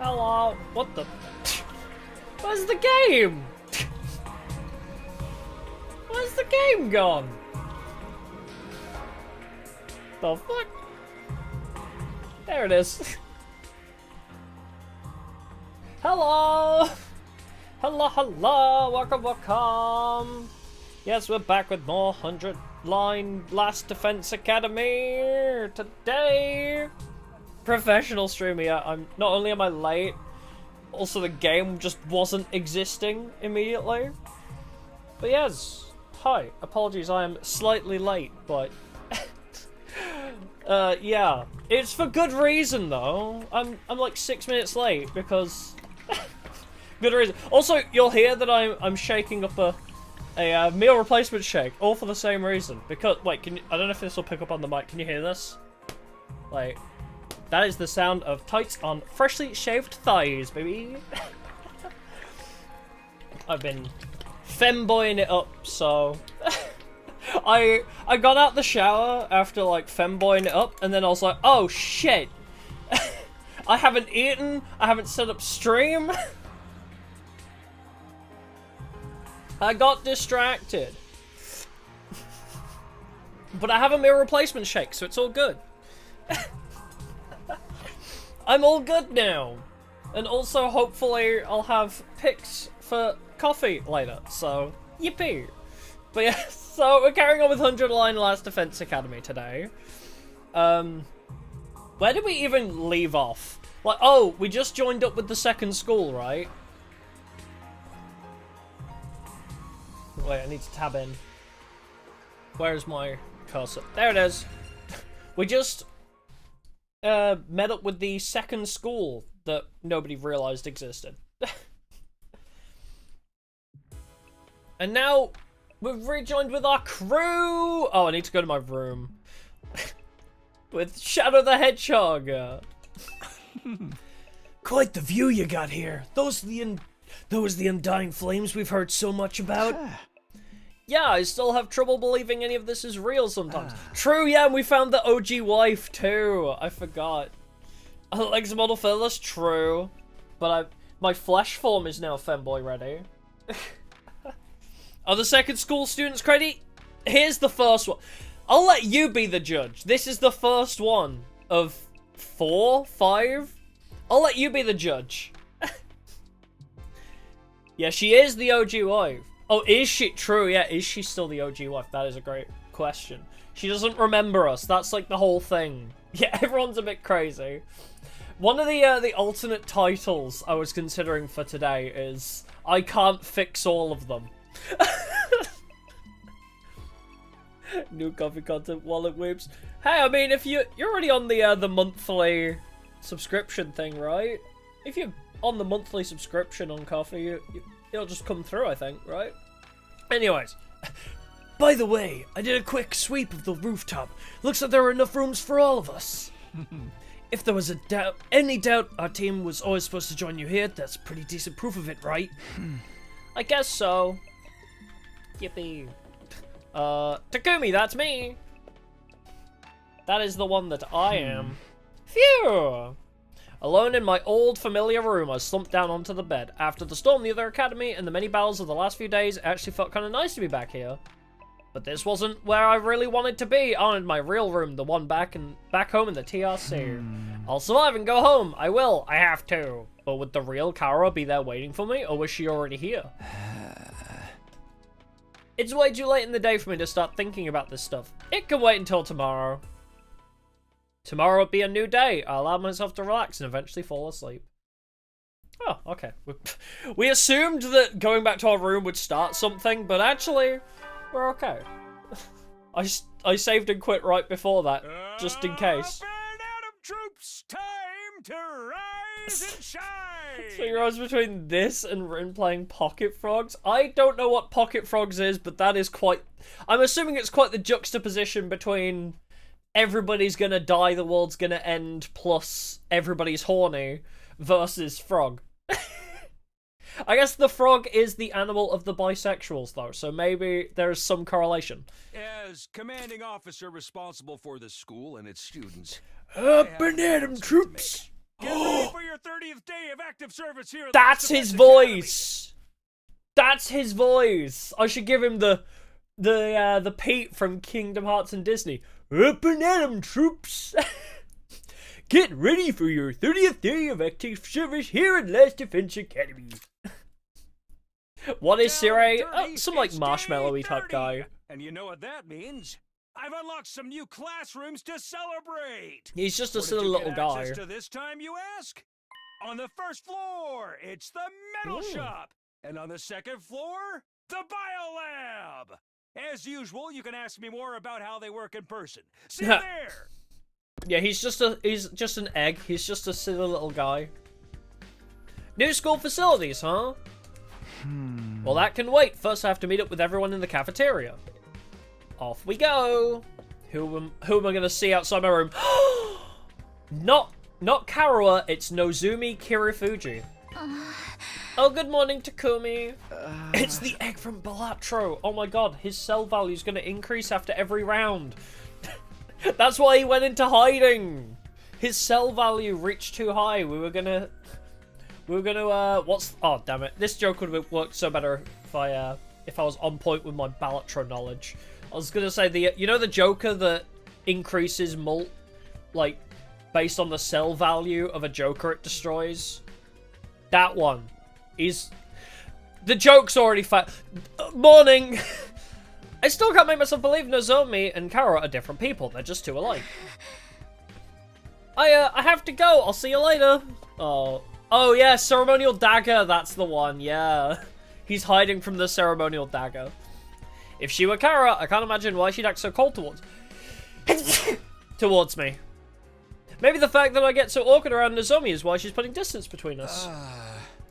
Hello. What the? Where's the game? Where's the game gone? The fuck? There it is. Hello! Hello, hello! Welcome, welcome! Yes, we're back with more 100-line Last Defense Academy today! Professional streamer, yeah, not only am I late, also the game just wasn't existing immediately. But yes, hi, apologies, I am slightly late, but yeah, it's for good reason though. I'm like 6 minutes late because good reason. Also, you'll hear that I'm shaking up a meal replacement shake, all for the same reason. Because wait, I don't know if this will pick up on the mic. Can you hear this? Like, that is the sound of tights on freshly shaved thighs, baby. I've been femboying it up, so I got out the shower after like femboying it up, and then I was like, oh shit, I haven't eaten, I haven't set up stream. I got distracted. But I have a meal replacement shake, so it's all good. I'm all good now. And also, hopefully, I'll have picks for coffee later, so yippee. But yeah, so we're carrying on with 100-line Last Defense Academy today. Where did we even leave off? Like, oh, we just joined up with the second school, right? Wait, I need to tab in. Where's my cursor? There it is. We just met up with the second school that nobody realized existed. And now we've rejoined with our crew. Oh, I need to go to my room. With Shadow the Hedgehog. Quite the view you got here. Those the Undying flames we've heard so much about. Yeah, I still have trouble believing any of this is real sometimes. True, yeah, and we found the OG wife too. I forgot. Alexa model fearless, true. But my flesh form is now femboy ready. Are the second school students credit? Here's the first one. I'll let you be the judge. This is the first one of 4, 5. I'll let you be the judge. Yeah, she is the OG wife. Oh, is she? True, yeah. Is she still the OG wife? That is a great question. She doesn't remember us. That's like the whole thing. Yeah, everyone's a bit crazy. One of the alternate titles I was considering for today is I Can't Fix All of Them. New coffee content, wallet whips. Hey, I mean, if you're already on the monthly subscription thing, right? If you're on the monthly subscription on coffee, it'll just come through, I think, right? Anyways. By the way, I did a quick sweep of the rooftop. Looks like there are enough rooms for all of us. If there was any doubt our team was always supposed to join you here, that's pretty decent proof of it, right? I guess so. Yippee. Takumi, that's me. That is the one that I am. Phew. Alone in my old familiar room, I slumped down onto the bed. After the storm, the other academy, and the many battles of the last few days, it actually felt kind of nice to be back here. But this wasn't where I really wanted to be. I wanted my real room, the one back home in the TRC. I'll survive and go home. I will. I have to. But would the real Kara be there waiting for me, or was she already here? It's way too late in the day for me to start thinking about this stuff. It can wait until tomorrow. Tomorrow will be a new day. I'll allow myself to relax and eventually fall asleep. Oh, okay. We assumed that going back to our room would start something, but actually, we're okay. I saved and quit right before that, just in case. Troops, time to rise and shine! So you're always between this and Rin playing Pocket Frogs? I don't know what Pocket Frogs is, but that is quite... I'm assuming it's quite the juxtaposition between everybody's gonna die, the world's gonna end, plus everybody's horny, versus Frog. I guess the frog is the animal of the bisexuals, though, so maybe there's some correlation. As commanding officer responsible for the school and its students, Up and at 'em, troops! get ready for your 30th day of active service here. At That's the his Defense Academy. voice. That's his voice. I should give him the Pete from Kingdom Hearts and Disney. Up and at 'em, troops. Get ready for your 30th day of active service here at Last Defense Academy. What is Sirei? Oh, some like marshmallowy type guy. And you know what that means? I've unlocked some new classrooms to celebrate. He's just a What did silly you little get guy. access to this time, you ask? On the first floor, it's the metal Ooh. shop. And on the second floor, the biolab. As usual, you can ask me more about how they work in person. See you there. Yeah, he's just an egg. He's just a silly little guy. New school facilities, huh? Well, that can wait. First, I have to meet up with everyone in the cafeteria. Off we go. Who am I gonna see outside my room? Not Karuha. It's Nozumi Kirifuji. Oh, good morning, Takumi. It's the egg from Balatro. Oh my god, his cell value is gonna increase after every round. That's why he went into hiding. His cell value reached too high. We were gonna oh damn it. This joke would have worked so better if I was on point with my Balatro knowledge. I was gonna say you know the Joker that increases like based on the cell value of a Joker it destroys? That one. The joke's already Morning! I still can't make myself believe Nozomi and Karuha are different people. They're just too alike. I have to go. I'll see you later. Oh yeah, ceremonial dagger. That's the one. Yeah, he's hiding from the ceremonial dagger. If she were Karuha, I can't imagine why she'd act so cold towards me. Maybe the fact that I get so awkward around Nozomi is why she's putting distance between us.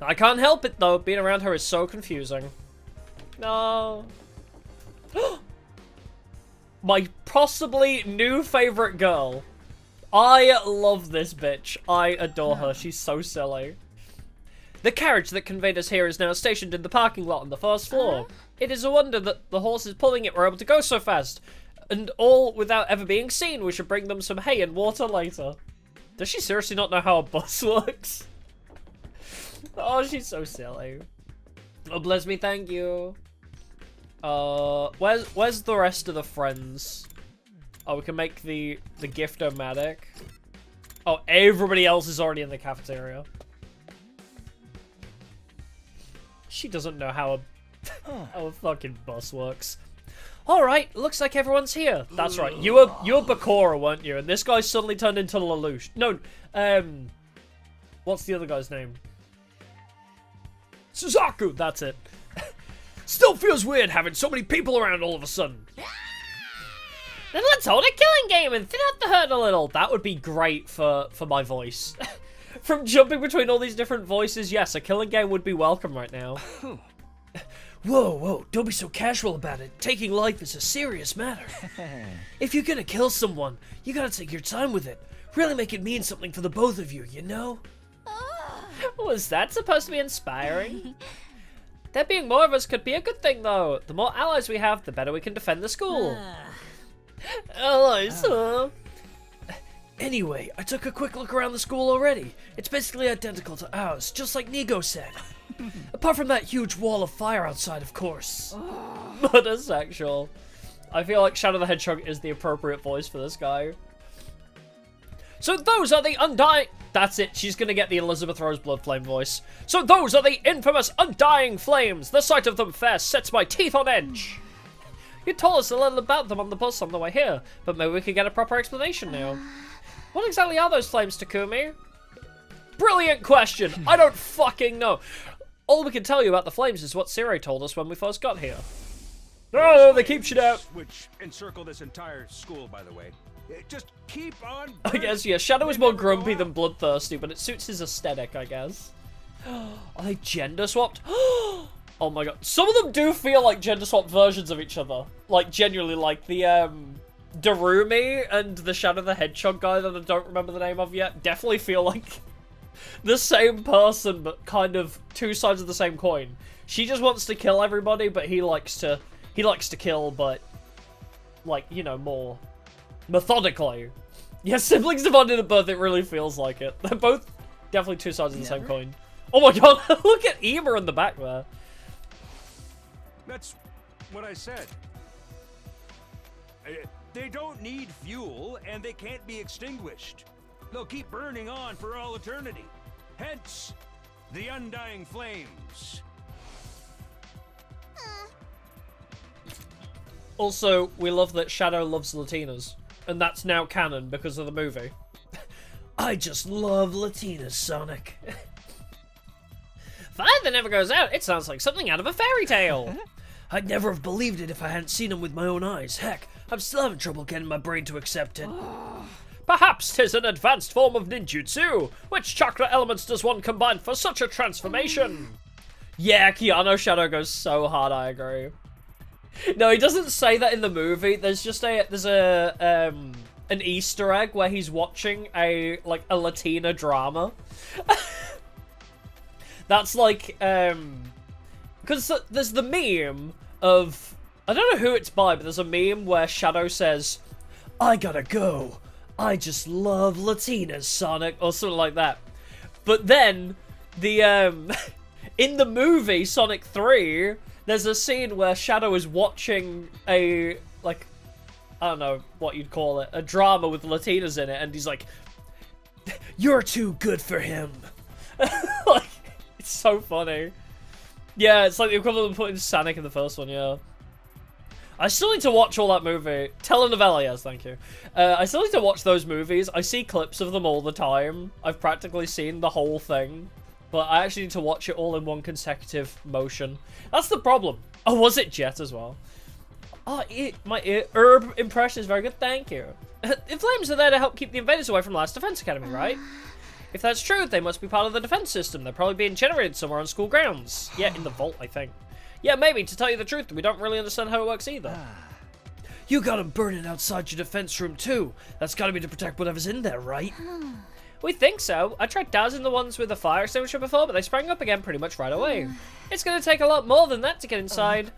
I can't help it though. Being around her is so confusing. No. My possibly new favorite girl. I love this bitch. I adore her. She's so silly. The carriage that conveyed us here is now stationed in the parking lot on the first floor. It is a wonder that the horses pulling it were able to go so fast. And all without ever being seen. We should bring them some hay and water later. Does she seriously not know how a bus works? Oh, she's so silly. Oh, bless me, thank you. Where's the rest of the friends? Oh, we can make the gift-o-matic. Oh, everybody else is already in the cafeteria. She doesn't know how a fucking bus works. Alright, looks like everyone's here. That's right. You were Bakura, weren't you? And this guy suddenly turned into Lelouch. No, what's the other guy's name? Suzaku, that's it. Still feels weird having so many people around all of a sudden. Then let's hold a killing game and thin out the herd a little. That would be great for my voice. From jumping between all these different voices, yes, a killing game would be welcome right now. Whoa, don't be so casual about it. Taking life is a serious matter. If you're gonna kill someone, you gotta take your time with it. Really make it mean something for the both of you, you know? Was that supposed to be inspiring? There being more of us could be a good thing, though. The more allies we have, the better we can defend the school. Allies, huh? Anyway, I took a quick look around the school already. It's basically identical to ours, just like Nigo said. Apart from that huge wall of fire outside, of course. Monosexual. I feel like Shadow the Hedgehog is the appropriate voice for this guy. So those are the Undying... That's it, she's gonna get the Elizabeth Rose Bloodflame voice. So those are the infamous Undying Flames. The sight of them fair sets my teeth on edge. You told us a little about them on the bus on the way here, but maybe we could get a proper explanation now. What exactly are those flames, Takumi? Brilliant question! I don't fucking know. All we can tell you about the flames is what Sirei told us when we first got here. Oh, they keep shit out. Which encircle this entire school, by the way. Just keep on. I guess, yeah, Shadow is more grumpy than bloodthirsty, but it suits his aesthetic, I guess. Are they gender swapped? Oh my god. Some of them do feel like gender swapped versions of each other. Like, genuinely, like the, Darumi and the Shadow the Hedgehog guy that I don't remember the name of yet definitely feel like the same person, but kind of two sides of the same coin. She just wants to kill everybody, but he likes to kill, but, like, you know, more methodically. Yeah, siblings divided at birth, it really feels like it. They're both definitely two sides of the same coin. Oh my god, look at Ema in the back there. That's what I said. They don't need fuel, and they can't be extinguished. They'll keep burning on for all eternity. Hence, the Undying Flames. Also, we love that Shadow loves Latinas. And that's now canon because of the movie. I just love Latinas, Sonic. Fire that never goes out. It sounds like something out of a fairy tale. I'd never have believed it if I hadn't seen him with my own eyes. Heck, I'm still having trouble getting my brain to accept it. Perhaps 'tis an advanced form of ninjutsu. Which chakra elements does one combine for such a transformation? Yeah, Keanu Shadow goes so hard, I agree. No, he doesn't say that in the movie. There's just an Easter egg where he's watching a Latina drama. That's like, because there's the meme of, I don't know who it's by, but there's a meme where Shadow says, I gotta go. I just love Latinas, Sonic, or something like that. But then, in the movie Sonic 3, there's a scene where Shadow is watching I don't know what you'd call it, a drama with Latinas in it, and he's like, you're too good for him. Like, it's so funny. Yeah, it's like the equivalent of putting Sonic in the first one, yeah. I still need to watch all that movie. Telenovela, yes, thank you. I still need to watch those movies. I see clips of them all the time. I've practically seen the whole thing. But I actually need to watch it all in one consecutive motion. That's the problem. Oh, was it Jet as well? Oh, my herb impression is very good, thank you. The flames are there to help keep the invaders away from Last Defense Academy, right? If that's true, they must be part of the defense system. They're probably being generated somewhere on school grounds. Yeah, in the vault, I think. Yeah, maybe, to tell you the truth, we don't really understand how it works either. You got them burning outside your defense room too. That's gotta be to protect whatever's in there, right? We think so. I tried dousing the ones with a fire extinguisher before, but they sprang up again pretty much right away. It's gonna take a lot more than that to get inside.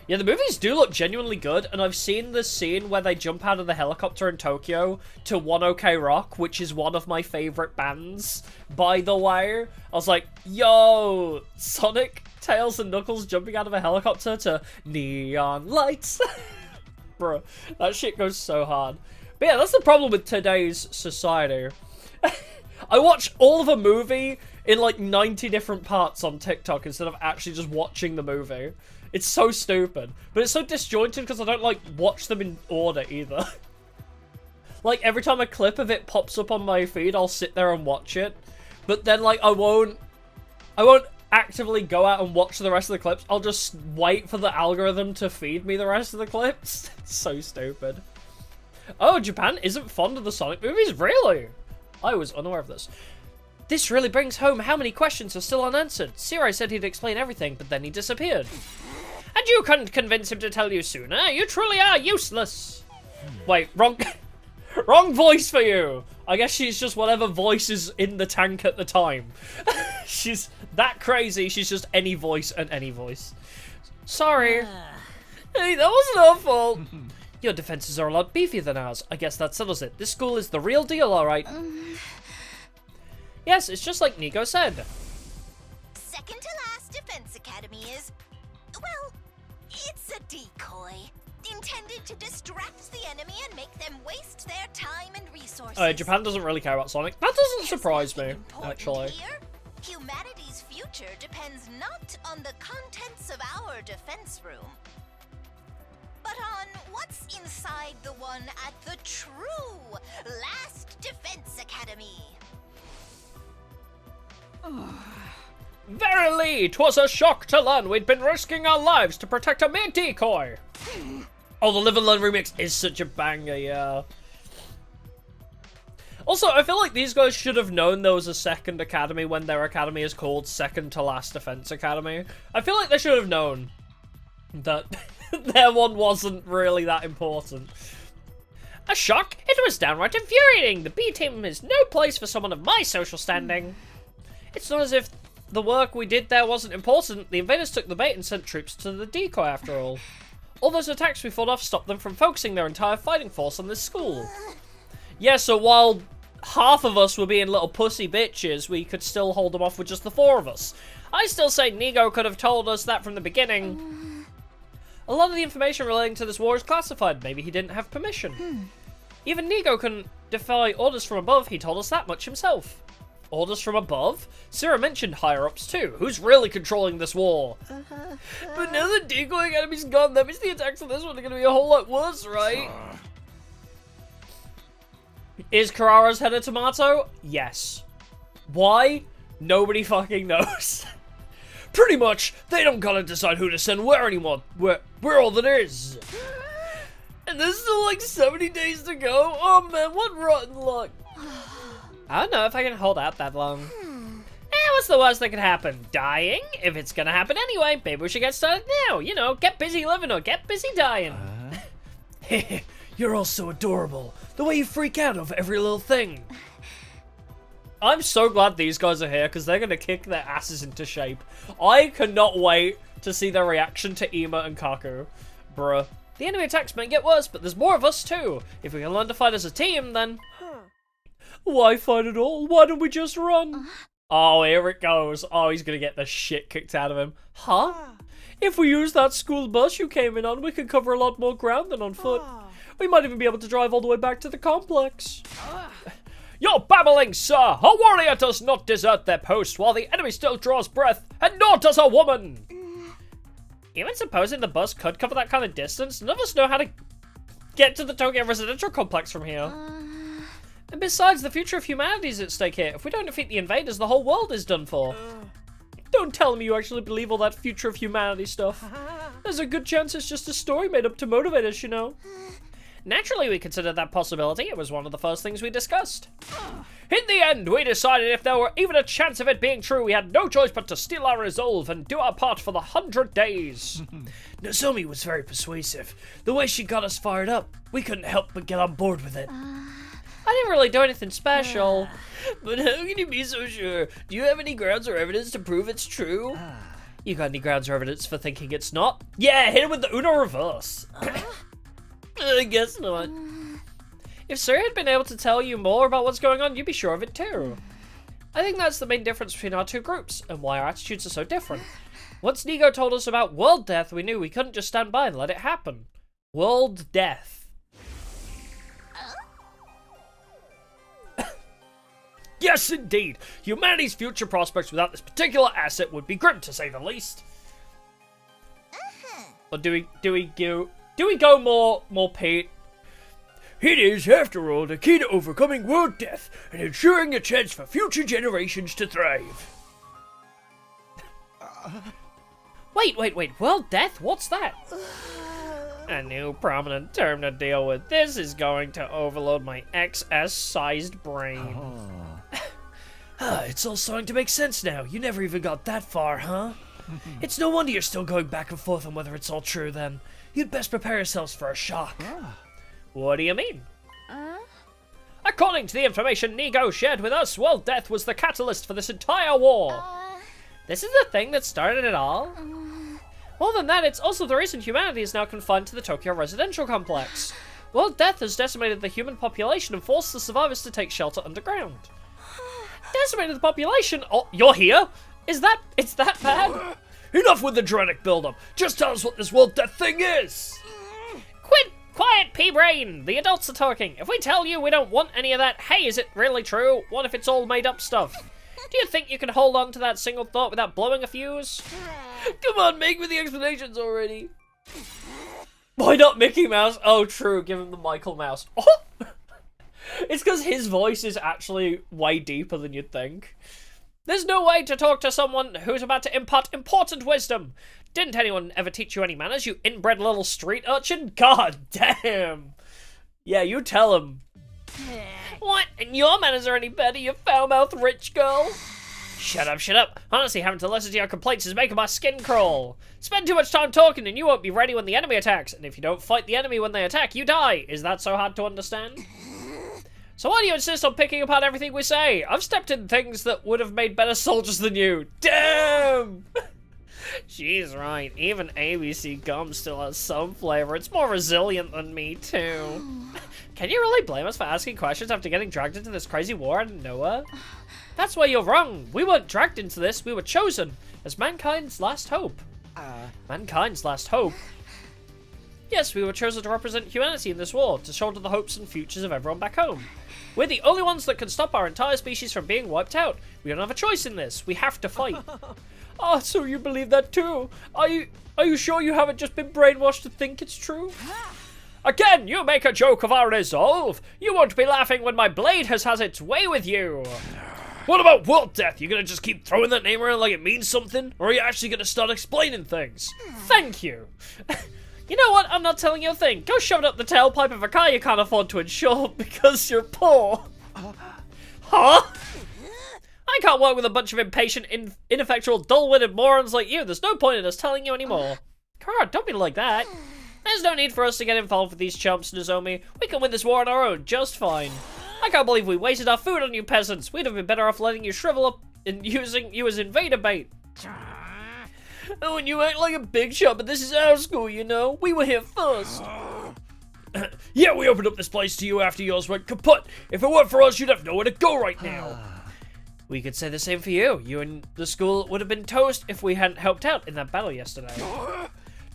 Yeah, the movies do look genuinely good, and I've seen the scene where they jump out of the helicopter in Tokyo to One OK Rock, which is one of my favourite bands, by the way. I was like, yo, Sonic, Tails, and Knuckles jumping out of a helicopter to Neon Lights. Bro, that shit goes so hard. But yeah, that's the problem with today's society. I watch all of a movie in like 90 different parts on TikTok instead of actually just watching the movie. It's so stupid. But it's so disjointed because I don't like watch them in order either. Like every time a clip of it pops up on my feed, I'll sit there and watch it. But then like I won't actively go out and watch the rest of the clips. I'll just wait for the algorithm to feed me the rest of the clips. It's so stupid. Oh, Japan isn't fond of the Sonic movies? Really? I was unaware of this. This really brings home how many questions are still unanswered. Sirai said he'd explain everything, but then he disappeared. And you couldn't convince him to tell you sooner? You truly are useless. Wait, wrong voice for you. I guess she's just whatever voice is in the tank at the time. She's that crazy, she's just any voice and any voice. Sorry. Hey, that wasn't our fault. Your defenses are a lot beefier than ours. I guess that settles it. This school is the real deal, alright. Yes, it's just like Nico said. Second to last Defense Academy is, well, it's a decoy. Intended to distract the enemy and make them waste their time and resources. Japan doesn't really care about Sonic. That doesn't surprise me, actually. Here. Humanity's future depends not on the contents of our defense room, but on what's inside the one at the true Last Defense Academy. Verily, 'twas a shock to learn we'd been risking our lives to protect a mere decoy. Oh, the Live and Learn remix is such a banger, yeah. Also, I feel like these guys should have known there was a second academy when their academy is called Second to Last Defense Academy. I feel like they should have known that their one wasn't really that important. A shock? It was downright infuriating. The B team is no place for someone of my social standing. It's not as if the work we did there wasn't important. The invaders took the bait and sent troops to the decoy after all. All those attacks we fought off stopped them from focusing their entire fighting force on this school. Yeah, so while half of us were being little pussy bitches, we could still hold them off with just the 4 of us. I still say Nigo could have told us that from the beginning. A lot of the information relating to this war is classified. Maybe he didn't have permission. Even Nigo couldn't defy orders from above. He told us that much himself. Orders from above? Sarah mentioned higher-ups too. Who's really controlling this war? But now the decoying enemy's gone, that means the attacks on this one are going to be a whole lot worse, right? Is Carrara's head a tomato? Yes. Why? Nobody fucking knows. Pretty much, they don't gotta decide who to send where anymore. We're all that is. And there's still like 70 days to go? Oh man, what rotten luck. I don't know if I can hold out that long. What's the worst that could happen? Dying? If it's gonna happen anyway, maybe we should get started now. You know, get busy living or get busy dying. You're all so adorable. The way you freak out over every little thing. I'm so glad these guys are here because they're going to kick their asses into shape. I cannot wait to see their reaction to Ima and Kaku. Bruh. The enemy attacks may get worse, but there's more of us too. If we can learn to fight as a team, then... Why fight at all? Why don't we just run? Oh, here it goes. Oh, he's going to get the shit kicked out of him. Huh? If we use that school bus you came in on, we could cover a lot more ground than on foot. We might even be able to drive all the way back to the complex. You're babbling, sir! A warrior does not desert their post while the enemy still draws breath, and nor does a woman! Even supposing the bus could cover that kind of distance, none of us know how to get to the Tokyo residential complex from here. And besides, the future of humanity is at stake here. If we don't defeat the invaders, the whole world is done for. Don't tell me you actually believe all that future of humanity stuff. There's a good chance it's just a story made up to motivate us, you know. Naturally, we considered that possibility. It was one of the first things we discussed. In the end, we decided if there were even a chance of it being true, we had no choice but to steel our resolve and do our part for the 100 days. Nozomi was very persuasive. The way she got us fired up, we couldn't help but get on board with it. I didn't really do anything special. But how can you be so sure? Do you have any grounds or evidence to prove it's true? You got any grounds or evidence for thinking it's not? Yeah, hit him with the Uno reverse. I guess not. If Sir had been able to tell you more about what's going on, you'd be sure of it too. I think that's the main difference between our two groups, and why our attitudes are so different. Once Nigo told us about world death, we knew we couldn't just stand by and let it happen. World death. Yes, indeed. Humanity's future prospects without this particular asset would be grim, to say the least. Or do we go more Pete? It is, after all, the key to overcoming world death and ensuring a chance for future generations to thrive. Wait, world death? What's that? A new prominent term to deal with. This is going to overload my XS-sized brain. It's all starting to make sense now. You never even got that far, huh? It's no wonder you're still going back and forth on whether it's all true, then. You'd best prepare yourselves for a shock. What do you mean? According to the information Nigo shared with us, world death was the catalyst for this entire war. This is the thing that started it all? More than that, it's also the reason humanity is now confined to the Tokyo residential complex. World death has decimated the human population and forced the survivors to take shelter underground. Decimated the population? Oh, you're here? It's that bad? Enough with the dramatic build-up. Just tell us what this world death thing is. Quiet, pea-brain. The adults are talking. If we tell you we don't want any of that, hey, is it really true? What if it's all made up stuff? Do you think you can hold on to that single thought without blowing a fuse? Come on, make me the explanations already. Why not Mickey Mouse? Oh, true. Give him the Michael Mouse. Oh! It's because his voice is actually way deeper than you'd think. There's no way to talk to someone who's about to impart important wisdom. Didn't anyone ever teach you any manners, you inbred little street urchin? God damn. Yeah, you tell him. What? And your manners are any better, you foul-mouthed rich girl? Shut up. Honestly, having to listen to your complaints is making my skin crawl. Spend too much time talking and you won't be ready when the enemy attacks. And if you don't fight the enemy when they attack, you die. Is that so hard to understand? So why do you insist on picking apart everything we say? I've stepped in things that would have made better soldiers than you. Damn! She's right. Even ABC gum still has some flavor. It's more resilient than me, too. Can you really blame us for asking questions after getting dragged into this crazy war out of nowhere? That's why you're wrong. We weren't dragged into this. We were chosen as mankind's last hope. Mankind's last hope? Yes, we were chosen to represent humanity in this war, to shoulder the hopes and futures of everyone back home. We're the only ones that can stop our entire species from being wiped out. We don't have a choice in this. We have to fight. Oh, so you believe that too? Are you sure you haven't just been brainwashed to think it's true? Again, you make a joke of our resolve. You won't be laughing when my blade has its way with you. What about World Death? You gonna just keep throwing that name around like it means something? Or are you actually gonna start explaining things? Thank you. You know what? I'm not telling you a thing. Go shove it up the tailpipe of a car you can't afford to insure because you're poor. Huh? I can't work with a bunch of impatient, ineffectual, dull-witted morons like you. There's no point in us telling you anymore. Kara, don't be like that. There's no need for us to get involved with these chumps, Nozomi. We can win this war on our own just fine. I can't believe we wasted our food on you peasants. We'd have been better off letting you shrivel up and using you as invader bait. Oh, and you act like a big shot, but this is our school, you know? We were here first. Yeah, we opened up this place to you after yours went kaput. If it weren't for us, you'd have nowhere to go right now. We could say the same for you. You and the school would have been toast if we hadn't helped out in that battle yesterday.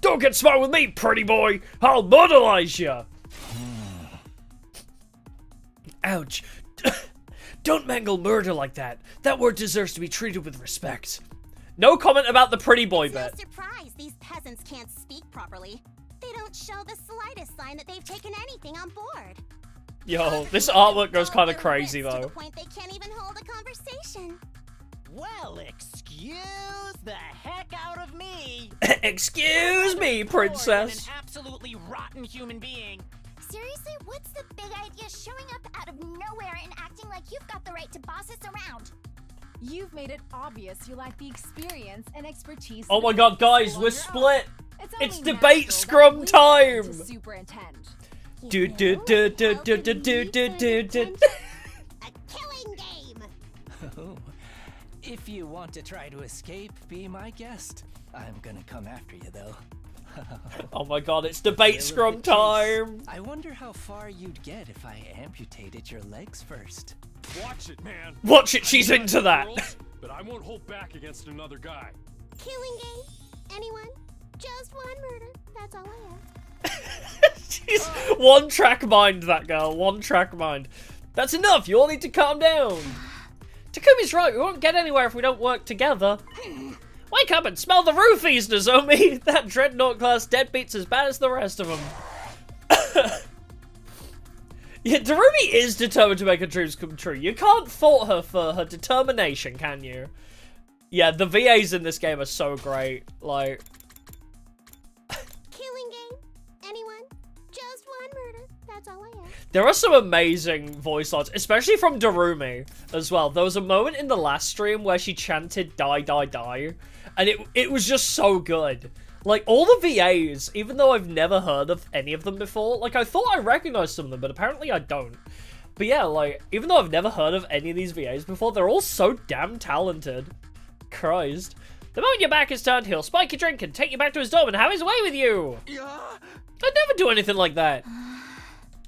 Don't get smart with me, pretty boy. I'll murderize you. Ouch. Don't mangle murder like that. That word deserves to be treated with respect. No comment about the pretty boy bit. No surprise these peasants can't speak properly. They don't show the slightest sign that they've taken anything on board. Yo, this artwork goes kind of crazy To though. the point they can't even hold a conversation. Well, excuse the heck out of me. Excuse me, princess. An absolutely rotten human being. Seriously, what's the big idea showing up out of nowhere and acting like you've got the right to boss us around? You've made it obvious you lack the experience and expertise. Oh my god, guys, we're split. It's only debate natural scrum that we time. to superintend. Do do do do do do do do do do. A killing game! Oh, if you want to try to escape, be my guest. I'm gonna come after you, though. Oh my god, it's debate scrum time. I wonder how far you'd get if I amputated your legs first. Watch it, man. Watch it, she's into that. Girls, but I won't hold back against another guy. Killing game? Anyone? Just one murder. That's all I ask. She's one track mind, that girl. One track mind. That's enough. You all need to calm down. Takumi's right. We won't get anywhere if we don't work together. Wake up and smell the roofies, Nozomi. That dreadnought class deadbeat's as bad as the rest of them. Yeah, Darumi is determined to make her dreams come true. You can't fault her for her determination, can you? Yeah, the VAs in this game are so great. Like, Killing game? Anyone? Just one murder. That's all I ask. there are some amazing voice lines, especially from Darumi as well. There was a moment in the last stream where she chanted "die, die, die," and it was just so good. Like, all the VAs, even though I've never heard of any of them before, like, I thought I recognized some of them, but apparently I don't. But yeah, like, even though I've never heard of any of these VAs before, they're all so damn talented. Christ. The moment your back is turned, he'll spike your drink and take you back to his dorm and have his way with you. I'd never do anything like that.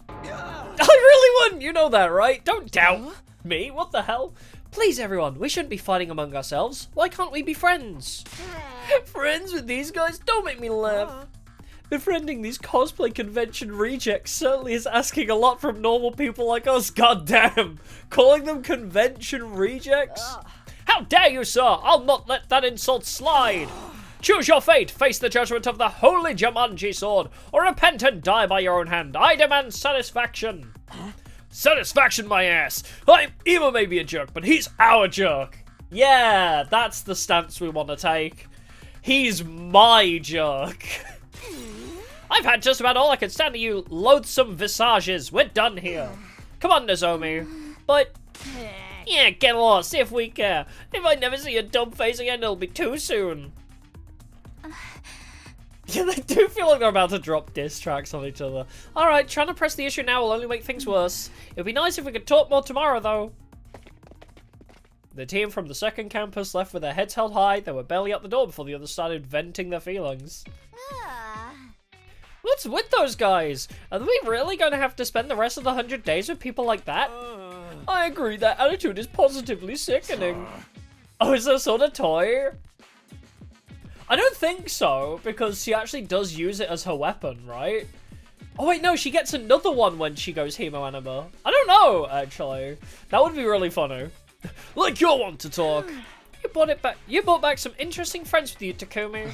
I really wouldn't, you know that, right? Don't doubt me, what the hell? Please, everyone, we shouldn't be fighting among ourselves. Why can't we be friends? Friends with these guys? Don't make me laugh. Befriending these cosplay convention rejects certainly is asking a lot from normal people like us, goddamn. Calling them convention rejects? How dare you, sir? I'll not let that insult slide. Choose your fate, face the judgment of the holy Jumanji sword, or repent and die by your own hand. I demand satisfaction. Satisfaction, my ass. Emo may be a jerk, but he's our jerk. Yeah, that's the stance we want to take. He's my jerk. I've had just about all I can stand of you loathsome visages. We're done here. Come on, Nozomi. But, yeah, get lost if we care. If I never see your dumb face again, it'll be too soon. Yeah, they do feel like they're about to drop diss tracks on each other. Alright, trying to press the issue now will only make things worse. It'd be nice if we could talk more tomorrow, though. The team from the second campus left with their heads held high. They were barely out the door before the others started venting their feelings. Ah. What's with those guys? Are we really going to have to spend the rest of the 100 days with people like that? I agree, that attitude is positively sickening. Oh, is there a sort of toy? I don't think so, because she actually does use it as her weapon, right? Oh wait, no, she gets another one when she goes hemo-anima. I don't know, actually. That would be really funny. Like you're one to talk. You brought back some interesting friends with you, Takumi.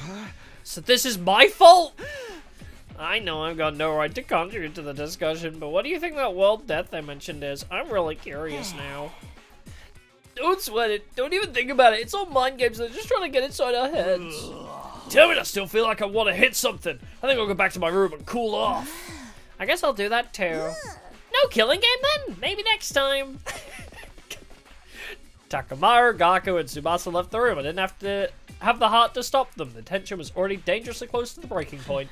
So this is my fault? I know I've got no right to contribute to the discussion, but what do you think that world death I mentioned is? I'm really curious now. Don't sweat it. Don't even think about it. It's all mind games. They're just trying to get inside our heads. Damn it, I still feel like I want to hit something. I think I'll go back to my room and cool off. I guess I'll do that too. No killing game then? Maybe next time. Takamaru, Gaku, and Tsubasa left the room. I didn't have to have the heart to stop them. The tension was already dangerously close to the breaking point.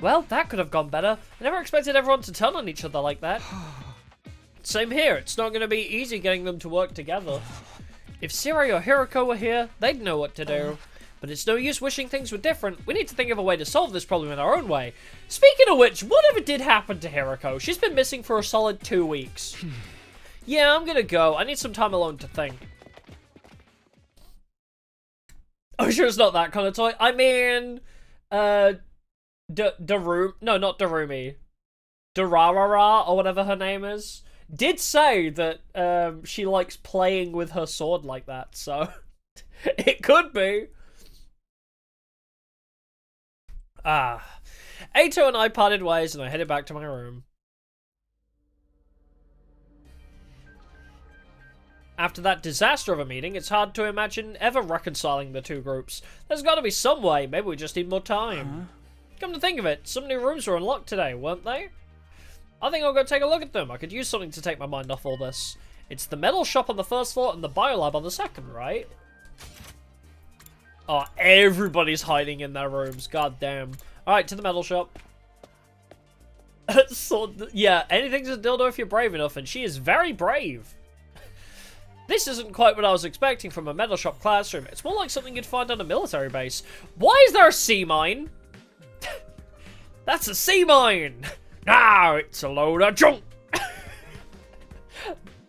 Well, that could have gone better. I never expected everyone to turn on each other like that. Same here. It's not going to be easy getting them to work together. If Siri or Hiroko were here, they'd know what to do. But it's no use wishing things were different. We need to think of a way to solve this problem in our own way. Speaking of which, whatever did happen to Hiroko? She's been missing for a solid 2 weeks. Yeah, I'm gonna go. I need some time alone to think. Oh, sure it's not that kind of toy. I mean, Darumi, no, not Darumi. Durarara, or whatever her name is, did say that she likes playing with her sword like that, so it could be. Ato and I parted ways and I headed back to my room. After that disaster of a meeting, it's hard to imagine ever reconciling the two groups. There's got to be some way. Maybe we just need more time. Come to think of it, some new rooms were unlocked today, weren't they? I think I'll go take a look at them. I could use something to take my mind off all this. It's the metal shop on the first floor and the biolab on the second, right? Oh, everybody's hiding in their rooms. God damn. Alright, to the metal shop. So, yeah, anything's a dildo if you're brave enough, and she is very brave. This isn't quite what I was expecting from a metal shop classroom. It's more like something you'd find on a military base. Why is there a sea mine? That's a sea mine! Now it's a load of junk!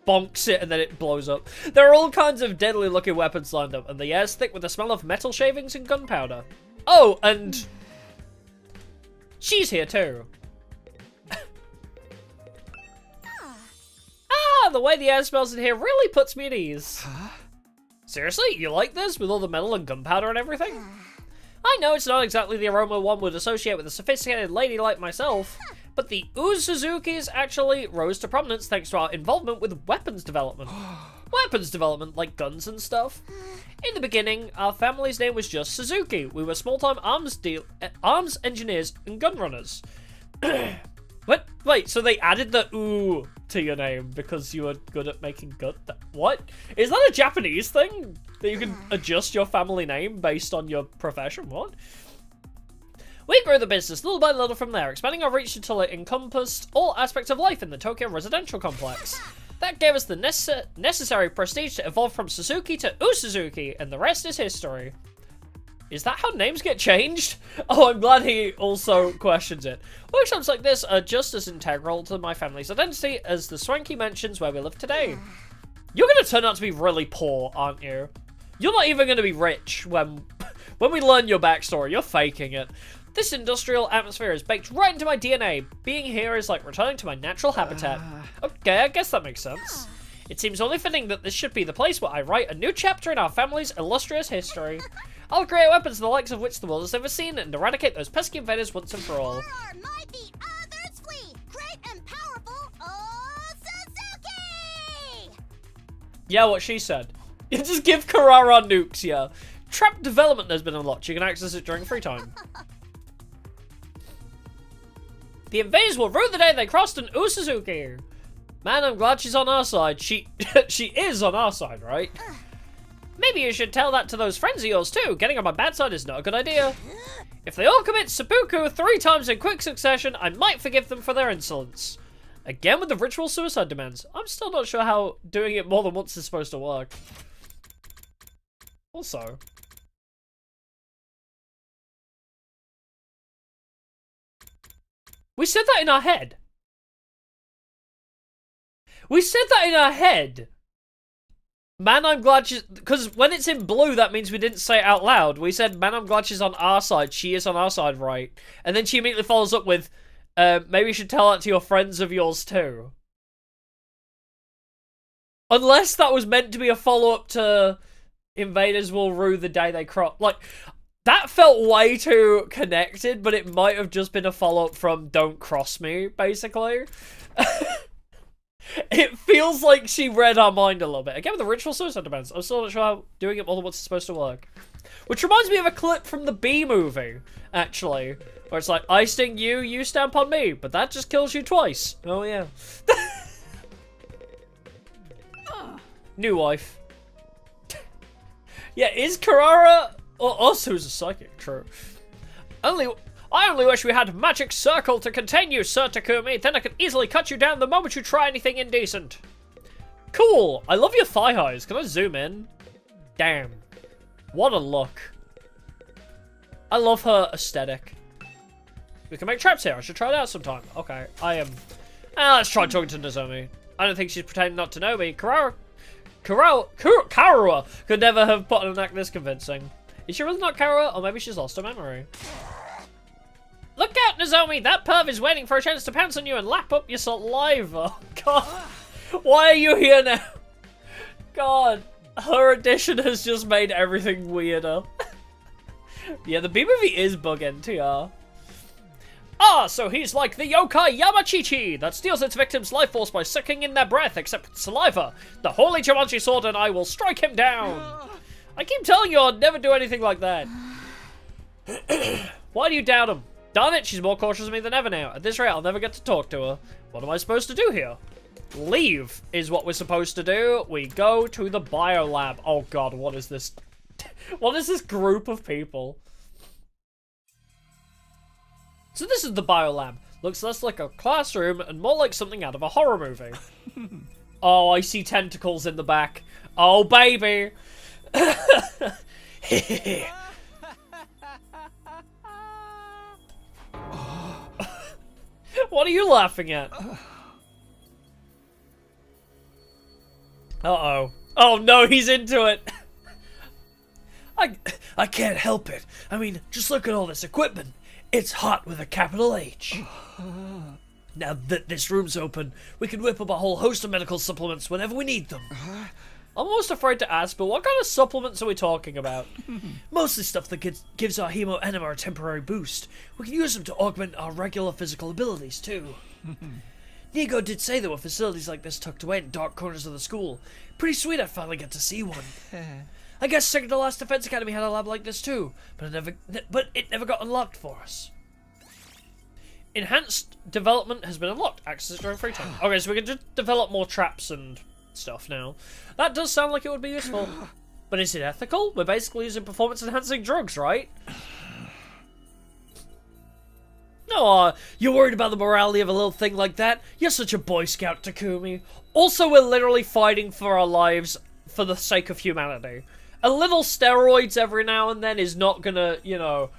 Bonks it and then it blows up. There are all kinds of deadly looking weapons lined up, and the air's thick with the smell of metal shavings and gunpowder. Oh, and she's here too. The way the air smells in here really puts me at ease. Seriously? You like this? With all the metal and gunpowder and everything? I know it's not exactly the aroma one would associate with a sophisticated lady like myself, but the Uzuzukis actually rose to prominence thanks to our involvement with weapons development. Weapons development, like guns and stuff. In the beginning, our family's name was just Suzuki. We were small-time arms engineers and gun runners. What? Wait, so they added the ooh to your name because you were good at making good? What? Is that a Japanese thing? That you can adjust your family name based on your profession? What? We grew the business little by little from there, expanding our reach until it encompassed all aspects of life in the Tokyo residential complex. That gave us the necessary prestige to evolve from Suzuki to Usuzuki, and the rest is history. Is that how names get changed? Oh, I'm glad he also questions it. Workshops like this are just as integral to my family's identity as the swanky mansions where we live today. You're gonna turn out to be really poor, aren't you? You're not even gonna be rich when we learn your backstory. You're faking it. This industrial atmosphere is baked right into my DNA. Being here is like returning to my natural habitat. Okay, I guess that makes sense. It seems only fitting that this should be the place where I write a new chapter in our family's illustrious history. I'll create weapons the likes of which the world has never seen and eradicate those pesky invaders once and for all. Might the others flee! Great and powerful Suzuki! Yeah, what she said. You just give Carrara nukes, yeah. Trap development has been unlocked. You can access it during free time. The invaders will rue the day they crossed an Usuzuki. Man, I'm glad she's on our side. She is on our side, right? Maybe you should tell that to those friends of yours too. Getting on my bad side is not a good idea. If they all commit seppuku 3 times in quick succession, I might forgive them for their insolence. Again with the ritual suicide demands. I'm still not sure how doing it more than once is supposed to work. Also. We said that in our head. We said that in our head. Man, I'm glad she's... Because when it's in blue, that means we didn't say it out loud. We said, man, I'm glad she's on our side. She is on our side, right? And then she immediately follows up with, maybe you should tell that to your friends of yours too. Unless that was meant to be a follow-up to Invaders will rue the day they cross. Like, that felt way too connected, but it might have just been a follow-up from Don't Cross Me, basically. It feels like she read our mind a little bit. Again, with the ritual suicide depends. I'm still not sure how doing it more than what's supposed to work. Which reminds me of a clip from the Bee movie, actually. Where it's like, I sting you, you stamp on me, but that just kills you twice. Oh, yeah. New wife. Yeah, is Karara or us who's a psychic? True. I only wish we had a magic circle to contain you, Sir Takumi. Then I could easily cut you down the moment you try anything indecent. Cool. I love your thigh highs. Can I zoom in? Damn. What a look. I love her aesthetic. We can make traps here. I should try it out sometime. Okay, I am... let's try talking to Nozomi. I don't think she's pretending not to know me. Karara could never have put on an act this convincing. Is she really not Karara? Or maybe she's lost her memory. Look out, Nozomi! That perv is waiting for a chance to pounce on you and lap up your saliva. God, why are you here now? God, her addition has just made everything weirder. Yeah, the B movie is bugging, TR. Ah, so he's like the yokai Yamachichi that steals its victim's life force by sucking in their breath, except with saliva. The holy Jumanji sword and I will strike him down. I keep telling you I'd never do anything like that. Why do you doubt him? Darn it, she's more cautious of me than ever now. At this rate, I'll never get to talk to her. What am I supposed to do here? Leave is what we're supposed to do. We go to the biolab. Oh god, what is this? What is this group of people? So this is the biolab. Looks less like a classroom and more like something out of a horror movie. Oh, I see tentacles in the back. Oh, baby. What are you laughing at? Uh-oh. Oh no, he's into it. I can't help it. I mean, just look at all this equipment. It's hot with a capital H. Now that this room's open, we can whip up a whole host of medical supplements whenever we need them. I'm almost afraid to ask, but what kind of supplements are we talking about? Mostly stuff that gives our hemo enema a temporary boost. We can use them to augment our regular physical abilities, too. Nigo did say there were facilities like this tucked away in dark corners of the school. Pretty sweet I finally get to see one. I guess second to last Defense Academy had a lab like this too, but it never got unlocked for us. Enhanced development has been unlocked. Access during free time. Okay, so we can just develop more traps and stuff now. That does sound like it would be useful. But is it ethical? We're basically using performance-enhancing drugs, right? No, you're worried about the morality of a little thing like that? You're such a Boy Scout, Takumi. Also, we're literally fighting for our lives for the sake of humanity. A little steroids every now and then is not gonna, you know...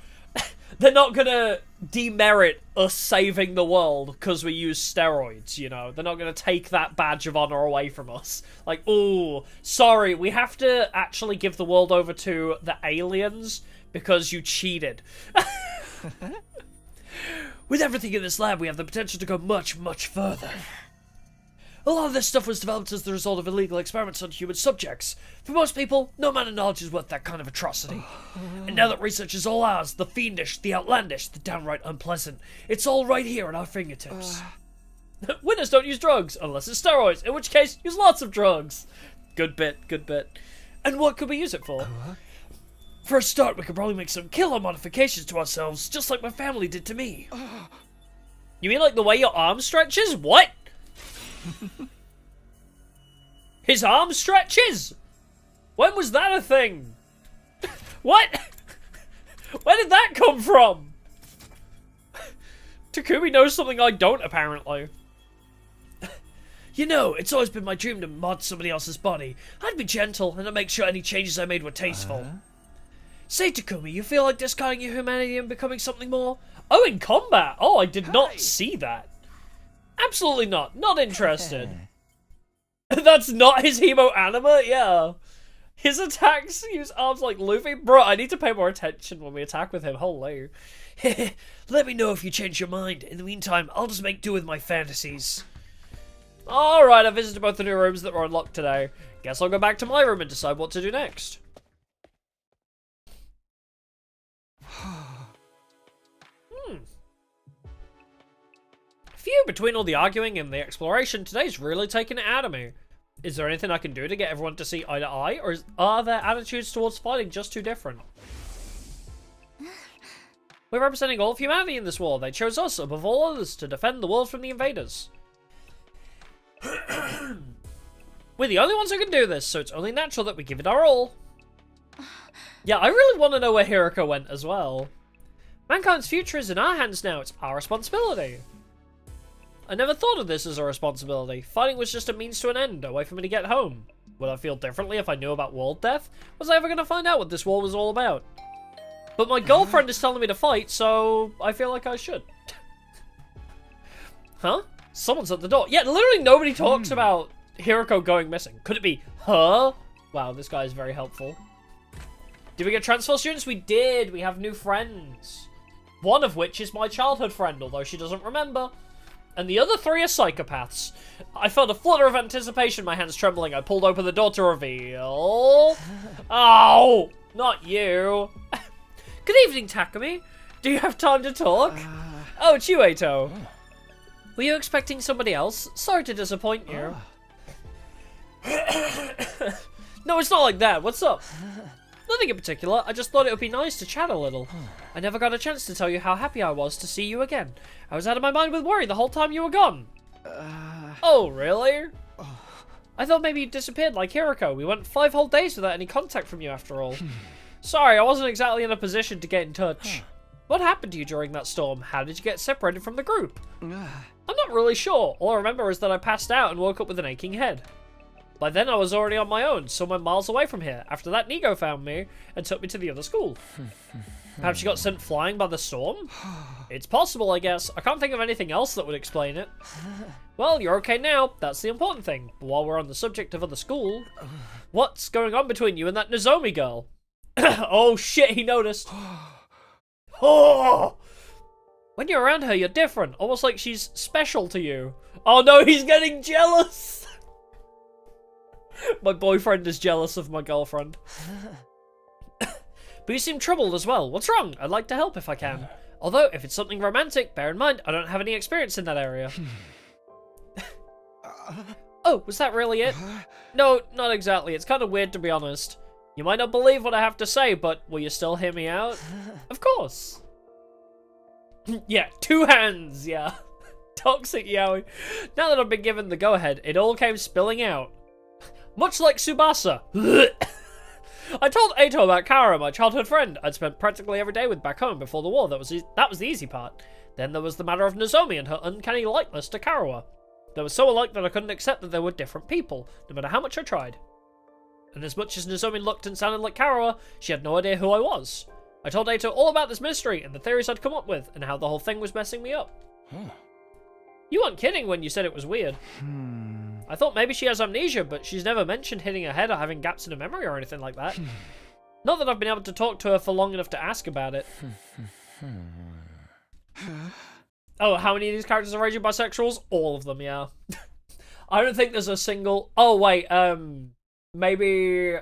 They're not gonna demerit us saving the world because we use steroids, you know? They're not gonna take that badge of honor away from us. Like, ooh, sorry, we have to actually give the world over to the aliens because you cheated. With everything in this lab, we have the potential to go much, much further. A lot of this stuff was developed as the result of illegal experiments on human subjects. For most people, no amount of knowledge is worth that kind of atrocity. And now that research is all ours, the fiendish, the outlandish, the downright unpleasant, it's all right here at our fingertips. Winners don't use drugs, unless it's steroids, in which case, use lots of drugs. Good bit, good bit. And what could we use it for? For a start, we could probably make some killer modifications to ourselves, just like my family did to me. You mean like the way your arm stretches? What? His arm stretches? When was that a thing? What? Where did that come from? Takumi knows something I don't, apparently. You know, it's always been my dream to mod somebody else's body. I'd be gentle and I'd make sure any changes I made were tasteful. Say, Takumi, you feel like discarding your humanity and becoming something more? Oh, in combat! Oh, I did not see that. Absolutely not. Not interested. That's not his hemo anima? Yeah. His attacks use arms like Luffy? Bro, I need to pay more attention when we attack with him. Holy. Let me know if you change your mind. In the meantime, I'll just make do with my fantasies. Alright, I visited both the new rooms that were unlocked today. Guess I'll go back to my room and decide what to do next. Phew, between all the arguing and the exploration, today's really taken it out of me. Is there anything I can do to get everyone to see eye to eye, or are their attitudes towards fighting just too different? We're representing all of humanity in this war. They chose us, above all others, to defend the world from the invaders. We're the only ones who can do this, so it's only natural that we give it our all. Yeah, I really want to know where Hiroko went as well. Mankind's future is in our hands now. It's our responsibility. I never thought of this as a responsibility. Fighting was just a means to an end, a way for me to get home. Would I feel differently if I knew about world death? Was I ever going to find out what this war was all about? But my girlfriend is telling me to fight, so I feel like I should. Huh? Someone's at the door. Yeah, literally nobody talks about Hiroko going missing. Could it be her? Wow, this guy is very helpful. Did we get transfer students? We did. We have new friends. One of which is my childhood friend, although she doesn't remember. And the other three are psychopaths. I felt a flutter of anticipation, my hands trembling. I pulled open the door to reveal... Oh! Not you. Good evening, Takumi. Do you have time to talk? Oh, it's you, Eito. Were you expecting somebody else? Sorry to disappoint you. No, it's not like that. What's up? Nothing in particular. I just thought it would be nice to chat a little. I never got a chance to tell you how happy I was to see you again. I was out of my mind with worry the whole time you were gone. Oh, really? I thought maybe you disappeared like Hiroko. We went 5 whole days without any contact from you after all. Sorry, I wasn't exactly in a position to get in touch. What happened to you during that storm? How did you get separated from the group? I'm not really sure. All I remember is that I passed out and woke up with an aching head. By then I was already on my own, somewhere miles away from here. After that, Nigo found me and took me to the other school. Perhaps she got sent flying by the storm? It's possible, I guess. I can't think of anything else that would explain it. Well, you're okay now. That's the important thing. But while we're on the subject of other school, what's going on between you and that Nozomi girl? Oh shit, he noticed. Oh! When you're around her, you're different. Almost like she's special to you. Oh no, he's getting jealous! My boyfriend is jealous of my girlfriend. But you seem troubled as well. What's wrong? I'd like to help if I can. Although, if it's something romantic, bear in mind, I don't have any experience in that area. Oh, was that really it? No, not exactly. It's kind of weird, to be honest. You might not believe what I have to say, but will you still hear me out? Of course. Yeah, 2 hands, yeah. Toxic yaoi. Now that I've been given the go-ahead, it all came spilling out. Much like Tsubasa. I told Eito about Kara, my childhood friend. I'd spent practically every day with back home before the war. That was the easy part. Then there was the matter of Nozomi and her uncanny likeness to Karawa. They were so alike that I couldn't accept that they were different people, no matter how much I tried. And as much as Nozomi looked and sounded like Karawa, she had no idea who I was. I told Eito all about this mystery and the theories I'd come up with, and how the whole thing was messing me up. You weren't kidding when you said it was weird. I thought maybe she has amnesia, but she's never mentioned hitting her head or having gaps in her memory or anything like that. Not that I've been able to talk to her for long enough to ask about it. Oh, how many of these characters are raging bisexuals? All of them, yeah. I don't think there's a single... Oh, wait, maybe...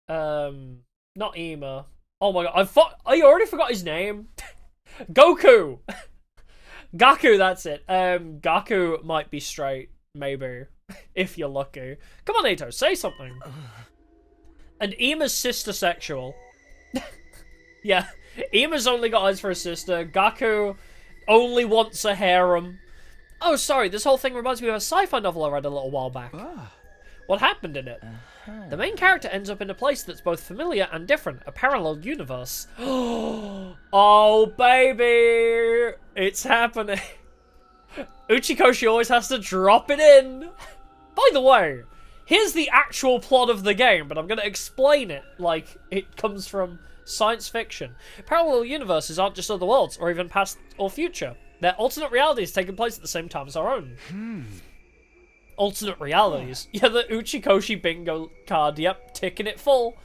not Ema. Oh my god, I already forgot his name. Goku! Gaku, that's it. Gaku might be straight. Maybe. If you're lucky. Come on, Eito, say something. And Ema's sister sexual. Yeah. Ema's only got eyes for her sister. Gaku only wants a harem. Oh, sorry, this whole thing reminds me of a sci-fi novel I read a little while back. What happened in it? The main character ends up in a place that's both familiar and different, a parallel universe. Oh, baby! It's happening. Uchikoshi always has to drop it in. By the way, here's the actual plot of the game, but I'm going to explain it like it comes from science fiction. Parallel universes aren't just other worlds, or even past or future. They're alternate realities taking place at the same time as our own. Alternate realities? Yeah, the Uchikoshi bingo card, yep, ticking it full.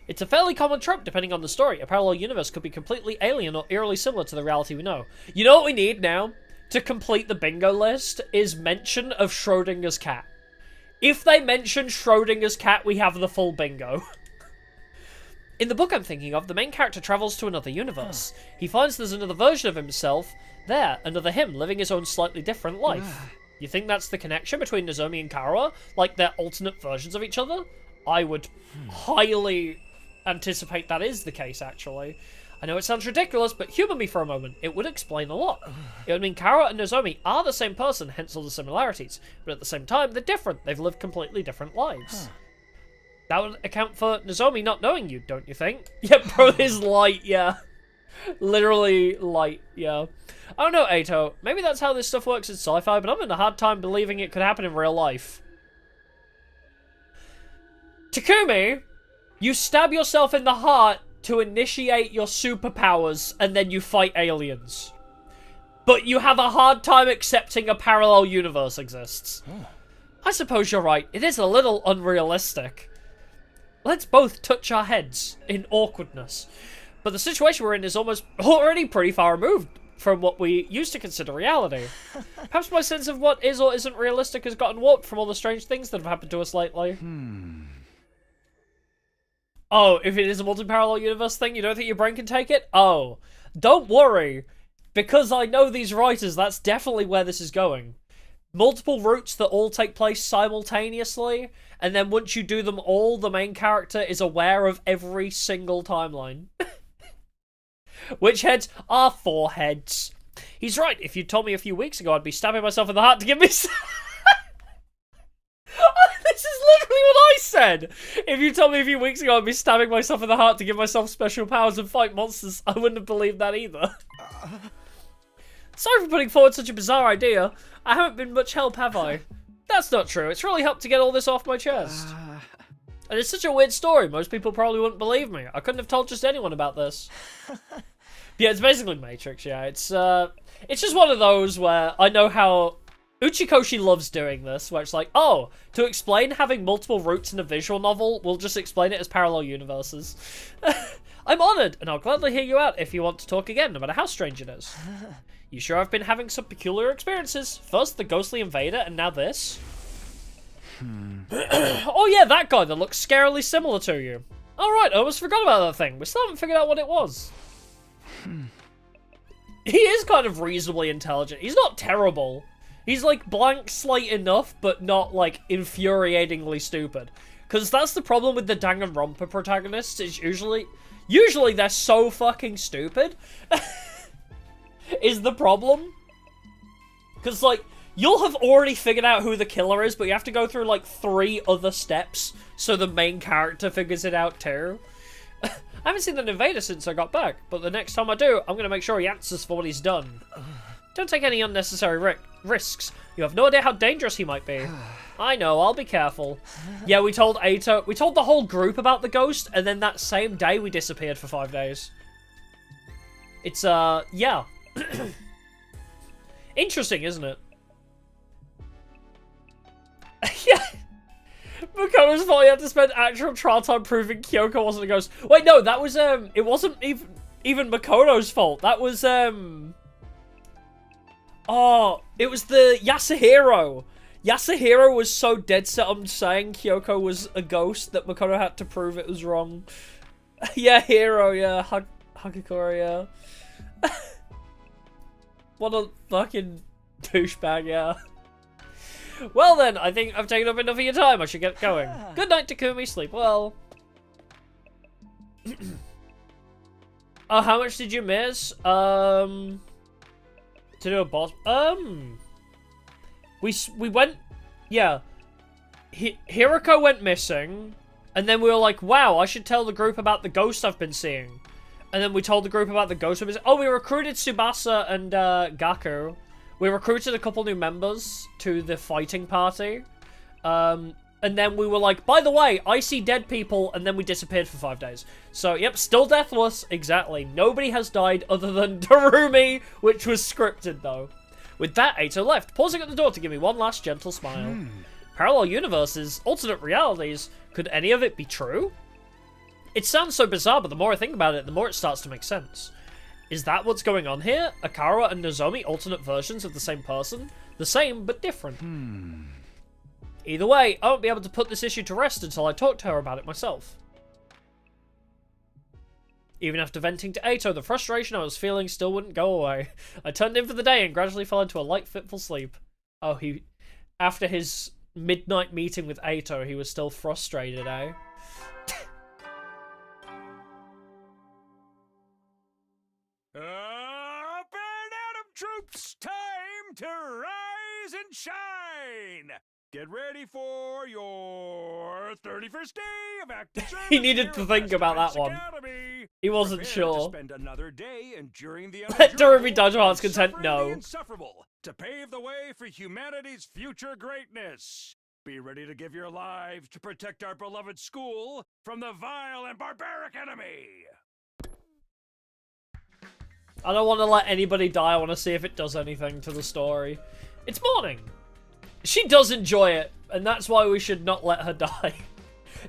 It's a fairly common trope depending on the story. A parallel universe could be completely alien or eerily similar to the reality we know. You know what we need now? To complete the bingo list is mention of Schrodinger's cat. If they mention Schrodinger's cat, we have the full bingo. In the book I'm thinking of, the main character travels to another universe. He finds there's another version of himself there, another him, living his own slightly different life. You think that's the connection between Nozomi and Kara? Like they're alternate versions of each other? I would highly anticipate that is the case, actually. I know it sounds ridiculous, but humour me for a moment. It would explain a lot. It would mean Kara and Nozomi are the same person, hence all the similarities. But at the same time, they're different. They've lived completely different lives. That would account for Nozomi not knowing you, don't you think? Yeah, bro is light, yeah. Literally light, yeah. I don't know, Ato. Maybe that's how this stuff works in sci-fi, but I'm having a hard time believing it could happen in real life. Takumi, you stab yourself in the heart to initiate your superpowers, and then you fight aliens. But you have a hard time accepting a parallel universe exists. I suppose you're right. It is a little unrealistic. Let's both touch our heads in awkwardness. But the situation we're in is almost already pretty far removed from what we used to consider reality. Perhaps my sense of what is or isn't realistic has gotten warped from all the strange things that have happened to us lately. Oh, if it is a multi-parallel universe thing, you don't think your brain can take it? Oh, don't worry. Because I know these writers, that's definitely where this is going. Multiple routes that all take place simultaneously, and then once you do them all, the main character is aware of every single timeline. Which heads are 4 heads. He's right. If you told me a few weeks ago, I'd be stabbing myself in the heart to give me... This is literally what I said! If you told me a few weeks ago I'd be stabbing myself in the heart to give myself special powers and fight monsters, I wouldn't have believed that either. Sorry for putting forward such a bizarre idea. I haven't been much help, have I? That's not true. It's really helped to get all this off my chest. And it's such a weird story. Most people probably wouldn't believe me. I couldn't have told just anyone about this. Yeah, it's basically Matrix, yeah. It's just one of those where I know how Uchikoshi loves doing this, where it's like, oh, to explain having multiple routes in a visual novel, we'll just explain it as parallel universes. I'm honoured, and I'll gladly hear you out if you want to talk again, no matter how strange it is. You sure I've been having some peculiar experiences? First the ghostly invader, and now this? Oh yeah, that guy that looks scarily similar to you. Alright, I almost forgot about that thing. We still haven't figured out what it was. He is kind of reasonably intelligent. He's not terrible. He's like blank slate enough, but not like infuriatingly stupid. Because that's the problem with the Danganronpa protagonists, is usually they're so fucking stupid. Is the problem. Because like, you'll have already figured out who the killer is, but you have to go through like 3 other steps so the main character figures it out too. I haven't seen the invader since I got back, but the next time I do, I'm going to make sure he answers for what he's done. Don't take any unnecessary risks. You have no idea how dangerous he might be. I know, I'll be careful. Yeah, we told the whole group about the ghost, and then that same day we disappeared for 5 days. It's, yeah. Interesting, isn't it? Yeah. Makoto's fault he had to spend actual trial time proving Kyoko wasn't a ghost. Wait, no, that was, it wasn't even Makoto's fault. That was, oh, it was the Yasuhiro. Yasuhiro was so dead set on saying Kyoko was a ghost that Makoto had to prove it was wrong. Yeah, Hiro, yeah. Hagakura, yeah. What a fucking douchebag, yeah. Well then, I think I've taken up enough of your time. I should get going. Good night, Takumi. Sleep well. Oh, how much did you miss? To do a boss. We went. Yeah. Hiroko went missing, and then we were like, "Wow, I should tell the group about the ghost I've been seeing." And then we told the group about the ghost. Oh, we recruited Tsubasa and Gaku. We recruited a couple new members to the fighting party. And then we were like, by the way, I see dead people, and then we disappeared for 5 days. So, yep, still deathless, exactly. Nobody has died other than Darumi, which was scripted, though. With that, Ato left, pausing at the door to give me one last gentle smile. Parallel universes, alternate realities, could any of it be true? It sounds so bizarre, but the more I think about it, the more it starts to make sense. Is that what's going on here? Are Kara and Nozomi alternate versions of the same person? The same, but different. Either way, I won't be able to put this issue to rest until I talk to her about it myself. Even after venting to Ato, the frustration I was feeling still wouldn't go away. I turned in for the day and gradually fell into a light, fitful sleep. Oh, after his midnight meeting with Ato, he was still frustrated, eh? Up and Atom troops, time to rise and shine! Get ready for your 31st day of active service. He needed to think about that one. Academy. He wasn't Prepare sure. To spend another day enduring the Let Darumi unendurable Dodge Heart's and content suffering know. the insufferable to pave the way for humanity's future greatness. Be ready to give your lives to protect our beloved school from the vile and barbaric enemy. I don't want to let anybody die. I want to see if it does anything to the story. It's morning. She does enjoy it, and that's why we should not let her die.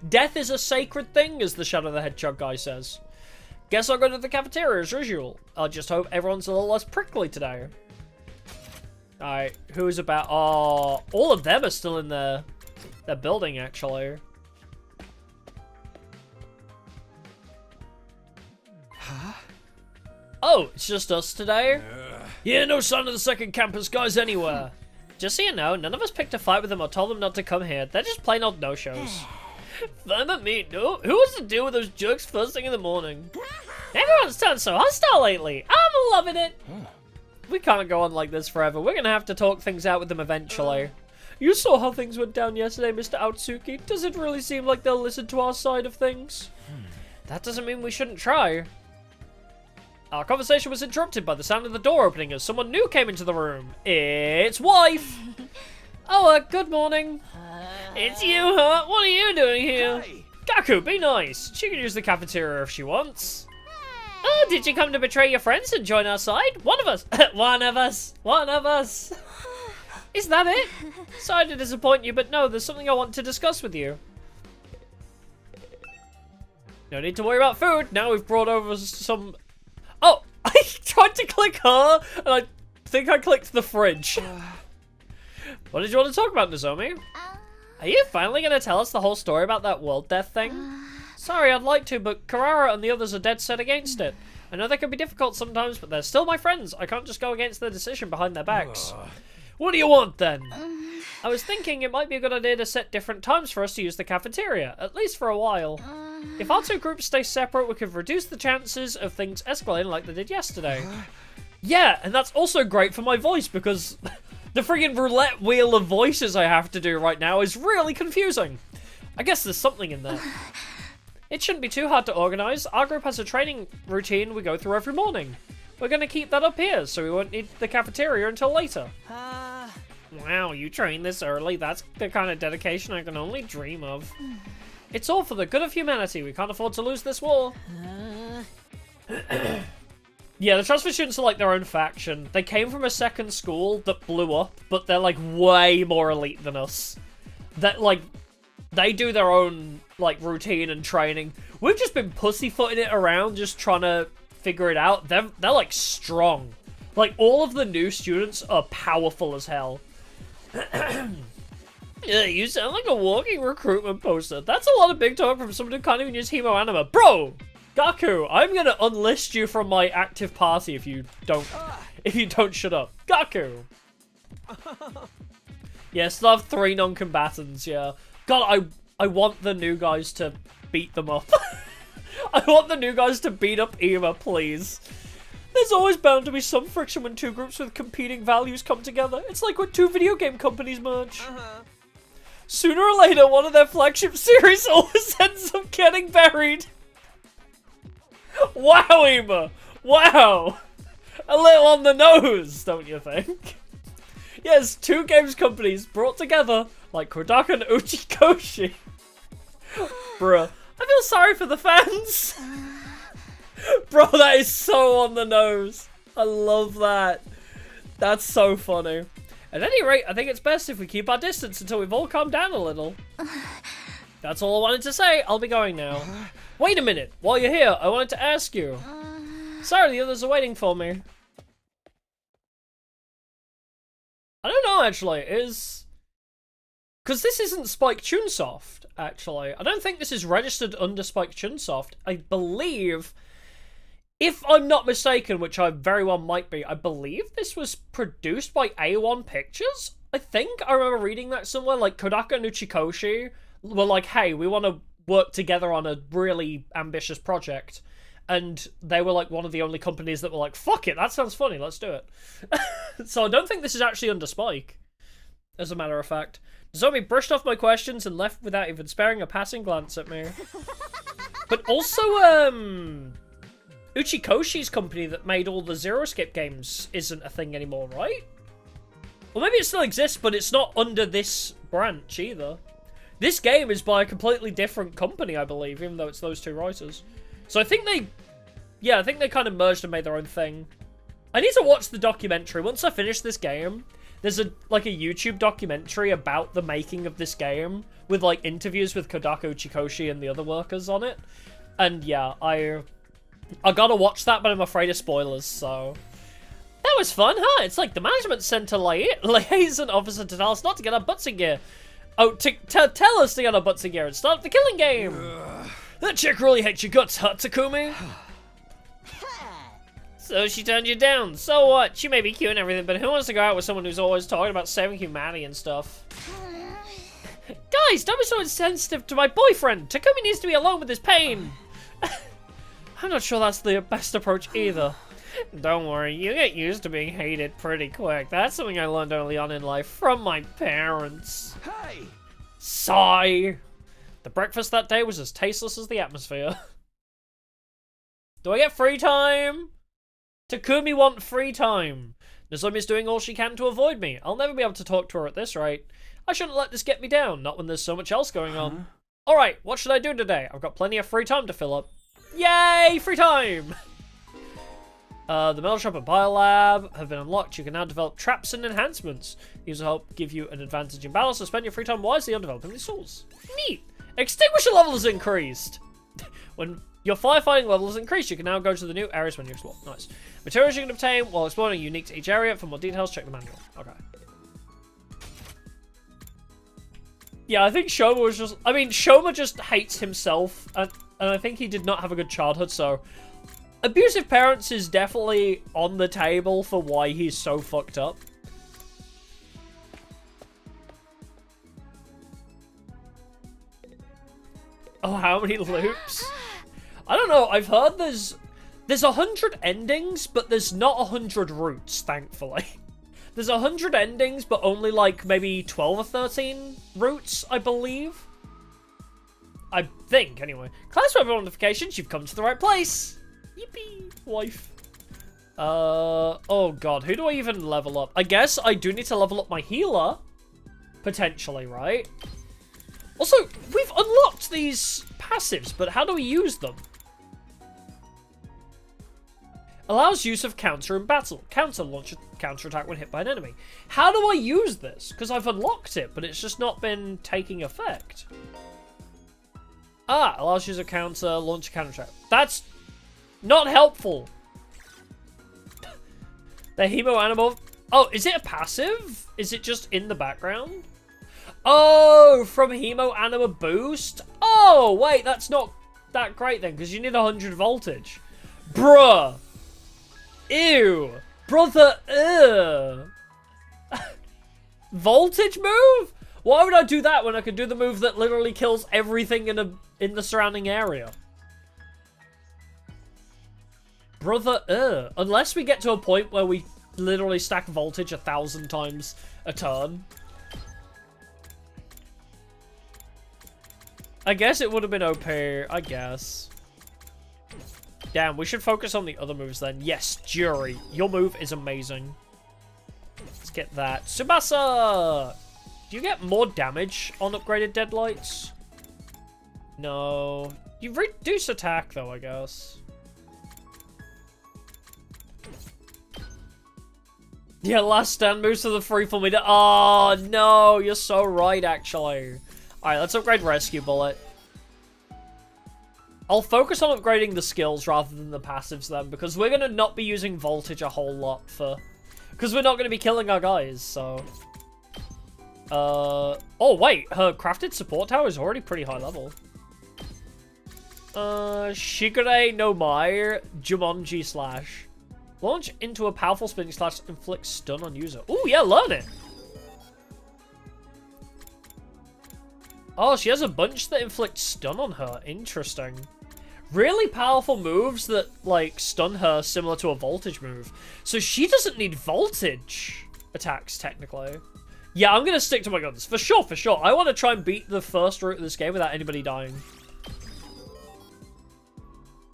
Death is a sacred thing, as the Shadow the Hedgehog guy says. Guess I'll go to the cafeteria as usual. I just hope everyone's a little less prickly today. Alright, who's about... Oh, all of them are still in their building, actually. Huh? Oh, it's just us today? Yeah, no sign of the second campus guys anywhere. Just so you know, none of us picked a fight with them or told them not to come here. They're just plain old no-shows. Fine at me, no? Who wants to deal with those jerks first thing in the morning? Everyone's turned so hostile lately. I'm loving it. We can't go on like this forever. We're gonna have to talk things out with them eventually. You saw how things went down yesterday, Mr. Outsuki. Does it really seem like they'll listen to our side of things? That doesn't mean we shouldn't try. Our conversation was interrupted by the sound of the door opening as someone new came into the room. It's wife! Oh, good morning. It's you, huh? What are you doing here? Hi. Gaku, be nice. She can use the cafeteria if she wants. Oh, did you come to betray your friends and join our side? One of us. One of us. One of us. Is that it? Sorry to disappoint you, but no, there's something I want to discuss with you. No need to worry about food. Now we've brought over some... Oh, I tried to click her, and I think I clicked the fridge. What did you want to talk about, Nozomi? Are you finally going to tell us the whole story about that world death thing? Sorry, I'd like to, but Karara and the others are dead set against it. I know they can be difficult sometimes, but they're still my friends. I can't just go against their decision behind their backs. What do you want, then? I was thinking it might be a good idea to set different times for us to use the cafeteria, at least for a while. If our two groups stay separate, we could reduce the chances of things escalating like they did yesterday. Yeah, and that's also great for my voice, because the friggin' roulette wheel of voices I have to do right now is really confusing. I guess there's something in there. It shouldn't be too hard to organise. Our group has a training routine we go through every morning. We're going to keep that up here, so we won't need the cafeteria until later. Wow, you train this early? That's the kind of dedication I can only dream of. It's all for the good of humanity. We can't afford to lose this war. Yeah, the transfer students are like their own faction. They came from a second school that blew up, but they're like way more elite than us. That like, they do their own like routine and training. We've just been pussyfooting it around, just trying to figure it out. They're like strong. Like all of the new students are powerful as hell. Yeah, you sound like a walking recruitment poster. That's a lot of big talk from someone who can't even use Hemo Anima. Bro! Gaku, I'm gonna unlist you from my active party if you don't shut up. Gaku! Yeah, still have 3 non-combatants, yeah. God, I want the new guys to beat them up. I want the new guys to beat up Ema, please. There's always bound to be some friction when 2 groups with competing values come together. It's like when 2 video game companies merge. Sooner or later, one of their flagship series always ends up getting buried. Wow, Ema! Wow! A little on the nose, don't you think? Yes, two games companies brought together like Kodaka and Uchikoshi. Bruh, I feel sorry for the fans. Bro, that is so on the nose. I love that. That's so funny. At any rate, I think it's best if we keep our distance until we've all calmed down a little. That's all I wanted to say. I'll be going now. Wait a minute. While you're here, I wanted to ask you. Sorry, the others are waiting for me. I don't know, actually. Because this isn't Spike Chunsoft, actually. I don't think this is registered under Spike Chunsoft. I believe, if I'm not mistaken, which I very well might be, I believe this was produced by A1 Pictures? I think I remember reading that somewhere, like Kodaka and Uchikoshi were like, hey, we want to work together on a really ambitious project. And they were like one of the only companies that were like, fuck it, that sounds funny, let's do it. So I don't think this is actually under Spike, as a matter of fact. Zombie brushed off my questions and left without even sparing a passing glance at me. But also, Uchikoshi's company that made all the Zero Skip games isn't a thing anymore, right? Or maybe it still exists, but it's not under this branch either. This game is by a completely different company, I believe, even though it's those two writers. So I think they kind of merged and made their own thing. I need to watch the documentary. Once I finish this game, there's a YouTube documentary about the making of this game with like interviews with Kodaka Uchikoshi and the other workers on it. And yeah, I gotta watch that, but I'm afraid of spoilers, so... That was fun, huh? It's like the management center liaison officer to tell us not to get our butts in gear. Oh, to tell us to get our butts in gear and start the killing game! That chick really hates your guts, huh, Takumi? So she turned you down. So what? She may be cute and everything, but who wants to go out with someone who's always talking about saving humanity and stuff? Guys, don't be so insensitive to my boyfriend! Takumi needs to be alone with his pain! I'm not sure that's the best approach either. Don't worry, you get used to being hated pretty quick. That's something I learned early on in life from my parents. Hey! Sigh! The breakfast that day was as tasteless as the atmosphere. Do I get free time? Takumi want free time. Nozomi's doing all she can to avoid me. I'll never be able to talk to her at this rate. I shouldn't let this get me down, not when there's so much else going on. Alright, what should I do today? I've got plenty of free time to fill up. Yay! Free time! The metal shop and biolab have been unlocked. You can now develop traps and enhancements. These will help give you an advantage in battle, so spend your free time wisely on developing these tools. Neat! Extinguisher level is increased! When your firefighting level is increased, you can now go to the new areas when you explore. Nice. Materials you can obtain while exploring are unique to each area. For more details, check the manual. Okay. Yeah, I think Shoma was just... I mean, Shoma just hates himself, and I think he did not have a good childhood, so... Abusive parents is definitely on the table for why he's so fucked up. Oh, how many loops? I don't know, I've heard there's 100 endings, but there's not 100 routes, thankfully. There's 100 endings, but only like maybe 12 or 13 routes, I believe. I think, anyway. Class web notifications, you've come to the right place. Yippee, wife. Oh god, who do I even level up? I guess I do need to level up my healer. Potentially, right? Also, we've unlocked these passives, but how do we use them? Allows use of counter in battle. Launch a counter attack when hit by an enemy. How do I use this? Because I've unlocked it, but it's just not been taking effect. Ah, allows use of counter, launch a counter attack. That's not helpful. The hemo animal. Oh, is it a passive? Is it just in the background? Oh, from hemo anima boost? Oh, wait, that's not that great then, because you need 100 voltage. Bruh. Ew. Brother, voltage move? Why would I do that when I could do the move that literally kills everything in the surrounding area? Brother, unless we get to a point where we literally stack voltage 1,000 times a turn. I guess it would have been OP, I guess. Damn, we should focus on the other moves then. Yes, Jury, your move is amazing. get that. Subasa! Do you get more damage on upgraded deadlights? No. You reduce attack, though, I guess. Yeah, last stand moves to the freeform meter. Oh, no. You're so right, actually. Alright, let's upgrade Rescue Bullet. I'll focus on upgrading the skills rather than the passives then, because we're going to not be using Voltage a whole lot for... Because we're not going to be killing our guys, so... Oh, wait. Her crafted support tower is already pretty high level. Shigure no Mai Jumonji Slash. Launch into a powerful spinning slash, inflicts stun on user. Ooh, yeah, learn it! Oh, she has a bunch that inflict stun on her. Interesting. Really powerful moves that, like, stun her similar to a Voltage move. So she doesn't need Voltage attacks, technically. Yeah, I'm gonna stick to my guns. For sure, for sure. I want to try and beat the first route of this game without anybody dying.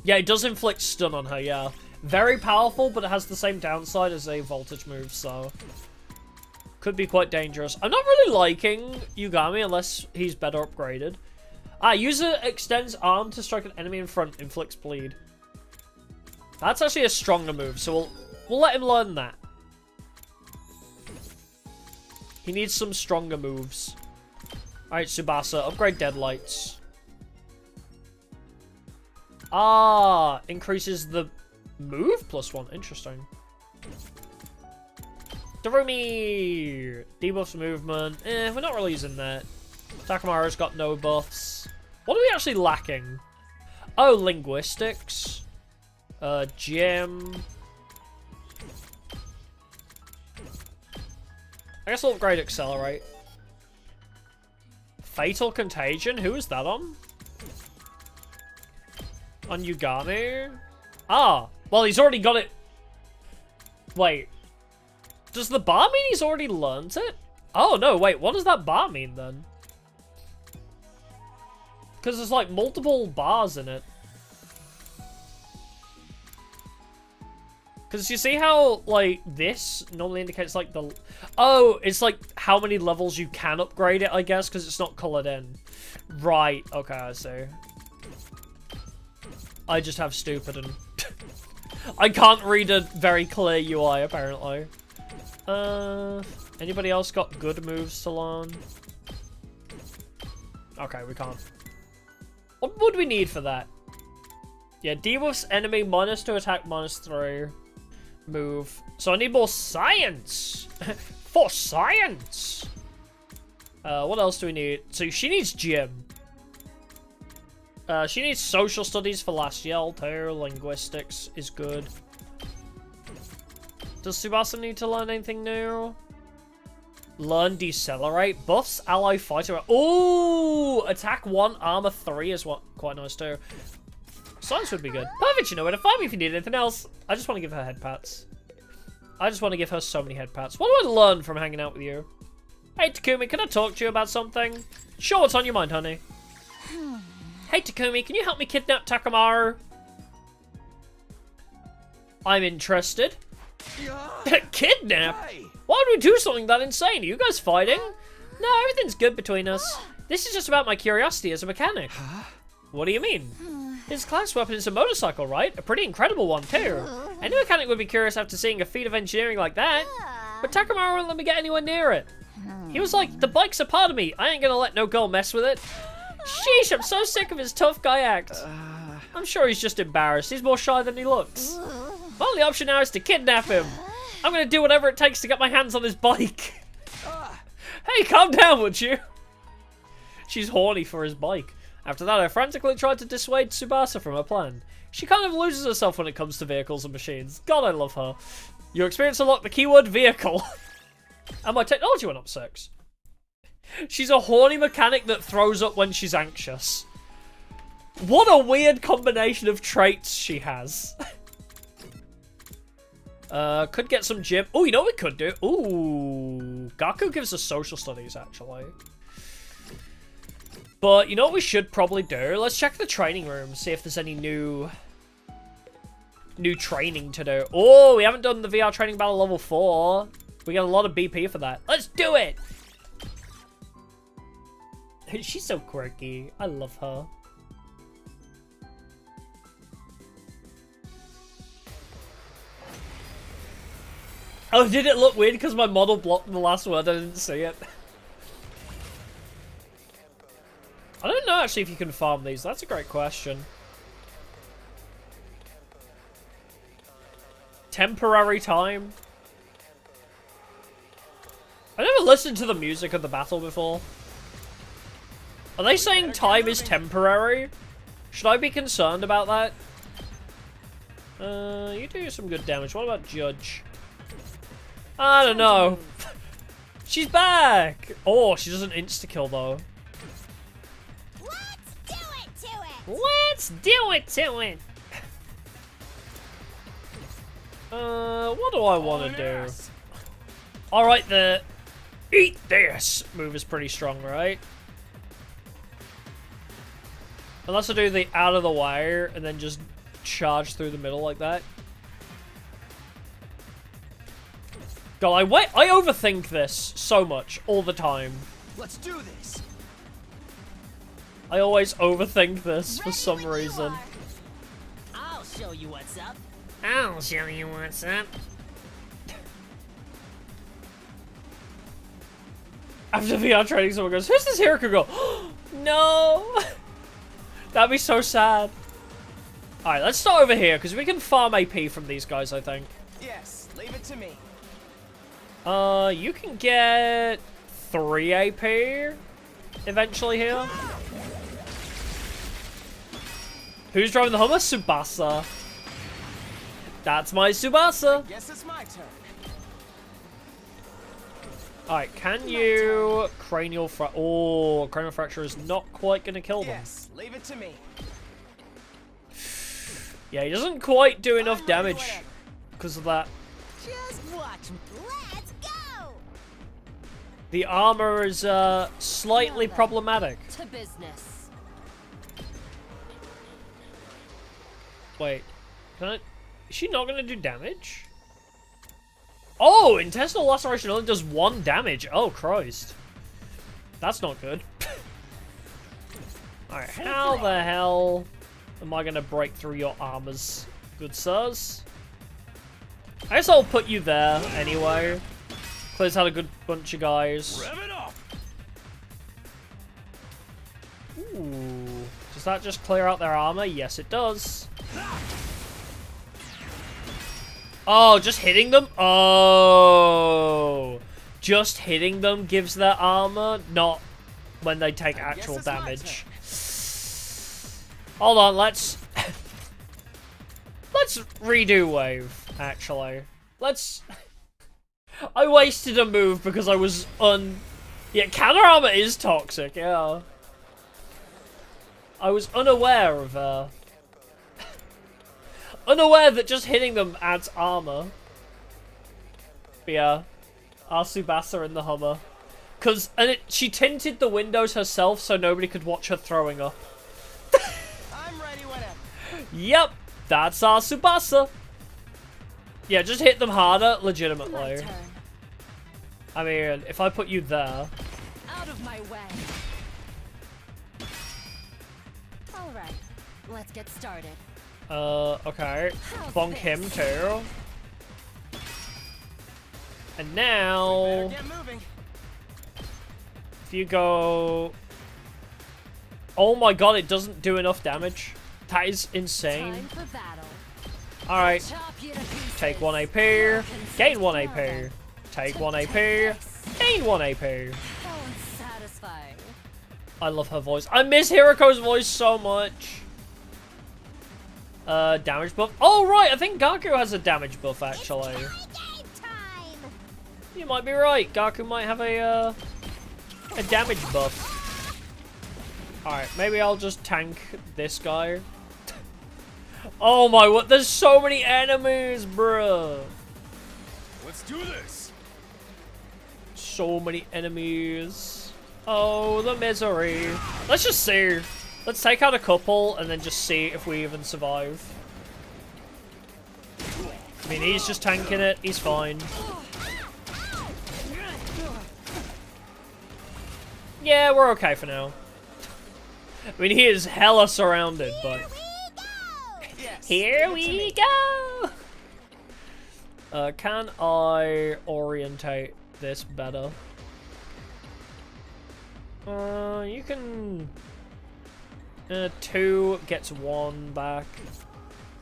Yeah, it does inflict stun on her, yeah. Very powerful, but it has the same downside as a Voltage move, so... Could be quite dangerous. I'm not really liking Yugami unless he's better upgraded. User extends arm to strike an enemy in front, inflicts bleed. That's actually a stronger move, so we'll let him learn that. He needs some stronger moves. Alright, Tsubasa, upgrade deadlights. Increases the move +1. Interesting. Darumi! Debuffs movement. We're not really using that. Takamaru's got no buffs. What are we actually lacking? Oh, linguistics. Gym. I guess I'll upgrade Accelerate. Fatal Contagion? Who is that on? On Yugami? Well, he's already got it. Wait. Does the bar mean he's already learned it? Oh, no, wait. What does that bar mean, then? Because there's, like, multiple bars in it. Because you see how, like, this normally indicates, like, the... Oh, it's, like, how many levels you can upgrade it, I guess, because it's not colored in. Right. Okay, I see. I just have stupid and... I can't read a very clear UI, apparently. Anybody else got good moves to learn? Okay, we can't. What would we need for that? Yeah, debuffs enemy -2 attack -3 move. So I need more science! For science! What else do we need? So she needs gym. She needs social studies for last yell too. Linguistics is good. Does Subasa need to learn anything new? Learn Decelerate. Buffs ally fighter. Ooh! Attack 1, armor 3 is quite nice too. Science would be good. Perfect, you know where to find me if you need anything else. I just want to give her head pats. I just want to give her so many head pats. What do I learn from hanging out with you? Hey Takumi, can I talk to you about something? Sure, what's on your mind, honey? Hey Takumi, can you help me kidnap Takamaru? I'm interested. Kidnap? Why would we do something that insane? Are you guys fighting? No, everything's good between us. This is just about my curiosity as a mechanic. What do you mean? His class weapon is a motorcycle, right? A pretty incredible one, too. Any mechanic would be curious after seeing a feat of engineering like that. But Takamaru won't let me get anywhere near it. He was like, the bike's a part of me. I ain't gonna let no girl mess with it. Sheesh, I'm so sick of his tough guy act. I'm sure he's just embarrassed. He's more shy than he looks. My only option now is to kidnap him. I'm gonna do whatever it takes to get my hands on his bike. Hey, calm down, would you? She's horny for his bike. After that, I frantically tried to dissuade Tsubasa from her plan. She kind of loses herself when it comes to vehicles and machines. God, I love her. Your experience unlocked the keyword vehicle. And my technology went up 6. She's a horny mechanic that throws up when she's anxious. What a weird combination of traits she has. Could get some gym. Oh, you know what we could do? Ooh. Gaku gives us social studies, actually. But you know what we should probably do? Let's check the training room, see if there's any new training to do. Oh, we haven't done the VR training battle level 4. We get a lot of BP for that. Let's do it! She's so quirky. I love her. Oh, did it look weird because my model blocked the last word? I didn't see it. I don't know actually if you can farm these. That's a great question. Temporary time. I never listened to the music of the battle before. Are they saying time is temporary? Should I be concerned about that? You do some good damage. What about Judge? I don't know. She's back! Oh, she doesn't insta-kill though. Let's do it to it! Let's do it to it! What do I want to do? Alright, the eat this move is pretty strong, right? Unless I do the out of the way and then just charge through the middle like that. God, I overthink this so much all the time. Let's do this. I always overthink this for some reason. I'll show you what's up. I'll show you what's up. After VR training, someone goes, "Who's this hero?" Could go, no. That'd be so sad. Alright, let's start over here, because we can farm AP from these guys, I think. Yes, leave it to me. You can get 3 AP eventually here. Who's driving the Hummer? Tsubasa. That's my Subasa. Guess it's my turn. Alright, can you cranial oh, cranial fracture is not quite gonna kill them. Yes, leave it to me. Yeah, he doesn't quite do enough damage because of that. Just watch me. Let's go! The armor is slightly problematic. To business. Wait, can I? Is she not gonna do damage? Oh, intestinal laceration only does 1 damage. Oh, Christ. That's not good. Alright, how the hell am I gonna break through your armors, good sirs? I guess I'll put you there anyway. Clear's had a good bunch of guys. Rev it up. Ooh. Does that just clear out their armor? Yes, it does. Oh, just hitting them? Oh. Just hitting them gives their armor, not when they take actual damage. Hold on, let's redo wave, actually. I wasted a move because I was yeah, counter armor is toxic, yeah. I was unaware of unaware that just hitting them adds armor. But yeah, our Subasa in the Hummer. She tinted the windows herself so nobody could watch her throwing up. I'm ready whenever. Yep, that's our Subasa. Yeah, just hit them harder, legitimately. My turn. I mean, if I put you there. Out of my way. All right, let's get started. Okay. Bonk him too. And now, Get moving. if you go... Oh my god, it doesn't do enough damage. That is insane. Time for battle. Alright, Chop you to pieces. take 1 AP, gain 1 AP. Take 1 AP, gain 1 AP. So unsatisfying. I love her voice. I miss Hiriko's voice so much. Damage buff. Oh, right, I think Gaku has a damage buff, actually. Game time! You might be right. Gaku might have a damage buff. Alright, maybe I'll just tank this guy. Oh my, what? There's so many enemies, bruh. Let's do this. So many enemies. Oh, the misery. Let's just see. Let's take out a couple and then just see if we even survive. I mean, he's just tanking it. He's fine. Yeah, we're okay for now. I mean, he is hella surrounded, but... Here we go! Can I orientate this better? You can... 2 gets 1 back.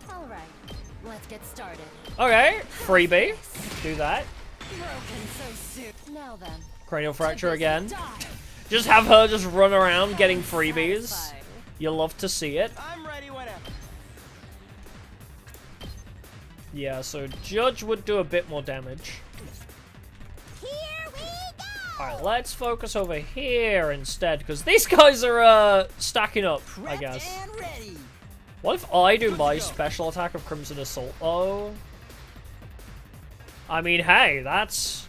Alright, let's get started. Okay, freebie. Do that. Broken so soon. Now then. Cranial fracture again. Just have her just run around getting freebies. Satisfying. You'll love to see it. I'm ready whenever. Yeah, so Judge would do a bit more damage. Here we go! Alright, let's focus over here instead, because these guys are stacking up, I guess. And ready. What if I do my special attack of Crimson Assault? Oh. I mean, hey, that's...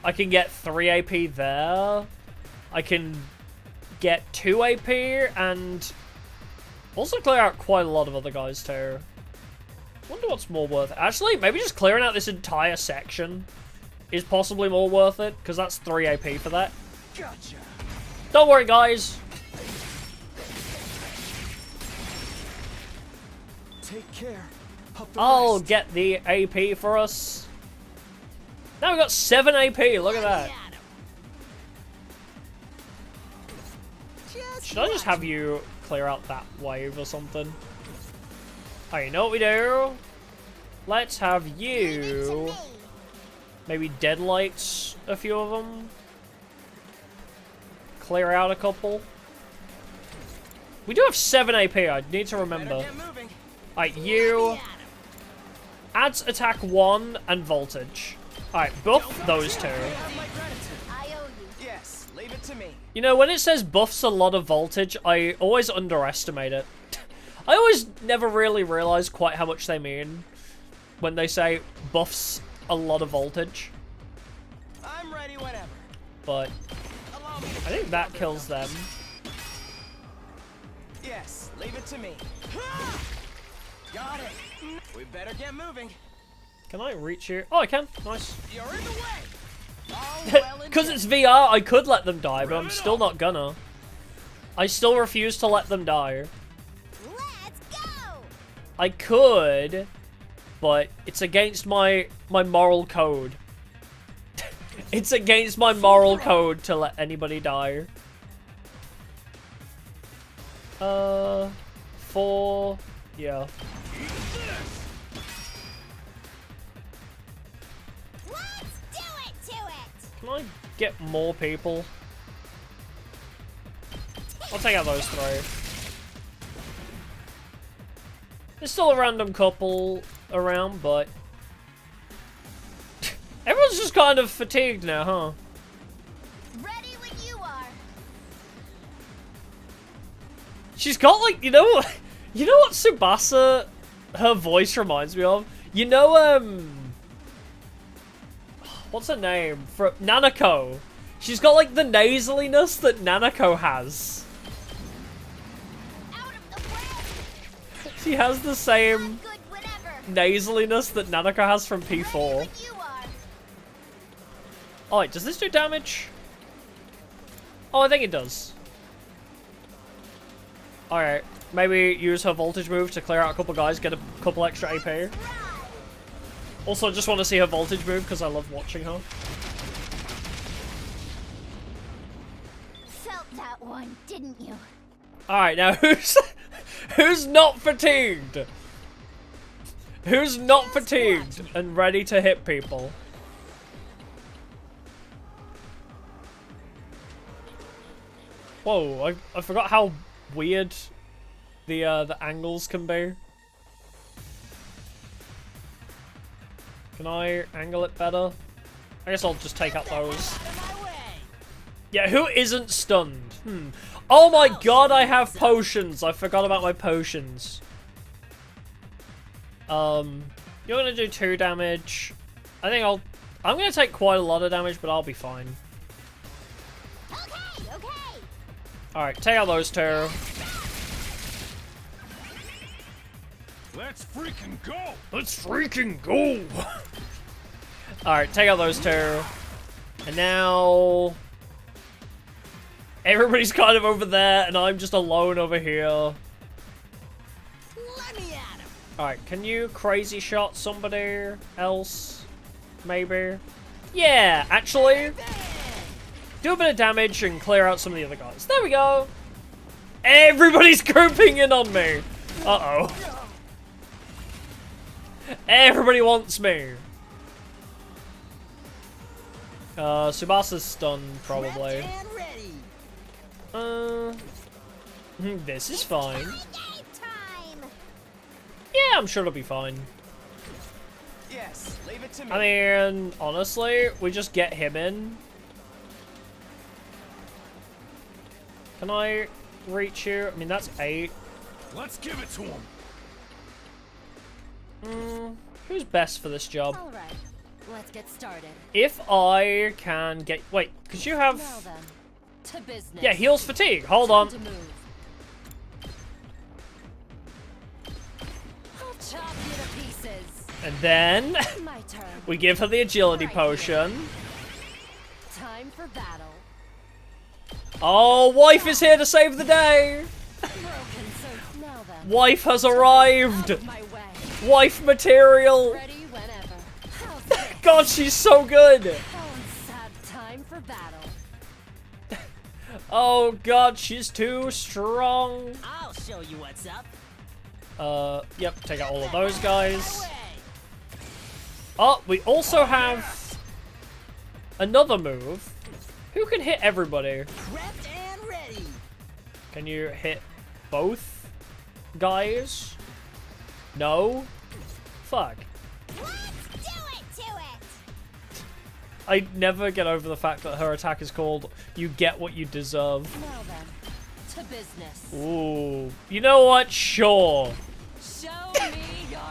I can get 3 AP there. I can get 2 AP and also clear out quite a lot of other guys too. Wonder what's more worth it. Actually, maybe just clearing out this entire section is possibly more worth it, because that's 3 AP for that. Gotcha. Don't worry, guys. Take care. I'll get the AP for us. Now we've got 7 AP. Look at that. Should I just have you clear out that wave or something? Oh, you know what we do? Let's have you... Maybe deadlights a few of them. Clear out a couple. We do have 7 AP, I need to remember. Alright, you... Adds attack 1 and voltage. Alright, buff those 2. I owe you. Yes, leave it to me. You know, when it says buffs a lot of voltage, I always underestimate it. I always never really realize quite how much they mean when they say buffs a lot of voltage. I'm ready whenever. But I think that kills them. Yes, leave it to me. Got it. We better get moving. Can I reach here? Oh, I can. Nice. You're in the way. All well and Because it's VR, I could let them die, but I'm still not gonna. I still refuse to let them die. Let's go! I could, but it's against my moral code. It's against my moral code to let anybody die. 4... Yeah. Let's do it to it! Can I get more people? I'll take out those 3. There's still a random couple around, but... Everyone's just kind of fatigued now, huh? Ready when you are. She's got, like, you know what Tsubasa, her voice reminds me of? You know, what's her name? Nanako. She's got, like, the nasaliness that Nanako has. Out of the way. She has the same Good whenever. nasaliness that Nanako has from P4. When you are. Oh, wait, does this do damage? Oh, I think it does. Alright, maybe use her voltage move to clear out a couple guys, get a couple extra AP. Also, just want to see her voltage move because I love watching her. Felt that one, didn't you? Alright, now who's not fatigued? Who's not fatigued and ready to hit people? Whoa, I forgot how weird the angles can be. Can I angle it better? I guess I'll just take out those. Yeah, who isn't stunned? Oh my god, I have potions. I forgot about my potions. You're gonna do 2 damage. I think I'm gonna take quite a lot of damage, but I'll be fine. Okay, okay! Alright, take out those 2. Let's freaking go! Let's freaking go! Alright, take out those 2. And now... Everybody's kind of over there, and I'm just alone over here. Let me at him. Alright, can you crazy shot somebody else? Maybe? Yeah, actually. Do a bit of damage and clear out some of the other guys. There we go. Everybody's grouping in on me. Uh-oh. Everybody wants me. Subasa's stunned, probably. This is fine. Yeah, I'm sure it'll be fine. Yes, leave it to me. I mean, honestly, we just get him in. Can I reach you? I mean, that's 8. Let's give it to him. Who's best for this job? All right, let's get started. If I can get... Wait, because you have... Now then, to business. Yeah, heals fatigue. Hold Time on. to move. I'll chop you to pieces. And then My turn. we give her the agility Right potion. Time for battle. Oh, wife is here to save the day. Broken, so now then. Wife has Out arrived. of my way. Wife material. Ready whenever. How's this? God, she's so good. Sad time for battle. Oh God, she's too strong. I'll show you what's up. Yep, take out all of those guys. Oh, we also have another move. Who can hit everybody? Prepped and ready. Can you hit both guys? No? Fuck. Let's do it to it! I never get over the fact that her attack is called "You Get What You Deserve." Now then, to business. Ooh. You know what? Sure. Show me your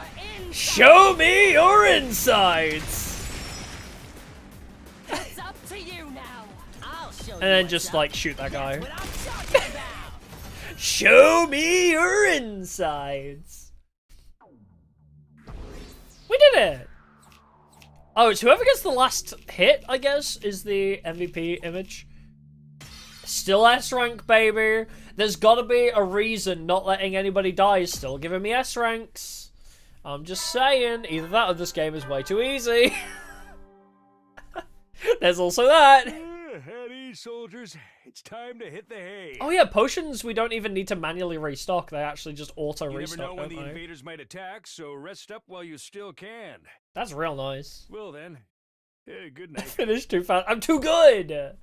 insides. Show me your insides! It's up to you now. I'll show you And then what's just, up. like, shoot that guy. What I'm talking about. Show me your insides! We did it! Oh, it's whoever gets the last hit, I guess, is the MVP image. Still S rank, baby. There's gotta be a reason not letting anybody die is still giving me S ranks. I'm just saying, either that or this game is way too easy. There's also that. At ease, soldiers. It's time to hit the hay. Oh yeah, potions we don't even need to manually restock. They actually just auto You never restock, know when don't the they? invaders might attack, so rest up while you still can. That's real nice. Well then, good I night. finished too fast. I'm too good!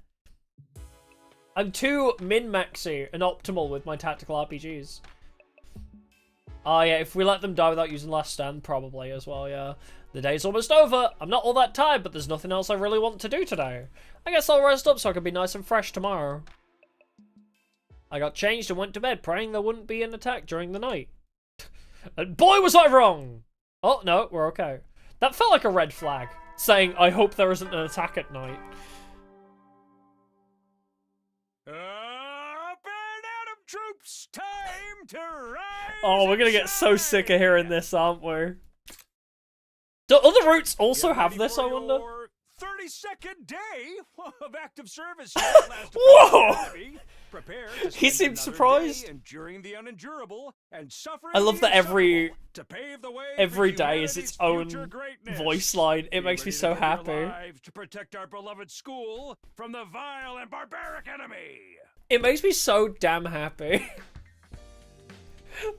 I'm too min-maxy and optimal with my tactical RPGs. Oh yeah, if we let them die without using Last Stand, probably as well, yeah. The day's almost over. I'm not all that tired, but there's nothing else I really want to do today. I guess I'll rest up so I can be nice and fresh tomorrow. I got changed and went to bed, praying there wouldn't be an attack during the night. And boy, was I wrong! Oh, no, we're okay. That felt like a red flag, saying, I hope there isn't an attack at night. Up and Adam troops, time to rise. Oh, we're gonna and get so sick of shine. hearing this, aren't we? Do other routes also Get have ready this, for I wonder? your 32nd day of active service. here at last Whoa! Academy. Prepare to He spend seems another surprised. day enduring the unendurable and suffering I love the that every insufferable to pave the way every for day is humanity's its own future greatness. voice line. It Be makes me ready so to give your happy. lives to protect our beloved school from the vile and barbaric enemy. It makes me so damn happy.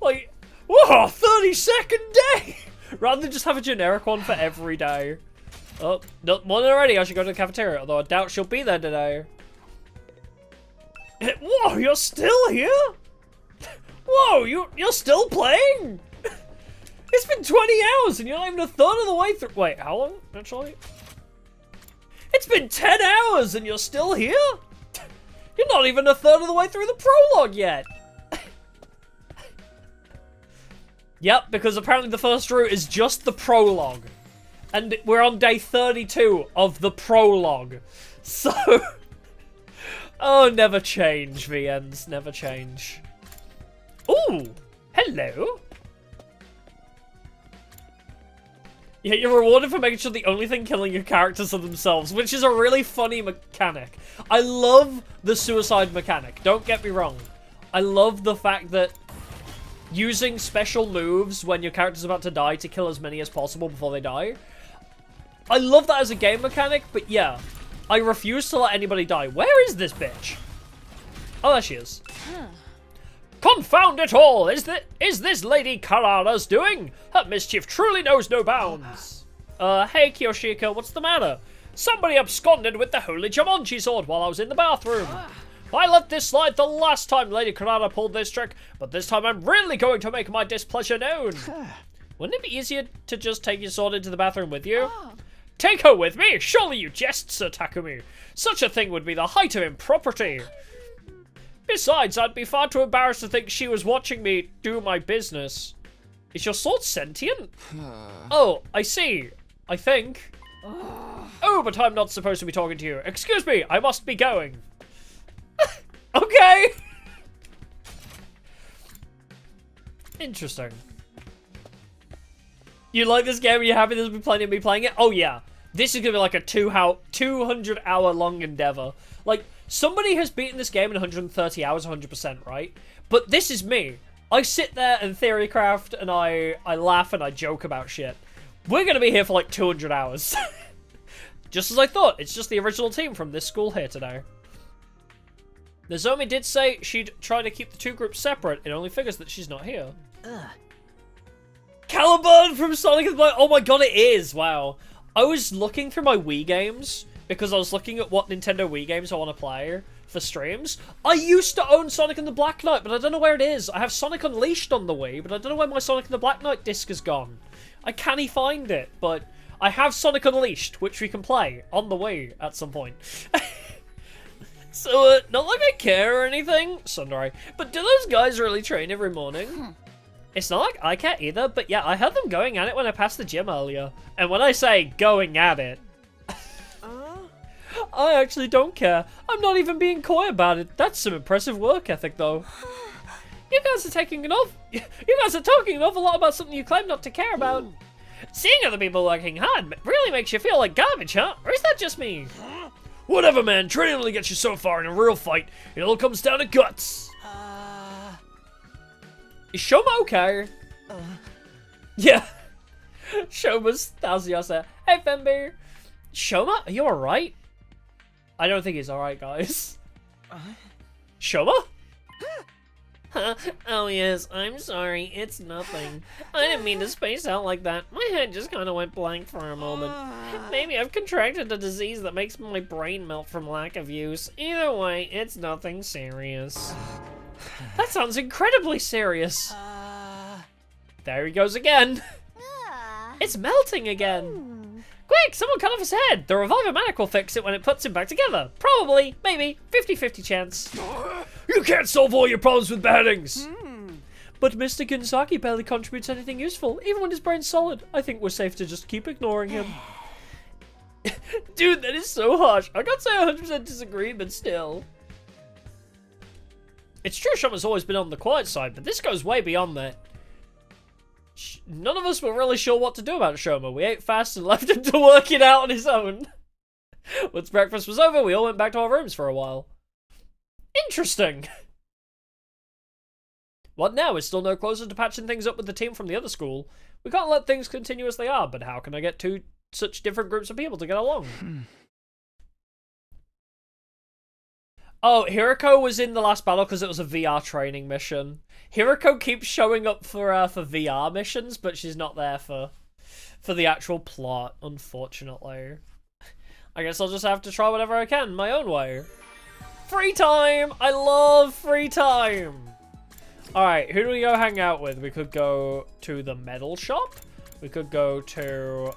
Like, whoa, 32nd day! Rather than just have a generic one for every day. Oh, no, more than already, I should go to the cafeteria, although I doubt she'll be there today. Whoa, you're still here? Whoa, you're still playing? It's been 20 hours and you're not even a third of the way through. Wait, how long, actually? It's been 10 hours and you're still here? You're not even a third of the way through the prologue yet. Yep, because apparently the first route is just the prologue. And we're on day 32 of the prologue. So... oh, never change, VNs. Never change. Ooh! Hello! Yeah, you're rewarded for making sure the only thing killing your characters are themselves, which is a really funny mechanic. I love the suicide mechanic, don't get me wrong. I love the fact that using special moves when your character's about to die to kill as many as possible before they die. I love that as a game mechanic, but yeah, I refuse to let anybody die. Where is this bitch? Oh, there she is. Confound it all! Is this Lady Karada's doing? Her mischief truly knows no bounds. Hey Kyoshika, what's the matter? Somebody absconded with the holy Jumanji sword while I was in the bathroom. I let this slide the last time Lady Karada pulled this trick, but this time I'm really going to make my displeasure known. Wouldn't it be easier to just take your sword into the bathroom with you? Take her with me? Surely you jest, Sir Takumi. Such a thing would be the height of impropriety. Besides, I'd be far too embarrassed to think she was watching me do my business. Is your sword sentient? Oh, I see. I think. Oh, but I'm not supposed to be talking to you. Excuse me, I must be going. Okay. Interesting. You like this game and you're happy there's been plenty of me playing it? Oh yeah. This is gonna be like a 200-hour long endeavor. Like, somebody has beaten this game in 130 hours, 100%, right? But this is me. I sit there and theorycraft, and I laugh and I joke about shit. We're gonna be here for like 200 hours. Just as I thought, it's just the original team from this school here today. Nozomi did say she'd try to keep the two groups separate. It only figures that she's not here. Caliburn from Sonic and the Oh my god, it is! Wow. I was looking through my Wii games, because I was looking at what Nintendo Wii games I want to play for streams. I used to own Sonic and the Black Knight, but I don't know where it is. I have Sonic Unleashed on the Wii, but I don't know where my Sonic and the Black Knight disc has gone. I can't find it, but I have Sonic Unleashed, which we can play on the Wii at some point. So, not like I care or anything, Sundari, but do those guys really train every morning? It's not like I care either, but yeah, I heard them going at it when I passed the gym earlier. And when I say going at it, I actually don't care. I'm not even being coy about it. That's some impressive work ethic, though. You guys are talking an awful lot about something you claim not to care about. Seeing other people working hard really makes you feel like garbage, huh? Or is that just me? Whatever, man. Training only gets you so far in a real fight. It all comes down to guts. Is Shoma okay? Yeah. Shoma's Thasiasa. Hey, Fembeer. Shoma, are you alright? I don't think he's alright, guys. Shoma? Oh yes, I'm sorry, it's nothing. I didn't mean to space out like that. My head just kind of went blank for a moment. Maybe I've contracted a disease that makes my brain melt from lack of use. Either way, it's nothing serious. That sounds incredibly serious. There he goes again. It's melting again. Quick, someone cut off his head. The Reviver Manic will fix it when it puts him back together. Probably, maybe, 50-50 chance. You can't solve all your problems with beheadings. But Mr. Ginzaki barely contributes anything useful, even when his brain's solid. I think we're safe to just keep ignoring him. Dude, that is so harsh. I can't say 100% disagree, but still. It's true Shoma's always been on the quiet side, but this goes way beyond that. None of us were really sure what to do about Shoma. We ate fast and left him to work it out on his own. Once breakfast was over, we all went back to our rooms for a while. Interesting. What now? We're still no closer to patching things up with the team from the other school. We can't let things continue as they are, but how can I get two such different groups of people to get along? Oh, Hiroko was in the last battle because it was a VR training mission. Hiroko keeps showing up for VR missions, but she's not there for the actual plot, unfortunately. I guess I'll just have to try whatever I can my own way. Free time! I love free time! Alright, who do we go hang out with? We could go to the medal shop. We could go to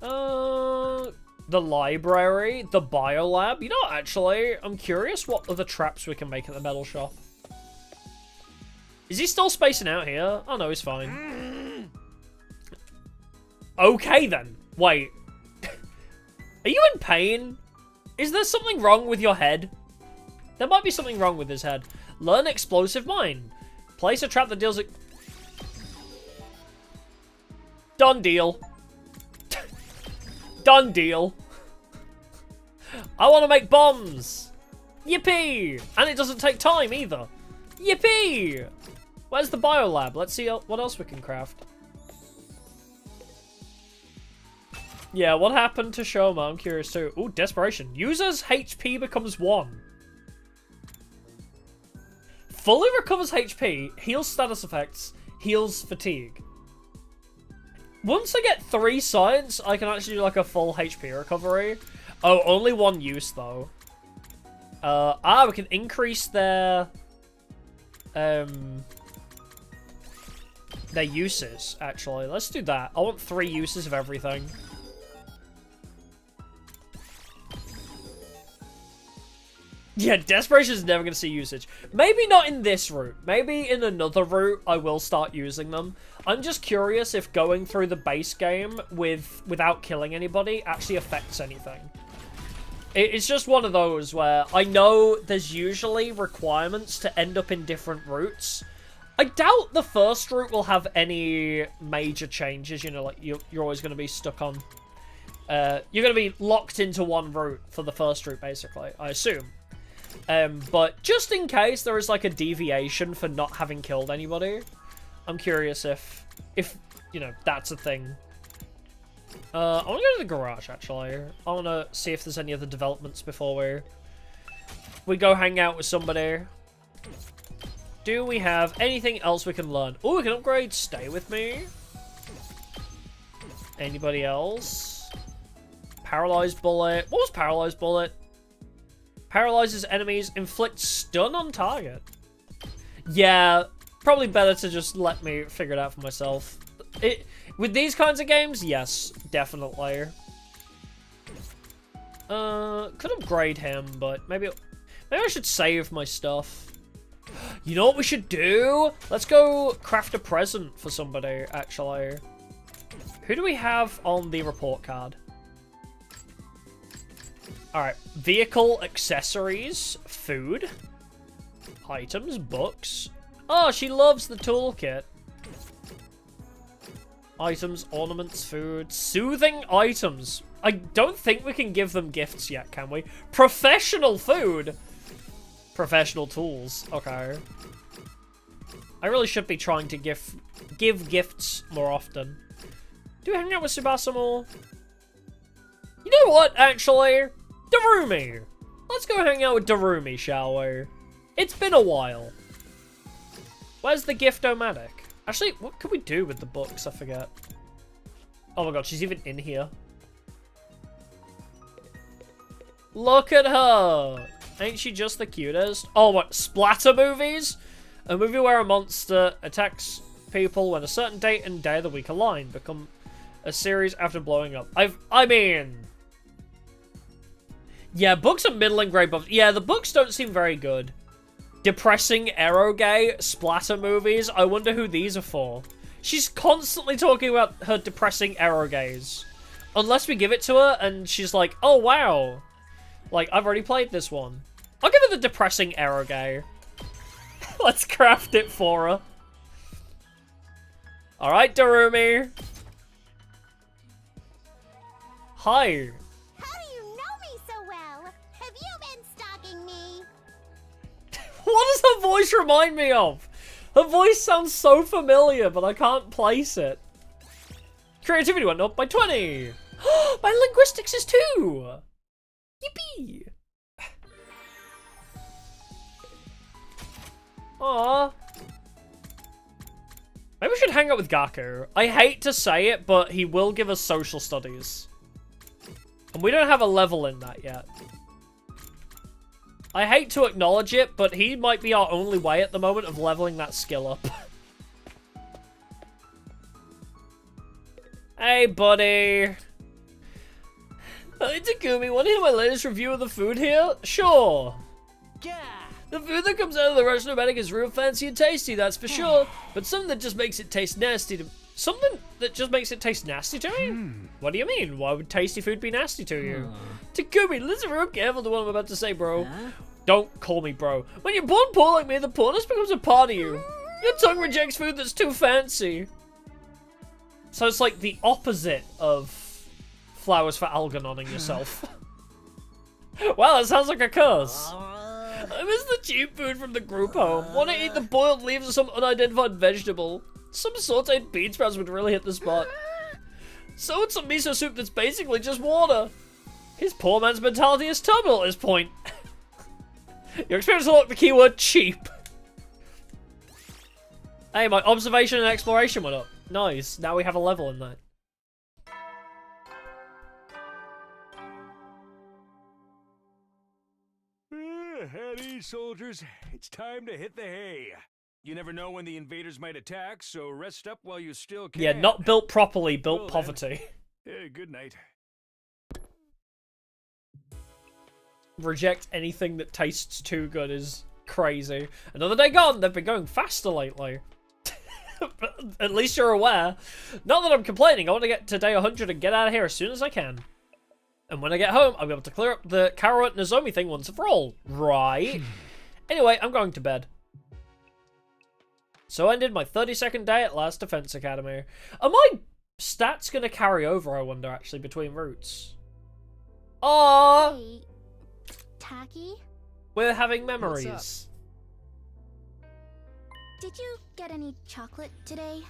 the library, the biolab. You know, actually, I'm curious what other traps we can make at the metal shop. Is he still spacing out here? Oh no, he's fine. Okay then. Wait. Are you in pain? Is there something wrong with your head? There might be something wrong with his head. Learn explosive mine. Place a trap that deals it. Done deal. Done deal. I want to make bombs. Yippee! And it doesn't take time either. Yippee! Where's the biolab? Let's see what else we can craft. Yeah, what happened to Shoma? I'm curious too. Ooh, desperation. User's HP becomes 1. Fully recovers HP, heals status effects, heals fatigue. Once I get 3 science, I can actually do like a full HP recovery. Oh, only 1 use though. We can increase their uses, actually. Let's do that. I want 3 uses of everything. Yeah, desperation is never going to see usage. Maybe not in this route. Maybe in another route I will start using them. I'm just curious if going through the base game without killing anybody actually affects anything. It's just one of those where I know there's usually requirements to end up in different routes. I doubt the first route will have any major changes. You know, like you're always going to be stuck on. You're going to be locked into one route for the first route, basically, I assume. But just in case there is like a deviation for not having killed anybody, I'm curious if you know, that's a thing. I want to go to the garage, actually. I want to see if there's any other developments before we go hang out with somebody. Do we have anything else we can learn? Oh, we can upgrade Stay With Me. Anybody else? Paralyzed Bullet. What was Paralyzed Bullet? Paralyzes enemies, inflicts stun on target. Yeah, probably better to just let me figure it out for myself. With these kinds of games, yes, definitely. Could upgrade him, but maybe I should save my stuff. You know what we should do? Let's go craft a present for somebody, actually. Who do we have on the report card? Alright, vehicle, accessories, food, items, books. Oh, she loves the toolkit. Items, ornaments, food, soothing items. I don't think we can give them gifts yet, can we? Professional food! Professional tools, okay. I really should be trying to give gifts more often. Do we hang out with Subasa more? You know what, actually? Darumi! Let's go hang out with Darumi, shall we? It's been a while. Where's the Gift-O-Matic? Actually, what can we do with the books? I forget. Oh my god, she's even in here. Look at her! Ain't she just the cutest? Oh, what? Splatter movies? A movie where a monster attacks people when a certain date and day of the week align. Become a series after blowing up. I mean... Yeah, books are middling grade books. Yeah, the books don't seem very good. Depressing eroge splatter movies. I wonder who these are for. She's constantly talking about her depressing eroges. Unless we give it to her and she's like, oh wow. Like, I've already played this one. I'll give her the depressing eroge. Let's craft it for her. Alright, Darumi. Hi. How do you know me so well? Have you been stalking me? What does her voice remind me of? Her voice sounds so familiar, but I can't place it. Creativity went up by 20. My linguistics is 2. Yippee. Aww. Maybe we should hang out with Gaku. I hate to say it, but he will give us social studies. And we don't have a level in that yet. I hate to acknowledge it, but he might be our only way at the moment of leveling that skill up. Hey, buddy. Hey, Takumi, want to hear my latest review of the food here? Sure. Yeah. The food that comes out of the Russian-O-Matic is real fancy and tasty, that's for sure. But something that just makes it taste nasty to... Something that just makes it taste nasty to me? What do you mean? Why would tasty food be nasty to you? Takumi, listen real careful to what I'm about to say, bro. Don't call me bro. When you're born poor like me, the poorness becomes a part of you. Your tongue rejects food that's too fancy. So it's like the opposite of flowers for Algernoning yourself. Well, it sounds like a curse. I miss the cheap food from the group home. Want to eat the boiled leaves of some unidentified vegetable? Some sauteed bean sprouts would really hit the spot. So it's some miso soup that's basically just water. His poor man's mentality is terminal at this point. Your experience unlocked the keyword cheap. Hey, my observation and exploration went up. Nice. Now we have a level in that. At ease, soldiers. It's time to hit the hay. You never know when the invaders might attack, so rest up while you still can. Yeah, not built properly, built Well, poverty. Hey, good night. Reject anything that tastes too good is crazy. Another day gone. They've been going faster lately. At least you're aware. Not that I'm complaining. I want to get to day 100 and get out of here as soon as I can. And when I get home, I'll be able to clear up the Kara Nozomi thing once and for all. Right? Anyway, I'm going to bed. So ended my 32nd day at Last Defense Academy. Are my stats going to carry over, I wonder, actually, between routes? Aww! Hey, Tacky? We're having memories. Did you get any chocolate today?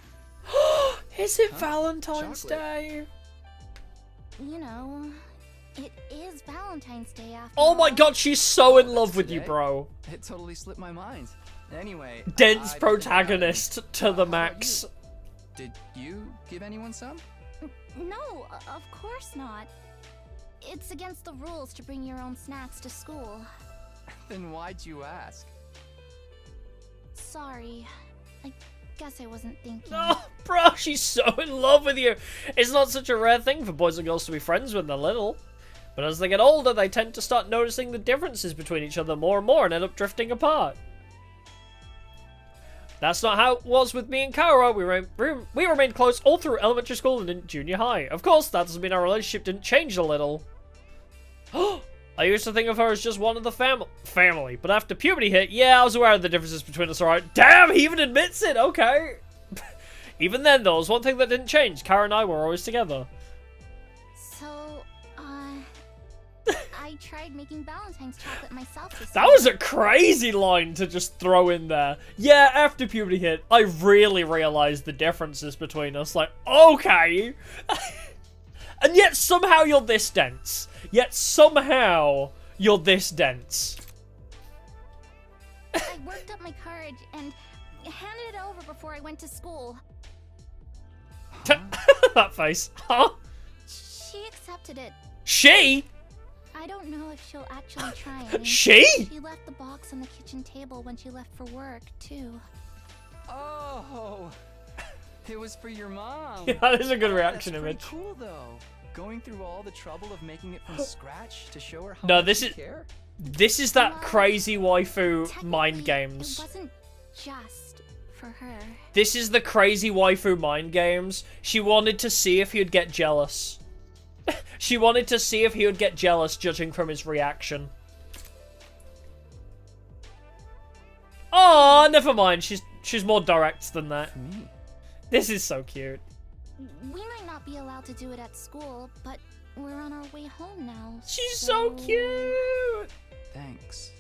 Is it Valentine's Chocolate? Day? You know, it is Valentine's Day after Oh my all. god, she's so in love with you, Today? bro. It totally slipped my mind. Anyway, Dense I- protagonist to How the about max. you? Did you give anyone some? No, of course not. It's against the rules to bring your own snacks to school. Then why'd you ask? Sorry. I guess I wasn't thinking. Oh, bro, she's so in love with you. It's not such a rare thing for boys and girls to be friends when they're little. But as they get older, they tend to start noticing the differences between each other more and more and end up drifting apart. That's not how it was with me and Kara. We remained close all through elementary school and in junior high. Of course, that doesn't mean our relationship didn't change a little. I used to think of her as just one of the family, but after puberty hit, yeah, I was aware of the differences between us, alright? Damn, he even admits it, okay. Even then, though, was one thing that didn't change. Kara and I were always together. So, I tried making Valentine's chocolate myself this That was a crazy line to just throw in there. Yeah, after puberty hit, I really realized the differences between us. Like, okay. And yet somehow you're this dense. Yet somehow you're this dense. I worked up my courage and handed it over before I went to school. That face. Huh? She accepted it. She? I don't know if she'll actually try any. She? She left the box on the kitchen table when she left for work, too. Oh, it was for your mom. Yeah, that is a good Oh, reaction that's image. pretty cool though. Going through all the trouble of making it from scratch to show her how No, much this you is- care. This is that Well, crazy waifu mind Technically, games. It wasn't just for her. This is the crazy waifu mind games. She wanted to see if he'd get jealous. She wanted to see if he would get jealous, judging from his reaction. Oh, never mind. She's more direct than that. This is so cute. We might not be allowed to do it at school, but we're on our way home now. She's so cute. Thanks.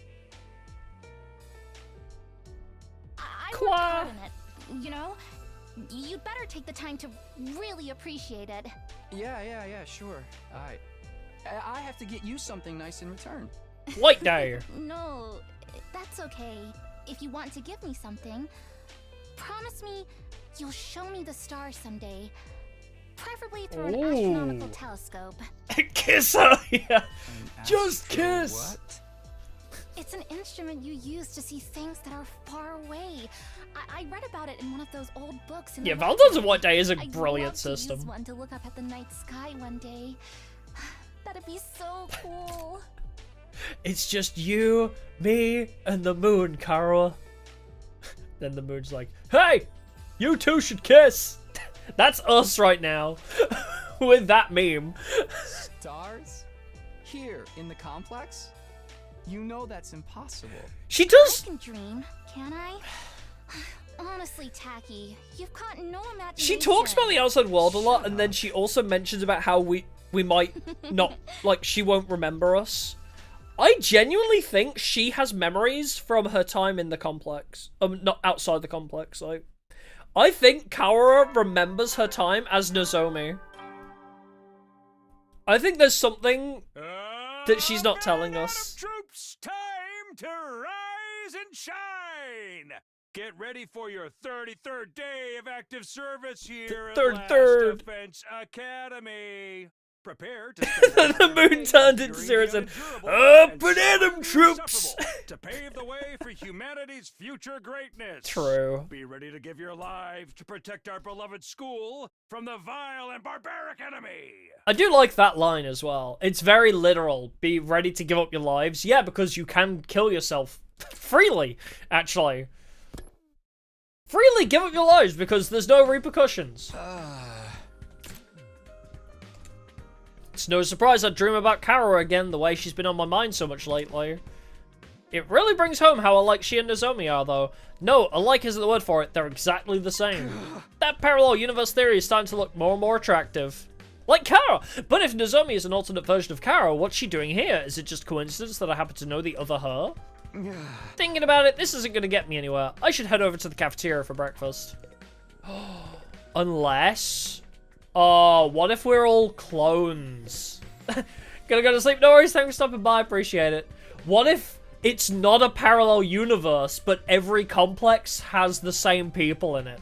I Qua. worked hard on it, you know? You'd better take the time to really appreciate it. Yeah, sure. I have to get you something nice in return. White Day. No, that's okay. If you want to give me something, promise me you'll show me the stars someday. Preferably through an Ooh. astronomical telescope. Kiss her. Yeah. An Just astro kiss. What? It's an instrument you use to see things that are far away. I read about it in one of those old books. In Yeah, the Valentine's and library. White Day is a I'd brilliant love system. To use one to look up at the night sky one day. That'd be so cool. It's just you, me, and the moon, Kara. Then the moon's like, hey, you two should kiss. That's us right now. With that meme. Stars? Here, in the complex? You know that's impossible. She I does. can dream, can I? Honestly, Tacky, you've got no imagination. She talks about the outside world a lot, and then she also mentions about how we might not, like, she won't remember us. I genuinely think she has memories from her time in the complex. Not outside the complex, like. I think Kaora remembers her time as Nozomi. I think there's something that she's not telling us. Troops, time to rise and shine! Get ready for your 33rd day of active service here at Last Defense Academy. Prepare to the moon turned into Zeros and up and at 'em, troops! To pave the way for humanity's future greatness. True. Be ready to give your lives to protect our beloved school from the vile and barbaric enemy. I do like that line as well. It's very literal. Be ready to give up your lives. Yeah, because you can kill yourself freely, actually. Freely give up your lives because there's no repercussions. It's no surprise I dream about Kaora again, the way she's been on my mind so much lately. It really brings home how alike she and Nozomi are, though. No, alike isn't the word for it, they're exactly the same. That parallel universe theory is starting to look more and more attractive. Like Kaora! But if Nozomi is an alternate version of Kaora, what's she doing here? Is it just coincidence that I happen to know the other her? Thinking about it, this isn't going to get me anywhere. I should head over to the cafeteria for breakfast. Unless... Oh, what if we're all clones? Gonna go to sleep. No worries, thanks for stopping by, appreciate it. What if it's not a parallel universe, but every complex has the same people in it?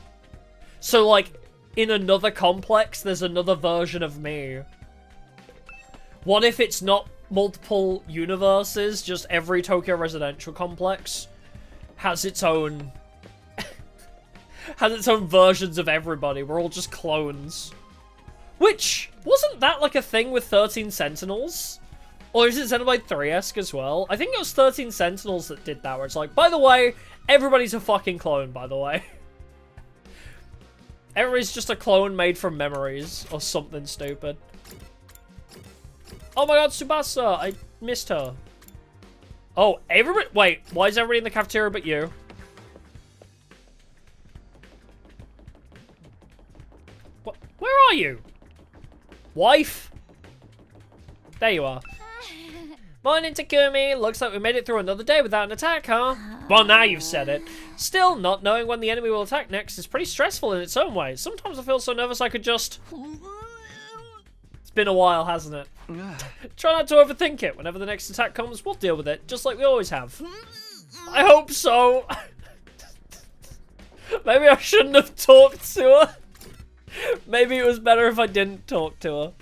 So, like, in another complex, there's another version of me. What if it's not multiple universes, just every Tokyo residential complex has its own... has its own versions of everybody. We're all just clones. Which, wasn't that like a thing with 13 Sentinels? Or is it Xenoblade 3-esque as well? I think it was 13 Sentinels that did that, where it's like, by the way, everybody's a fucking clone, by the way. Everybody's just a clone made from memories, or something stupid. Oh my god, Tsubasa! I missed her. Oh, everybody- wait, why is everybody in the cafeteria but you? What? Where are you? Wife? There you are. Morning, Takumi. Looks like we made it through another day without an attack, huh? Well, now you've said it. Still, not knowing when the enemy will attack next is pretty stressful in its own way. Sometimes I feel so nervous I could just... It's been a while, hasn't it? Try not to overthink it. Whenever the next attack comes, we'll deal with it, just like we always have. I hope so. Maybe I shouldn't have talked to her. Maybe it was better if I didn't talk to her.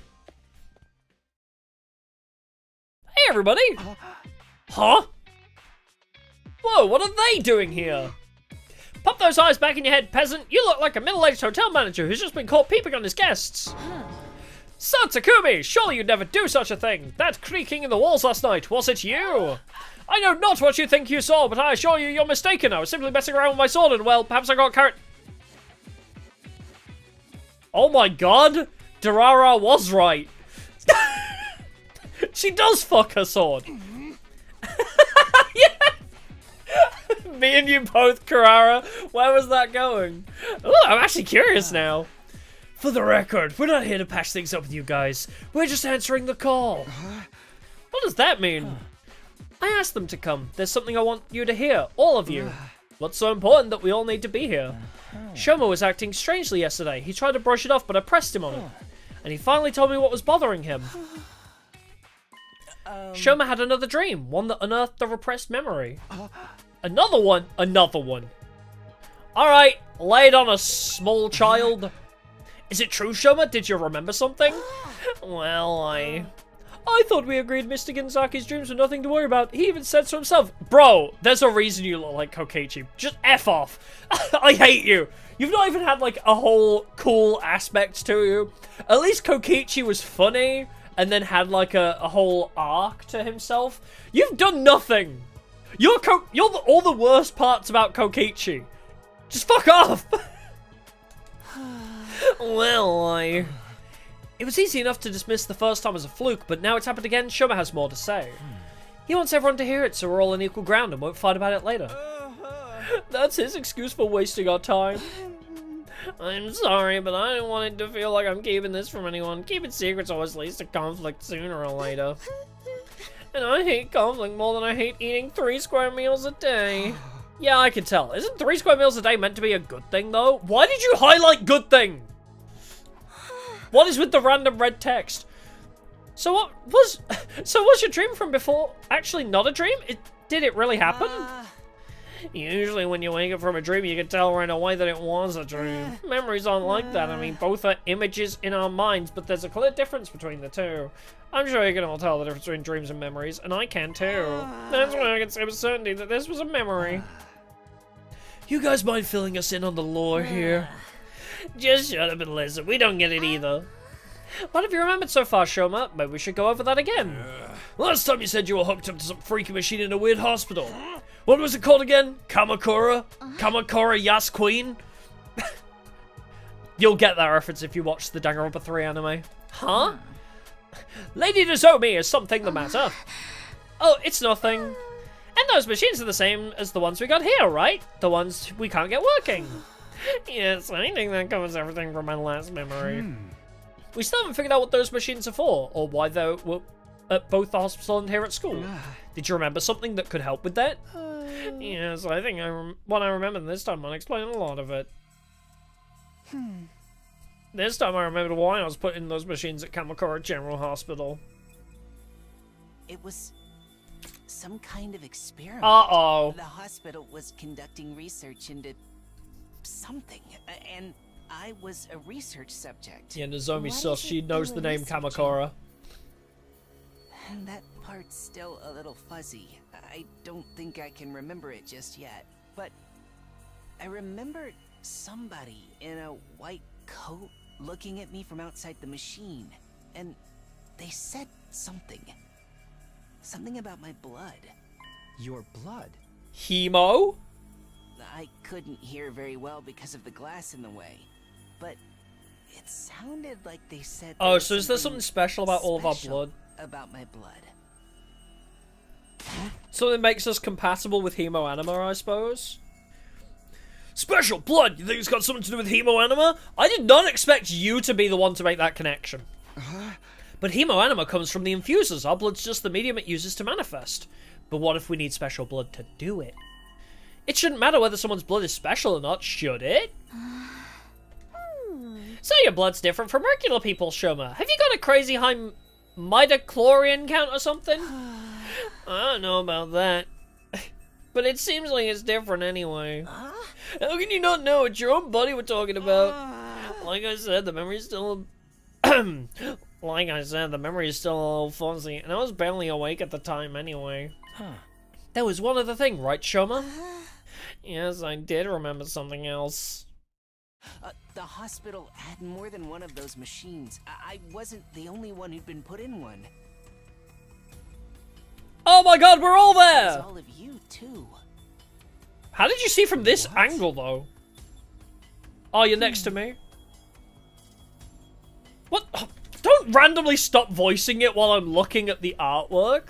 Hey, everybody! Huh? Whoa, what are they doing here? Pop those eyes back in your head, peasant. You look like a middle-aged hotel manager who's just been caught peeping on his guests. So, Takumi, surely you'd never do such a thing. That creaking in the walls last night, was it you? I know not what you think you saw, but I assure you you're mistaken. I was simply messing around with my sword and, well, perhaps I got carried... Oh my god! Durara was right. She does fuck her sword. Yeah. Me and you both, Kurara. Where was that going? Ooh, I'm actually curious now. For the record, we're not here to patch things up with you guys. We're just answering the call. What does that mean? I asked them to come. There's something I want you to hear, all of you. What's so important that we all need to be here? Shoma was acting strangely yesterday. He tried to brush it off, but I pressed him on it. And he finally told me what was bothering him. Shoma had another dream, one that unearthed a repressed memory. Another one? Another one. Alright, lay it on us, small child. Is it true, Shoma? Did you remember something? Well, I thought we agreed Mr. Ginzaki's dreams were nothing to worry about. He even said so himself. Bro, there's a reason you look like Kokichi. Just F off. I hate you. You've not even had, like, a whole cool aspect to you. At least Kokichi was funny and then had, like, a whole arc to himself. You've done nothing. You're all the worst parts about Kokichi. Just fuck off. Well, It was easy enough to dismiss the first time as a fluke, but now it's happened again. Shoma has more to say. He wants everyone to hear it, so we're all on equal ground and won't fight about it later. That's his excuse for wasting our time. I'm sorry, but I don't want it to feel like I'm keeping this from anyone. Keeping secrets always leads to conflict sooner or later. And I hate conflict more than I hate eating 3 square meals a day. Yeah, I can tell. Isn't 3 square meals a day meant to be a good thing, though? Why did you highlight good thing? What is with the random red text? So was your dream from before actually not a dream? Did it really happen? Usually when you wake up from a dream, you can tell right away that it was a dream. Memories aren't like that. I mean, both are images in our minds, but there's a clear difference between the two. I'm sure you can all tell the difference between dreams and memories, and I can too. That's why I can say with certainty that this was a memory. You guys mind filling us in on the lore here? Just shut up and listen. We don't get it either. What have you remembered so far, Shoma? Maybe we should go over that again. Last time you said you were hooked up to some freaky machine in a weird hospital. What was it called again? Kamakura? Kamakura Yas Queen? You'll get that reference if you watch the Danganronpa 3 anime. Huh? Lady Nozomi, is something the matter? Oh, it's nothing. And those machines are the same as the ones we got here, right? The ones we can't get working. Yes, I think that covers everything from my last memory. We still haven't figured out what those machines are for, or why they were at both the hospital and here at school. Did you remember something that could help with that? Yes, I think what I remember this time might explain a lot of it. This time I remembered why I was putting those machines at Kamakura General Hospital. It was some kind of experiment. Uh-oh. The hospital was conducting research into something, and I was a research subject. Yeah, Nozomi What sus. is She it knows you the were name researching? Kamakura. And that part's still a little fuzzy. I don't think I can remember it just yet. But I remember somebody in a white coat looking at me from outside the machine. And they said something. Something about my blood. Your blood? Hemo? I couldn't hear very well because of the glass in the way. But it sounded like they said Oh, was so is there something special about all of our special blood? about my blood. Something that makes us compatible with Hemo Anima, I suppose? Special blood? You think it's got something to do with Hemo Anima? I did not expect you to be the one to make that connection. But Hemo Anima comes from the infusers. Our blood's just the medium it uses to manifest. But what if we need special blood to do it? It shouldn't matter whether someone's blood is special or not, should it? So your blood's different from regular people's, Shoma. Have you got a crazy high midichlorian count or something? I don't know about that. But it seems like it's different anyway. How can you not know? It's your own body we're talking about. Like I said, the memory's still... Like I said, the memory is still a little fuzzy, and I was barely awake at the time anyway. That was one other thing, right, Shoma? Yes, I did remember something else. The hospital had more than one of those machines. I wasn't the only one who'd been put in one. Oh my god, we're all It was there! all of you, too. How did you see from this angle, though? Oh, you're next to me? What? Oh, don't randomly stop voicing it while I'm looking at the artwork.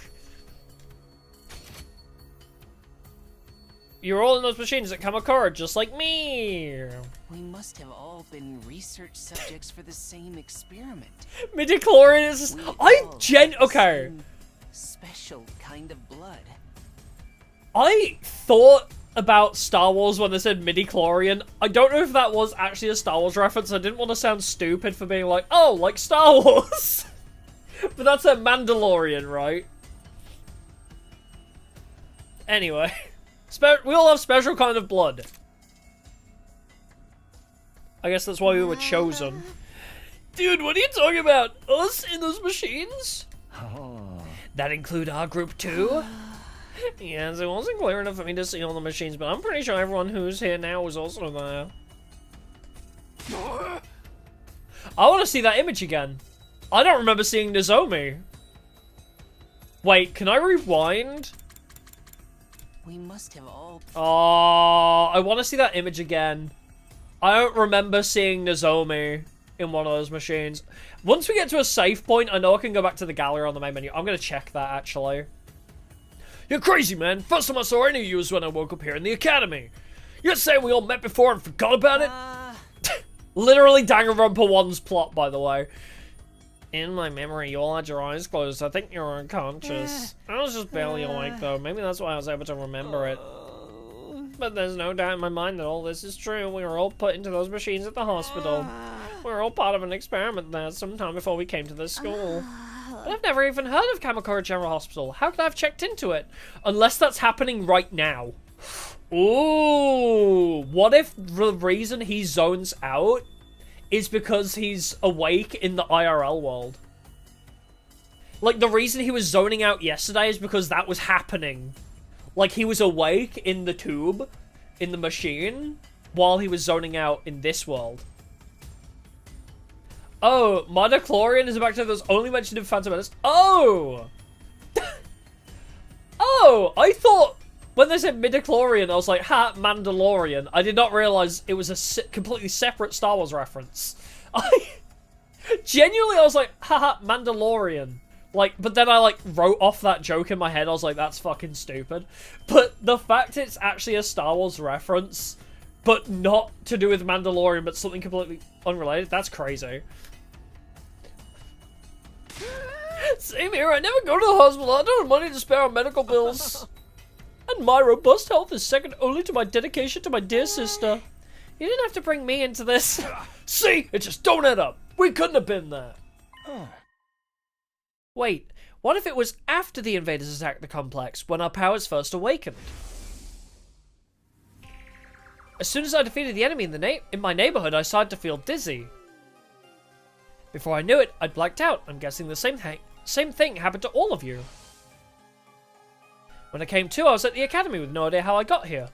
You're all in those machines at Kamakura, just like me. We must have all been research subjects for the same experiment. Midichlorian is... We I all gen... have the Okay. same special kind of blood. I thought about Star Wars when they said midichlorian. I don't know if that was actually a Star Wars reference. I didn't want to sound stupid for being like, oh, like Star Wars. But that's a Mandalorian, right? Anyway. We all have special kind of blood. I guess that's why we were chosen. Dude, what are you talking about? Us in those machines? Oh. That include our group too? Yes, it wasn't clear enough for me to see all the machines, but I'm pretty sure everyone who's here now was also there. I want to see that image again. I don't remember seeing Nozomi. Wait, can I rewind? We must have all... Oh, I want to see that image again. I don't remember seeing Nozomi in one of those machines. Once we get to a save point, I know I can go back to the gallery on the main menu. I'm going to check that, actually. You're crazy, man. First time I saw any of you was when I woke up here in the academy. You're saying we all met before and forgot about it? Literally Danganronpa 1's plot, by the way. In my memory, you all had your eyes closed. I think you were unconscious. I was just barely awake, though. Maybe that's why I was able to remember it. But there's no doubt in my mind that all this is true. We were all put into those machines at the hospital. We were all part of an experiment there sometime before we came to this school. But I've never even heard of Kamakura General Hospital. How could I have checked into it? Unless that's happening right now. Ooh, what if the reason he zones out is because he's awake in the IRL world? Like, the reason he was zoning out yesterday is because that was happening. Like, he was awake in the tube, in the machine, while he was zoning out in this world. Oh, Midichlorian is a bacteria that was only mentioned in Phantom Menace. Oh! Oh, I thought... When they said midichlorian, I was like, ha, Mandalorian. I did not realize it was a completely separate Star Wars reference. Genuinely, I was like, haha, Mandalorian. Like, but then I, like, wrote off that joke in my head. I was like, that's fucking stupid. But the fact it's actually a Star Wars reference, but not to do with Mandalorian, but something completely unrelated, that's crazy. Same here, I never go to the hospital. I don't have money to spare on medical bills. And my robust health is second only to my dedication to my dear sister. You didn't have to bring me into this. See? It just don't add up. We couldn't have been there. Wait, what if it was after the invaders attacked the complex, when our powers first awakened? As soon as I defeated the enemy in my neighborhood, I started to feel dizzy. Before I knew it, I'd blacked out. I'm guessing the same thing happened to all of you. When I came to, I was at the academy with no idea how I got here.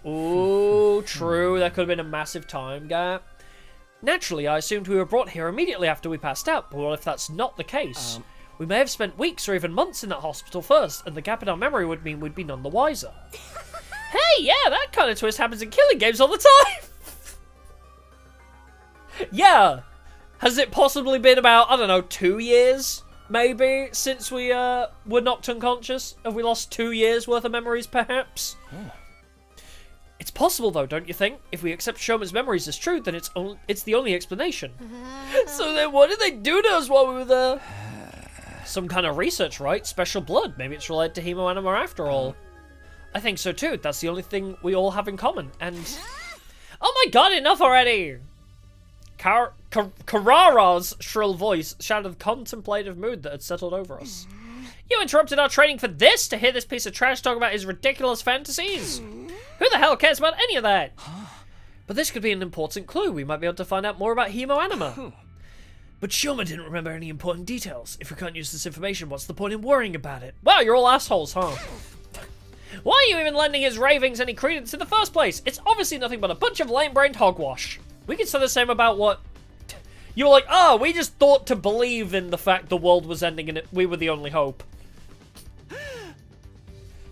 Ooh, true. There could have been a massive time gap. Naturally, I assumed we were brought here immediately after we passed out, but what if that's not the case? We may have spent weeks or even months in that hospital first, and the gap in our memory would mean we'd be none the wiser. Hey, yeah, that kind of twist happens in killing games all the time! Yeah! Has it possibly been about, I don't know, 2 years? Maybe, since we were knocked unconscious? Have we lost 2 years worth of memories, perhaps? Oh. It's possible, though, don't you think? If we accept Shoma's memories as true, then it's the only explanation. So then what did they do to us while we were there? Some kind of research, right? Special blood. Maybe it's related to hemoanima after all. I think so, too. That's the only thing we all have in common, and... Oh my god, enough already! Karara's shrill voice shouted the contemplative mood that had settled over us. You interrupted our training for this? To hear this piece of trash talk about his ridiculous fantasies? Who the hell cares about any of that? But this could be an important clue. We might be able to find out more about hemoanima. But Shoma didn't remember any important details. If we can't use this information, what's the point in worrying about it? Wow, you're all assholes, huh? Why are you even lending his ravings any credence in the first place? It's obviously nothing but a bunch of lame-brained hogwash. We could say the same about what... You were like, oh, we just thought to believe in the fact the world was ending and we were the only hope.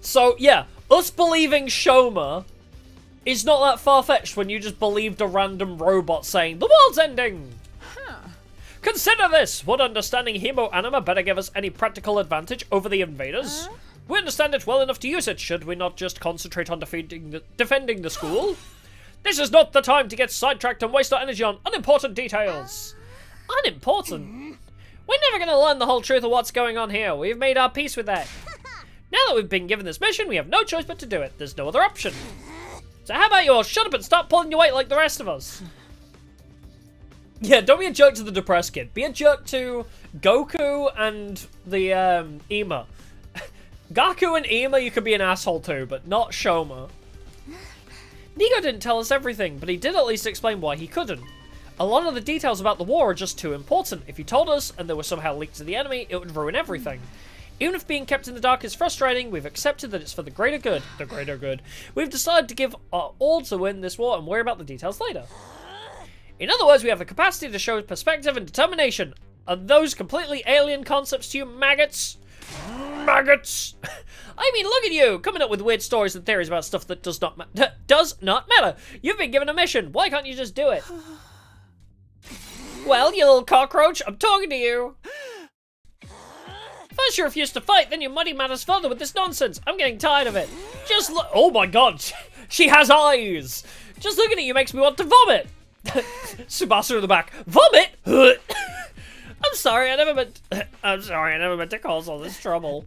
So, yeah, us believing Shoma is not that far-fetched when you just believed a random robot saying, the world's ending! Consider this! Would understanding hemoanima better give us any practical advantage over the invaders? We understand it well enough to use it. Should we not just concentrate on defending the school? This is not the time to get sidetracked and waste our energy on unimportant details. Unimportant? We're never going to learn the whole truth of what's going on here. We've made our peace with that. Now that we've been given this mission, we have no choice but to do it. There's no other option. So how about you all shut up and stop pulling your weight like the rest of us? Yeah, don't be a jerk to the depressed kid. Be a jerk to Goku and the Ima. Gaku and Ima you could be an asshole to, but not Shoma. Nigo didn't tell us everything, but he did at least explain why he couldn't. A lot of the details about the war are just too important. If he told us, and they were somehow leaked to the enemy, it would ruin everything. Even if being kept in the dark is frustrating, we've accepted that it's for the greater good. The greater good. We've decided to give our all to win this war and worry about the details later. In other words, we have the capacity to show perspective and determination. Are those completely alien concepts to you, maggots? Maggots! I mean, look at you, coming up with weird stories and theories about stuff that does not matter. You've been given a mission. Why can't you just do it? Well, you little cockroach, I'm talking to you. First you refuse to fight, then you muddy matters further with this nonsense. I'm getting tired of it. Just look. Oh my god, she has eyes. Just looking at you makes me want to vomit. Subasa in the back. Vomit! I'm sorry, I never meant to cause all this trouble.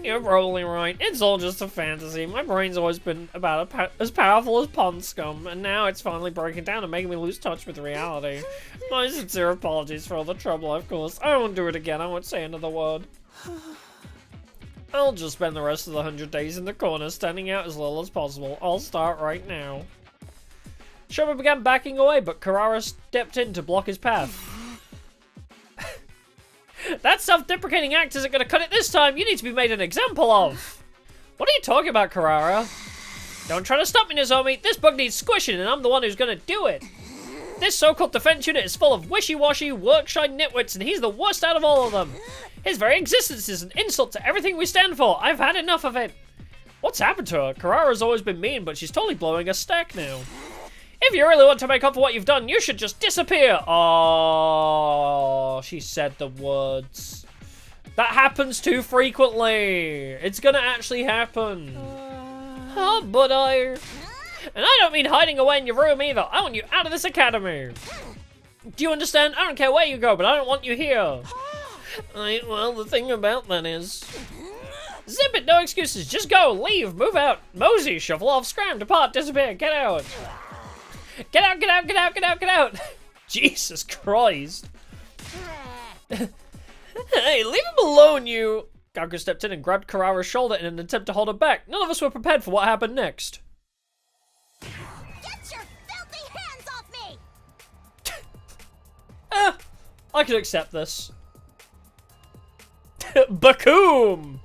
You're probably right. It's all just a fantasy. My brain's always been about as powerful as pond scum, and now it's finally breaking down and making me lose touch with reality. My sincere apologies for all the trouble I've caused. I won't do it again. I won't say another word. I'll just spend the rest of the 100 days in the corner, standing out as little as possible. I'll start right now. Shoma began backing away, but Carrara stepped in to block his path. That self-deprecating act isn't going to cut it this time. You need to be made an example of. What are you talking about, Carrara? Don't try to stop me, Nozomi. This bug needs squishing, and I'm the one who's going to do it. This so-called defense unit is full of wishy-washy, work-shy nitwits, and he's the worst out of all of them. His very existence is an insult to everything we stand for. I've had enough of it. What's happened to her? Carrara's always been mean, but she's totally blowing a stack now. If you really want to make up for what you've done, you should just disappear. Oh, she said the words. That happens too frequently. It's gonna actually happen. Oh, but And I don't mean hiding away in your room either. I want you out of this academy. Do you understand? I don't care where you go, but I don't want you here. Well, the thing about that is... Zip it, no excuses. Just go, leave, move out. Mosey, shuffle off, scram, depart, disappear, get out. Get out, get out, get out, get out, get out! Jesus Christ. Hey, leave him alone, you! Gaga stepped in and grabbed Carrara's shoulder in an attempt to hold her back. None of us were prepared for what happened next. Get your filthy hands off me! I can accept this. Bakoom!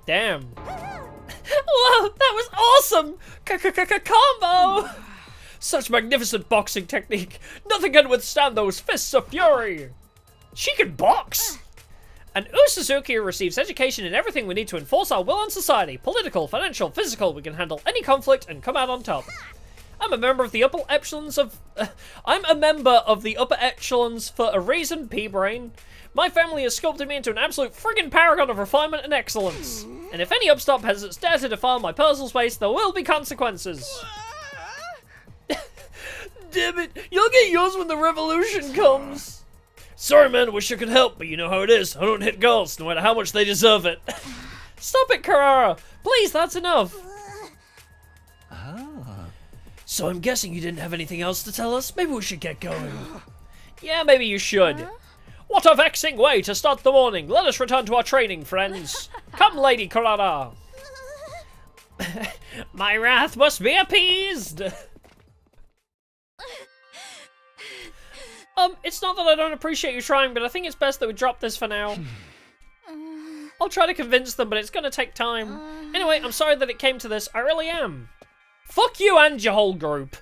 Damn. Whoa, that was awesome! Combo! Such magnificent boxing technique. Nothing can withstand those fists of fury. She can box! And Suzuki receives education in everything we need to enforce our will on society. Political, financial, physical. We can handle any conflict and come out on top. I'm a member of the upper echelons for a reason, P-Brain. My family has sculpted me into an absolute friggin' paragon of refinement and excellence. And if any upstart peasants dare to defile my personal space, there will be consequences. Damn it, you'll get yours when the revolution comes. Sorry, man, wish I could help, but you know how it is. I don't hit girls, no matter how much they deserve it. Stop it, Carrara. Please, that's enough. So I'm guessing you didn't have anything else to tell us? Maybe we should get going. Yeah, maybe you should. What a vexing way to start the morning. Let us return to our training, friends. Come, Lady Carrara. My wrath must be appeased. It's not that I don't appreciate you trying, but I think it's best that we drop this for now. I'll try to convince them, but it's gonna take time. Anyway, I'm sorry that it came to this. I really am. Fuck you and your whole group.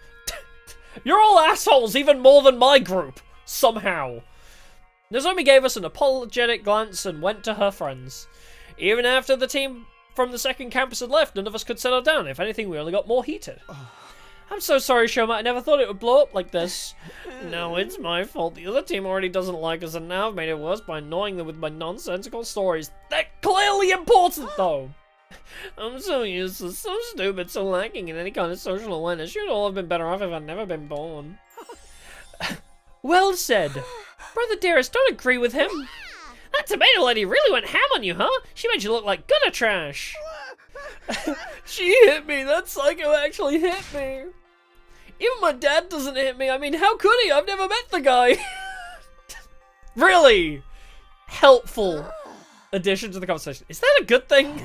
You're all assholes, even more than my group. Somehow. Nozomi gave us an apologetic glance and went to her friends. Even after the team from the second campus had left, none of us could settle down. If anything, we only got more heated. I'm so sorry, Shoma. I never thought it would blow up like this. No, it's my fault. The other team already doesn't like us, and now I've made it worse by annoying them with my nonsensical stories. They're clearly important, though. I'm so useless, so stupid, so lacking in any kind of social awareness. You'd all have been better off if I'd never been born. Well said. Brother dearest, don't agree with him. That tomato lady really went ham on you, huh? She made you look like gutter trash. She hit me. That psycho actually hit me. Even my dad doesn't hit me. I mean, how could he? I've never met the guy. Really helpful addition to the conversation. Is that a good thing?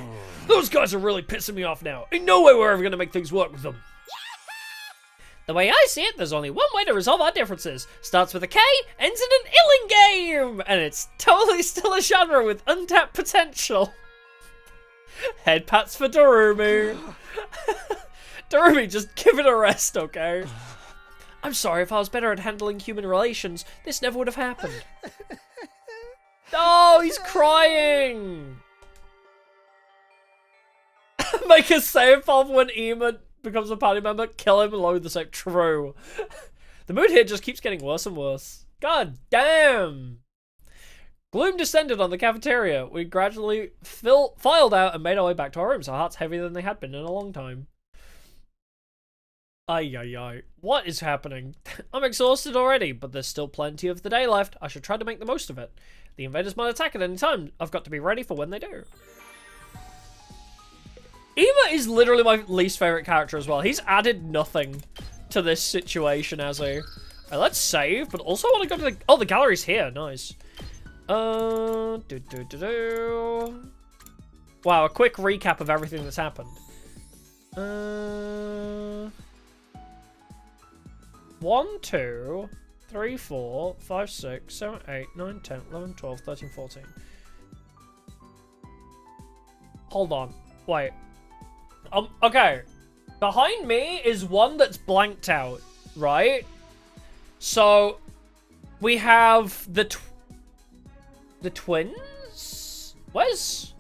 Those guys are really pissing me off now. Ain't no way we're ever gonna make things work with them. The way I see it, there's only one way to resolve our differences. Starts with a K, ends in an Illing game! And it's totally still a genre with untapped potential. Head pats for Darumi. Darumi, just give it a rest, okay? I'm sorry, if I was better at handling human relations, this never would have happened. Oh, he's crying! Make a save off when Ema becomes a party member, kill him and load the save. True. The mood here just keeps getting worse and worse. God damn! Gloom descended on the cafeteria. We gradually filed out and made our way back to our rooms, our hearts heavier than they had been in a long time. Ay, ay, ay. What is happening? I'm exhausted already, but there's still plenty of the day left. I should try to make the most of it. The invaders might attack at any time. I've got to be ready for when they do. Ema is literally my least favorite character as well. He's added nothing to this situation, has he? Right, let's save, but also I want to go to the... Oh, the gallery's here. Nice. Wow, a quick recap of everything that's happened. 1, 2, 3, 4, 5, 6, 7, 8, 9, 10, 11, 12, 13, 14. Hold on. Wait. Okay. Behind me is one that's blanked out, right? So, we have the twins? Where's...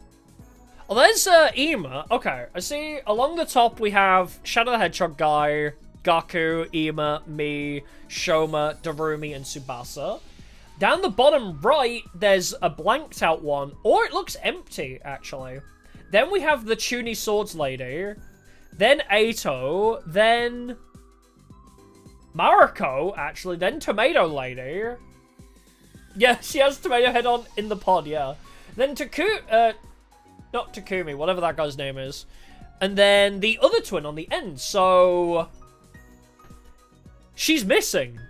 Oh, there's Ema. Okay, I see along the top we have Shadow the Hedgehog guy, Gaku, Ema, me, Shoma, Darumi, and Tsubasa. Down the bottom right, there's a blanked out one, or it looks empty, actually. Then we have the Chuny Swords Lady, then Ato, then Mariko, actually, then Tomato Lady. Yeah, she has Tomato Head on in the pod, yeah. Then not Takumi, whatever that guy's name is. And then the other twin on the end, so... She's missing.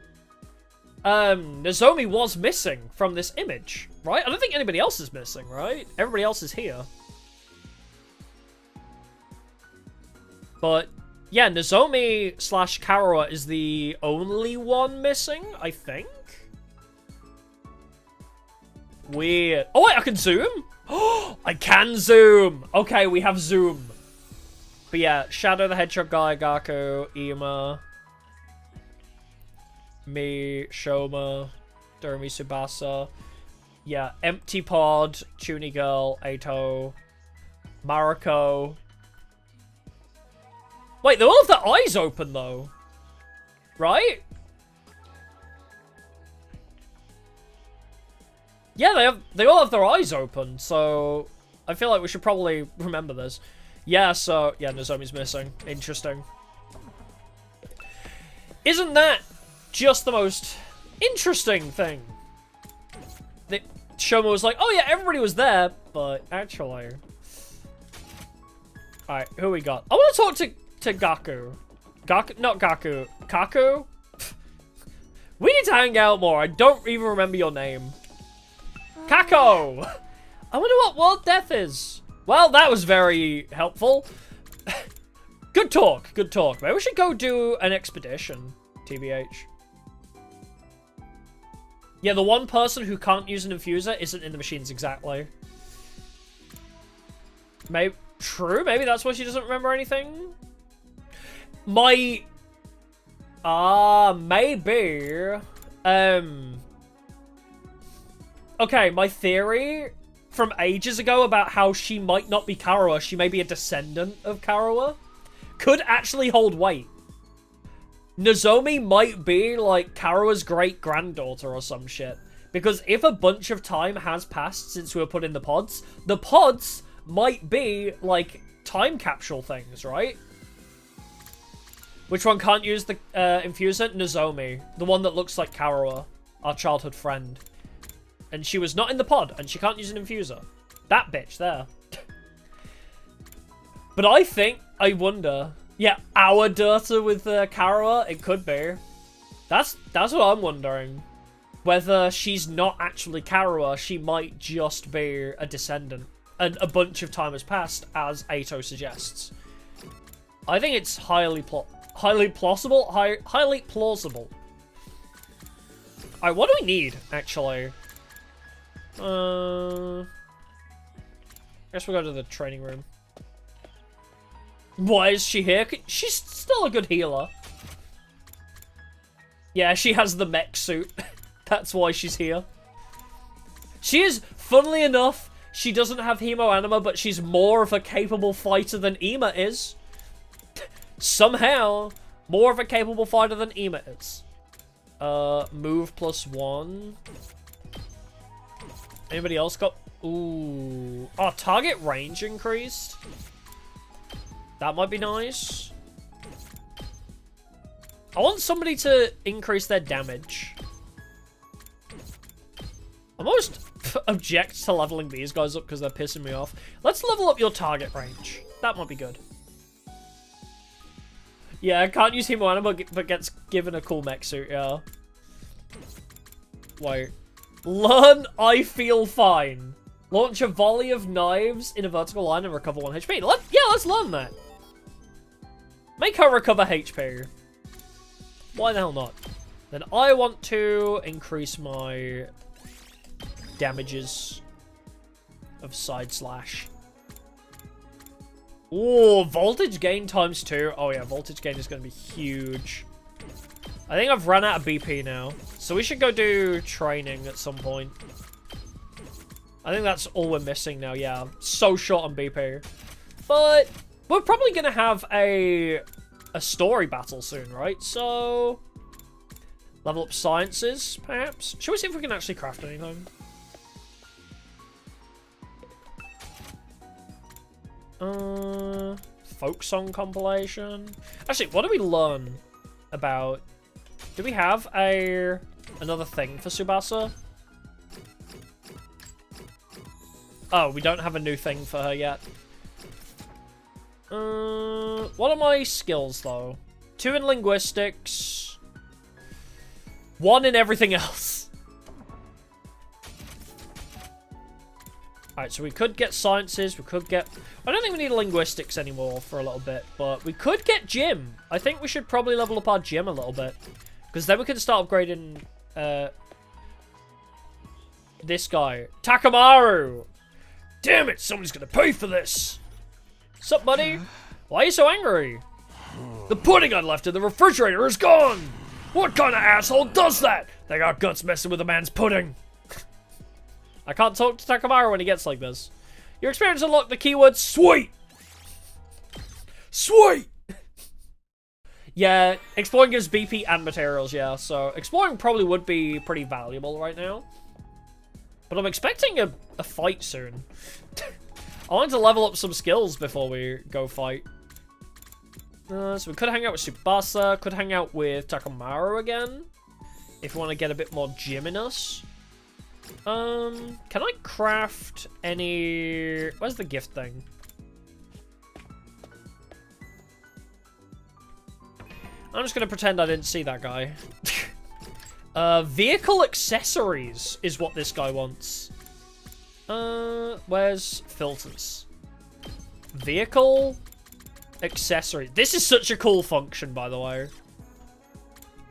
Nozomi was missing from this image, right? I don't think anybody else is missing, right? Everybody else is here. But, yeah, Nozomi / Karawa is the only one missing, I think? Weird. Oh, wait, I can zoom? Oh, I can zoom! Okay, we have zoom. But yeah, Shadow the Hedgehog guy, Gaku, Ema, me, Shoma, Darumi, Subasa. Yeah, Empty Pod, Chuny Girl, Ato, Mariko. Wait, they all have their eyes open, though. Right? Yeah, they all have their eyes open, so I feel like we should probably remember this. Yeah, so, yeah, Nozomi's missing. Interesting. Isn't that just the most interesting thing? Shoma was like, oh yeah, everybody was there, but actually... Alright, who we got? I want to talk to Gaku. Not Gaku. Kaku? We need to hang out more. I don't even remember your name. Kako! I wonder what World Death is. Well, that was very helpful. Good talk, good talk. Maybe we should go do an expedition, TBH. Yeah, the one person who can't use an infuser isn't in the machines exactly. Maybe, true, maybe that's why she doesn't remember anything? Maybe. Okay, my theory from ages ago about how she might not be Karawa, she may be a descendant of Karawa, could actually hold weight. Nozomi might be, like, Karawa's great-granddaughter or some shit. Because if a bunch of time has passed since we were put in the pods might be, like, time capsule things, right? Which one can't use the infuser? Nozomi. The one that looks like Karawa, our childhood friend. And she was not in the pod, and she can't use an infuser. That bitch there. But I wonder... Yeah, our daughter with Karawa, it could be. That's what I'm wondering. Whether she's not actually Karawa, she might just be a descendant. And a bunch of time has passed, as Ato suggests. I think it's highly plausible. Alright, what do we need, actually? I guess we'll go to the training room. Why is she here? She's still a good healer. Yeah, she has the mech suit. That's why she's here. She is, funnily enough, she doesn't have hemoanima, but she's more of a capable fighter than Ema is. Somehow, more of a capable fighter than Ema is. Move +1. Anybody else got... Ooh. Oh, target range increased. That might be nice. I want somebody to increase their damage. I almost object to leveling these guys up because they're pissing me off. Let's level up your target range. That might be good. Yeah, I can't use Himo but gets given a cool mech suit, yeah. Wait. Learn I feel fine. Launch a volley of knives in a vertical line and recover 1 HP. Let's learn that. Make her recover HP. Why the hell not? Then I want to increase my damages of side slash. Ooh, voltage gain ×2. Oh yeah, voltage gain is going to be huge. I think I've run out of BP now. So we should go do training at some point. I think that's all we're missing now, yeah. So short on BP. But we're probably going to have a story battle soon, right? So level up sciences, perhaps? Should we see if we can actually craft anything? Folk song compilation. Actually, what do we learn about? Do we have another thing for Tsubasa? Oh, we don't have a new thing for her yet. What are my skills though? 2 in linguistics, 1 in everything else. Alright, so we could get sciences, we could get... I don't think we need linguistics anymore for a little bit, but we could get gym. I think we should probably level up our gym a little bit. Because then we can start upgrading, this guy. Takamaru! Damn it, somebody's gonna pay for this! Sup, buddy? Why are you so angry? The pudding I left in the refrigerator is gone! What kind of asshole does that? They got guts messing with a man's pudding. I can't talk to Takamaru when he gets like this. Your experience unlocked the keyword sweet! Sweet! Yeah, exploring gives BP and materials, yeah. So exploring probably would be pretty valuable right now. But I'm expecting a fight soon. I want to level up some skills before we go fight. So we could hang out with Subasa, could hang out with Takamaru again. If we want to get a bit more gym in us. Can I craft any... Where's the gift thing? I'm just gonna pretend I didn't see that guy. Vehicle accessories is what this guy wants. Where's filters? Vehicle accessory. This is such a cool function, by the way.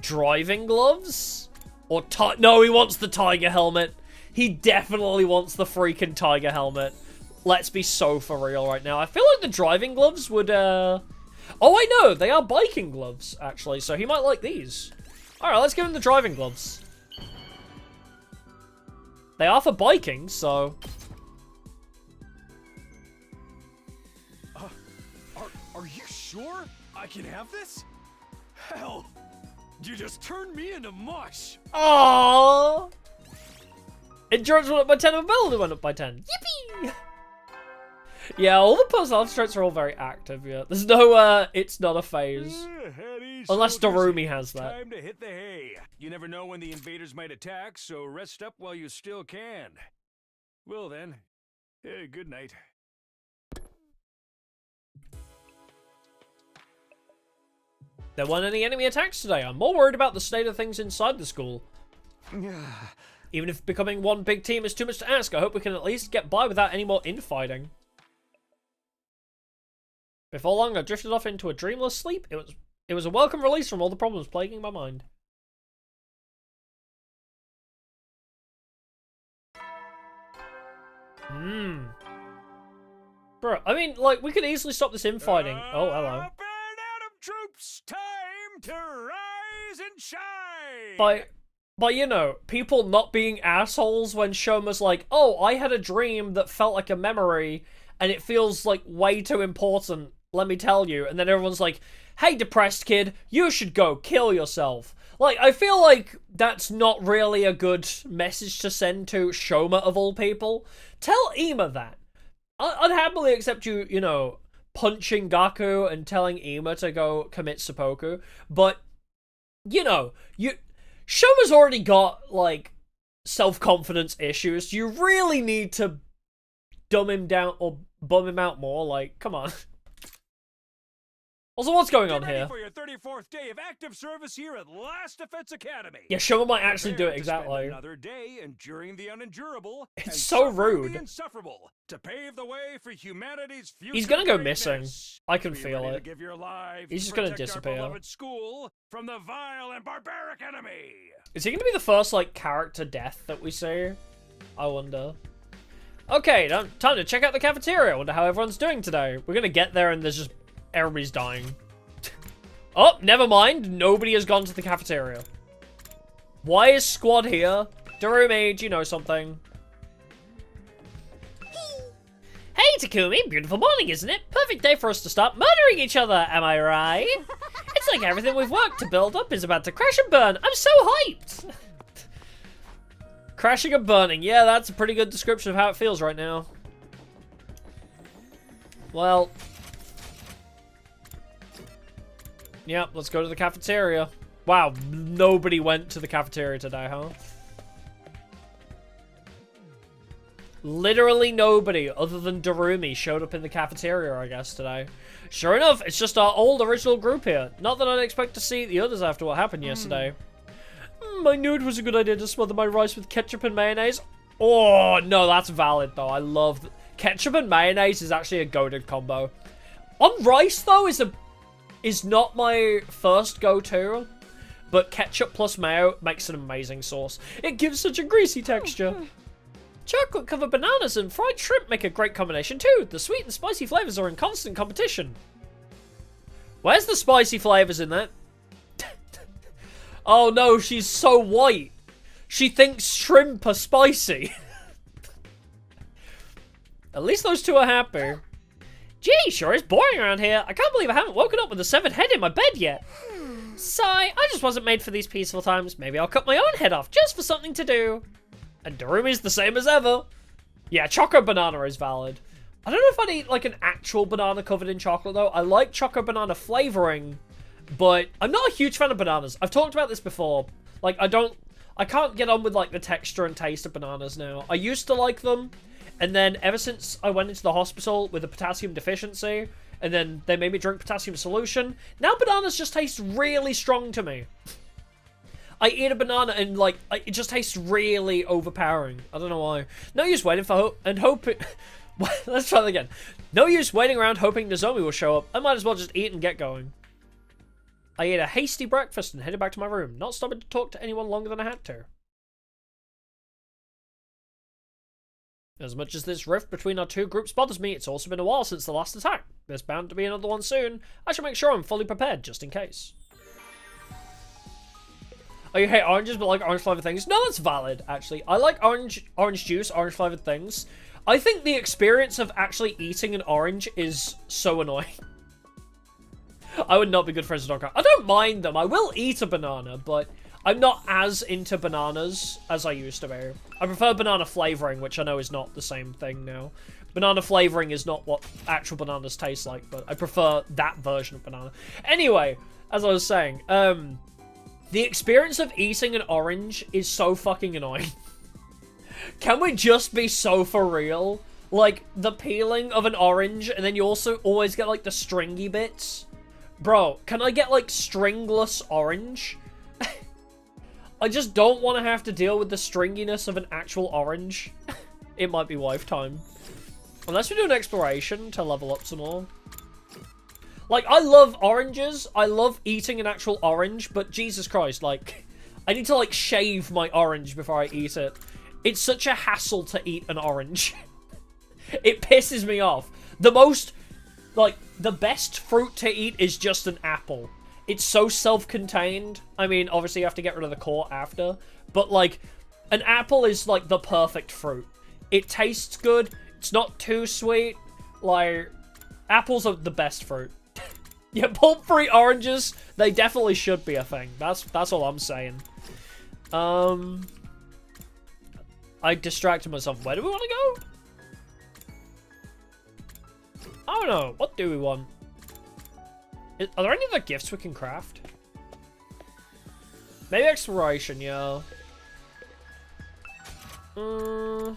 Driving gloves? Or no, he wants the tiger helmet. He definitely wants the freaking tiger helmet. Let's be so for real right now. I feel like the driving gloves would, Oh, I know! They are biking gloves, actually, so he might like these. Alright, let's give him the driving gloves. They are for biking, so... Are you sure I can have this? Hell, you just turned me into mush. Aww. Endurance went up by 10 and ability went up by 10. Yippee! Yeah, all the personality traits are all very active, yeah. There's no, it's not a phase. Unless Darumi has that. Time to hit the hay. You never know when the invaders might attack, so rest up while you still can. Well then, good night. There weren't any enemy attacks today. I'm more worried about the state of things inside the school. Even if becoming one big team is too much to ask, I hope we can at least get by without any more infighting. Before long, I drifted off into a dreamless sleep. It was a welcome release from all the problems plaguing my mind. Bro, I mean, like, we could easily stop this infighting. Oh, hello. Adam troops, time to rise and shine! By, you know, people not being assholes when Shoma's like, oh, I had a dream that felt like a memory, and it feels, like, way too important, let me tell you. And then everyone's like, hey, depressed kid, you should go kill yourself. Like, I feel like that's not really a good message to send to Shoma, of all people. Tell Ima that. I'd happily accept you, you know, punching Gaku and telling Ima to go commit seppuku, but you know, Shoma's already got, like, self-confidence issues. You really need to dumb him down or bum him out more. Like, come on. Also, what's going on here? For your 34th day of active service here at Last Defense Academy. Yeah, Shoma might actually do it Prepare to exactly. spend another day enduring the unendurable. It's and so suffering rude. The insufferable to pave the way for humanity's future. He's gonna go greatness. missing. I can Be feel ready to it. give your lives He's to just gonna protect disappear. Our beloved school from the vile and barbaric enemy. Is he gonna be the first, like, character death that we see? I wonder. Okay, time to check out the cafeteria. I wonder how everyone's doing today. We're gonna get there and there's just... everybody's dying. Oh, never mind. Nobody has gone to the cafeteria. Why is Squad here? Darumi, do you know something? Hey, Takumi. Beautiful morning, isn't it? Perfect day for us to start murdering each other, am I right? It's like everything we've worked to build up is about to crash and burn. I'm so hyped. Crashing and burning. Yeah, that's a pretty good description of how it feels right now. Well... yep, let's go to the cafeteria. Wow, nobody went to the cafeteria today, huh? Literally nobody, other than Darumi, showed up in the cafeteria, I guess, today. Sure enough, it's just our old original group here. Not that I'd expect to see the others after what happened yesterday. I knew it was a good idea to smother my rice with ketchup and mayonnaise. Oh, no, that's valid, though. I love... ketchup and mayonnaise is actually a goated combo. On rice, though, is not my first go-to, but ketchup plus mayo makes an amazing sauce. It gives such a greasy texture. Chocolate-covered bananas and fried shrimp make a great combination too. The sweet and spicy flavors are in constant competition. Where's the spicy flavors in that? Oh no, she's so white. She thinks shrimp are spicy. At least those two are happy. Gee, sure is boring around here. I can't believe I haven't woken up with a severed head in my bed yet. Sigh, I just wasn't made for these peaceful times. Maybe I'll cut my own head off just for something to do. And Darumi's the same as ever. Yeah, choco banana is valid. I don't know if I'd eat like an actual banana covered in chocolate though. I like choco banana flavoring, but I'm not a huge fan of bananas. I've talked about this before. Like, I can't get on with like the texture and taste of bananas now. I used to like them. And then ever since I went into the hospital with a potassium deficiency, and then they made me drink potassium solution, now bananas just taste really strong to me. I eat a banana and, like, it just tastes really overpowering. I don't know why. No use waiting for hoping... Let's try that again. No use waiting around hoping Nozomi will show up. I might as well just eat and get going. I ate a hasty breakfast and headed back to my room, not stopping to talk to anyone longer than I had to. As much as this rift between our two groups bothers me, it's also been a while since the last attack. There's bound to be another one soon. I should make sure I'm fully prepared, just in case. Oh, you hate oranges but like orange-flavored things? No, that's valid, actually. I like orange juice, orange-flavored things. I think the experience of actually eating an orange is so annoying. I would not be good friends with Donka. I don't mind them. I will eat a banana, but I'm not as into bananas as I used to be. I prefer banana flavoring, which I know is not the same thing now. Banana flavoring is not what actual bananas taste like, but I prefer that version of banana. Anyway, as I was saying, the experience of eating an orange is so fucking annoying. Can we just be so for real? Like, the peeling of an orange, and then you also always get, like, the stringy bits. Bro, can I get, like, stringless orange? I just don't want to have to deal with the stringiness of an actual orange. It might be wife time. Unless we do an exploration to level up some more. Like, I love oranges. I love eating an actual orange, but Jesus Christ, like, I need to, like, shave my orange before I eat it. It's such a hassle to eat an orange. It pisses me off. The most, like, the best fruit to eat is just an apple. It's so self-contained. I mean, obviously you have to get rid of the core after. But, like, an apple is, like, the perfect fruit. It tastes good. It's not too sweet. Like, apples are the best fruit. Yeah, pulp-free oranges, they definitely should be a thing. That's all I'm saying. I distracted myself. Where do we want to go? I don't know. What do we want? Are there any other gifts we can craft? Maybe exploration, yeah. I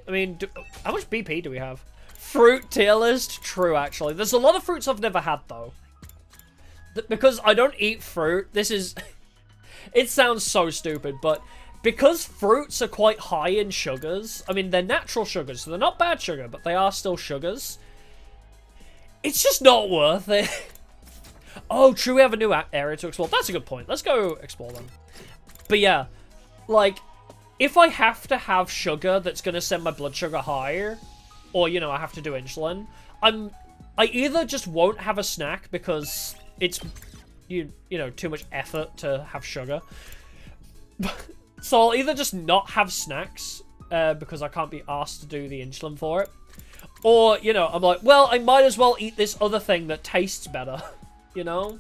mean, how much BP do we have? Fruit tier list? True, actually. There's a lot of fruits I've never had, though. Because I don't eat fruit, this is... It sounds so stupid, but because fruits are quite high in sugars, I mean, they're natural sugars, so they're not bad sugar, but they are still sugars. It's just not worth it. Oh, true, we have a new area to explore. That's a good point. Let's go explore them. But yeah, like, if I have to have sugar that's going to send my blood sugar higher, or, you know, I have to do insulin, I either just won't have a snack because it's, you know, too much effort to have sugar. So I'll either just not have snacks, because I can't be asked to do the insulin for it. Or, you know, I'm like, well, I might as well eat this other thing that tastes better, you know?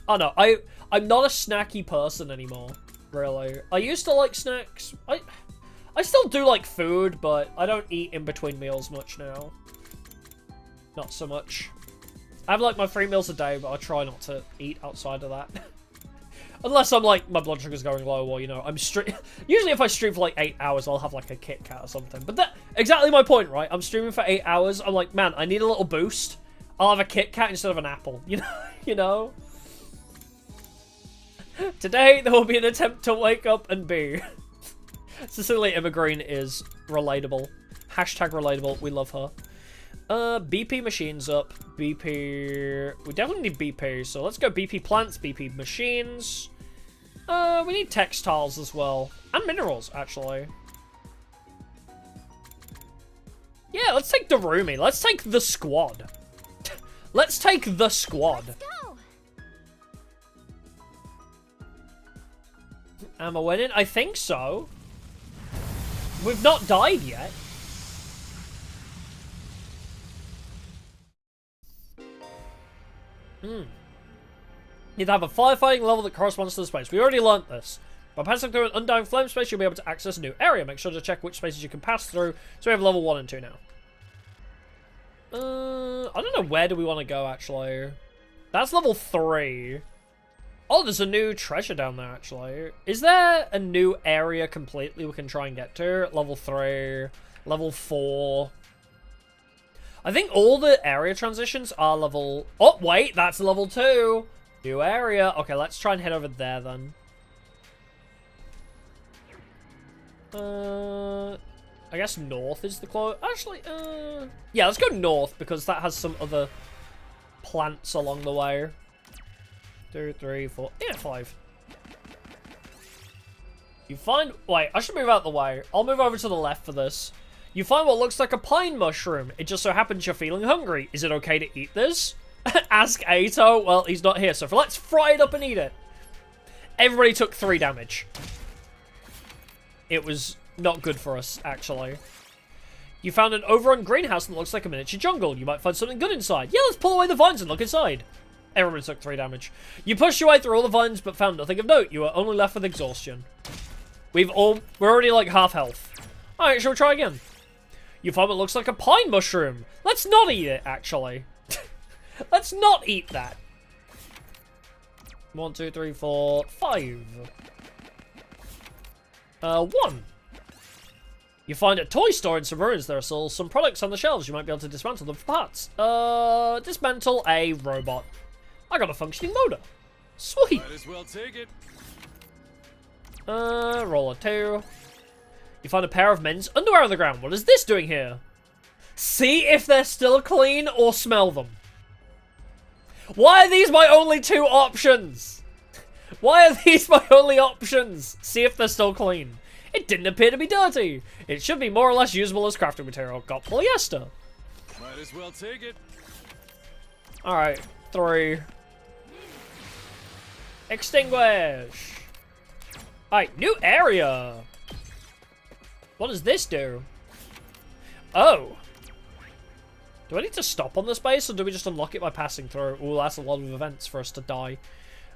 Oh no, I'm not a snacky person anymore, really. I used to like snacks. I still do like food, but I don't eat in between meals much now. Not so much. I have like my 3 meals a day, but I try not to eat outside of that. Unless I'm like, my blood sugar's going low, or, you know, I'm usually if I stream for like 8 hours, I'll have like a Kit Kat or something. But that, exactly my point, right? I'm streaming for 8 hours, I'm like, man, I need a little boost. I'll have a Kit Kat instead of an apple, you know? You know? Today, there will be an attempt to wake up and be. Cecilia Immigreen is relatable. Hashtag relatable, we love her. BP machines up. BP... We definitely need BP, so let's go BP plants, BP machines. We need textiles as well. And minerals, actually. Yeah, let's take Darumi. Let's take the squad. Let's take the squad. Let's go. Am I winning? I think so. We've not died yet. Need to have a firefighting level that corresponds to the space. We already learnt this. By passing through an undying flame space, you'll be able to access a new area. Make sure to check which spaces you can pass through. So we have level 1 and 2 now. I don't know, where do we want to go, actually? That's level 3. Oh, there's a new treasure down there, actually. Is there a new area completely we can try and get to? Level 3, level 4. I think all the area transitions are level... Oh, wait, that's level 2. New area. Okay, let's try and head over there, then. I guess north is the close... Actually, yeah, let's go north, because that has some other plants along the way. 2, 3, 4... Yeah, 5. You find... Wait, I should move out the way. I'll move over to the left for this. You find what looks like a pine mushroom. It just so happens you're feeling hungry. Is it okay to eat this? Ask Ato. Well, he's not here, so let's fry it up and eat it. Everybody took 3 damage. It was not good for us, actually. You found an overrun greenhouse that looks like a miniature jungle. You might find something good inside. Yeah, let's pull away the vines and look inside. Everyone took 3 damage. You pushed your way through all the vines, but found nothing of note. You are only left with exhaustion. We're already like half health. Alright, shall we try again? You find what looks like a pine mushroom. Let's not eat it, actually. Let's not eat that. 1, 2, 3, 4, 5. 1. You find a toy store in some ruins. There are still some products on the shelves. You might be able to dismantle them for parts. Dismantle a robot. I got a functioning motor. Sweet. Might as well take it. Roller 2. You find a pair of men's underwear on the ground. What is this doing here? See if they're still clean or smell them. Why are these my only 2 options? Why are these my only options? See if they're still clean. It didn't appear to be dirty. It should be more or less usable as crafting material. Got polyester. Might as well take it. Alright, 3. Extinguish. Alright, new area. What does this do? Oh. Do I need to stop on the space, or do we just unlock it by passing through? Ooh, that's a lot of events for us to die.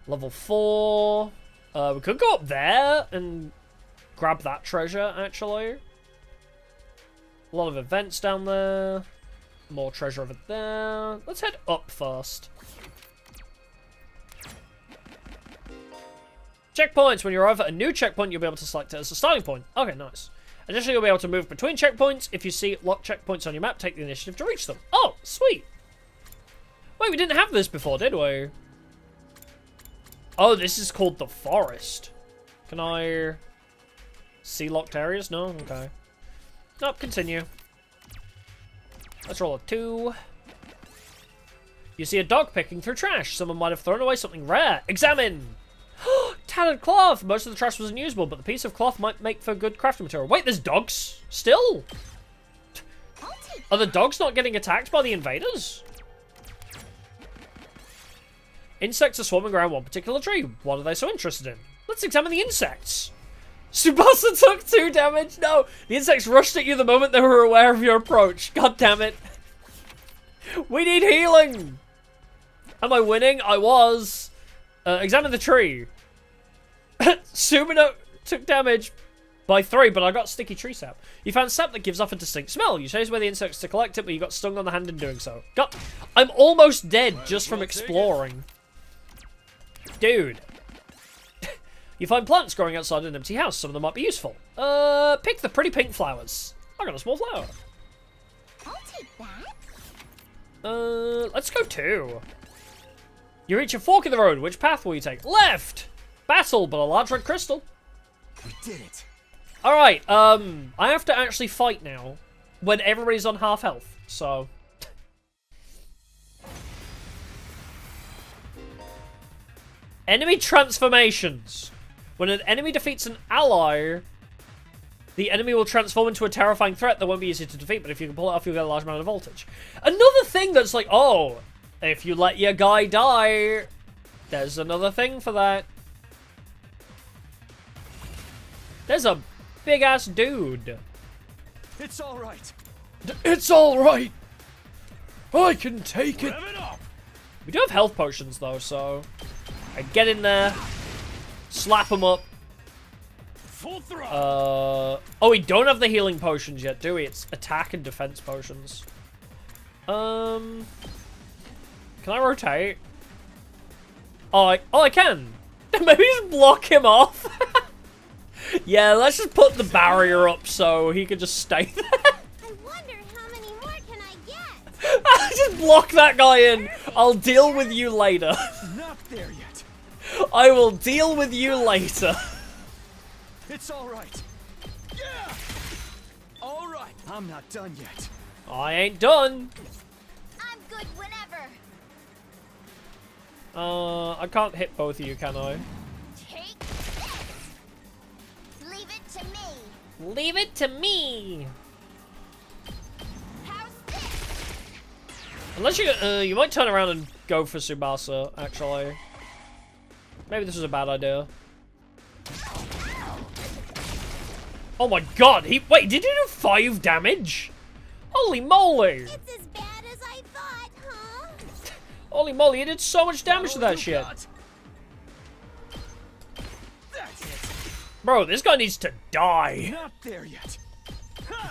Level 4. We could go up there and grab that treasure, actually. A lot of events down there. More treasure over there. Let's head up first. Checkpoints. When you arrive at a new checkpoint, you'll be able to select it as a starting point. Okay, nice. Additionally, you'll be able to move between checkpoints. If you see locked checkpoints on your map, take the initiative to reach them. Oh, sweet. Wait, we didn't have this before, did we? Oh, this is called the forest. Can I see locked areas? No? Okay. Nope, continue. Let's roll a 2. You see a dog picking through trash. Someone might have thrown away something rare. Examine! Tattered cloth! Most of the trash was unusable, but the piece of cloth might make for good crafting material. Wait, there's dogs? Still? Are the dogs not getting attacked by the invaders? Insects are swarming around one particular tree. What are they so interested in? Let's examine the insects. Subasa took 2 damage. No, the insects rushed at you the moment they were aware of your approach. God damn it. We need healing. Am I winning? I was. Examine the tree. Sumino took damage by 3, but I got sticky tree sap. You found sap that gives off a distinct smell. You chose where the insects to collect it, but you got stung on the hand in doing so. I'm almost dead just from exploring. Dude. You find plants growing outside an empty house. Some of them might be useful. Pick the pretty pink flowers. I got a small flower. I'll take that. Let's go 2. You reach a fork in the road. Which path will you take? Left! Battle, but a large red crystal. We did it. Alright, I have to actually fight now. When everybody's on half health, so... Enemy transformations. When an enemy defeats an ally, the enemy will transform into a terrifying threat that won't be easy to defeat, but if you can pull it off, you'll get a large amount of voltage. Another thing that's like, oh, if you let your guy die, there's another thing for that. There's a big-ass dude. It's all right. It's alright. I can take it. Rev it up. We do have health potions, though, so... I get in there, slap him up. Full throttle. Oh, we don't have the healing potions yet, do we? It's attack and defense potions. Can I rotate? Oh, I can. Maybe just block him off. Yeah, let's just put the barrier up so he can just stay there. I wonder how many more can I get? Just block that guy in. I'll deal with you later. Not there yet. I will deal with you later. It's all right. Yeah. All right. I'm not done yet. I ain't done. I'm good whenever. I can't hit both of you, can I? Take this. Leave it to me. Leave it to me. How's this? Unless you might turn around and go for Tsubasa, actually. Maybe this was a bad idea. Oh my god, wait, did he do 5 damage? Holy moly! It's as bad as I thought, huh? Holy moly, he did so much damage to that shit. That's it. Bro, this guy needs to die. Not there yet.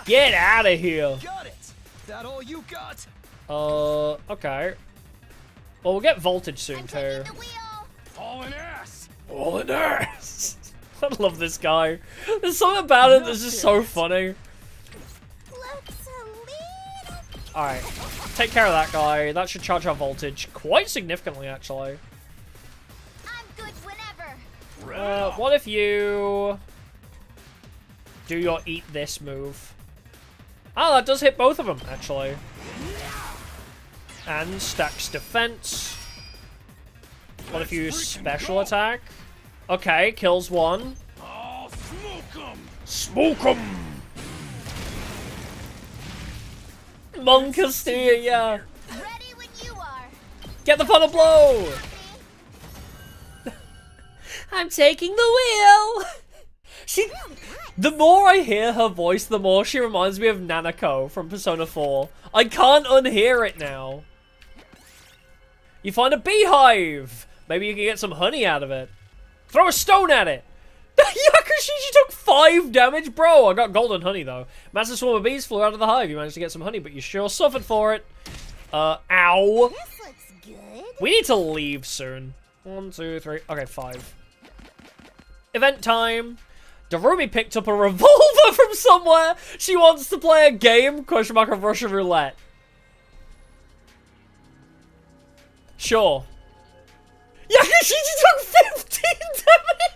Get out of here. Got it. That all you got? Okay. Well, we'll get voltage soon, too. The wheel. Hauling ass. Hauling ass. I love this guy. There's something about it that's just so funny. Looks a little. Alright. Take care of that guy. That should charge our voltage quite significantly, actually. I'm good whenever. What if you do your eat this move? Oh, that does hit both of them, actually. And stacks defense. What if you use special attack? Okay, kills one. Oh, smoke 'em. Smoke 'em. Monkasteer, yeah. Ready when you are. Get the final blow. I'm taking the wheel. The more I hear her voice, the more she reminds me of Nanako from Persona 4. I can't unhear it now. You find a beehive. Maybe you can get some honey out of it. Throw a stone at it. Yakushiji took 5 damage, bro. I got golden honey though. Massive swarm of bees flew out of the hive. You managed to get some honey, but you sure suffered for it. Ow. This looks good. We need to leave soon. 1, 2, 3. Okay, 5. Event time. Darumi picked up a revolver from somewhere. She wants to play a game, question mark, of Russian roulette. Sure. Yakushiji took 15 damage!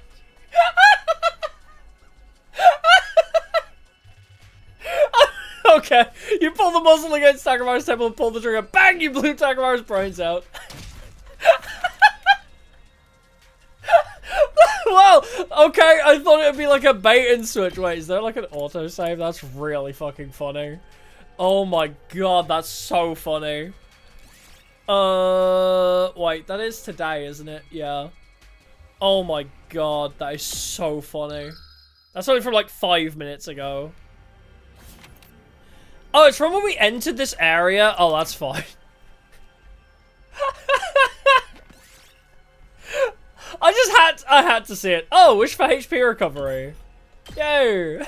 Okay, you pull the muzzle against Takamaru's temple and pull the trigger. Bang! You blew Takamaru's brains out. Wow, okay, I thought it would be like a bait and switch. Wait, is there like an autosave? That's really fucking funny. Oh my god, that's so funny. Wait, that is today, isn't it? Yeah. Oh my god, that is so funny. That's only from like 5 minutes ago. Oh, it's from when we entered this area? Oh, that's fine. I had to see it. Oh, wish for HP recovery. Yay.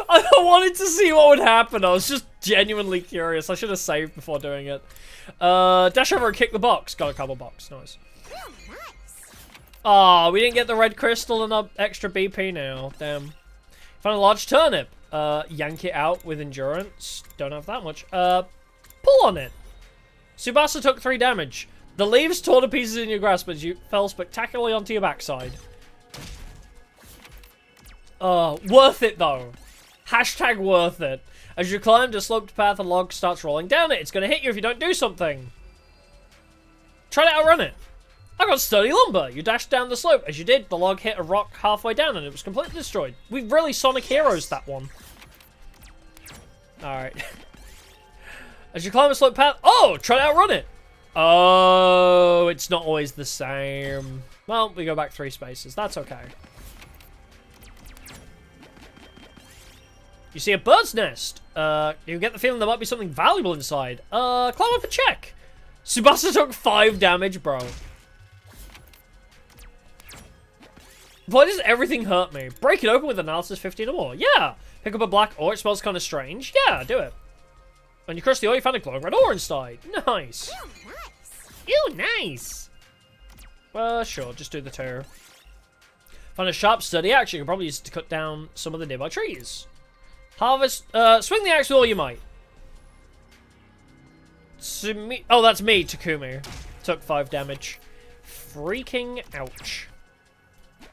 I wanted to see what would happen. I was just genuinely curious. I should have saved before doing it. Dash over and kick the box. Got a couple box. Nice. Ah, we didn't get the red crystal and an extra BP now. Damn. Found a large turnip. Yank it out with endurance. Don't have that much. Pull on it. Tsubasa took 3 damage. The leaves tore to pieces in your grasp as you fell spectacularly onto your backside. Worth it though. Hashtag worth it. As you climb a sloped path, a log starts rolling down it. It's going to hit you if you don't do something. Try to outrun it. I got sturdy lumber. You dashed down the slope. As you did, the log hit a rock halfway down and it was completely destroyed. We really Sonic Heroes that one. Alright. As you climb a slope path... Oh! Try to outrun it. Oh, it's not always the same. Well, we go back 3 spaces. That's okay. You see a bird's nest. You get the feeling there might be something valuable inside. Climb up and check. Subasa took 5 damage, bro. Why does everything hurt me? Break it open with analysis 15 or more. Yeah. Pick up a black ore. It smells kind of strange. Yeah, do it. When you crush the ore, you find a glowing red ore inside. Nice. Ew, nice. Sure. Just do the 2. Find a sharp, sturdy axe. You can probably use it to cut down some of the nearby trees. Harvest. Swing the axe with all you might. Oh, that's me, Takumi. Took 5 damage. Freaking ouch.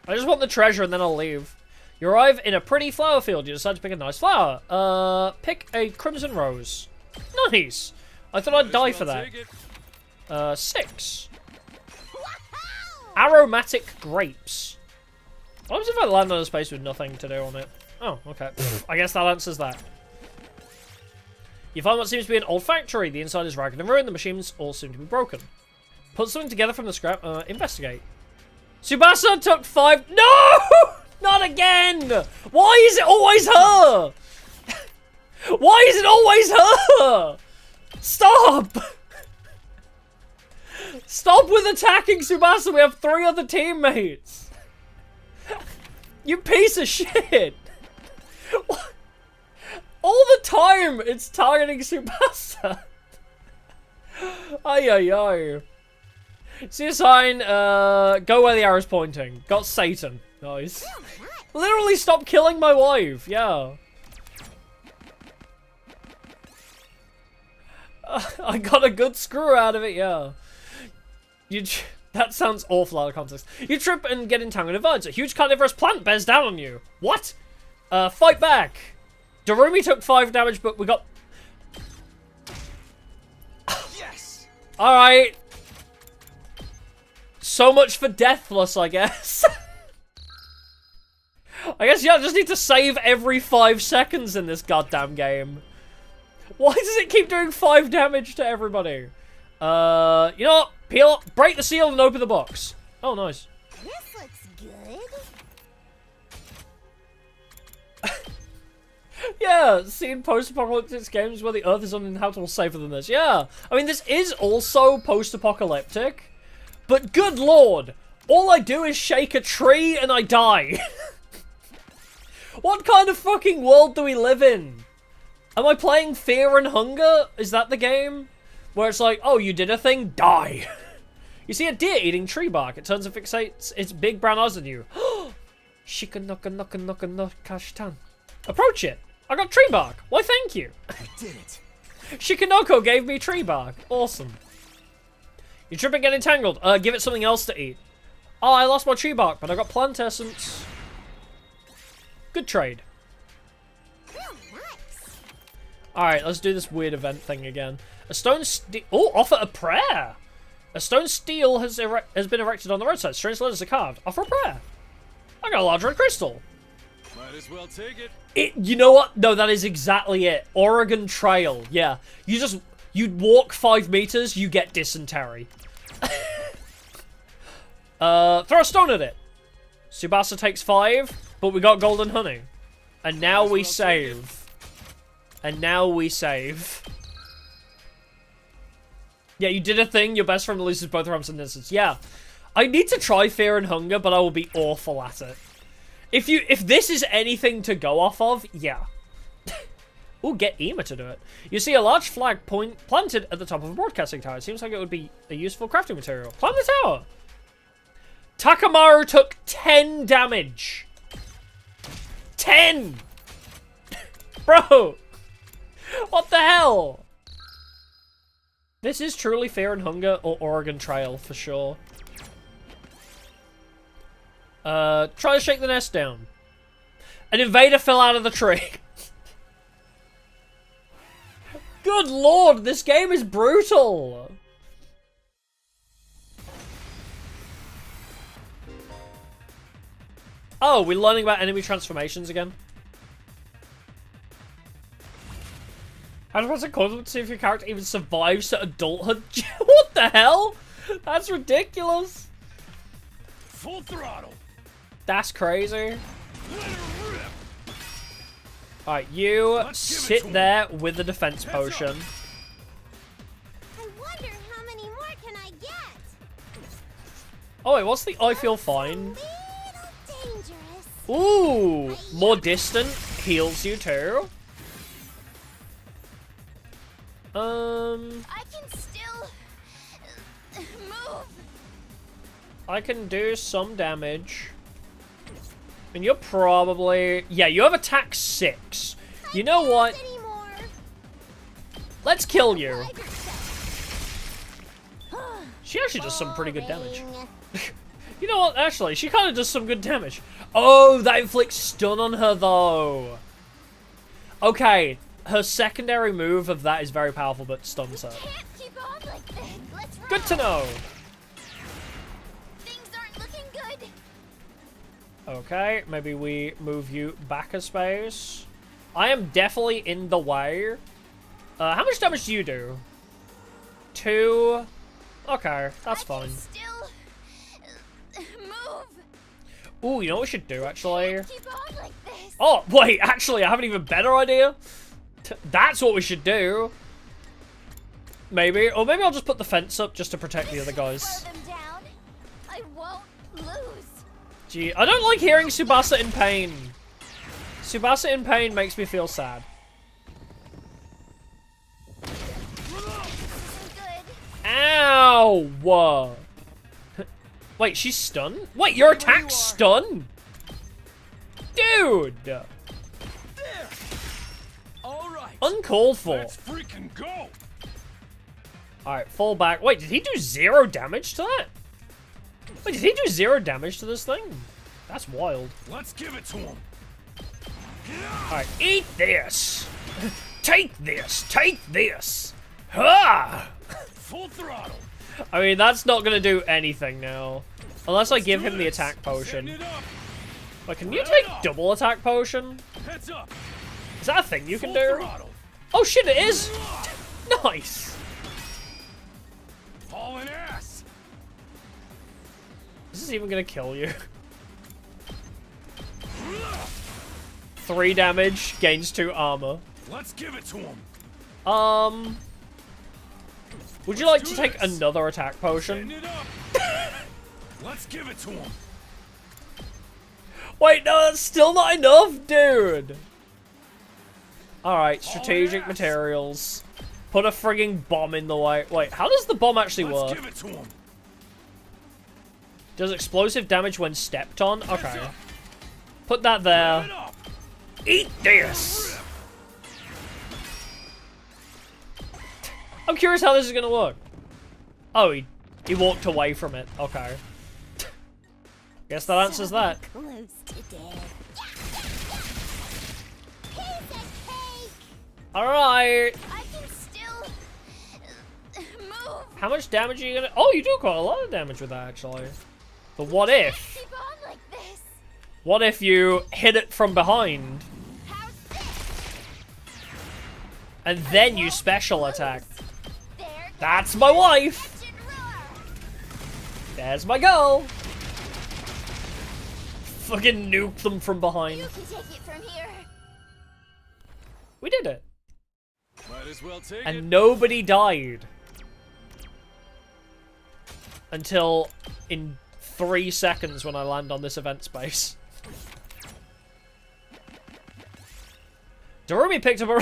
I just want the treasure and then I'll leave. You arrive in a pretty flower field. You decide to pick a nice flower. Pick a crimson rose. Nice. I thought I'd die for that. 6. Aromatic grapes. What happens if I land on a space with nothing to do on it? Oh, okay. I guess that answers that. You find what seems to be an old factory. The inside is ragged and ruined. The machines all seem to be broken. Put something together from the scrap. Investigate. Subasa took 5. No! Not again! Why is it always her? Why is it always her? Stop! Stop with attacking Subasa. We have 3 other teammates. You piece of shit. All the time it's targeting Subasa. Ay ay ay. See a sign, go where the arrow's pointing. Got Satan. Nice. Literally stop killing my wife, yeah. I got a good screw out of it, yeah. That sounds awful out of context. You trip and get entangled in vines. A huge carnivorous plant bears down on you. What? Fight back. Darumi took 5 damage, but we got... Yes! Alright. So much for Deathless, I guess. I guess, yeah, I just need to save every 5 seconds in this goddamn game. Why does it keep doing 5 damage to everybody? You know what? Peel, break the seal and open the box. Oh, nice. This looks good. Yeah, seen post-apocalyptic games where the Earth is uninhabitable safer than this. Yeah, I mean, this is also post-apocalyptic. But good lord, all I do is shake a tree and I die. What kind of fucking world do we live in? Am I playing Fear and Hunger? Is that the game? Where it's like, oh, you did a thing, die. You see a deer eating tree bark. It turns and fixates its big brown eyes on you. Shikanoko-noko-noko-no-kashtan. Approach it. I got tree bark. Why, thank you. I did it. Shikanoko gave me tree bark. Awesome. You trip and get entangled. Give it something else to eat. Oh, I lost my tree bark, but I got plant essence. Good trade. Alright, let's do this weird event thing again. A stone steel... Oh, offer a prayer! A stone steel has been erected on the roadside. Strange letters are carved. Offer a prayer. I got a large red crystal. Might as well take it. You know what? No, that is exactly it. Oregon Trail. Yeah. You walk 5 meters, you get dysentery. Throw a stone at it. Tsubasa takes 5, but we got golden honey. And now we save. And now we save. Yeah, you did a thing. Your best friend loses both arms in this instance. Yeah. I need to try Fear and Hunger, but I will be awful at it. If this is anything to go off of, yeah. Ooh, get Ema to do it. You see a large flag planted at the top of a broadcasting tower. It seems like it would be a useful crafting material. Plant the tower. Takamaru took 10 damage. 10! Bro! What the hell? This is truly Fear and Hunger or Oregon Trail for sure. Try to shake the nest down. An invader fell out of the tree. Good lord, this game is brutal. Oh, we're learning about enemy transformations again. How to press a code to see if your character even survives to adulthood. What the hell? That's ridiculous. Full throttle. That's crazy. Alright, you sit there with the defense potion. I wonder how many more can I get? Oh wait, what's the I feel fine? A little dangerous. Ooh, more distant heals you too. I can still move. I can do some damage. And you're probably... Yeah, you have attack 6. You know what? Let's kill you. She actually does some pretty good damage. You know what? Actually, she kind of does some good damage. Oh, that inflicts stun on her, though. Okay, her secondary move of that is very powerful, but stuns her. Good to know. Okay, maybe we move you back a space. I am definitely in the way. How much damage do you do? 2. Okay, that's fine. Still move. Ooh, you know what we should do, actually? Keep on like this. Oh, wait, actually, I have an even better idea. That's what we should do. Maybe. Or maybe I'll just put the fence up just to protect the other guys. Slow them down. I won't lose. Gee, I don't like hearing Subasa in pain. Subasa in pain makes me feel sad. Ow! Whoa. Wait, she's stunned? Wait, your attack's stunned? Dude! Alright. Uncalled for. Let's freaking go. Alright, fall back. Wait, did he do 0 damage to that? Wait, did he do 0 damage to this thing? That's wild. Let's give it to him. Alright, eat this! Take this! Take this! Ha! Full throttle. I mean, that's not gonna do anything now. Unless I give him the attack potion. Wait, can you take double attack potion? Heads up. Is that a thing you can do? Oh shit, it is! Nice! Hauling ass. Is this even gonna kill you? 3 damage, gains 2 armor. Let's give it to him. Would you like to take another attack potion? Let's give it to him. Wait, no, that's still not enough, dude. Alright, strategic materials. Put a frigging bomb in the way. Wait, how does the bomb actually work? Let's give it to him. Does explosive damage when stepped on? Okay. Put that there. Eat this! I'm curious how this is gonna work. Oh, he walked away from it. Okay. Guess that answers that. Close to death. Alright. I can still move. How much damage are you gonna... Oh, you do quite a lot of damage with that, actually. But what if... Keep on like this. What if you hit it from behind? How's this? And then you special attack? There. That's my wife! There's my girl! Fucking nuke them from behind. You can take it from here. We did it. Might as well take And nobody died. Until in 3 seconds when I land on this event space. Darumi picked up a...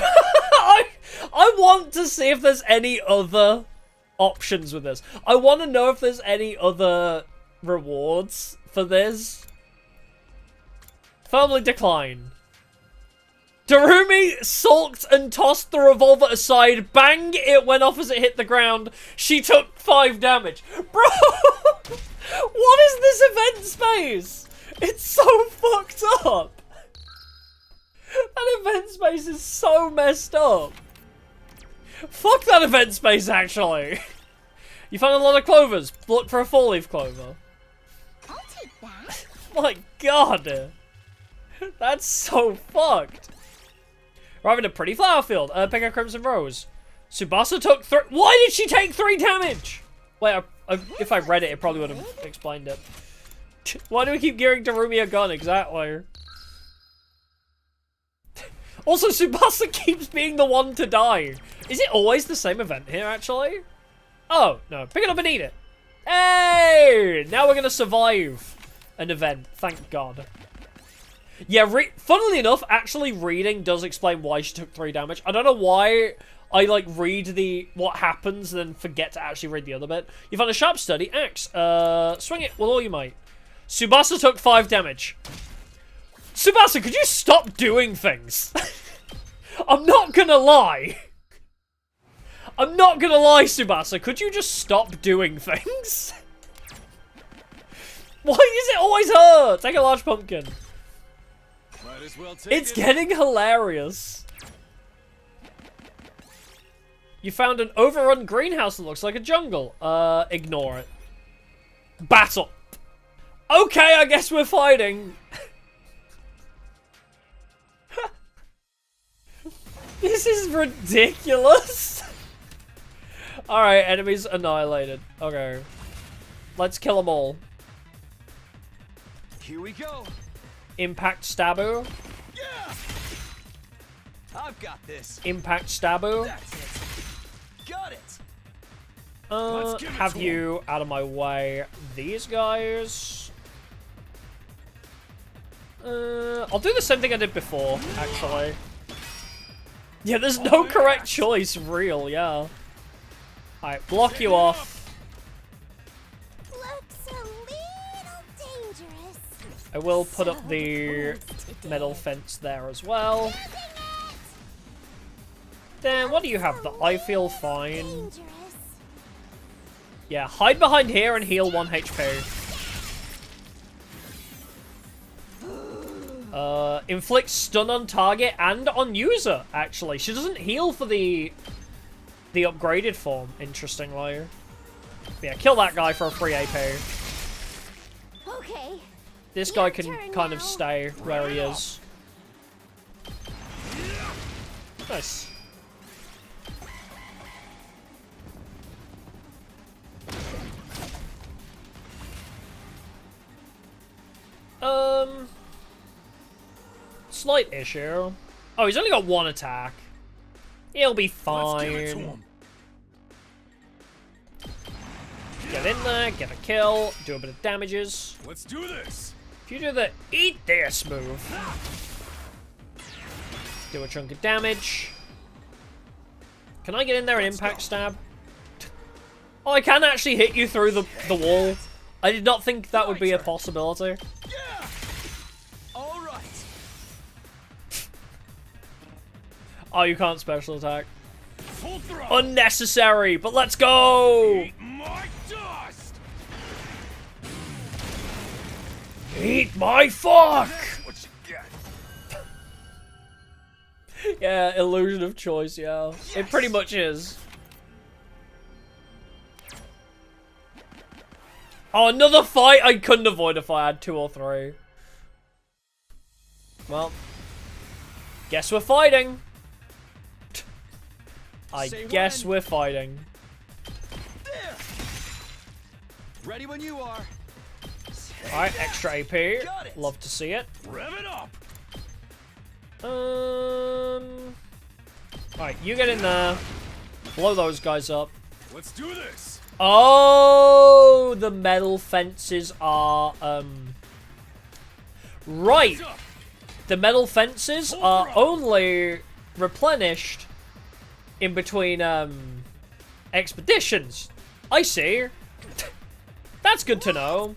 I want to see if there's any other options with this. I want to know if there's any other rewards for this. Firmly decline. Darumi sulked and tossed the revolver aside. Bang! It went off as it hit the ground. She took 5 damage. Bro! What is this event space? It's so fucked up. That event space is so messed up. Fuck that event space, actually. You found a lot of clovers. Look for a 4-leaf clover. I'll take that. My god. That's so fucked. Arrived at a pretty flower field. Pick a crimson rose. Tsubasa took 3... Why did she take 3 damage? Wait, if I read it, it probably would have explained it. Why do we keep giving Darumi a gun? Exactly. Also, Subasa keeps being the one to die. Is it always the same event here, actually? Oh, no. Pick it up and eat it. Hey! Now we're going to survive an event. Thank God. Yeah, funnily enough, actually reading does explain why she took 3 damage. I don't know why I, like, read what happens and then forget to actually read the other bit. You found a sharp, sturdy axe. Swing it with all your might. Subasa took 5 damage. Subasa, could you stop doing things? I'm not gonna lie. I'm not gonna lie, Subasa. Could you just stop doing things? Why is it always her? Take a large pumpkin. Might as well take It's getting hilarious. You found an overrun greenhouse that looks like a jungle. Ignore it. Battle. Okay, I guess we're fighting. This is ridiculous. Alright, enemies annihilated. Okay. Let's kill them all. Here we go. Impact Stabu. Yeah! I've got this. Impact Stabu. That's it. Got it. Let's give it Have to you out of my way. These guys. I'll do the same thing I did before, actually. Yeah, there's no correct choice, real, yeah. Alright, block you off. Looks a little dangerous. I will put up the metal fence there as well. Then, what do you have? The I feel fine. Dangerous. Yeah, hide behind here and heal 1 HP. Inflict stun on target and on user, actually. She doesn't heal for the upgraded form, interestingly. Yeah, kill that guy for a free AP. Okay. This guy can kind of stay where he is. Nice. Slight issue. Oh, he's only got 1 attack. He'll be fine. Get in there, get a kill, do a bit of damages. Let's do this. If you do the eat this move, do a chunk of damage. Can I get in there and impact stab? Oh, I can actually hit you through the wall. I did not think that would be a possibility. Yeah. All right. Oh, you can't special attack. Unnecessary, but let's go! Eat my dust! Eat my fuck! That's what you get. Yeah, illusion of choice, yeah. It pretty much is. Oh, another fight? I couldn't avoid if I had 2 or 3. Well, guess we're fighting. I guess we're fighting. There. Ready when you are. Alright, extra AP. Got it. Love to see it. Rev it up! Alright, you get in there. Blow those guys up. Let's do this! Oh, the metal fences are, right. The metal fences are only replenished in between, expeditions. I see. That's good to know.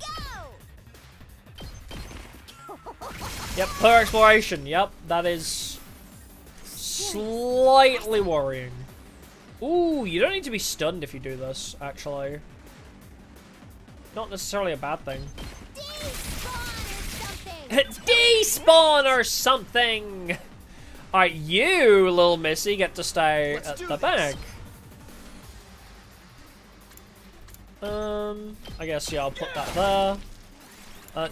Yep, per exploration. Yep, that is slightly worrying. Ooh, you don't need to be stunned if you do this, actually. Not necessarily a bad thing. Despawn or something! Alright, you, little missy, get to stay at the back. I guess, yeah, I'll put that there.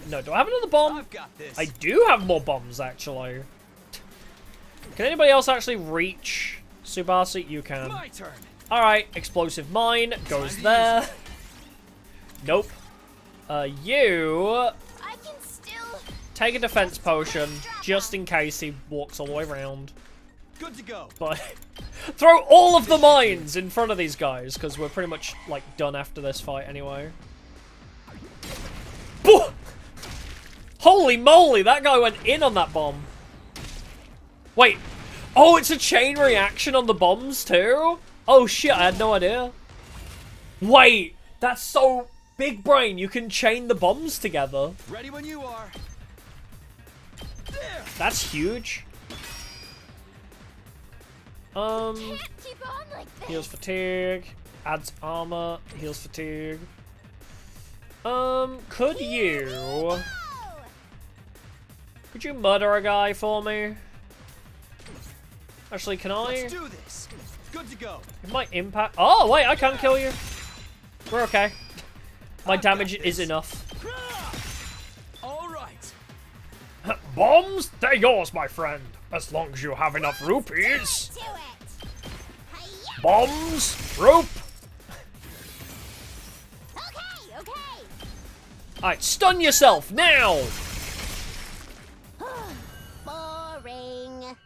No, do I have another bomb? I've got this. I do have more bombs, actually. Can anybody else actually reach Tsubasa? You can. My turn. Alright, explosive mine goes there. Nope. You I can still take a defense potion just in case he walks all the way around. Good to go. But throw all of the mines in front of these guys because we're pretty much like done after this fight anyway. Boo! Holy moly, that guy went in on that bomb. Wait. Oh, it's a chain reaction on the bombs too? Oh shit, I had no idea. Wait, that's so big brain. You can chain the bombs together. Ready when you are. There. That's huge. can't keep on like this. Heals fatigue. Adds armor. Heals fatigue. Could you... Could you murder a guy for me? Actually, can I? Let's do this. Good to go. It might impact... Oh, wait, I can't kill you. We're okay. My damage is enough. All right. Bombs? They're yours, my friend. As long as you have enough rupees. To it. Hi-ya. Bombs? Rope? Okay, okay. Alright, stun yourself, now! Boring.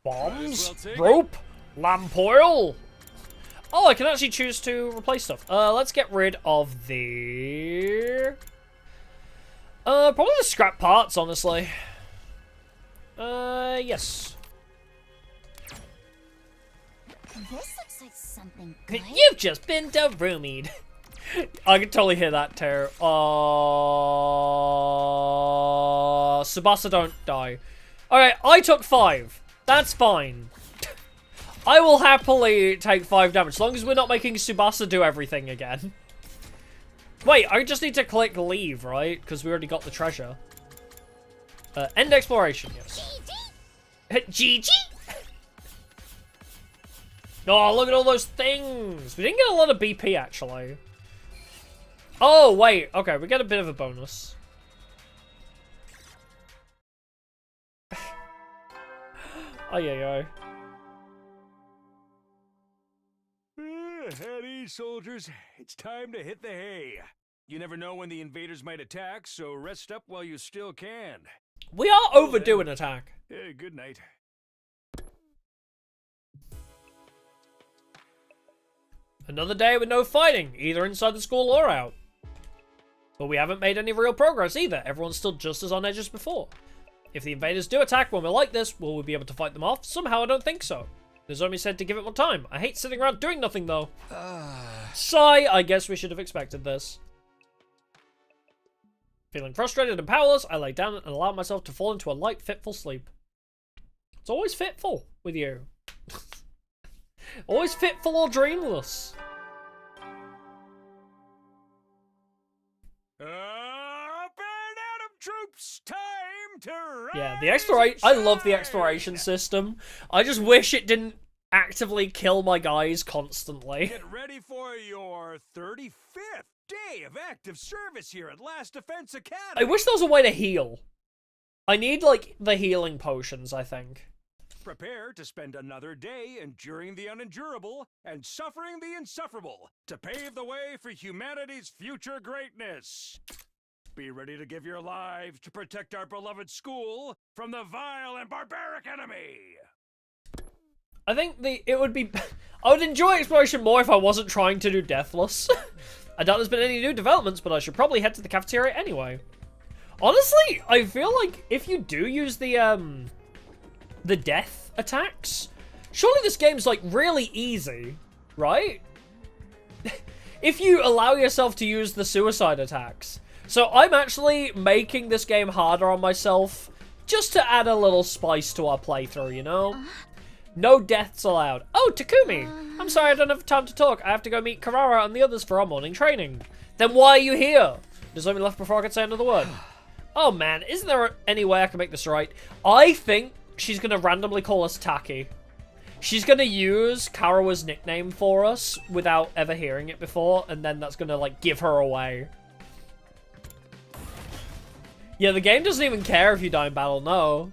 Bombs? well take it. Rope? Lamp oil? Oh, I can actually choose to replace stuff. Let's get rid of the... probably the scrap parts, honestly. Yes. This looks like something good. You've just been roomied. I can totally hear that too. Subasa, don't die. Alright, I took 5. That's fine. I will happily take 5 damage, as long as we're not making Subasa do everything again. Wait, I just need to click leave, right? Because we already got the treasure. End exploration, yes. GG! Oh, look at all those things! We didn't get a lot of BP, actually. Oh, wait. Okay, we get a bit of a bonus. Oh, yeah. At ease, soldiers. It's time to hit the hay. You never know when the invaders might attack, so rest up while you still can. We are overdue an attack. Good night. Another day with no fighting, either inside the school or out. But we haven't made any real progress either. Everyone's still just as on edge as before. If the invaders do attack when we're like this, will we be able to fight them off? Somehow I don't think so. Nozomi said to give it more time. I hate sitting around doing nothing though. Sigh, I guess we should have expected this. Feeling frustrated and powerless, I lay down and allow myself to fall into a light, fitful sleep. It's It's always fitful with you. Always fitful or dreamless. Up and Adam troops, time to rise. Yeah, the exploration. I love the exploration system. I just wish it didn't actively kill my guys constantly. Get ready for your 35th day of active service here at Last Defense Academy. I wish there was a way to heal. I need, like, the healing potions, I think. Prepare to spend another day enduring the unendurable and suffering the insufferable to pave the way for humanity's future greatness. Be ready to give your lives to protect our beloved school from the vile and barbaric enemy. I think it would be... I would enjoy exploration more if I wasn't trying to do Deathless. I doubt there's been any new developments, but I should probably head to the cafeteria anyway. Honestly, I feel like if you do use the death attacks, surely this game's, like, really easy, right? If you allow yourself to use the suicide attacks. So I'm actually making this game harder on myself just to add a little spice to our playthrough, you know? No deaths allowed. Oh, Takumi! I'm sorry I don't have time to talk. I have to go meet Carrara and the others for our morning training. Then why are you here? There's only left before I can say another word. Oh man, isn't there any way I can make this right? I think she's gonna randomly call us Taki. She's gonna use Karawa's nickname for us without ever hearing it before, and then that's gonna, like, give her away. Yeah, the game doesn't even care if you die in battle, no.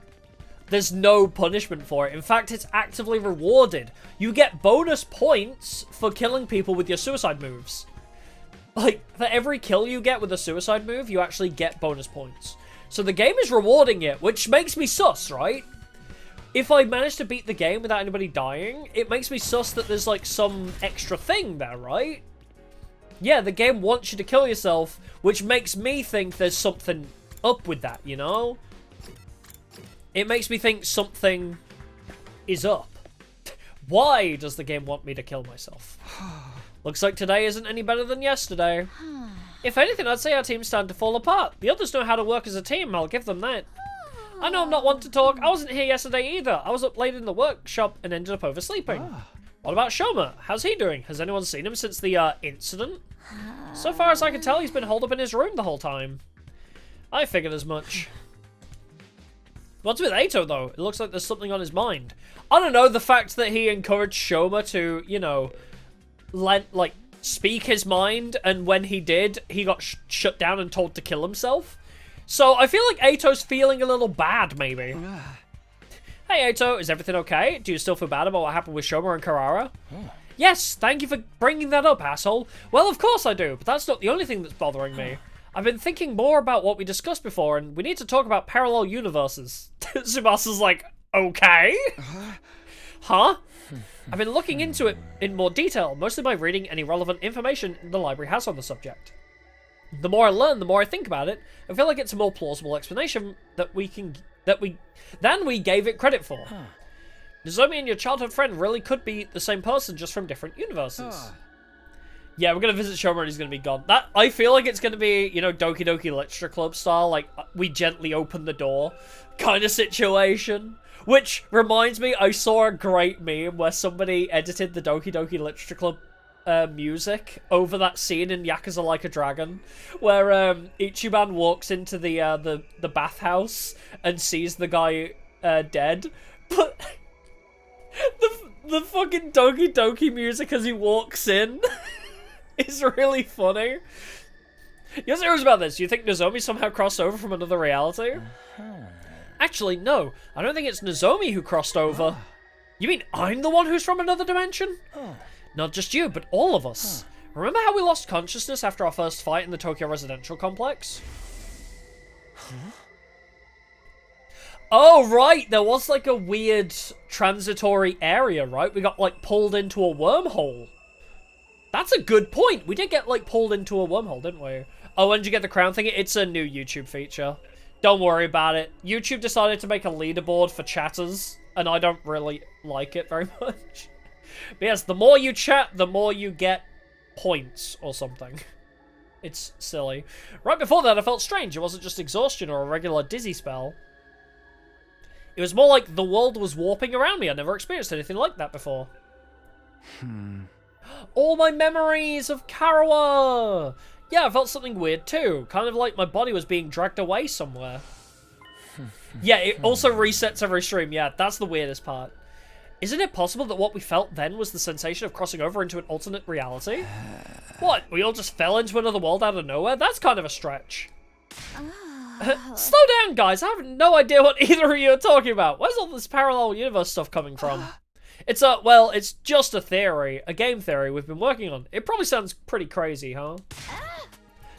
There's no punishment for it. In fact, it's actively rewarded. You get bonus points for killing people with your suicide moves. Like, for every kill you get with a suicide move, you actually get bonus points. So the game is rewarding it, which makes me sus, right? If I manage to beat the game without anybody dying, it makes me sus that there's, like, some extra thing there, right? Yeah, the game wants you to kill yourself, which makes me think there's something up with that, you know? It makes me think something is up. Why does the game want me to kill myself? Looks like today isn't any better than yesterday. If anything, I'd say our team's starting to fall apart. The others know how to work as a team, I'll give them that. I know I'm not one to talk. I wasn't here yesterday either. I was up late in the workshop and ended up oversleeping. What about Shoma? How's he doing? Has anyone seen him since the incident? So far as I can tell, he's been holed up in his room the whole time. I figured as much. What's with Eito, though? It looks like there's something on his mind. I don't know, the fact that he encouraged Shoma to, you know, speak his mind, and when he did, he got shut down and told to kill himself. So I feel like Eito's feeling a little bad, maybe. Hey, Eito, is everything okay? Do you still feel bad about what happened with Shoma and Carrara? Yes, thank you for bringing that up, asshole. Well, of course I do, but that's not the only thing that's bothering me. I've been thinking more about what we discussed before, and we need to talk about parallel universes. Tsubasa's like, okay? Huh? I've been looking into it in more detail, mostly by reading any relevant information the library has on the subject. The more I learn, the more I think about it. I feel like it's a more plausible explanation than we gave it credit for. Nozomi and your childhood friend really could be the same person, just from different universes. Yeah, we're gonna visit Shoma and he's gonna be gone. I feel like it's gonna be, you know, Doki Doki Literature Club style, like, we gently open the door kind of situation. Which reminds me, I saw a great meme where somebody edited the Doki Doki Literature Club music over that scene in Yakuza Like a Dragon, where Ichiban walks into the bathhouse and sees the guy dead, but the fucking Doki Doki music as he walks in is really funny. You're serious about this? You think Nozomi somehow crossed over from another reality? Actually, no. I don't think it's Nozomi who crossed over. You mean I'm the one who's from another dimension? Not just you, but all of us. Remember how we lost consciousness after our first fight in the Tokyo residential complex? Oh, right. There was, like, a weird transitory area, right? We got, like, pulled into a wormhole. That's a good point. We did get, like, pulled into a wormhole, didn't we? Oh, when did you get the crown thing? It's a new YouTube feature. Don't worry about it. YouTube decided to make a leaderboard for chatters, and I don't really like it very much. But yes, the more you chat, the more you get points or something. It's silly. Right before that, I felt strange. It wasn't just exhaustion or a regular dizzy spell. It was more like the world was warping around me. I never experienced anything like that before. All my memories of Karawa! Yeah, I felt something weird too. Kind of like my body was being dragged away somewhere. Yeah, it also resets every stream. Yeah, that's the weirdest part. Isn't it possible that what we felt then was the sensation of crossing over into an alternate reality? What, we all just fell into another world out of nowhere? That's kind of a stretch. Slow down, guys. I have no idea what either of you are talking about. Where's all this parallel universe stuff coming from? It's well, it's just a theory, a game theory we've been working on. It probably sounds pretty crazy, huh?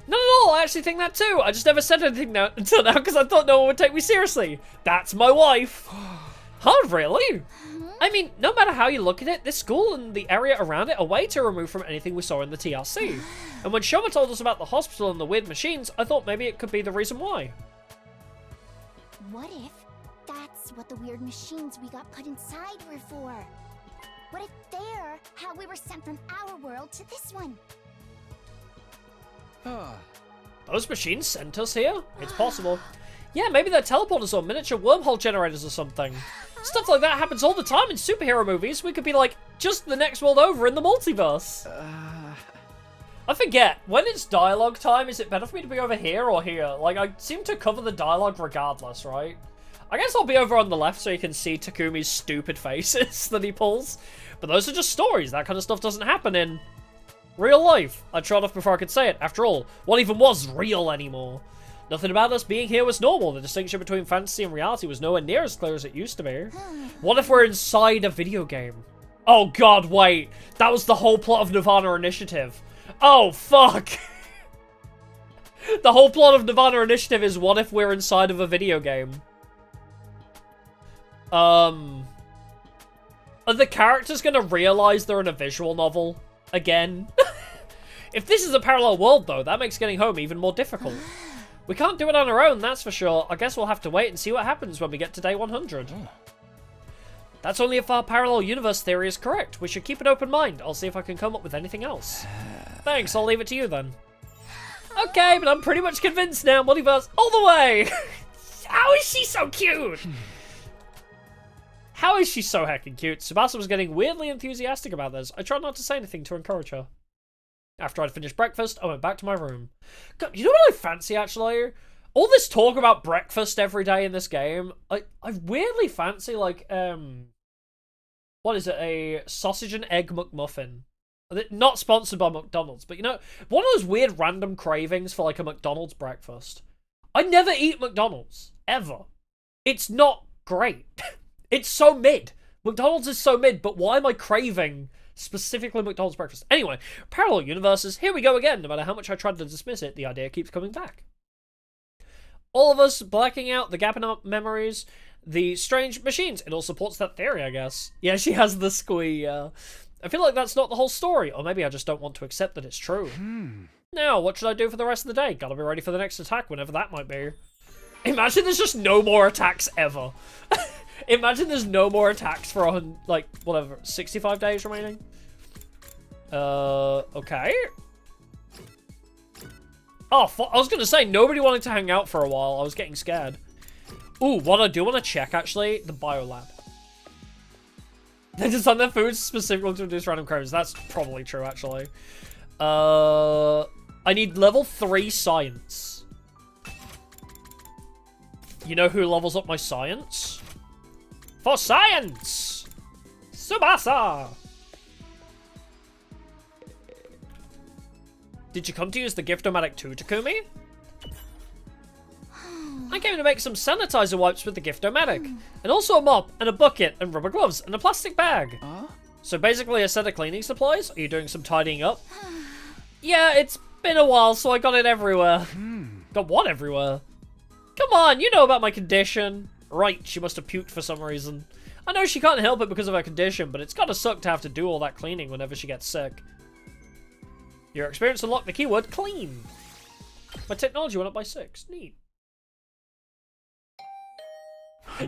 Not at all, I actually think that too. I just never said anything until now because I thought no one would take me seriously. That's my wife. Huh, really? I mean, no matter how you look at it, this school and the area around it are way too removed from anything we saw in the TRC. And when Shoma told us about the hospital and the weird machines, I thought maybe it could be the reason why. What if that's what the weird machines we got put inside were for? What if they're how we were sent from our world to this one? Those machines sent us here? It's possible. Yeah, maybe they're teleporters or miniature wormhole generators or something. Stuff like that happens all the time in superhero movies. We could be like, just the next world over in the multiverse. I forget, when it's dialogue time, is it better for me to be over here or here? Like, I seem to cover the dialogue regardless, right? I guess I'll be over on the left so you can see Takumi's stupid faces that he pulls. But those are just stories. That kind of stuff doesn't happen in real life. I trod off before I could say it. After all, what even was real anymore? Nothing about us being here was normal. The distinction between fantasy and reality was nowhere near as clear as it used to be. What if we're inside a video game? Oh god, wait. That was the whole plot of Nirvana Initiative. Oh, fuck. The whole plot of Nirvana Initiative is what if we're inside of a video game? Are the characters gonna realize they're in a visual novel again? If this is a parallel world, though, that makes getting home even more difficult. We can't do it on our own, that's for sure. I guess we'll have to wait and see what happens when we get to day 100. That's only if our parallel universe theory is correct. We should keep an open mind. I'll see if I can come up with anything else. Thanks, I'll leave it to you then. Okay, but I'm pretty much convinced now. Multiverse all the way! How is she so cute? How is she so heckin' cute? Subasa was getting weirdly enthusiastic about this. I tried not to say anything to encourage her. After I'd finished breakfast, I went back to my room. God, you know what I fancy, actually? All this talk about breakfast every day in this game, I weirdly fancy, like, what is it, a sausage and egg McMuffin. Not sponsored by McDonald's, but, you know, one of those weird random cravings for, like, a McDonald's breakfast. I never eat McDonald's, ever. It's not great. It's so mid. McDonald's is so mid, but why am I craving specifically McDonald's breakfast? Anyway, parallel universes, here we go again. No matter how much I try to dismiss it, the idea keeps coming back. All of us blacking out the gap in our memories, the strange machines. It all supports that theory, I guess. Yeah, she has the squee, I feel like that's not the whole story, or maybe I just don't want to accept that it's true. Now, what should I do for the rest of the day? Gotta be ready for the next attack, whenever that might be. Imagine there's just no more attacks ever. Imagine there's no more attacks for, like, whatever, 65 days remaining? Okay. Oh, I was gonna say, nobody wanted to hang out for a while. I was getting scared. Ooh, what I do want to check, actually, the biolab. They design their foods specifically to reduce random cravings. That's probably true, actually. I need level 3 science. You know who levels up my science? For science! Tsubasa! Did you come to use the Gift-O-Matic too, Takumi? I came to make some sanitizer wipes with the Gift-O-Matic. And also a mop, and a bucket, and rubber gloves, and a plastic bag. So basically a set of cleaning supplies? Are you doing some tidying up? Yeah, it's been a while, so I got it everywhere. Got what everywhere? Come on, you know about my condition. Right, she must have puked for some reason. I know she can't help it because of her condition, but it's gotta suck to have to do all that cleaning whenever she gets sick. Your experience unlocked the keyword clean. My technology went up by 6. Neat.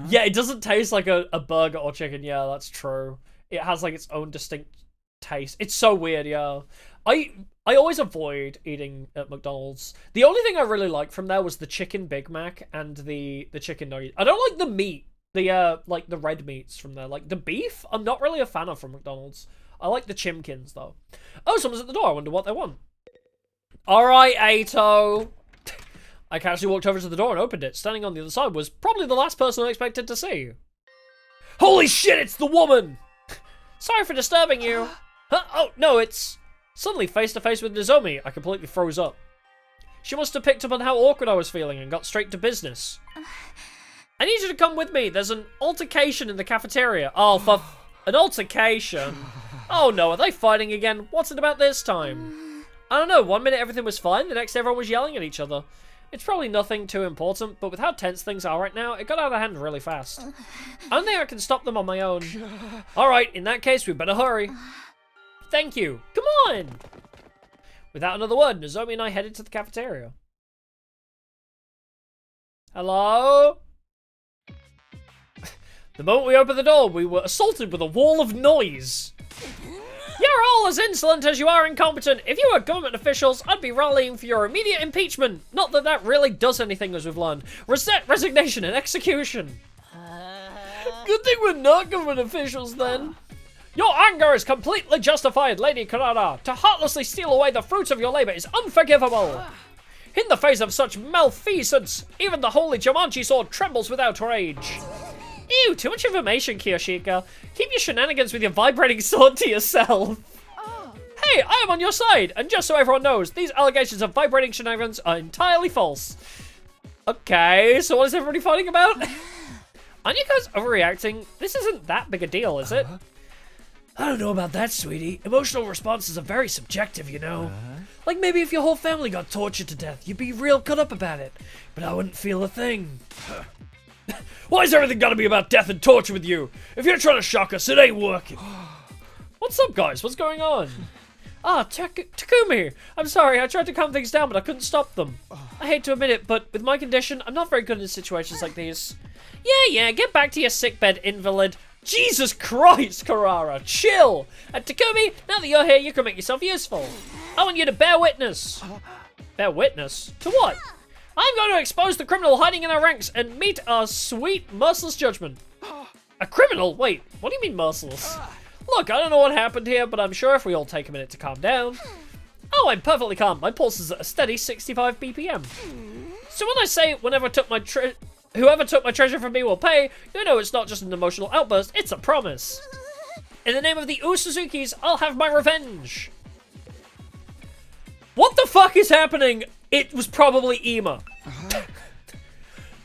Yeah, it doesn't taste like a burger or chicken. Yeah, that's true. It has like its own distinct taste. It's so weird, yeah. I always avoid eating at McDonald's. The only thing I really liked from there was the chicken Big Mac and the chicken nugget. I don't like the meat like the red meats from there. Like the beef, I'm not really a fan of from McDonald's. I like the chimkins though. Oh, someone's at the door. I wonder what they want. All right, Ato. I casually walked over to the door and opened it. Standing on the other side was probably the last person I expected to see. Holy shit, it's the woman! Sorry for disturbing you. Huh? Oh, no, it's... Suddenly, face to face with Nozomi, I completely froze up. She must have picked up on how awkward I was feeling and got straight to business. I need you to come with me. There's an altercation in the cafeteria. Oh, for... An altercation? Oh no, are they fighting again? What's it about this time? I don't know, one minute everything was fine, the next everyone was yelling at each other. It's probably nothing too important, but with how tense things are right now, it got out of hand really fast. I don't think I can stop them on my own. Alright, in that case, we better hurry. Thank you. Come on! Without another word, Nozomi and I headed to the cafeteria. Hello? The moment we opened the door, we were assaulted with a wall of noise. You're all as insolent as you are incompetent. If you were government officials, I'd be rallying for your immediate impeachment. Not that that really does anything, as we've learned. Resignation and execution. Good thing we're not government officials, then. Your anger is completely justified, Lady Karada. To heartlessly steal away the fruits of your labor is unforgivable. In the face of such malfeasance, even the holy Jumanji sword trembles with outrage. Ew, too much information, Kiyoshika. Keep your shenanigans with your vibrating sword to yourself. Oh. Hey, I am on your side, and just so everyone knows, these allegations of vibrating shenanigans are entirely false. Okay, so what is everybody fighting about? Aren't you guys overreacting? This isn't that big a deal, is it? I don't know about that, sweetie. Emotional responses are very subjective, you know. Like maybe if your whole family got tortured to death, you'd be real cut up about it. But I wouldn't feel a thing. Why is everything gotta be about death and torture with you? If you're trying to shock us, it ain't working. What's up, guys? What's going on? Ah, Takumi! I'm sorry, I tried to calm things down, but I couldn't stop them. I hate to admit it, but with my condition, I'm not very good in situations like these. Yeah, get back to your sickbed, invalid. Jesus Christ, Karara, chill! And Takumi, now that you're here, you can make yourself useful. I want you to bear witness. Bear witness? To what? I'm going to expose the criminal hiding in our ranks and meet our sweet, merciless judgment. A criminal? Wait, what do you mean merciless? Look, I don't know what happened here, but I'm sure if we all take a minute to calm down. Oh, I'm perfectly calm. My pulse is at a steady 65 BPM. So when I say whoever took my treasure from me will pay, you know it's not just an emotional outburst, it's a promise. In the name of the Usuzukis, I'll have my revenge. What the fuck is happening? It was probably Ima.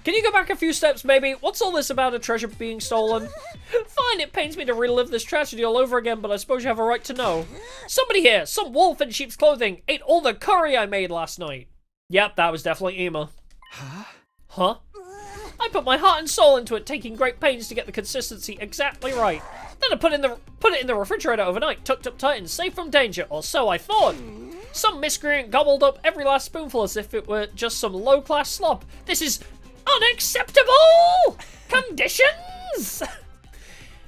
Can you go back a few steps, maybe? What's all this about a treasure being stolen? Fine, it pains me to relive this tragedy all over again, but I suppose you have a right to know. Somebody here, some wolf in sheep's clothing, ate all the curry I made last night. Yep, that was definitely Ima. Huh? I put my heart and soul into it, taking great pains to get the consistency exactly right. Then I put it in the refrigerator overnight, tucked up tight and safe from danger, or so I thought. Some miscreant gobbled up every last spoonful as if it were just some low-class slop. This is unacceptable conditions!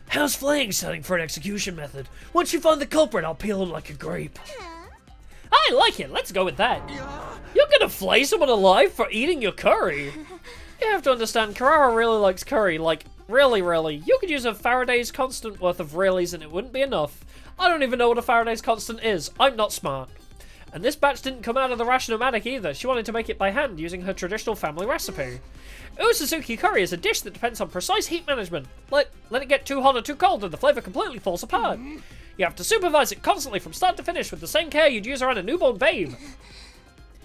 How's flaying sounding for an execution method? Once you find the culprit, I'll peel him like a grape. I like it, let's go with that. You're gonna flay someone alive for eating your curry? You have to understand, Karara really likes curry, like, really. You could use a Faraday's constant worth of reallys and it wouldn't be enough. I don't even know what a Faraday's constant is. I'm not smart. And this batch didn't come out of the Ration-O-Matic either. She wanted to make it by hand using her traditional family recipe. Usuzuki curry is a dish that depends on precise heat management. Let it get too hot or too cold and the flavor completely falls apart. You have to supervise it constantly from start to finish with the same care you'd use around a newborn babe.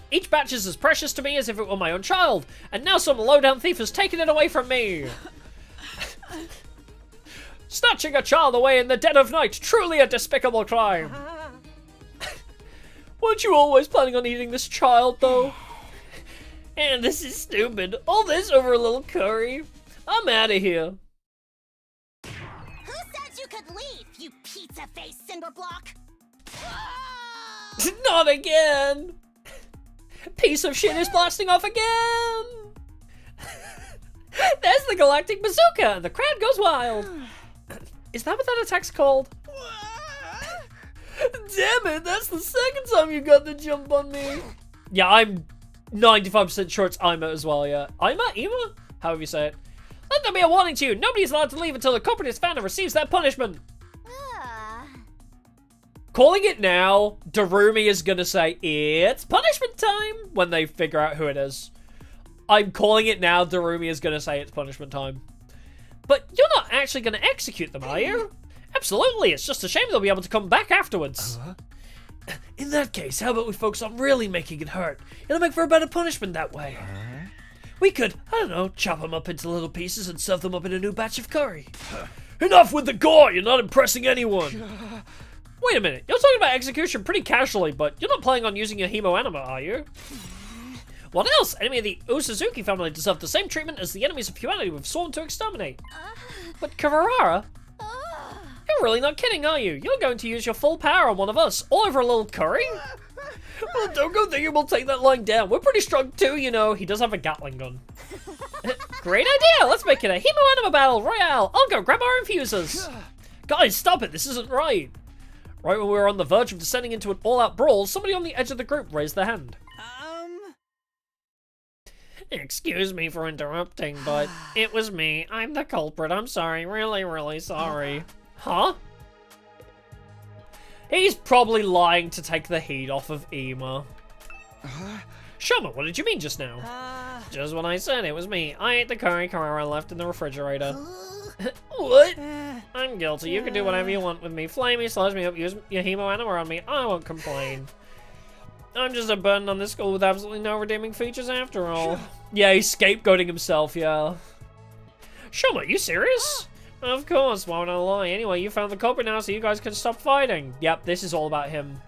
Each batch is as precious to me as if it were my own child, and now some low-down thief has taken it away from me. Snatching a child away in the dead of night, truly a despicable crime. Weren't you always planning on eating this child, though? And this is stupid. All this over a little curry. I'm out of here. Who said you could leave, you pizza-faced cinderblock? Not again! Piece of shit is blasting off again! There's the galactic bazooka, and the crowd goes wild. Is that what that attack's called? Damn it, that's the second time you got the jump on me. Yeah, I'm 95% sure it's Ima as well, yeah. Ima? However you say it. Let there be a warning to you. Nobody's allowed to leave until the culprit is found and receives their punishment. Calling it now, Darumi is gonna say, it's punishment time, when they figure out who it is. I'm calling it now, Darumi is gonna say it's punishment time. But you're not actually gonna execute them, are you? Absolutely, it's just a shame they'll be able to come back afterwards. In that case, how about we focus on really making it hurt? It'll make for a better punishment that way. We could, I don't know, chop them up into little pieces and serve them up in a new batch of curry. Enough with the gore, you're not impressing anyone. Wait a minute, you're talking about execution pretty casually, but you're not planning on using your hemo anima, are you? What else? Enemy of the Usuzuki family deserve the same treatment as the enemies of humanity we've sworn to exterminate. But Kawahara? You're really not kidding, are you? You're going to use your full power on one of us, all over a little curry? Well, don't go thinking we'll take that line down. We're pretty strong too, you know. He does have a Gatling gun. Great idea! Let's make it a hemo anima battle royale. I'll go grab our infusers. Guys, stop it. This isn't right. Right when we were on the verge of descending into an all-out brawl, somebody on the edge of the group raised their hand. Excuse me for interrupting, but it was me. I'm the culprit. I'm sorry. Really, really sorry. Huh? He's probably lying to take the heat off of Ema. Shoma, what did you mean just now? Just what I said, it was me. I ate the curry I left in the refrigerator. What? I'm guilty. You can do whatever you want with me. Flame me, slice me up, use your hemo anima on me. I won't complain. I'm just a burden on this school with absolutely no redeeming features after all. Yeah, he's scapegoating himself, yeah. Shoma, are you serious? Of course, why would I lie? Anyway, you found the culprit now, so you guys can stop fighting. Yep, this is all about him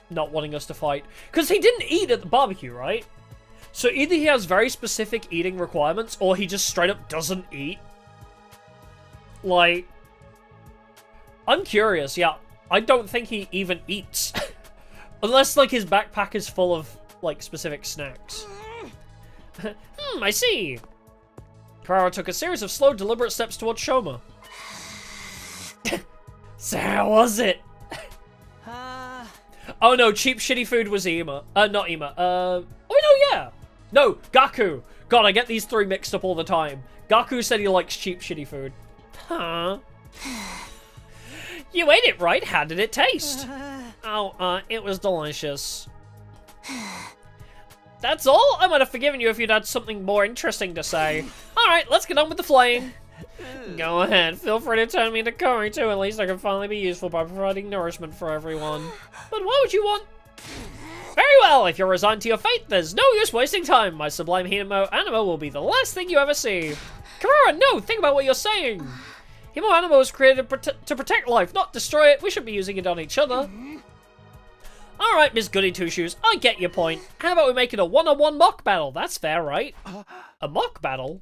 not wanting us to fight. Because he didn't eat at the barbecue, right? So either he has very specific eating requirements, or he just straight up doesn't eat. Like, I'm curious, yeah. I don't think he even eats. Unless, like, his backpack is full of, like, specific snacks. I see. Kawahara took a series of slow, deliberate steps towards Shoma. So how was it? Oh no, cheap shitty food was Ema. Not Ema. Oh no, yeah. No, Gaku. God, I get these three mixed up all the time. Gaku said he likes cheap shitty food. Huh? You ate it right. How did it taste? Oh, it was delicious. That's all? I might have forgiven you if you'd had something more interesting to say. Alright, let's get on with the flame. Go ahead, feel free to turn me into curry too. At least I can finally be useful by providing nourishment for everyone. But why would you want... Very well, if you're resigned to your fate, there's no use wasting time. My sublime hemo anima will be the last thing you ever see. Kawahara, no, think about what you're saying. Hemo anima was created to protect life, not destroy it. We should be using it on each other. Alright, Miss Goody Two-Shoes, I get your point. How about we make it a one-on-one mock battle? That's fair, right? A mock battle?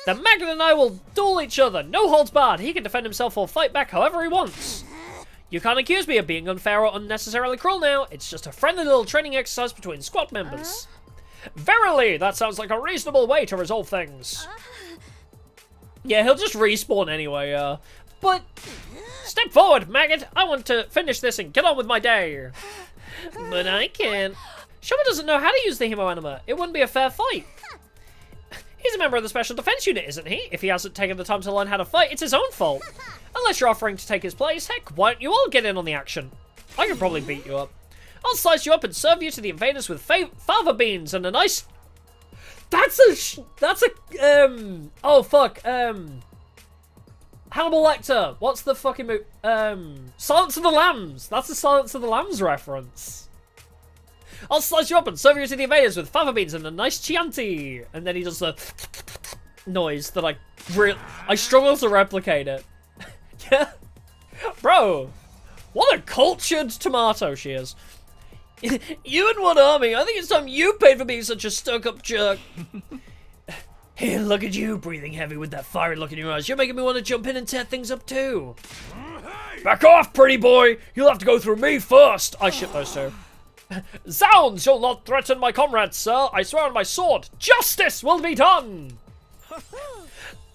The Magnet and I will duel each other, no holds barred. He can defend himself or fight back however he wants. You can't accuse me of being unfair or unnecessarily cruel now. It's just a friendly little training exercise between squad members. Verily, that sounds like a reasonable way to resolve things. Yeah, he'll just respawn anyway, but... Step forward, Maggot! I want to finish this and get on with my day. But I can't. Shoma doesn't know how to use the hemo anima. It wouldn't be a fair fight. He's a member of the Special Defense Unit, isn't he? If he hasn't taken the time to learn how to fight, it's his own fault. Unless you're offering to take his place, heck, why don't you all get in on the action? I can probably beat you up. I'll slice you up and serve you to the invaders with fava beans and a nice... Oh, fuck, Hannibal Lecter! What's the fucking movie? Silence of the Lambs! That's a Silence of the Lambs reference. I'll slice you up and serve you to the invaders with fava beans and a nice Chianti! And then he does the noise that I struggle to replicate it. Yeah. Bro! What a cultured tomato she is. You and what army? I think it's time you paid for being such a stuck-up jerk. Hey, look at you, breathing heavy with that fiery look in your eyes. You're making me want to jump in and tear things up too. Back off, pretty boy! You'll have to go through me first! I ship those two. Zounds! You'll not threaten my comrades, sir! I swear on my sword, justice will be done!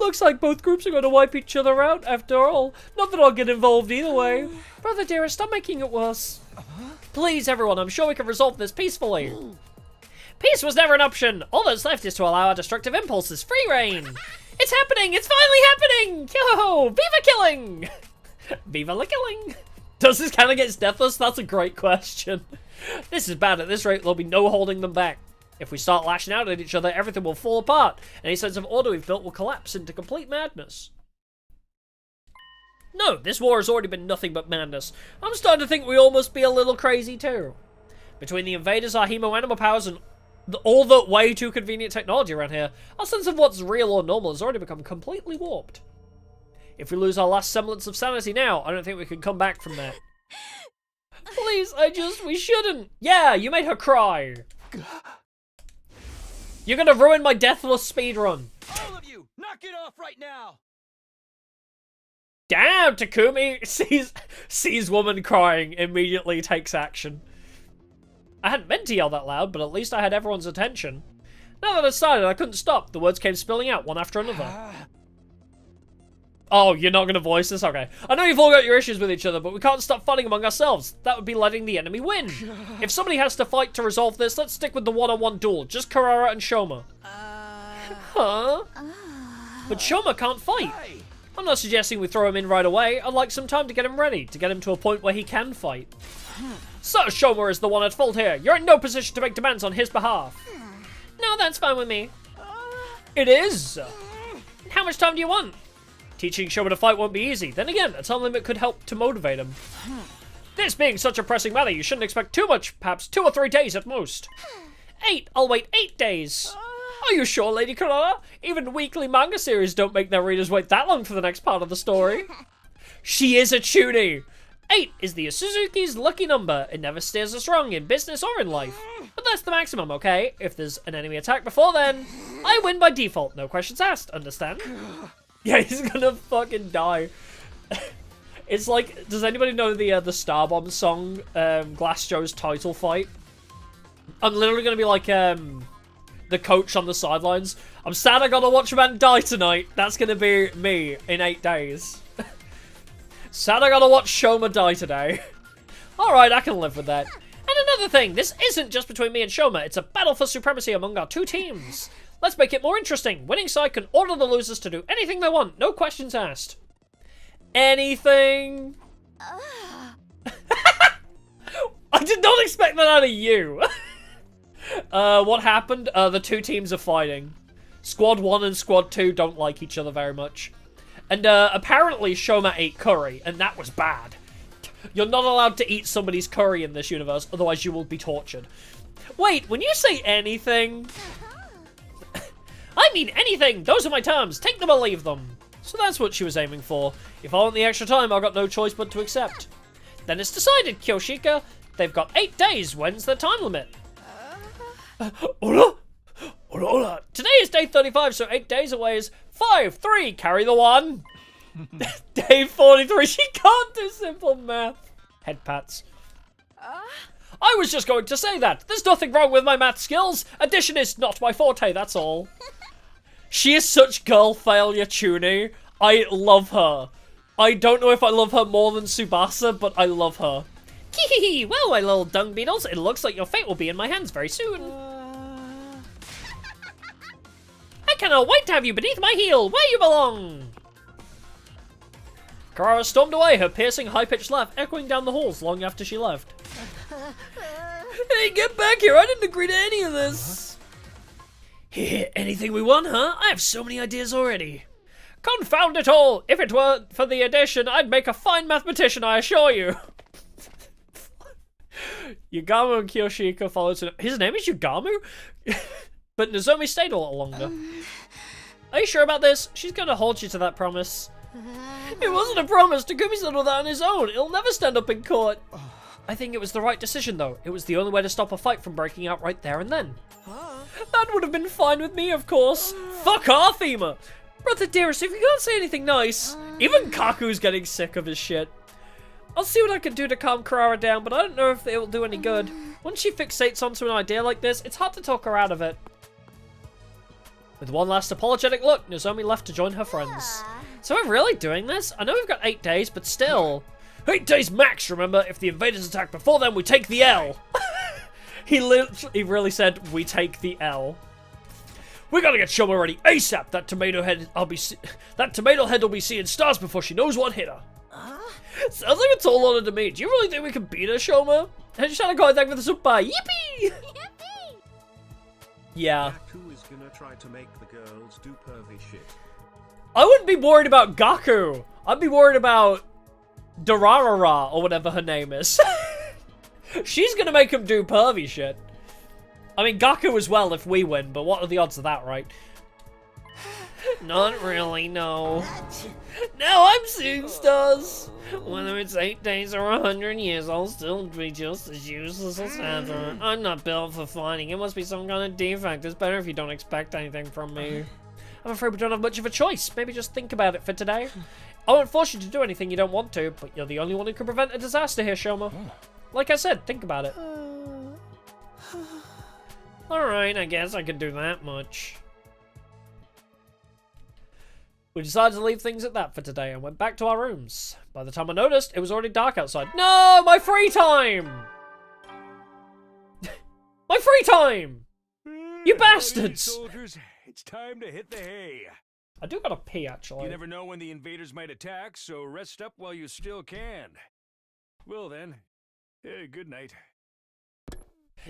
Looks like both groups are going to wipe each other out, after all. Not that I'll get involved either way. Brother dearest, stop making it worse. Please, everyone, I'm sure we can resolve this peacefully. Peace was never an option. All that's left is to allow our destructive impulses free reign. It's happening! It's finally happening! Yo! Viva killing! Viva la killing! Does this kind of get deathless? That's a great question. This is bad. At this rate, there'll be no holding them back. If we start lashing out at each other, everything will fall apart. Any sense of order we've built will collapse into complete madness. No, this war has already been nothing but madness. I'm starting to think we all must be a little crazy too. Between the invaders, our hemo-animal powers, and all the way too convenient technology around here, our sense of what's real or normal has already become completely warped. If we lose our last semblance of sanity now, I don't think we can come back from that. Please, we shouldn't. Yeah, you made her cry. You're gonna ruin my deathless speedrun. All of you, knock it off right now! Damn, Takumi sees woman crying, immediately takes action. I hadn't meant to yell that loud, but at least I had everyone's attention. Now that it started, I couldn't stop. The words came spilling out, one after another. Oh, you're not gonna voice this? Okay. I know you've all got your issues with each other, but we can't stop fighting among ourselves. That would be letting the enemy win. If somebody has to fight to resolve this, let's stick with the one-on-one duel. Just Karara and Shoma. Huh? But Shoma can't fight. I'm not suggesting we throw him in right away. I'd like some time to get him ready, to get him to a point where he can fight. So Shoma is the one at fault here. You're in no position to make demands on his behalf. No, that's fine with me. It is. How much time do you want? Teaching Shoma to fight won't be easy. Then again, a time limit could help to motivate him. This being such a pressing matter, you shouldn't expect too much. Perhaps 2 or 3 days at most. 8. I'll wait 8 days. Are you sure, Lady Karara? Even weekly manga series don't make their readers wait that long for the next part of the story. She is a chunie. 8 is the Suzuki's lucky number. It never steers us wrong in business or in life. But that's the maximum, okay? If there's an enemy attack before then, I win by default. No questions asked, understand? Yeah, he's gonna fucking die. It's like, does anybody know the Star Bomb song, Glass Joe's title fight? I'm literally gonna be like, the coach on the sidelines. I'm sad I gotta watch a man die tonight. That's gonna be me in 8 days. Sad I gotta watch Shoma die today. Alright, I can live with that. And another thing, this isn't just between me and Shoma. It's a battle for supremacy among our 2 teams. Let's make it more interesting. Winning side can order the losers to do anything they want. No questions asked. Anything? I did not expect that out of you. What happened? The 2 teams are fighting. Squad 1 and Squad 2 don't like each other very much. And apparently Shoma ate curry, and that was bad. You're not allowed to eat somebody's curry in this universe, otherwise you will be tortured. Wait, when you say anything... I mean anything! Those are my terms! Take them or leave them! So that's what she was aiming for. If I want the extra time, I've got no choice but to accept. Then it's decided, Kyoshika. They've got 8 days. When's the time limit? Hola? Hola. Today is day 35, so 8 days away is 5, 3, carry the 1. Day 43, she can't do simple math. Head pats. I was just going to say that. There's nothing wrong with my math skills. Addition is not my forte, that's all. She is such girl failure tuning. I love her. I don't know if I love her more than Tsubasa, but I love her. Hee well, my little dung beetles, it looks like your fate will be in my hands very soon. I cannot wait to have you beneath my heel, where you belong. Karara stormed away, her piercing, high-pitched laugh echoing down the halls long after she left. Hey, get back here, I didn't agree to any of this. Anything we want, huh? I have so many ideas already. Confound it all! If it were for the addition, I'd make a fine mathematician, I assure you. Yugamu and Kyoshika follows him. His name is Yugamu? But Nozomi stayed a lot longer. Are you sure about this? She's gonna hold you to that promise. It wasn't a promise. Takumi settled that on his own. He'll never stand up in court. I think it was the right decision, though. It was the only way to stop a fight from breaking out right there and then. That would have been fine with me, of course. Fuck off, Ema. Brother dearest, if you can't say anything nice. Even Kaku's getting sick of his shit. I'll see what I can do to calm Karara down, but I don't know if it will do any good. Once she fixates onto an idea like this, it's hard to talk her out of it. With one last apologetic look, Nozomi left to join her friends. So we're really doing this? I know we've got 8 days, but still. 8 days max, remember? If the invaders attack before then, we take the L. He really said, we take the L. We gotta get Shoma ready ASAP. That tomato head will be seeing stars before she knows what hit her. Sounds like a tall order to me. Do you really think we can beat her, Shoma? And she's trying to contact with the super. Yippee! Yeah. Gaku is gonna try to make the girls do pervy shit. I wouldn't be worried about Gaku. I'd be worried about Durarara, or whatever her name is. She's gonna make him do pervy shit. I mean, Gaku as well if we win, but what are the odds of that, right? Not really, no. Now I'm seeing stars. Whether it's 8 days or 100 years, I'll still be just as useless as ever. I'm not built for fighting. It must be some kind of defect. It's better if you don't expect anything from me. I'm afraid we don't have much of a choice. Maybe just think about it for today. I won't force you to do anything you don't want to, but you're the only one who can prevent a disaster here, Shoma. Like I said, think about it. Alright, I guess I could do that much. We decided to leave things at that for today and went back to our rooms. By the time I noticed, it was already dark outside. No, my free time! My free time! You bastards! Soldiers, it's time to hit the hay. I do gotta pee, actually. You never know when the invaders might attack, so rest up while you still can. Well then, good night.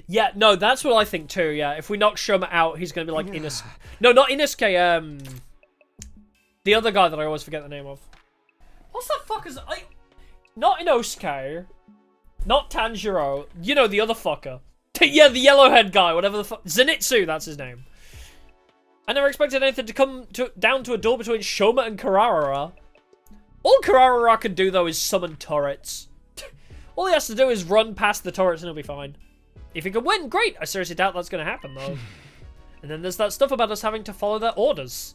Yeah, no, that's what I think too, yeah. If we knock Shoma out, he's gonna be like Inosuke. No, not Inosuke, the other guy that I always forget the name of. What's that fucker's... Not Inosuke. Not Tanjiro. You know, the other fucker. Yeah, the yellow-haired guy, whatever the fuck. Zenitsu, that's his name. I never expected anything to come down to a duel between Shoma and Kararara. All Kararara can do, though, is summon turrets. All he has to do is run past the turrets and he'll be fine. If he can win, great. I seriously doubt that's going to happen, though. And then there's that stuff about us having to follow their orders.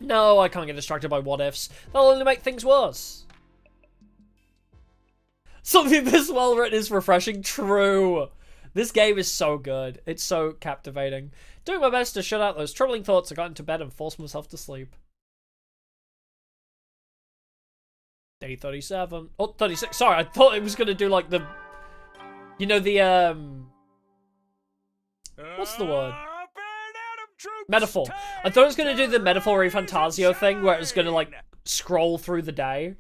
No, I can't get distracted by what-ifs. That'll only make things worse. Something this well-written is refreshing. True. This game is so good. It's so captivating. Doing my best to shut out those troubling thoughts, I got into bed and forced myself to sleep. Day 37. Oh, 36. Sorry, I thought it was going to do like the... You know, the, what's the word? Metaphor. I thought it was going to do the Metaphor Fantasio thing where it was going to, like, scroll through the day.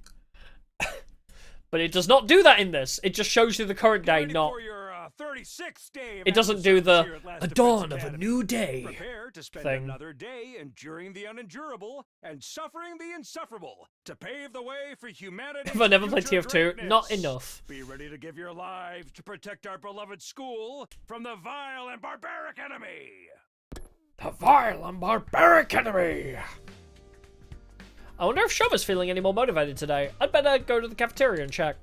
But it does not do that in this. It just shows you the current day, not... It doesn't do the dawn of a new day Prepare to spend thing. another day enduring the unendurable and suffering the insufferable to pave the way for humanity. If I never played TF2, not enough. Be ready to give your lives to protect our beloved school from the vile and barbaric enemy. The vile and barbaric enemy. I wonder if Shoma's feeling any more motivated today. I'd better go to the cafeteria and check.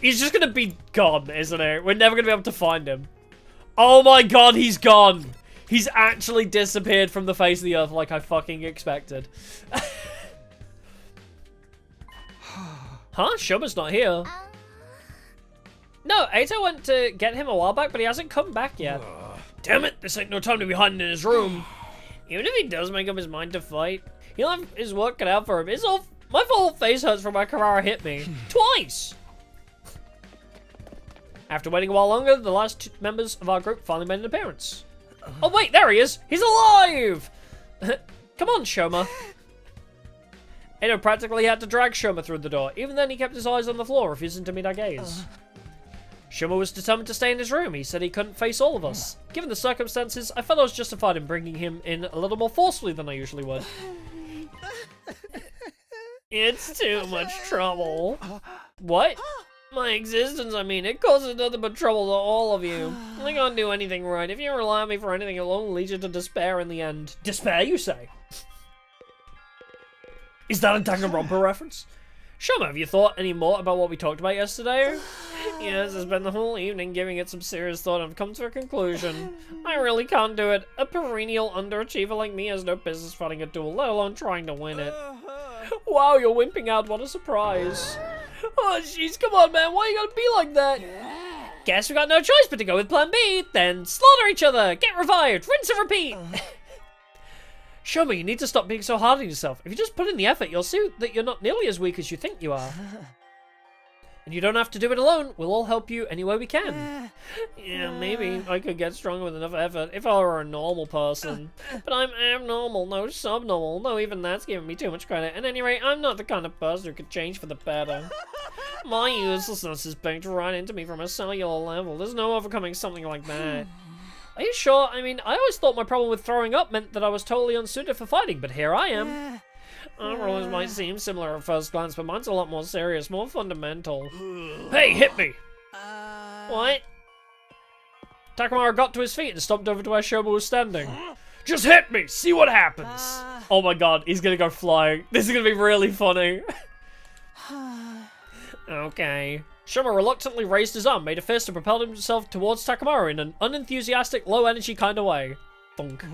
He's just gonna be gone, isn't he? We're never gonna be able to find him. Oh my god, he's gone! He's actually disappeared from the face of the earth like I fucking expected. Huh? Shoma's not here. No, Eito went to get him a while back, but he hasn't come back yet. Damn it, this ain't no time to be hiding in his room. Even if he does make up his mind to fight, he'll have his work cut out for him. My whole face hurts from where Karara hit me. Twice! After waiting a while longer, the last two members of our group finally made an appearance. Oh wait, there he is! He's alive! Come on, Shoma. Edo practically had to drag Shoma through the door. Even then, he kept his eyes on the floor, refusing to meet our gaze. Shoma was determined to stay in his room. He said he couldn't face all of us. Given the circumstances, I felt I was justified in bringing him in a little more forcefully than I usually would. It's too much trouble. What? My existence, I mean, it causes nothing but trouble to all of you. I can't do anything right. If you rely on me for anything, it'll only lead you to despair in the end. Despair, you say? Is that a Danganronpa reference? Shoma, have you thought any more about what we talked about yesterday? Yes, I spent the whole evening giving it some serious thought and I've come to a conclusion. I really can't do it. A perennial underachiever like me has no business fighting a duel, let alone trying to win it. Wow, you're wimping out. What a surprise. Oh, jeez, come on, man. Why you gotta be like that? Guess we got no choice but to go with plan B. Then slaughter each other, get revived, rinse and repeat. Shoma, you need to stop being so hard on yourself. If you just put in the effort, you'll see that you're not nearly as weak as you think you are. And you don't have to do it alone. We'll all help you any way we can. Yeah, maybe I could get stronger with enough effort if I were a normal person. But I'm abnormal, no subnormal. No, even that's giving me too much credit. At any rate, I'm not the kind of person who could change for the better. My uselessness is baked right into me from a cellular level. There's no overcoming something like that. Are you sure? I mean, I always thought my problem with throwing up meant that I was totally unsuited for fighting, but here I am. Our problems might seem similar at first glance, but mine's a lot more serious, more fundamental. Hey, hit me! What? Takamaro got to his feet and stomped over to where Shoma was standing. Just hit me! See what happens! Oh my god, he's gonna go flying. This is gonna be really funny. Okay. Shoma reluctantly raised his arm, made a fist, and propelled himself towards Takamaro in an unenthusiastic, low-energy kind of way. Thunk.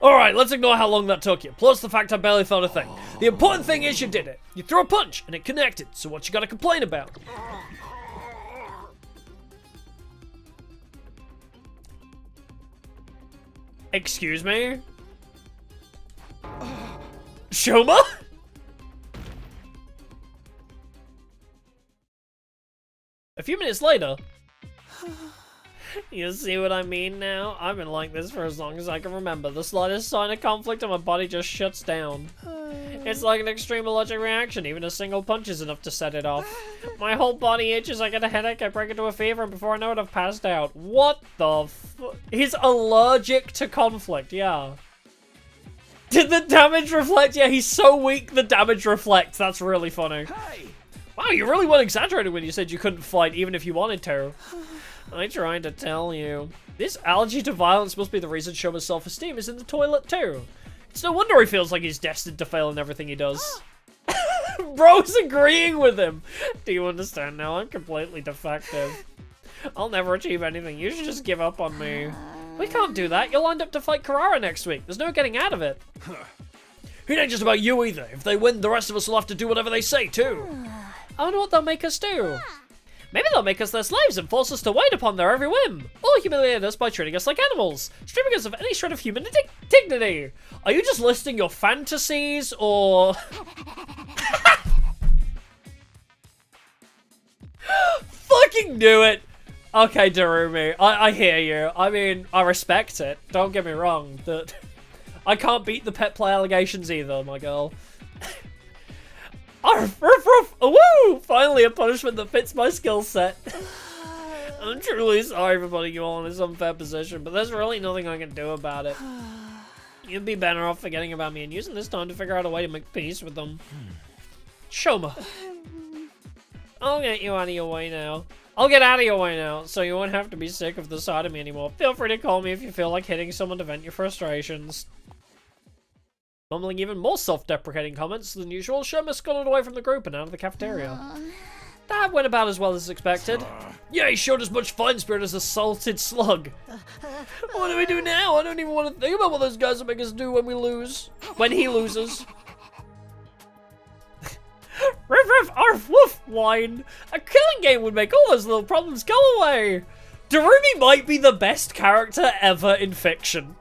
Alright, let's ignore how long that took you, plus the fact I barely felt a thing. The important thing is you did it. You threw a punch, and it connected, so what you gotta complain about? Excuse me? Shoma? A few minutes later... You see what I mean now? I've been like this for as long as I can remember. The slightest sign of conflict and my body just shuts down. It's like an extreme allergic reaction. Even a single punch is enough to set it off. My whole body itches, I get a headache, I break into a fever, and before I know it, I've passed out. What the He's allergic to conflict, yeah. Did the damage reflect? Yeah, he's so weak the damage reflects. That's really funny. Wow, you really weren't exaggerating when you said you couldn't fight even if you wanted to. I tried to tell you. This allergy to violence must be the reason Shoma's self-esteem is in the toilet too. It's no wonder he feels like he's destined to fail in everything he does. Bro's agreeing with him. Do you understand now? I'm completely defective. I'll never achieve anything. You should just give up on me. We can't do that. You're lined up to fight Carrara next week. There's no getting out of it. It ain't just about you either. If they win, the rest of us will have to do whatever they say too. I wonder what they'll make us do. Maybe they'll make us their slaves and force us to wait upon their every whim. Or humiliate us by treating us like animals, stripping us of any shred of human dignity. Are you just listing your fantasies, or... Fucking do it! Okay, Darumi, I hear you. I mean, I respect it. Don't get me wrong. I can't beat the pet play allegations either, my girl. Arf, ruff, ruff, woo! Finally a punishment that fits my skill set. I'm truly sorry for putting you all in this unfair position, but there's really nothing I can do about it. You'd be better off forgetting about me and using this time to figure out a way to make peace with them. Shoma. I'll get you out of your way now. I'll get out of your way now, so you won't have to be sick of the sight of me anymore. Feel free to call me if you feel like hitting someone to vent your frustrations. Mumbling even more self-deprecating comments than usual, Shoma scuttled away from the group and out of the cafeteria. That went about as well as expected. Yeah, he showed as much fighting spirit as a salted slug. What do we do now? I don't even want to think about what those guys will make us do when we lose. When he loses. Riff, riff, arf, woof, whine. A killing game would make all those little problems go away. Darumi might be the best character ever in fiction.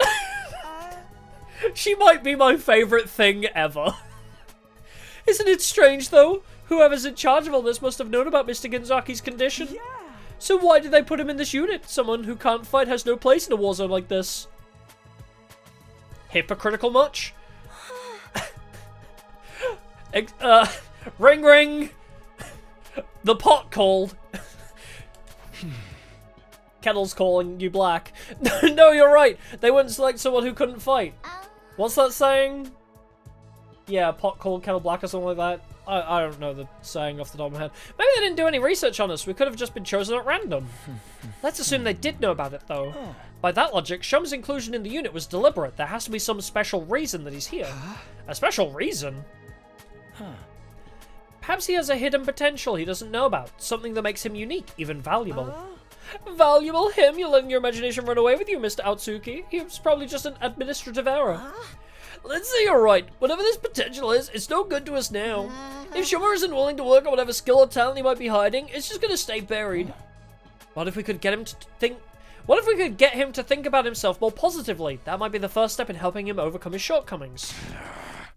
She might be my favourite thing ever. Isn't it strange, though? Whoever's in charge of all this must have known about Mr. Ginzaki's condition. Yeah. So why did they put him in this unit? Someone who can't fight has no place in a war zone like this. Hypocritical much? Ring ring. The pot called. Kettle's calling you black. No, you're right. They wouldn't select someone who couldn't fight. What's that saying? Yeah, pot called kettle black or something like that. I don't know the saying off the top of my head. Maybe they didn't do any research on us. We could have just been chosen at random. Let's assume they did know about it, though. By that logic, Shoma's inclusion in the unit was deliberate. There has to be some special reason that he's here. A special reason? Perhaps he has a hidden potential he doesn't know about. Something that makes him unique, even valuable. Valuable him? You're letting your imagination run away with you, Mr. Aotsuki. He was probably just an administrative error. Let's say you're right. Whatever this potential is, it's no good to us now. If Shoma isn't willing to work on whatever skill or talent he might be hiding, it's just gonna stay buried. What if we could get him to think... What if we could get him to think about himself more positively? That might be the first step in helping him overcome his shortcomings.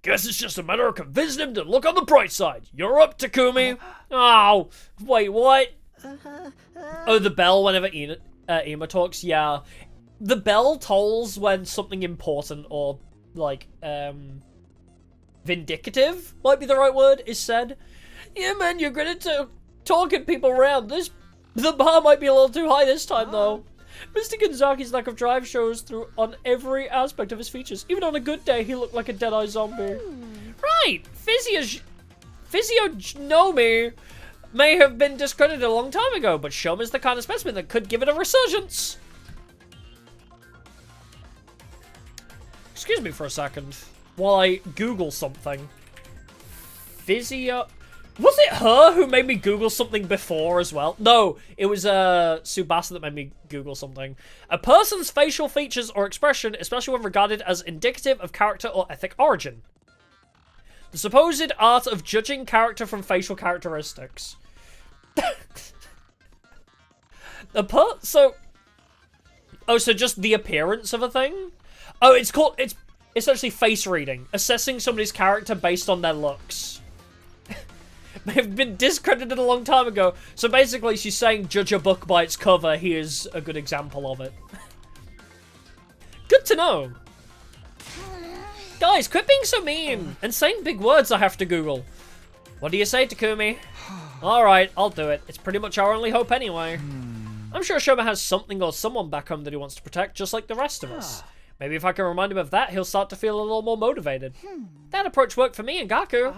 Guess it's just a matter of convincing him to look on the bright side. You're up, Takumi. Oh, wait, what? Oh, the bell whenever Ima talks? Yeah. The bell tolls when something important or, like, vindicative, might be the right word, is said. Yeah, man, you're good at talking people around. The bar might be a little too high this time, though. Mr. Gonzaki's lack of drive shows through on every aspect of his features. Even on a good day, he looked like a dead-eye zombie. Right! Physiognomy may have been discredited a long time ago, but Shoma's the kind of specimen that could give it a resurgence. Excuse me for a second, while I Google something. Was it her who made me Google something before as well? No, it was Tsubasa that made me Google something. A person's facial features or expression, especially when regarded as indicative of character or ethnic origin. The supposed art of judging character from facial characteristics. So just the appearance of a thing? Oh, it's essentially face reading. Assessing somebody's character based on their looks. May have been discredited a long time ago. So basically, she's saying judge a book by its cover. Here's a good example of it. Good to know. Guys, quit being so mean and saying big words I have to Google. What do you say, Takumi? Alright, I'll do it. It's pretty much our only hope anyway. I'm sure Shoma has something or someone back home that he wants to protect, just like the rest of us. Maybe if I can remind him of that, he'll start to feel a little more motivated. That approach worked for me and Gaku.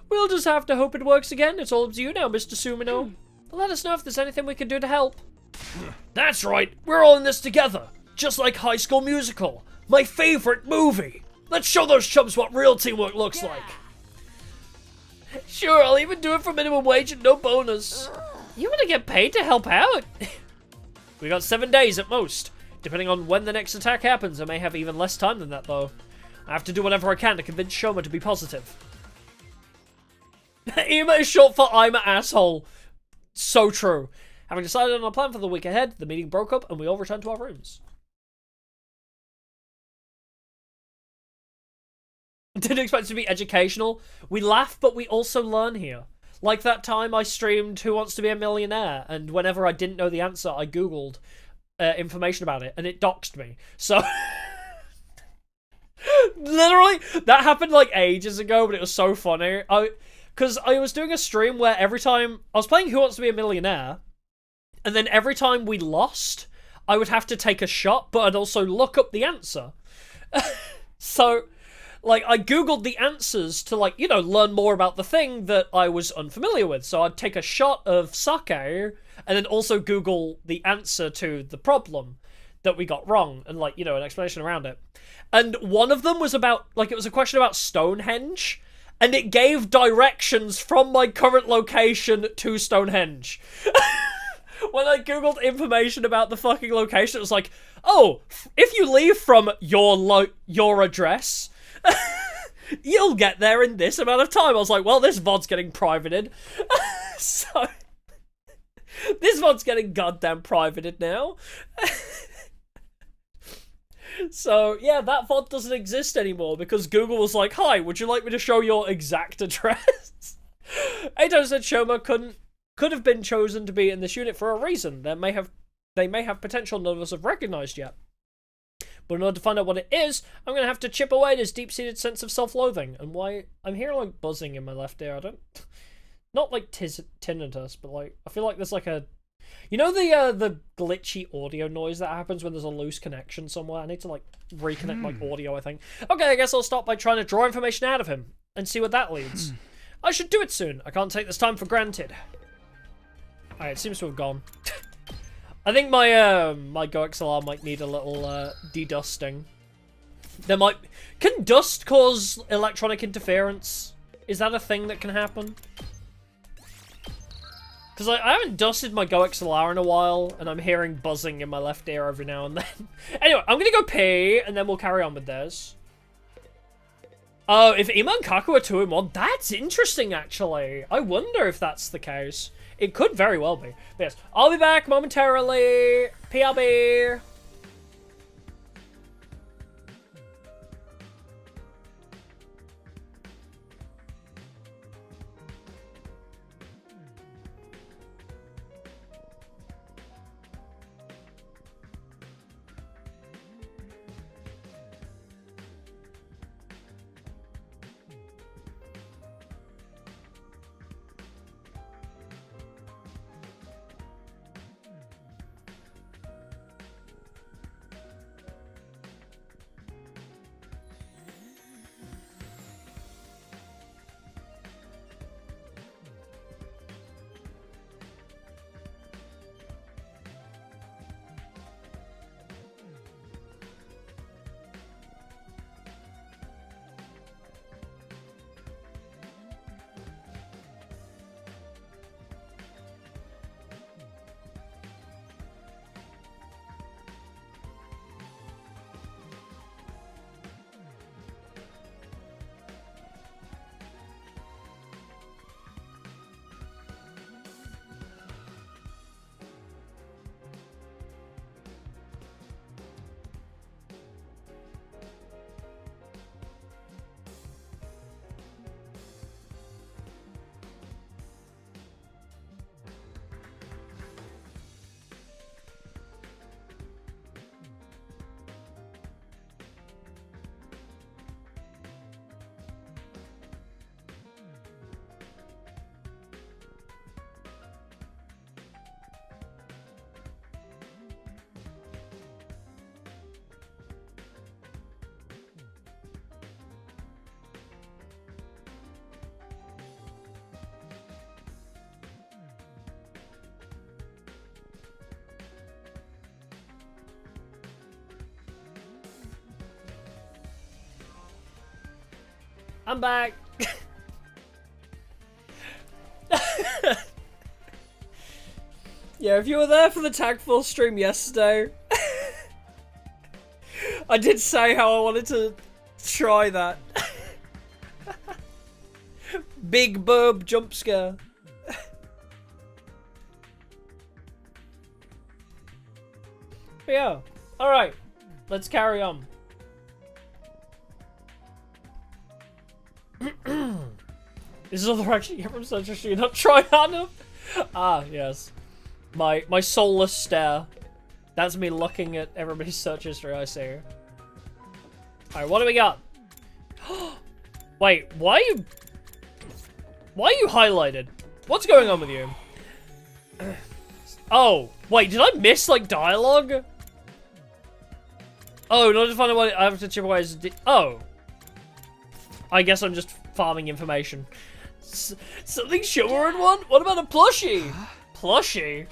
We'll just have to hope it works again. It's all up to you now, Mr. Sumino. But let us know if there's anything we can do to help. That's right. We're all in this together. Just like High School Musical. My favorite movie. Let's show those chumps what real teamwork looks like. Sure, I'll even do it for minimum wage and no bonus. You want to get paid to help out? We got 7 days at most. Depending on when the next attack happens, I may have even less time than that, though. I have to do whatever I can to convince Shoma to be positive. Ima is short for I'm an asshole. So true. Having decided on a plan for the week ahead, the meeting broke up and we all returned to our rooms. Didn't expect it to be educational. We laugh, but we also learn here. Like that time I streamed Who Wants to Be a Millionaire, and whenever I didn't know the answer, I googled information about it, and it doxed me. So... Literally, that happened like ages ago, but it was so funny. Because I was doing a stream where every time... I was playing Who Wants to Be a Millionaire, and then every time we lost, I would have to take a shot, but I'd also look up the answer. So... like, I googled the answers to, like, you know, learn more about the thing that I was unfamiliar with. So I'd take a shot of sake, and then also Google the answer to the problem that we got wrong, and, like, you know, an explanation around it. And one of them was about, like, it was a question about Stonehenge, and it gave directions from my current location to Stonehenge. When I googled information about the fucking location, it was like, oh, if you leave from your address... you'll get there in this amount of time. I was like, well, this VOD's getting privated. So, this VOD's getting goddamn privated now. So, yeah, that VOD doesn't exist anymore because Google was like, hi, would you like me to show your exact address? Ato said Shoma could have been chosen to be in this unit for a reason. They may have potential none of us have recognized yet. But in order to find out what it is, I'm going to have to chip away at his deep-seated sense of self-loathing. And why... I'm hearing, like, buzzing in my left ear. I don't... Not, like, tinnitus, but, like, I feel like there's, like, a... You know the glitchy audio noise that happens when there's a loose connection somewhere? I need to, like, reconnect my audio, I think. Okay, I guess I'll start by trying to draw information out of him and see where that leads. I should do it soon. I can't take this time for granted. Alright, it seems to have gone. I think my my GoXLR might need a little de-dusting. Can dust cause electronic interference? Is that a thing that can happen? Because I haven't dusted my GoXLR in a while, and I'm hearing buzzing in my left ear every now and then. Anyway, I'm gonna go pee, and then we'll carry on with this. Oh, if Ima and Kaku are 2 in 1, that's interesting, actually. I wonder if that's the case. It could very well be. But yes, I'll be back momentarily. PRB. I'm back. Yeah, if you were there for the Tagful stream yesterday, I did say how I wanted to try that. Big boob jump scare. But yeah, alright, let's carry on. This is all they're actually get from such a shoe, not try hard enough. Ah, yes. My soulless stare. That's me looking at everybody's search history, I see. Alright, what do we got? Wait, why are you highlighted? What's going on with you? Oh, wait, did I miss, like, dialogue? Oh, not to find out what I have to chip away. Oh. I guess I'm just farming information. Something sure in one? What about a plushie? Plushie?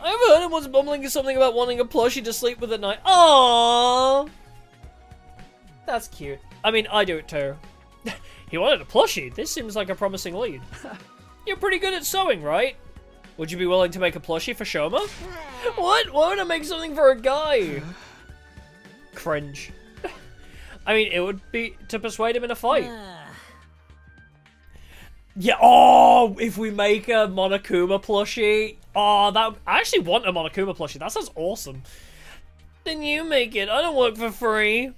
I've heard him was bumbling something about wanting a plushie to sleep with at night. Aww. That's cute. I mean, I do it too. He wanted a plushie. This seems like a promising lead. You're pretty good at sewing, right? Would you be willing to make a plushie for Shoma? What? Why would I make something for a guy? Cringe. I mean, it would be to persuade him in a fight. Yeah, oh, if we make a Monokuma plushie. Oh, that I actually want a Monokuma plushie. That sounds awesome. Then you make it. I don't work for free.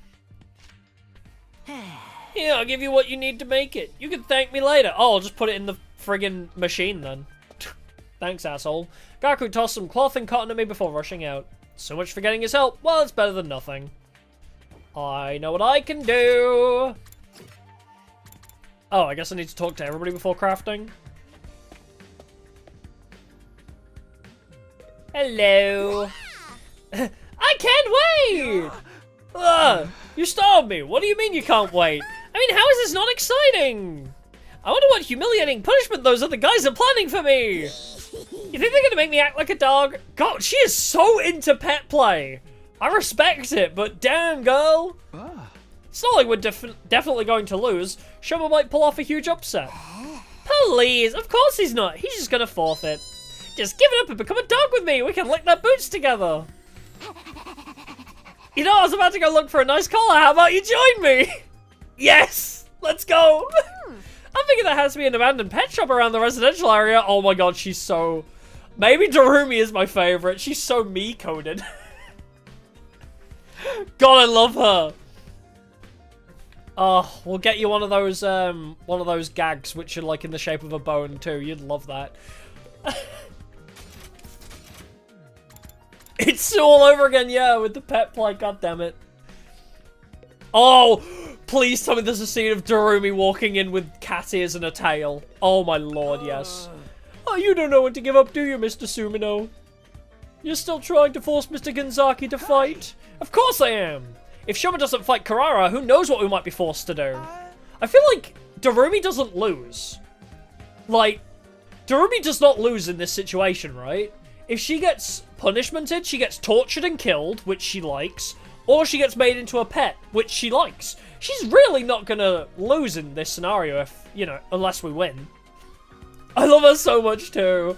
Yeah, I'll give you what you need to make it. You can thank me later. Oh, I'll just put it in the friggin' machine then. Thanks, asshole. Gaku tossed some cloth and cotton at me before rushing out. So much for getting his help. Well, it's better than nothing. I know what I can do. Oh, I guess I need to talk to everybody before crafting. Hello. I can't wait! You startled me. What do you mean you can't wait? I mean, how is this not exciting? I wonder what humiliating punishment those other guys are planning for me. You think they're gonna make me act like a dog? God, she is so into pet play. I respect it, but damn, girl. It's not like we're definitely going to lose. Shoma might pull off a huge upset. Please, of course he's not. He's just gonna forfeit. Just give it up and become a dog with me. We can lick their boots together. You know, I was about to go look for a nice collar. How about you join me? Yes, let's go. I'm thinking there has to be an abandoned pet shop around the residential area. Oh my god, she's so... Maybe Darumi is my favorite. She's so me-coded. God, I love her. Oh, we'll get you one of those gags which are like in the shape of a bone too. You'd love that. It's all over again, yeah, with the pet play. God damn it. Oh, please tell me there's a scene of Darumi walking in with cat ears and a tail. Oh my lord, yes. Oh, you don't know when to give up, do you, Mr. Sumino? You're still trying to force Mr. Genzaki to fight? Of course I am. If Shoma doesn't fight Karara, who knows what we might be forced to do? I feel like Darumi doesn't lose. Like, Darumi does not lose in this situation, right? If she gets punishmented, she gets tortured and killed, which she likes, or she gets made into a pet, which she likes. She's really not gonna lose in this scenario if, you know, unless we win. I love her so much too.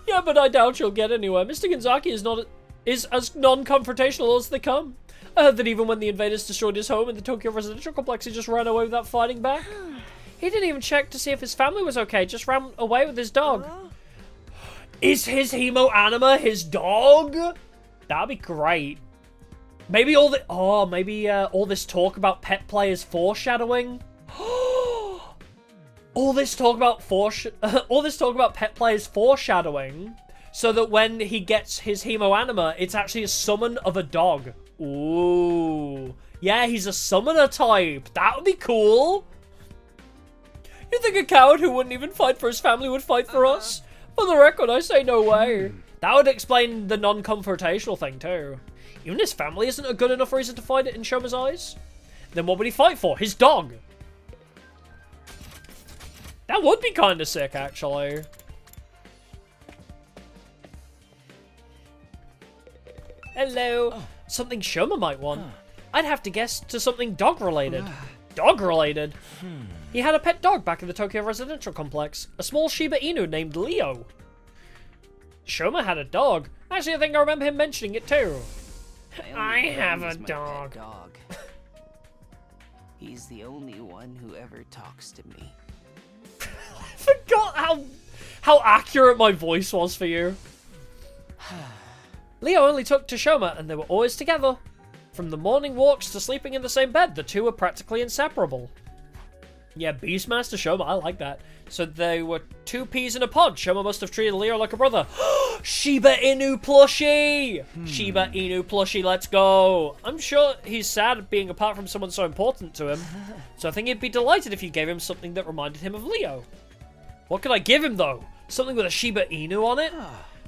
Yeah, but I doubt she'll get anywhere. Mr. Genzaki is as non-confrontational as they come. I heard that even when the invaders destroyed his home in the Tokyo residential complex, he just ran away without fighting back. He didn't even check to see if his family was okay, just ran away with his dog. Is his Hemo Anima his dog? That'd be great. Maybe all this talk about pet play is foreshadowing. all this talk about pet play is foreshadowing, so that when he gets his Hemo Anima, it's actually a summon of a dog. Ooh. Yeah, he's a summoner type. That would be cool. You think a coward who wouldn't even fight for his family would fight for us? For the record, I say no way. That would explain the non-confrontational thing too. Even his family isn't a good enough reason to fight it in Shoma's eyes? Then what would he fight for? His dog. That would be kind of sick, actually. Hello. Something Shoma might want. I'd have to guess to something dog-related. Dog-related? He had a pet dog back in the Tokyo residential complex. A small Shiba Inu named Leo. Shoma had a dog. Actually, I think I remember him mentioning it too. I have a dog. He's the only one who ever talks to me. I forgot how accurate my voice was for you. Leo only took to Shoma, and they were always together. From the morning walks to sleeping in the same bed, the two were practically inseparable. Yeah, Beastmaster Shoma, I like that. So they were two peas in a pod. Shoma must have treated Leo like a brother. Shiba Inu plushie! Shiba Inu plushie, let's go. I'm sure he's sad being apart from someone so important to him. So I think he'd be delighted if you gave him something that reminded him of Leo. What could I give him, though? Something with a Shiba Inu on it?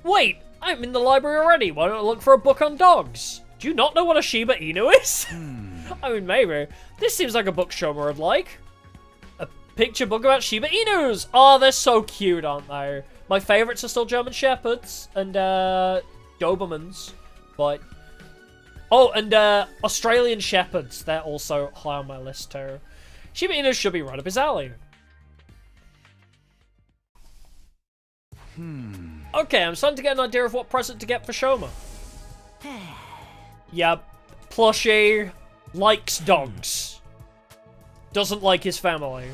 Wait, I'm in the library already. Why don't I look for a book on dogs? Do you not know what a Shiba Inu is? I mean, maybe. This seems like a book Shoma would like. A picture book about Shiba Inus. Oh, they're so cute, aren't they? My favourites are still German Shepherds and Dobermans. But... oh, and Australian Shepherds. They're also high on my list too. Shiba Inus should be right up his alley. Okay, I'm starting to get an idea of what present to get for Shoma. Yep, plushie, likes dogs. Doesn't like his family.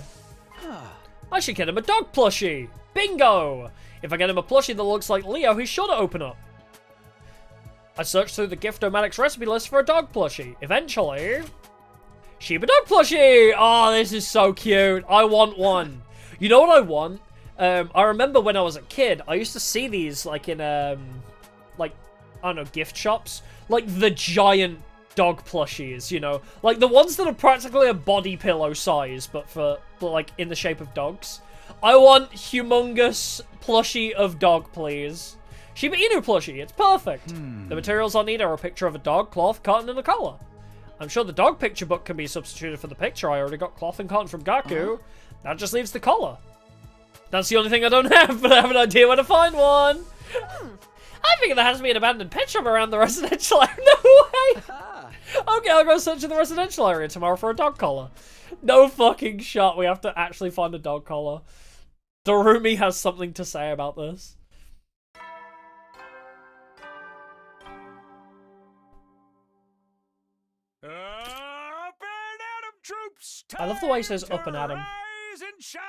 I should get him a dog plushie. Bingo! If I get him a plushie that looks like Leo, he's sure to open up. I searched through the Gift-O-Matic's recipe list for a dog plushie. Eventually... Shiba dog plushie! Oh, this is so cute. I want one. You know what I want? I remember when I was a kid, I used to see these, like, in, like, I don't know, gift shops. Like, the giant dog plushies, you know? Like, the ones that are practically a body pillow size, but like, in the shape of dogs. I want humongous plushie of dog, please. Shiba Inu plushie, it's perfect. The materials I'll need are a picture of a dog, cloth, cotton, and a collar. I'm sure the dog picture book can be substituted for the picture. I already got cloth and cotton from Gaku. That just leaves the collar. That's the only thing I don't have, but I have an idea where to find one. I figure there has to be an abandoned pet shop around the residential area. No way! Okay, I'll go search in the residential area tomorrow for a dog collar. No fucking shot, we have to actually find a dog collar. Darumi has something to say about this. Up and Atom troops! I love the way he says up and Atom. Rise and shine!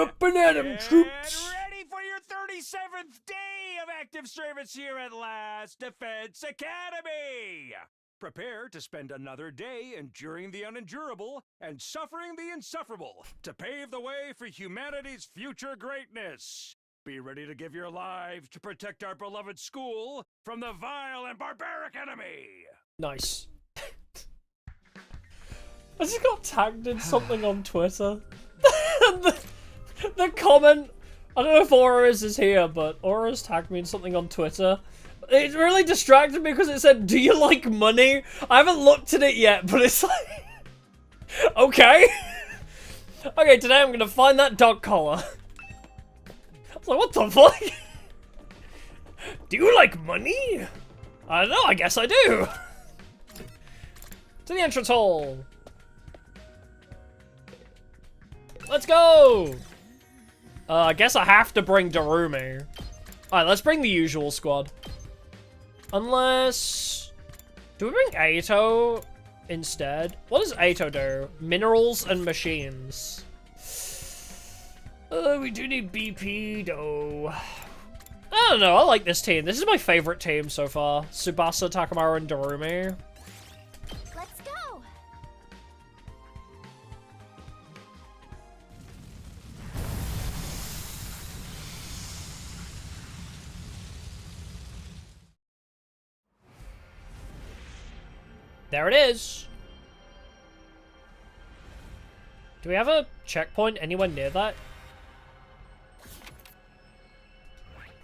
Up and Atom troops! Ready for your 37th day of active service here at Last Defense Academy! Prepare to spend another day enduring the unendurable and suffering the insufferable to pave the way for humanity's future greatness. Be ready to give your lives to protect our beloved school from the vile and barbaric enemy. Nice. I just got tagged in something on Twitter. the comment, I don't know if Aura's is here, but Aura's tagged me in something on Twitter. It really distracted me because it said, "Do you like money?" I haven't looked at it yet, but it's like... okay. Okay, today I'm gonna find that dog collar. I was like, what the fuck? Do you like money? I don't know, I guess I do. To the entrance hall. Let's go! I guess I have to bring Darumi. Alright, let's bring the usual squad. Unless... do we bring Aito instead? What does Aito do? Minerals and machines. We do need BP, though. I don't know, I like this team. This is my favorite team so far. Tsubasa, Takamaru, and Darumi. Let's go! There it is. Do we have a checkpoint anywhere near that?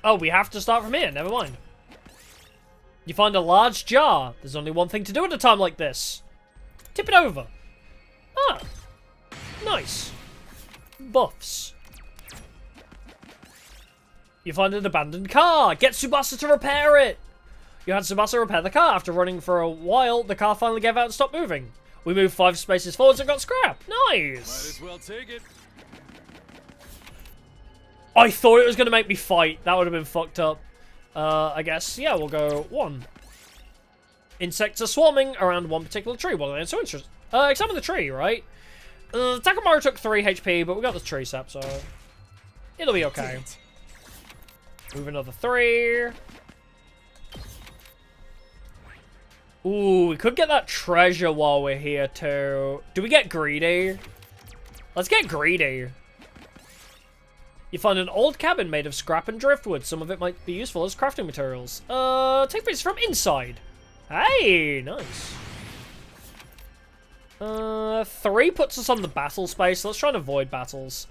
Oh, we have to start from here. Never mind. You find a large jar. There's only one thing to do at a time like this. Tip it over. Ah. Nice. Buffs. You find an abandoned car. Get Subasa to repair it. You had Subasa repair the car. After running for a while, the car finally gave out and stopped moving. We moved 5 spaces forwards and got scrap. Might Nice. as well take it. I thought it was going to make me fight. That would have been fucked up. I guess, yeah, we'll go 1. Insects are swarming around one particular tree. Well, they're so interesting. Examine the tree, right? Takamaru took 3 HP, but we got the tree sap, so it'll be okay. Move another 3. Ooh, we could get that treasure while we're here, too. Do we get greedy? Let's get greedy. You find an old cabin made of scrap and driftwood. Some of it might be useful as crafting materials. Take pictures from inside. Hey, nice. 3 puts us on the battle space. Let's try and avoid battles.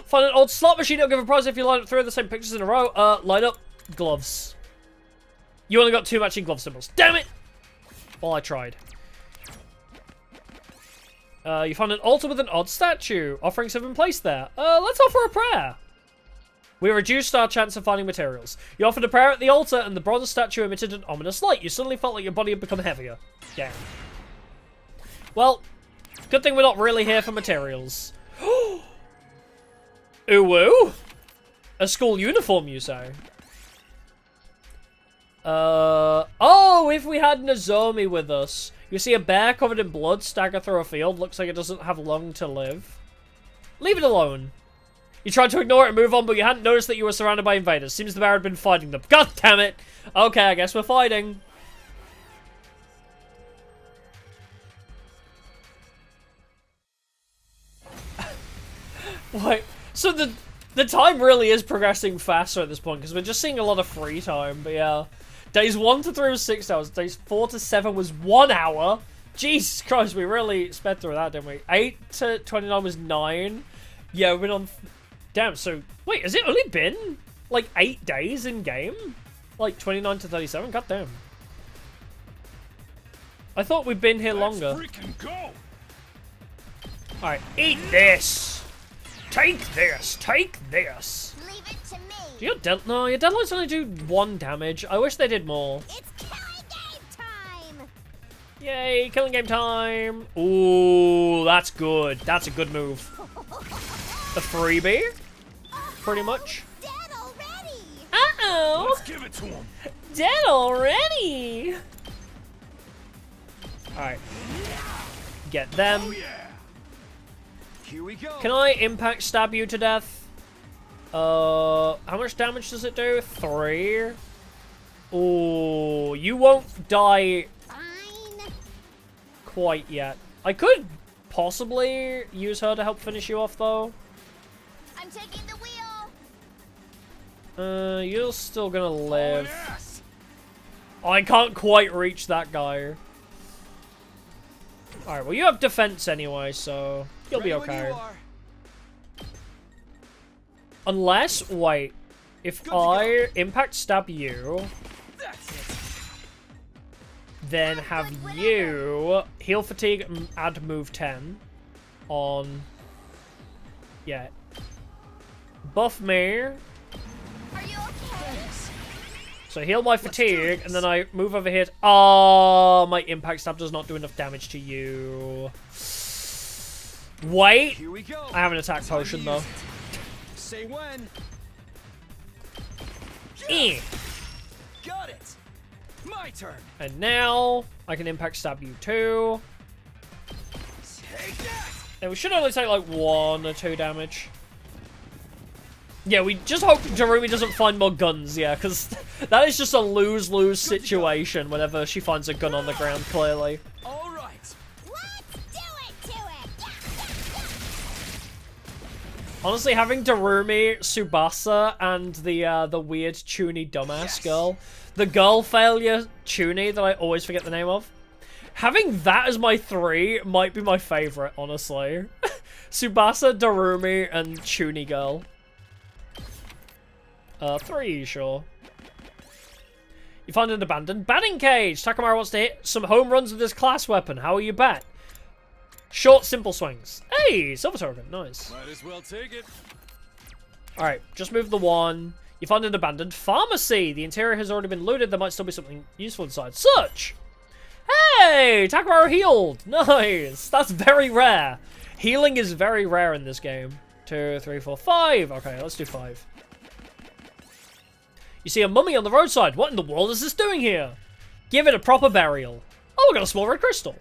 Find an old slot machine. It'll give a prize if you line up 3 of the same pictures in a row. Line up gloves. You only got 2 matching glove symbols. Damn it! Well, I tried. You find an altar with an odd statue. Offerings have been placed there. Let's offer a prayer. We reduced our chance of finding materials. You offered a prayer at the altar, and the bronze statue emitted an ominous light. You suddenly felt like your body had become heavier. Damn. Well, good thing we're not really here for materials. Ooh-woo? A school uniform, you say? Oh, if we had Nozomi with us. You see a bear covered in blood stagger through a field. Looks like it doesn't have long to live. Leave it alone. You tried to ignore it and move on, but you hadn't noticed that you were surrounded by invaders. Seems the bear had been fighting them. God damn it! Okay, I guess we're fighting. Wait, so the time really is progressing faster at this point, because we're just seeing a lot of free time, but yeah. Days 1 to 3 was 6 hours. Days 4 to 7 was 1 hour. Jesus Christ, we really sped through that, didn't we? 8 to 29 was 9. Yeah, we've been on... Damn, so... Wait, has it only been, like, 8 days in game? Like, 29 to 37? God damn. I thought we'd been here longer. Let's freaking go! Alright, eat this! Take this! Take this! Leave it to me. Do your no, your deadlines only do 1 damage. I wish they did more. It's killing game time. Yay, killing game time. Ooh, that's good. That's a good move. A freebie? Pretty much. Dead already. Uh-oh. Let's give it to him. Dead already. Alright. Get them. Oh, yeah. Here we go. Can I impact stab you to death? How much damage does it do? 3? Ooh, you won't die Fine. quite yet. I could possibly use her to help finish you off, though. I'm taking the wheel. You're still gonna live. Oh, yes. I can't quite reach that guy. Alright, well, you have defense anyway, so you'll be Ready when okay. you are. Unless, wait, if I impact stab you, That's it. then have you heal fatigue and add move 10 on, yeah, buff me, Are you okay? so heal my fatigue, and then I move over here. Oh, my impact stab does not do enough damage to you. Wait, Here we go. I have an attack Time to potion use though. it. Say when. Eh. Got it. My turn. And now I can impact stab you too. Take that. And we should only take like 1 or 2 damage. Yeah, we just hope Darumi doesn't find more guns, yeah, because that is just a lose-lose situation whenever she finds a gun on the ground, clearly. All right. Let's do it to it. Honestly, having Darumi, Tsubasa, and the weird Chuni dumbass girl, the girl failure Chuni that I always forget the name of, having that as my 3 might be my favorite, honestly. Tsubasa, Darumi, and Chuni girl. 3, sure. You find an abandoned batting cage. Takamaru wants to hit some home runs with his class weapon. How will you bat? Short, simple swings. Hey, silver token. Nice. Might as well take it. Alright, just move the 1. You find an abandoned pharmacy. The interior has already been looted. There might still be something useful inside. Search! Hey! Takaro healed! Nice! That's very rare. Healing is very rare in this game. 2, 3, 4, 5. Okay, let's do 5. You see a mummy on the roadside. What in the world is this doing here? Give it a proper burial. Oh, we got a small red crystal.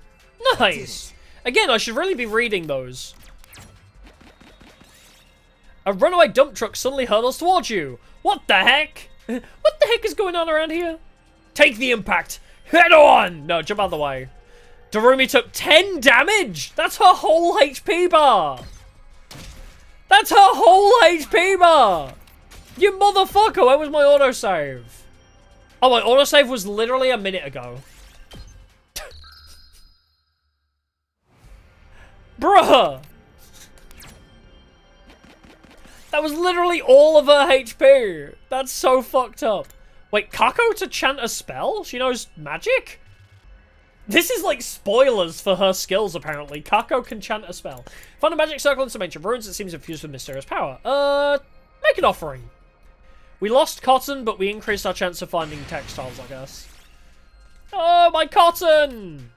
Nice! Again, I should really be reading those. A runaway dump truck suddenly hurtles towards you. What the heck? What the heck is going on around here? Take the impact. Head on! No, jump out of the way. Darumi took 10 damage! That's her whole HP bar! That's her whole HP bar! You motherfucker, where was my autosave? Oh, my autosave was literally a minute ago. Bruh! That was literally all of her HP. That's so fucked up. Wait, Kako to chant a spell? She knows magic? This is like spoilers for her skills, apparently. Kako can chant a spell. Find a magic circle in some ancient ruins that seems infused with mysterious power. Make an offering. We lost cotton, but we increased our chance of finding textiles, I guess. Oh, my cotton!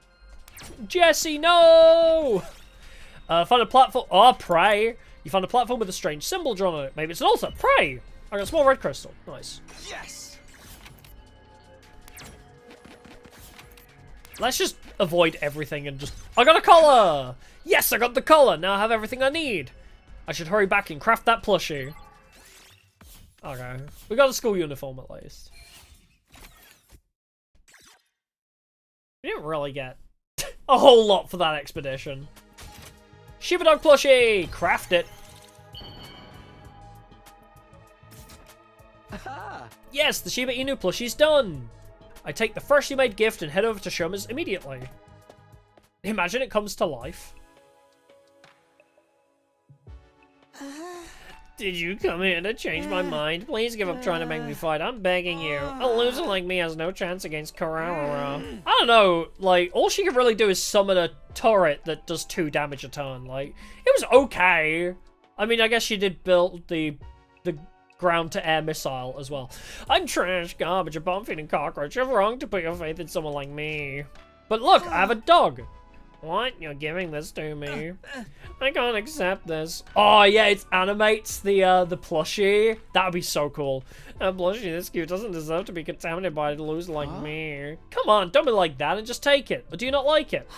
Jesse, no! Find a platform. Oh, pray. You find a platform with a strange symbol drawn on it. Maybe it's an altar. Pray! I got a small red crystal. Nice. Yes! Let's just avoid everything and just... I got a collar! Yes, I got the collar! Now I have everything I need. I should hurry back and craft that plushie. Okay. We got a school uniform at least. We didn't really get a whole lot for that expedition. Shiba Dog plushie! Craft it. Aha! Yes, the Shiba Inu plushie's done. I take the freshly made gift and head over to Shoma's immediately. Imagine it comes to life. Did you come here to change my mind? Please give up trying to make me fight. I'm begging you. A loser like me has no chance against Karara. I don't know, like, all she can really do is summon a turret that does 2 damage a turn. Like, it was okay. I mean, I guess she did build the ground-to-air missile as well. I'm trash, garbage, a bomb-feeding cockroach. You're wrong to put your faith in someone like me. But look, I have a dog. What? You're giving this to me? I can't accept this. Oh yeah, it animates the plushie. That would be so cool. A plushie this cute doesn't deserve to be contaminated by a loser like me. Come on, don't be like that and just take it. Or do you not like it?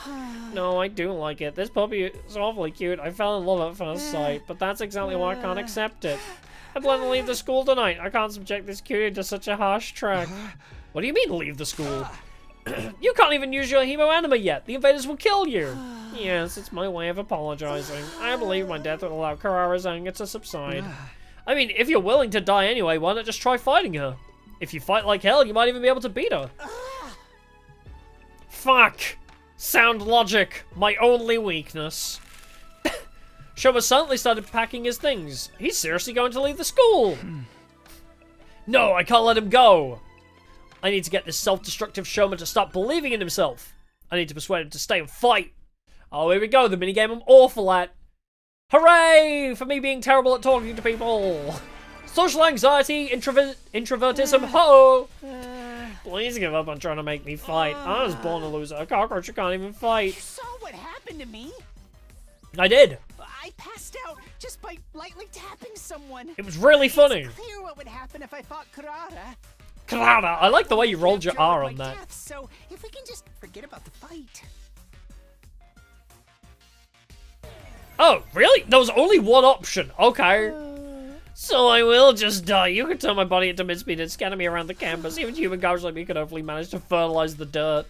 No, I do like it. This puppy is awfully cute. I fell in love at first sight, but that's exactly why I can't accept it. I plan to leave the school tonight. I can't subject this cutie to such a harsh track. What do you mean, leave the school? You can't even use your hemo anima yet. The invaders will kill you. Yes, it's my way of apologizing. I believe my death will allow Karara's anger to subside. I mean, if you're willing to die anyway, why not just try fighting her? If you fight like hell, you might even be able to beat her. Fuck. Sound logic. My only weakness. Shoma suddenly started packing his things. He's seriously going to leave the school. No, I can't let him go. I need to get this self-destructive Shoma to stop believing in himself. I need to persuade him to stay and fight. Oh, here we go, the minigame I'm awful at. Hooray for me being terrible at talking to people. Social anxiety, introvertism, ho! Please give up on trying to make me fight. I was born a loser. A cockroach who can't even fight. You saw what happened to me? I did. I passed out just by lightly tapping someone. It was really funny. It's clear what would happen if I fought Karara. Karara, I like the way you rolled your R on that. Death, so if we can just forget about the fight. Oh, really? There was only one option. Okay. So I will just die. You can turn my body into mincemeat and scatter me around the campus. Even human garbage like me could hopefully manage to fertilize the dirt.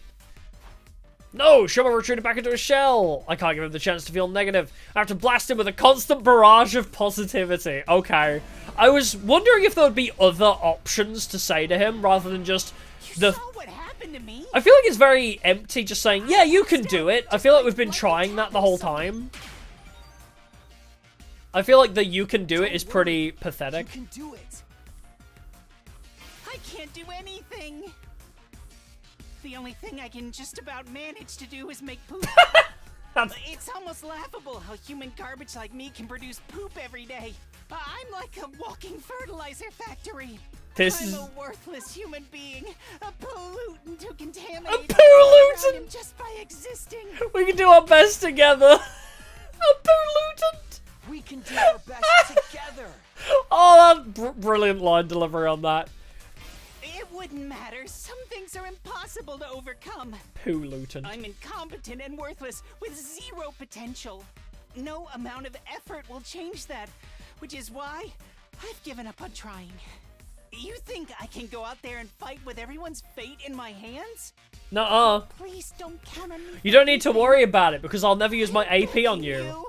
No! Shoma retreated back into a shell! I can't give him the chance to feel negative. I have to blast him with a constant barrage of positivity. Okay. I was wondering if there would be other options to say to him rather than just You saw what happened to me? I feel like it's very empty just saying, yeah, you can do it. I feel like we've been trying that the whole time. I feel like the you can do it is pretty pathetic. You can do it. I can't do anything. The only thing I can just about manage to do is make poop. It's almost laughable how human garbage like me can produce poop every day. I'm like a walking fertilizer factory. This I'm is... a worthless human being, a pollutant who A contaminates pollutant! just by existing. We can do our best together. A pollutant! We can do our best together. Oh, that's brilliant line delivery on that. It wouldn't matter. Some things are impossible to overcome. Pollutant. I'm incompetent and worthless with zero potential. No amount of effort will change that, which is why I've given up on trying. You think I can go out there and fight with everyone's fate in my hands? Nuh-uh. Please don't count on me. You don't need to worry about it because I'll never use my AP on you.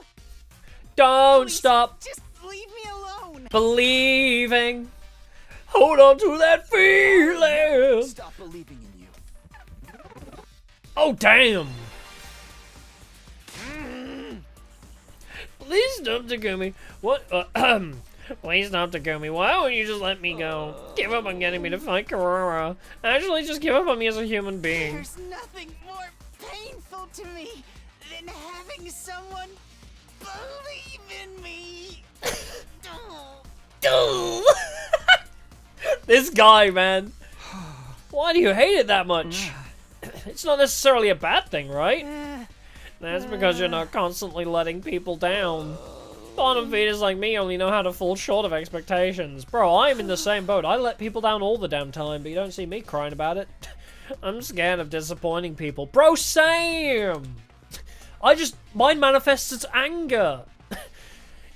Don't Please, stop just leave me alone. believing. Hold on to that feeling. Stop believing in you. Oh, damn. Please stop, Takumi. What? Please stop, Takumi. Why won't you just let me go? Give up on getting me to fight Karora. Actually, just give up on me as a human being. There's nothing more painful to me than having someone believe in me. This guy, man. Why do you hate it that much? It's not necessarily a bad thing, right? That's because you're not constantly letting people down. Bottom feeders like me only know how to fall short of expectations. Bro, I'm in the same boat. I let people down all the damn time, but you don't see me crying about it. I'm scared of disappointing people. Bro, same! Mine manifests as anger.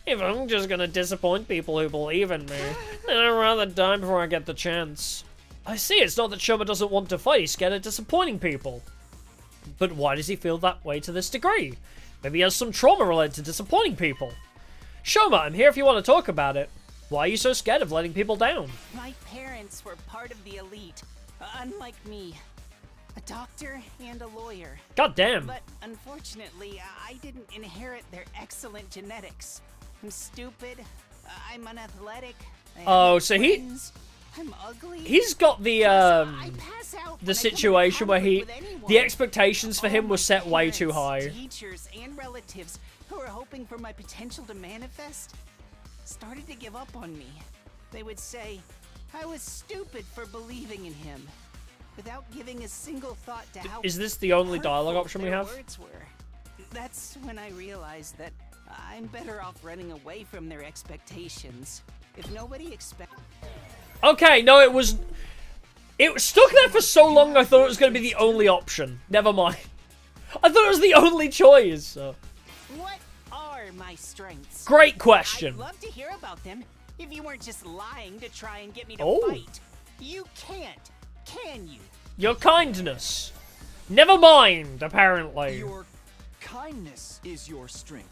If I'm just gonna disappoint people who believe in me, then I'd rather die before I get the chance. I see, it's not that Shoma doesn't want to fight, he's scared of disappointing people. But why does he feel that way to this degree? Maybe he has some trauma related to disappointing people. Shoma, I'm here if you want to talk about it. Why are you so scared of letting people down? My parents were part of the elite, unlike me. A doctor and a lawyer. God damn. But unfortunately, I didn't inherit their excellent genetics. I'm stupid, I'm unathletic, I have Oh, no so friends, I'm ugly. he's got the I pass out when I come situation into where conflict with anyone. the expectations for him All were my set way too parents, high. Teachers and relatives who were hoping for my potential to manifest started to give up on me. They would say I was stupid for believing in him, without giving a single thought to how Is this the only dialogue hurtful option we their have? words were. That's when I realized that I'm better off running away from their expectations. If nobody expects... Okay, no, it was stuck there for so long I thought it was going to be the only option. Never mind. I thought it was the only choice. So. What are my strengths? Great question. I'd love to hear about them. If you weren't just lying to try and get me to Oh. fight. You can't, can you? Your kindness. Never mind, apparently. Your kindness is your strength.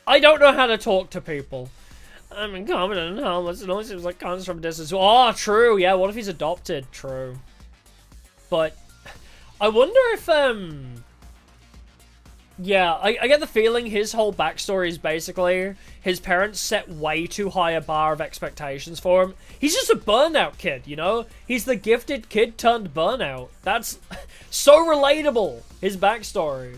I don't know how to talk to people. I'm incompetent and harmless. It always seems like kindness from a distance. Oh, true. Yeah, what if he's adopted? True. But I wonder if, yeah, I get the feeling his whole backstory is basically his parents set way too high a bar of expectations for him. He's just a burnout kid, you know? He's the gifted kid turned burnout. That's so relatable, his backstory.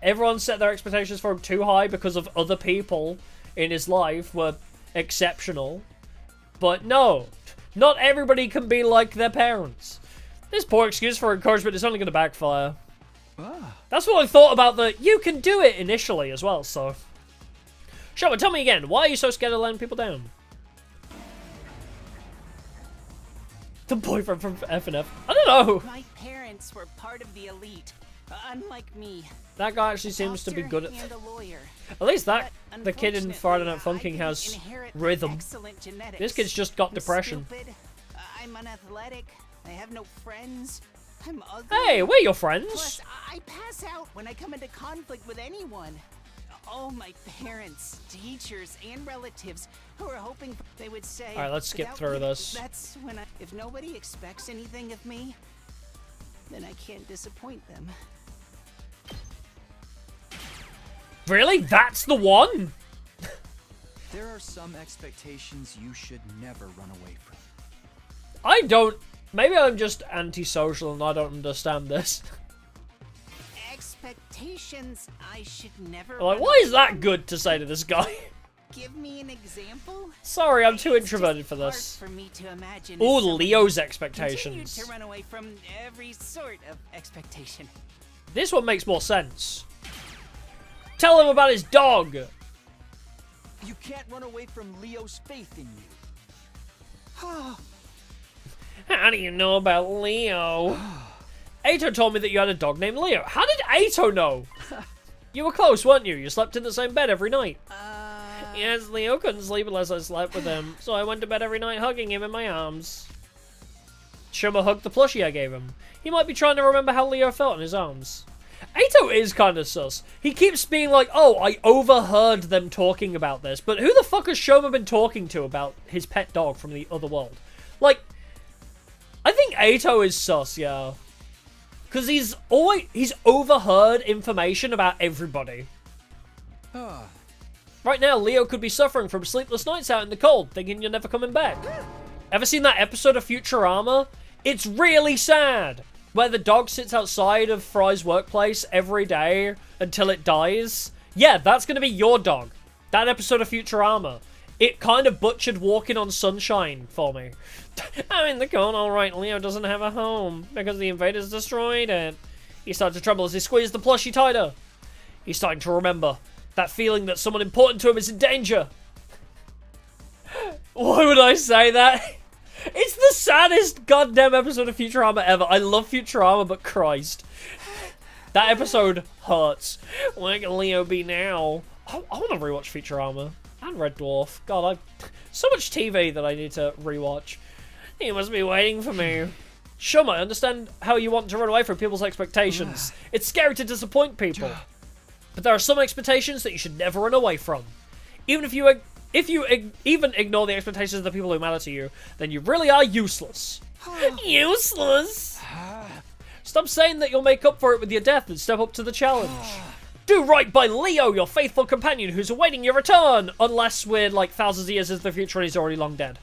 Everyone set their expectations for him too high because of other people in his life were exceptional. But no, not everybody can be like their parents. This poor excuse for encouragement is only going to backfire. That's what I thought about the you can do it initially as well, so. Shoma, tell me again, why are you so scared of letting people down? The boyfriend from FNF. I don't know. My parents were part of the elite, unlike me. That guy actually seems to be good at... And a lawyer. At least that, But the kid in Friday Night unfortunately, Funkin' I has didn't inherit rhythm. excellent genetics. This kid's just got I'm depression. Stupid, I'm unathletic. I have no friends. I'm ugly. Hey, we're your friends. Plus, I pass out when I come into conflict with anyone. All my parents, teachers, and relatives who are hoping they would say. Alright, let's skip "Without through you," this. That's when if nobody expects anything of me, then I can't disappoint them. Really? That's the one? There are some expectations you should never run away from. I don't... Maybe I'm just antisocial and I don't understand this. Expectations I should never. Like, run why is away that from. good to say to this guy? give me an example? Sorry, I'm too It's just introverted for hard this. For me to imagine Ooh, if someone Leo's continued expectations. to run away from every sort of expectation. This one makes more sense. Tell him about his dog. You can't run away from Leo's faith in you. How do you know about Leo? Ato told me that you had a dog named Leo. How did Ato know? You were close, weren't you? You slept in the same bed every night. Yes, Leo couldn't sleep unless I slept with him, so I went to bed every night hugging him in my arms. Shuma hugged the plushie I gave him. He might be trying to remember how Leo felt in his arms. Ato is kind of sus. He keeps being like, oh, I overheard them talking about this, but who the fuck has Shoma been talking to about his pet dog from the other world? Like, I think Ato is sus, yeah. Because he's overheard information about everybody. Right now, Leo could be suffering from sleepless nights out in the cold, thinking you're never coming back. Ever seen that episode of Futurama? It's really sad. Where the dog sits outside of Fry's workplace every day until it dies. Yeah, that's going to be your dog. That episode of Futurama. It kind of butchered Walking on Sunshine for me. I'm in the cold, alright, Leo doesn't have a home because the invaders destroyed it. He started to tremble as he squeezed the plushie tighter. He's starting to remember that feeling that someone important to him is in danger. Why would I say that? It's the saddest goddamn episode of Futurama ever. I love Futurama, but Christ. That episode hurts. Where can Leo be now? I want to rewatch Futurama. And Red Dwarf. God, so much TV that I need to rewatch. He must be waiting for me. Shuma, I understand how you want to run away from people's expectations. It's scary to disappoint people. But there are some expectations that you should never run away from. Even if you even ignore the expectations of the people who matter to you, then you really are useless. Useless? Stop saying that you'll make up for it with your death and step up to the challenge. Do right by Leo, your faithful companion who's awaiting your return! Unless we're like thousands of years into the future and he's already long dead.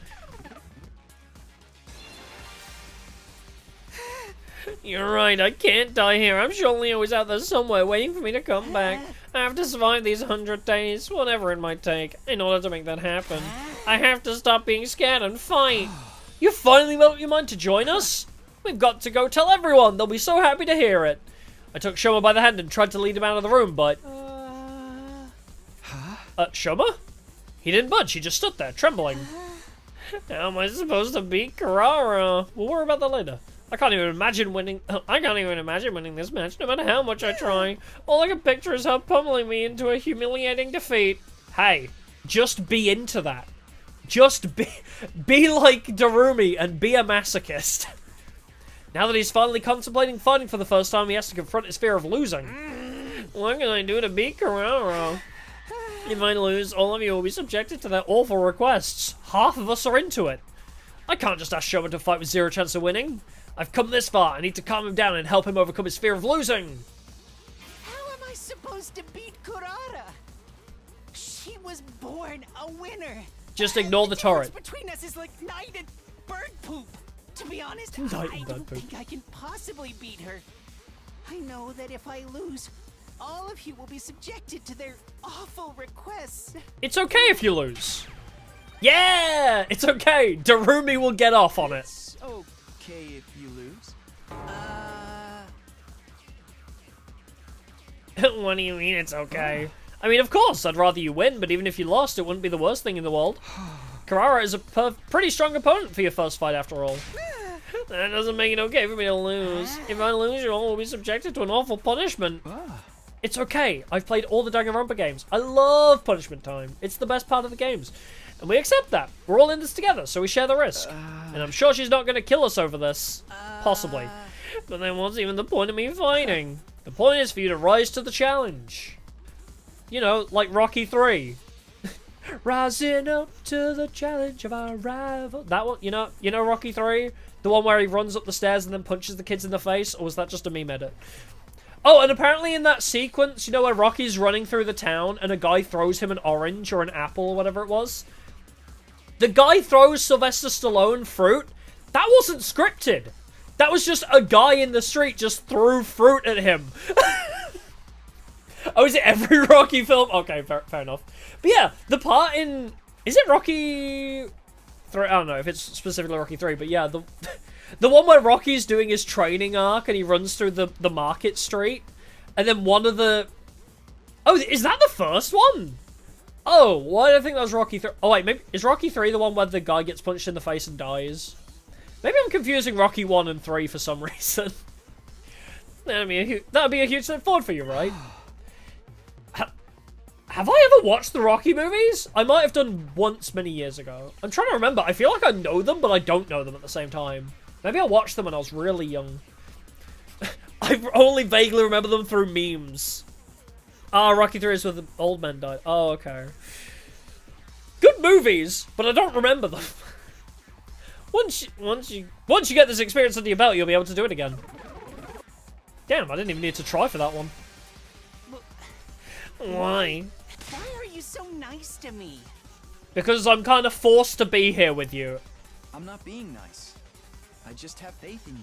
You're right, I can't die here. I'm sure Leo is out there somewhere waiting for me to come back. I have to survive these 100 days, whatever it might take, in order to make that happen. I have to stop being scared and fight. You finally made up your mind to join us? We've got to go tell everyone. They'll be so happy to hear it. I took Shoma by the hand and tried to lead him out of the room, but... Shoma? He didn't budge, he just stood there, trembling. How am I supposed to beat Carrara? We'll worry about that later. I can't even imagine winning this match, no matter how much I try. All I can picture is her pummeling me into a humiliating defeat. Hey, just be into that. Just be like Darumi and be a masochist. Now that he's finally contemplating fighting for the first time, he has to confront his fear of losing. What can I do to beat Carrara? If I lose, all of you will be subjected to their awful requests. Half of us are into it. I can't just ask Shoma to fight with zero chance of winning. I've come this far. I need to calm him down and help him overcome his fear of losing. How am I supposed to beat Kurara? She was born a winner. Just ignore the turret. Between us is like night and bird poop. To be honest, Night I and don't bird poop. think I can possibly beat her. I know that if I lose, all of you will be subjected to their awful requests. It's okay if you lose. Yeah, it's okay. Darumi will get off on it. It's okay if you lose. What do you mean it's okay? I mean, of course, I'd rather you win, but even if you lost, it wouldn't be the worst thing in the world. Carrara is a pretty strong opponent for your first fight, after all. That doesn't make it okay for me to lose. If I lose, you all will be subjected to an awful punishment. It's okay. I've played all the Danganronpa games. I love punishment time. It's the best part of the games. And we accept that. We're all in this together, so we share the risk. And I'm sure she's not going to kill us over this. Possibly. But then what's even the point of me fighting? The point is for you to rise to the challenge. You know, like Rocky 3. Rising up to the challenge of our rival. That one, you know Rocky 3? The one where he runs up the stairs and then punches the kids in the face? Or was that just a meme edit? Oh, and apparently in that sequence, you know, where Rocky's running through the town and a guy throws him an orange or an apple or whatever it was? The guy throws Sylvester Stallone fruit. That wasn't scripted. That was just a guy in the street just threw fruit at him. Oh, is it every Rocky film? Okay, fair enough. But yeah, the part in... Is it Rocky 3? I don't know if it's specifically Rocky 3, but yeah, the one where Rocky's doing his training arc and he runs through the market street, and then one of the... Oh, is that the first one? Oh, why do I think that was Rocky 3? Oh, wait, maybe... Is Rocky 3 the one where the guy gets punched in the face and dies? Maybe I'm confusing Rocky 1 and 3 for some reason. That'd be a huge step forward for you, right? Have I ever watched the Rocky movies? I might have done once many years ago. I'm trying to remember. I feel like I know them, but I don't know them at the same time. Maybe I watched them when I was really young. I only vaguely remember them through memes. Ah, Rocky 3 is where the old men died. Oh, okay. Good movies, but I don't remember them. Once you get this experience under your belt, you'll be able to do it again. Damn, I didn't even need to try for that one. Why? Why are you so nice to me? Because I'm kind of forced to be here with you. I'm not being nice. I just have faith in you.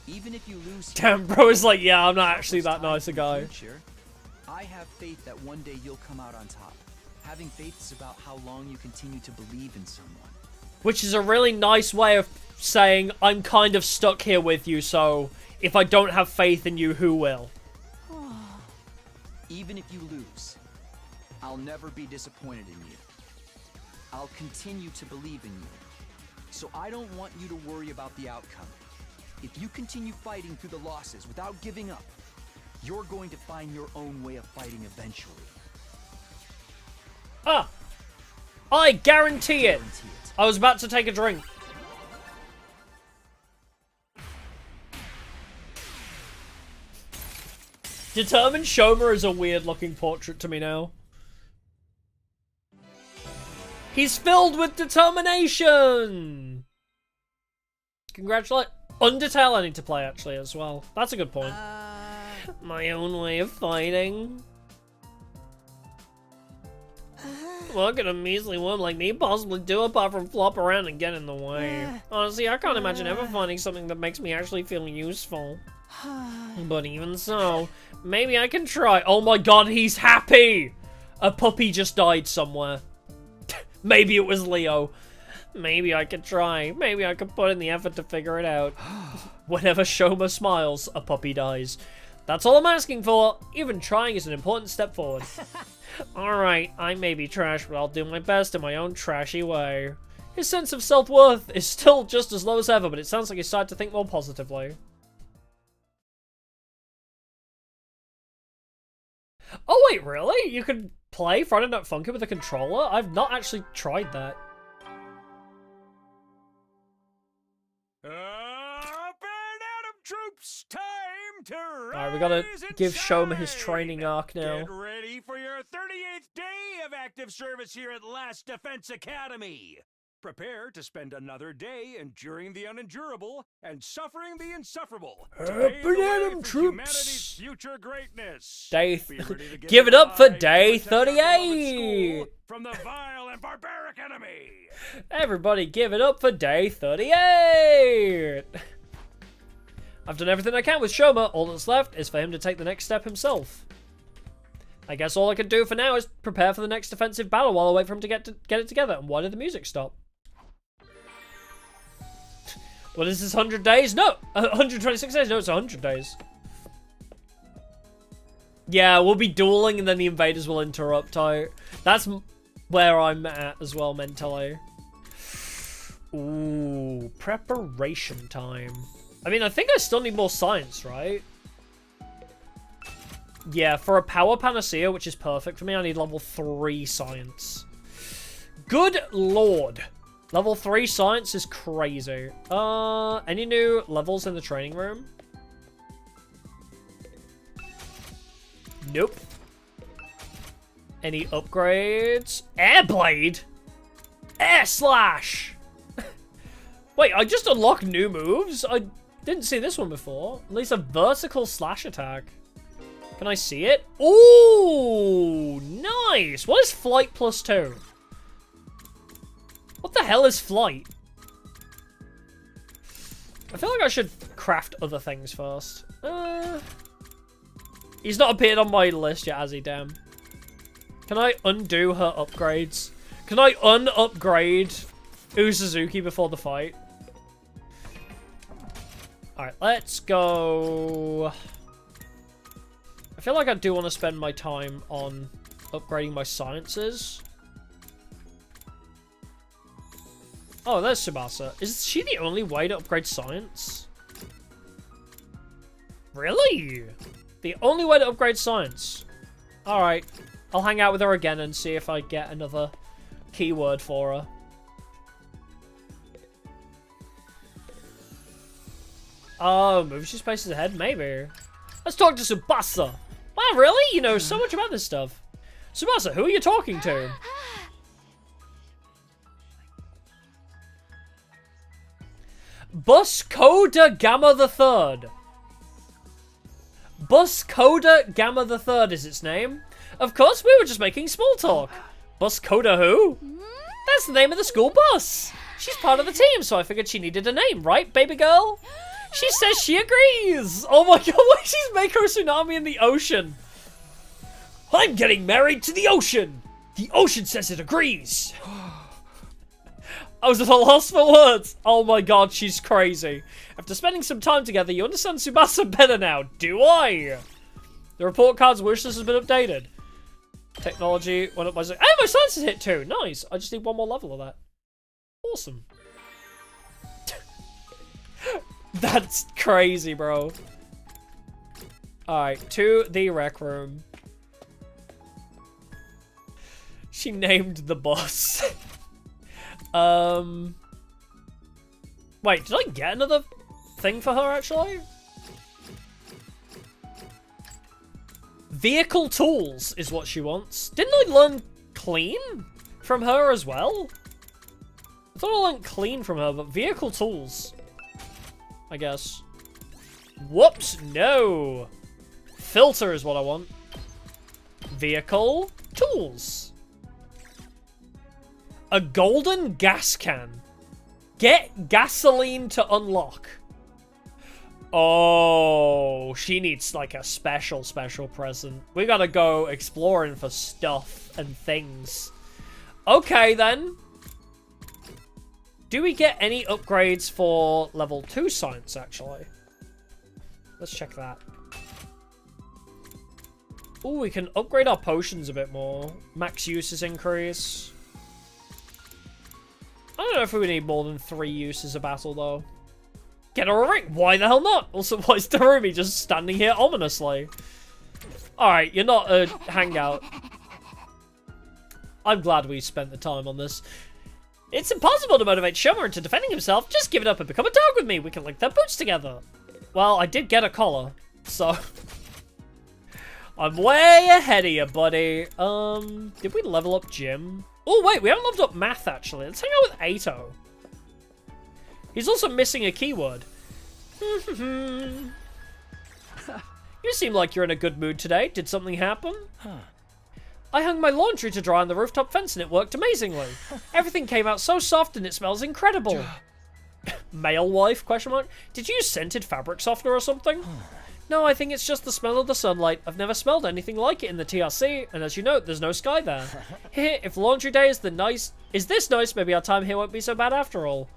Even if you lose... Damn, bro is like, yeah, I'm not actually that nice a guy. I have faith that one day you'll come out on top. Having faith is about how long you continue to believe in someone. Which is a really nice way of saying, I'm kind of stuck here with you, so if I don't have faith in you, who will? Even if you lose, I'll never be disappointed in you. I'll continue to believe in you. So I don't want you to worry about the outcome. If you continue fighting through the losses without giving up, you're going to find your own way of fighting eventually. Ah! I guarantee it! I was about to take a drink. Determined Shoma is a weird looking portrait to me now. He's filled with determination! Congratulate. Undertale I need to play actually as well. That's a good point. My own way of fighting. What could a measly woman like me possibly do apart from flop around and get in the way? Honestly, I can't imagine ever finding something that makes me actually feel useful. But even so, maybe I can try. Oh my god, he's happy! A puppy just died somewhere. Maybe it was Leo. Maybe I could try. Maybe I could put in the effort to figure it out. Whenever Shoma smiles, a puppy dies. That's all I'm asking for. Even trying is an important step forward. Alright, I may be trash, but I'll do my best in my own trashy way. His sense of self-worth is still just as low as ever, but it sounds like he's starting to think more positively. Oh wait, really? You could play Friday Night Funkin' with a controller? I've not actually tried that. Up and Adam troops, time to rise. Alright, we gotta give shine. Shoma his training arc now. Get ready for your 38th day of active service here at Last Defense Academy. Prepare to spend another day enduring the unendurable and suffering the insufferable. To pave the way for humanity's future greatness. Give it up for day 38! From the vile and barbaric enemy. Everybody give it up for day 38! I've done everything I can with Shoma. All that's left is for him to take the next step himself. I guess all I can do for now is prepare for the next defensive battle while I wait for him to get it together. And why did the music stop? What is this, 100 days? No! 126 days? No, it's 100 days. Yeah, we'll be dueling and then the invaders will interrupt. That's where I'm at as well, mentally. Ooh, preparation time. I mean, I think I still need more science, right? Yeah, for a power panacea, which is perfect for me, I need level 3 science. Good lord. Level 3 science is crazy. Any new levels in the training room? Nope. Any upgrades? Airblade? Air slash! Wait, I just unlocked new moves? I didn't see this one before. At least a vertical slash attack. Can I see it? Ooh, nice! What is flight +2? What the hell is flight? I feel like I should craft other things first. He's not appeared on my list yet, has he? Damn. Can I undo her upgrades? Can I un-upgrade Uzuzuki before the fight? Alright, let's go. I feel like I do want to spend my time on upgrading my sciences. Oh, there's Tsubasa. Is she the only way to upgrade science? Really? The only way to upgrade science? Alright. I'll hang out with her again and see if I get another keyword for her. Oh, maybe she spaces ahead? Maybe. Let's talk to Subasa. Wow, really? You know so much about this stuff. Subasa, who are you talking to? Bus Coda Gamma the Third. Bus Coda Gamma the Third is its name. Of course, we were just making small talk. Bus Coda who? That's the name of the school bus. She's part of the team, so I figured she needed a name, right, baby girl? She says she agrees. Oh my god, why did she make her a tsunami in the ocean? I'm getting married to the ocean. The ocean says it agrees. I was at a loss for words. Oh my god, she's crazy. After spending some time together, you understand Tsubasa better now, do I? The report card's wish list has been updated. Technology went up by... Hey, my science is hit too. Nice. I just need one more level of that. Awesome. That's crazy, bro. Alright, to the rec room. She named the bus. Wait, did I get another thing for her, actually? Vehicle tools is what she wants. Didn't I learn clean from her as well? I thought I learned clean from her, but vehicle tools, I guess. Whoops, no. Filter is what I want. Vehicle tools. A golden gas can. Get gasoline to unlock. Oh, she needs like a special present. We gotta go exploring for stuff and things. Okay, then. Do we get any upgrades for level 2 science, actually? Let's check that. Oh, we can upgrade our potions a bit more. Max uses increase. I don't know if we would need more than 3 uses of battle, though. Get her a ring. Why the hell not? Also, why is Darumi just standing here ominously? Alright, you're not a hangout. I'm glad we spent the time on this. It's impossible to motivate Shoma into defending himself. Just give it up and become a dog with me. We can link their boots together. Well, I did get a collar, so... I'm way ahead of you, buddy. Did we level up Jim? Oh, wait, we haven't leveled up Math, actually. Let's hang out with Ato. He's also missing a keyword. You seem like you're in a good mood today. Did something happen? I hung my laundry to dry on the rooftop fence and it worked amazingly. Everything came out so soft and it smells incredible. Male wife, question mark? Did you use scented fabric softener or something? No, I think it's just the smell of the sunlight. I've never smelled anything like it in the TRC, and as you know, there's no sky there. If laundry day is this nice, maybe our time here won't be so bad after all.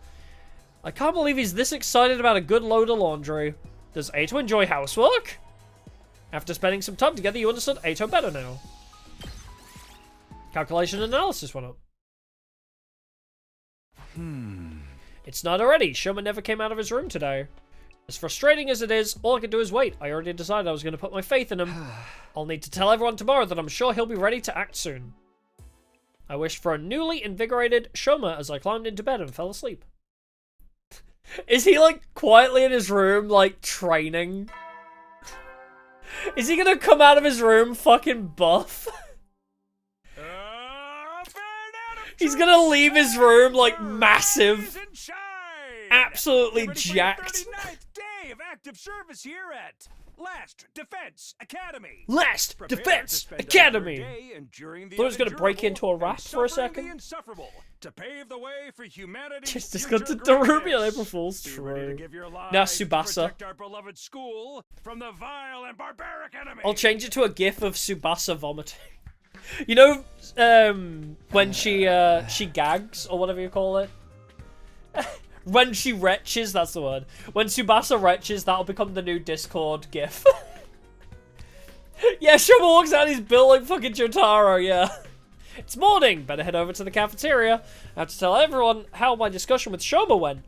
I can't believe he's this excited about a good load of laundry. Does Ato enjoy housework? After spending some time together, you understood Ato better now. Calculation analysis went up. It's not already. Shoma never came out of his room today. As frustrating as it is, all I can do is wait. I already decided I was going to put my faith in him. I'll need to tell everyone tomorrow that I'm sure he'll be ready to act soon. I wished for a newly invigorated Shoma as I climbed into bed and fell asleep. Is he, like, quietly in his room, like, training? Is he gonna come out of his room fucking buff? He's gonna leave his room, like, massive. Absolutely jacked. Day of active service here at Last Defense Academy. Last Prepare Defense to spend Academy. another day enduring the Thought it was gonna break unendurable into a rap and for a suffer second. the insufferable to pave the way for humanity's Just future discounted the Ruby on greatness. April Fool's. Be ready to True. give your Now lives to Tsubasa. protect our beloved school from the vile and barbaric enemy. I'll change it to a gif of Subasa vomiting. You know, when she gags, or whatever you call it? When she retches, that's the word. When Tsubasa retches, that'll become the new Discord gif. Yeah, Shoma walks out, he's built like fucking Jotaro, yeah. It's morning, better head over to the cafeteria. I have to tell everyone how my discussion with Shoma went.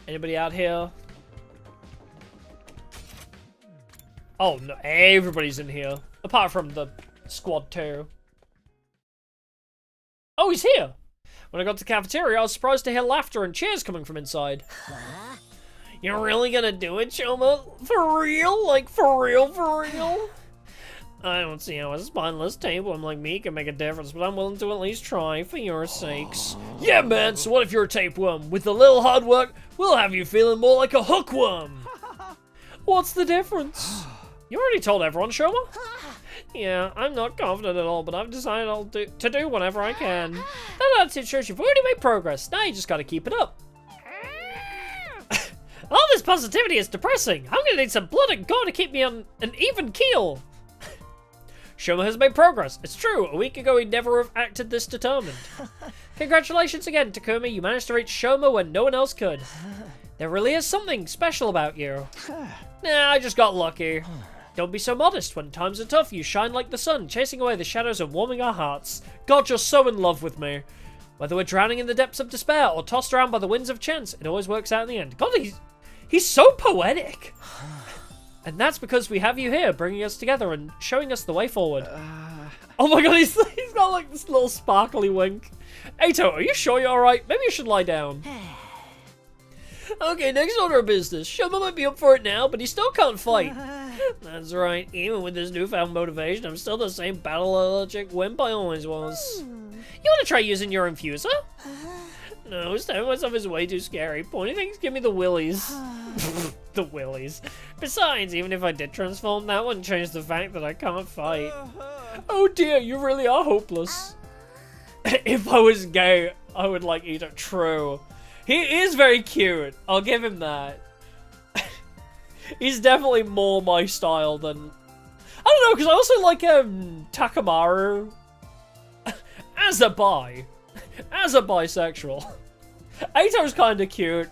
Anybody out here? Oh no, everybody's in here. Apart from the squad 2. Oh, he's here! When I got to the cafeteria, I was surprised to hear laughter and cheers coming from inside. You're really gonna do it, Shoma? For real? Like, for real, for real? I don't see how a spineless tapeworm like me can make a difference, but I'm willing to at least try for your sakes. Yeah, man, so what if you're a tapeworm? With a little hard work, we'll have you feeling more like a hookworm. What's the difference? You already told everyone, Shoma? Yeah, I'm not confident at all, but I've decided to do whatever I can. That attitude shows you've already made progress. Now you just gotta keep it up. All this positivity is depressing. I'm gonna need some blood and gore to keep me on an even keel. Shoma has made progress. It's true. A week ago, he'd never have acted this determined. Congratulations again, Takumi. You managed to reach Shoma when no one else could. There really is something special about you. Nah, I just got lucky. Don't be so modest. When times are tough, you shine like the sun, chasing away the shadows and warming our hearts. God, you're so in love with me. Whether we're drowning in the depths of despair or tossed around by the winds of chance, it always works out in the end. God, he's so poetic. And that's because we have you here, bringing us together and showing us the way forward. Oh my god, he's got like this little sparkly wink. Eito, are you sure you're alright? Maybe you should lie down. Okay, next order of business. Shoma might be up for it now, but he still can't fight. That's right, even with this newfound motivation, I'm still the same battle-allergic wimp I always was. You want to try using your infuser? No, stabbing myself is way too scary. Pointy things give me the willies. The willies. Besides, even if I did transform, that wouldn't change the fact that I can't fight. Oh dear, you really are hopeless. If I was gay, I would like Ito. True. He is very cute. I'll give him that. He's definitely more my style than... I don't know, because I also like Takamaru as a bi. As a bisexual. Eito's kind of cute,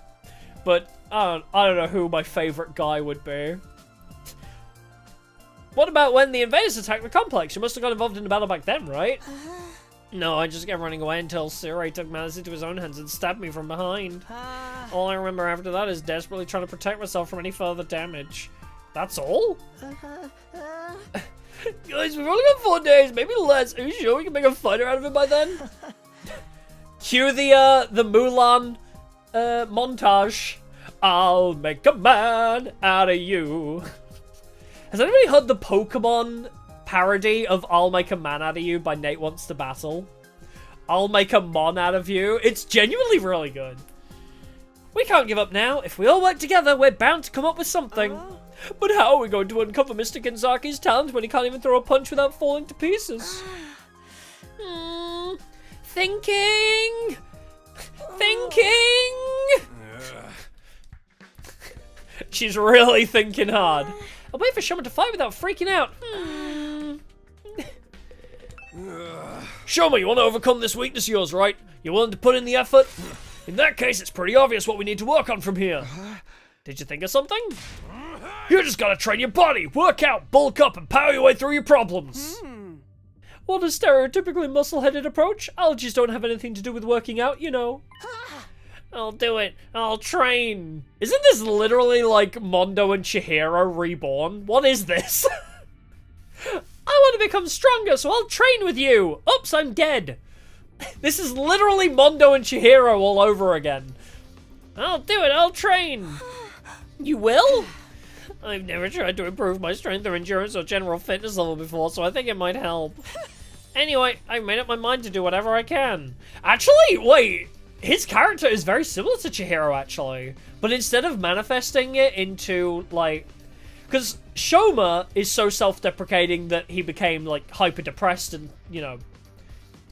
but I don't know who my favourite guy would be. What about when the invaders attacked the complex? You must have got involved in the battle back then, right? No, I just kept running away until Sirei took matters into his own hands and stabbed me from behind. All I remember after that is desperately trying to protect myself from any further damage. That's all? Guys, we've only got 4 days, maybe less. Are you sure we can make a fighter out of it by then? Cue the Mulan montage. I'll make a man out of you. Has anybody heard the Pokemon parody of I'll Make a Man Out of You by Nate Wants to Battle? I'll make a mon out of you. It's genuinely really good. We can't give up now. If we all work together, we're bound to come up with something. But how are we going to uncover Mr. Genzaki's talent when he can't even throw a punch without falling to pieces? Thinking! She's really thinking hard. I'll wait for Shoma to fight without freaking out. Shoma, you want to overcome this weakness of yours, right? You're willing to put in the effort? In that case, it's pretty obvious what we need to work on from here. Did you think of something? You just gotta train your body, work out, bulk up, and power your way through your problems. What a stereotypically muscle-headed approach. Allergies don't have anything to do with working out, you know. I'll do it. I'll train. Isn't this literally like Mondo and Chihiro reborn? What is this? I want to become stronger, so I'll train with you. Oops, I'm dead. This is literally Mondo and Chihiro all over again. I'll do it. I'll train. You will? I've never tried to improve my strength or endurance or general fitness level before, so I think it might help. Anyway, I've made up my mind to do whatever I can. Actually, wait. his character is very similar to Chihiro, actually. But instead of manifesting it into, like... Because Shoma is so self-deprecating that he became, like, hyper-depressed and, you know,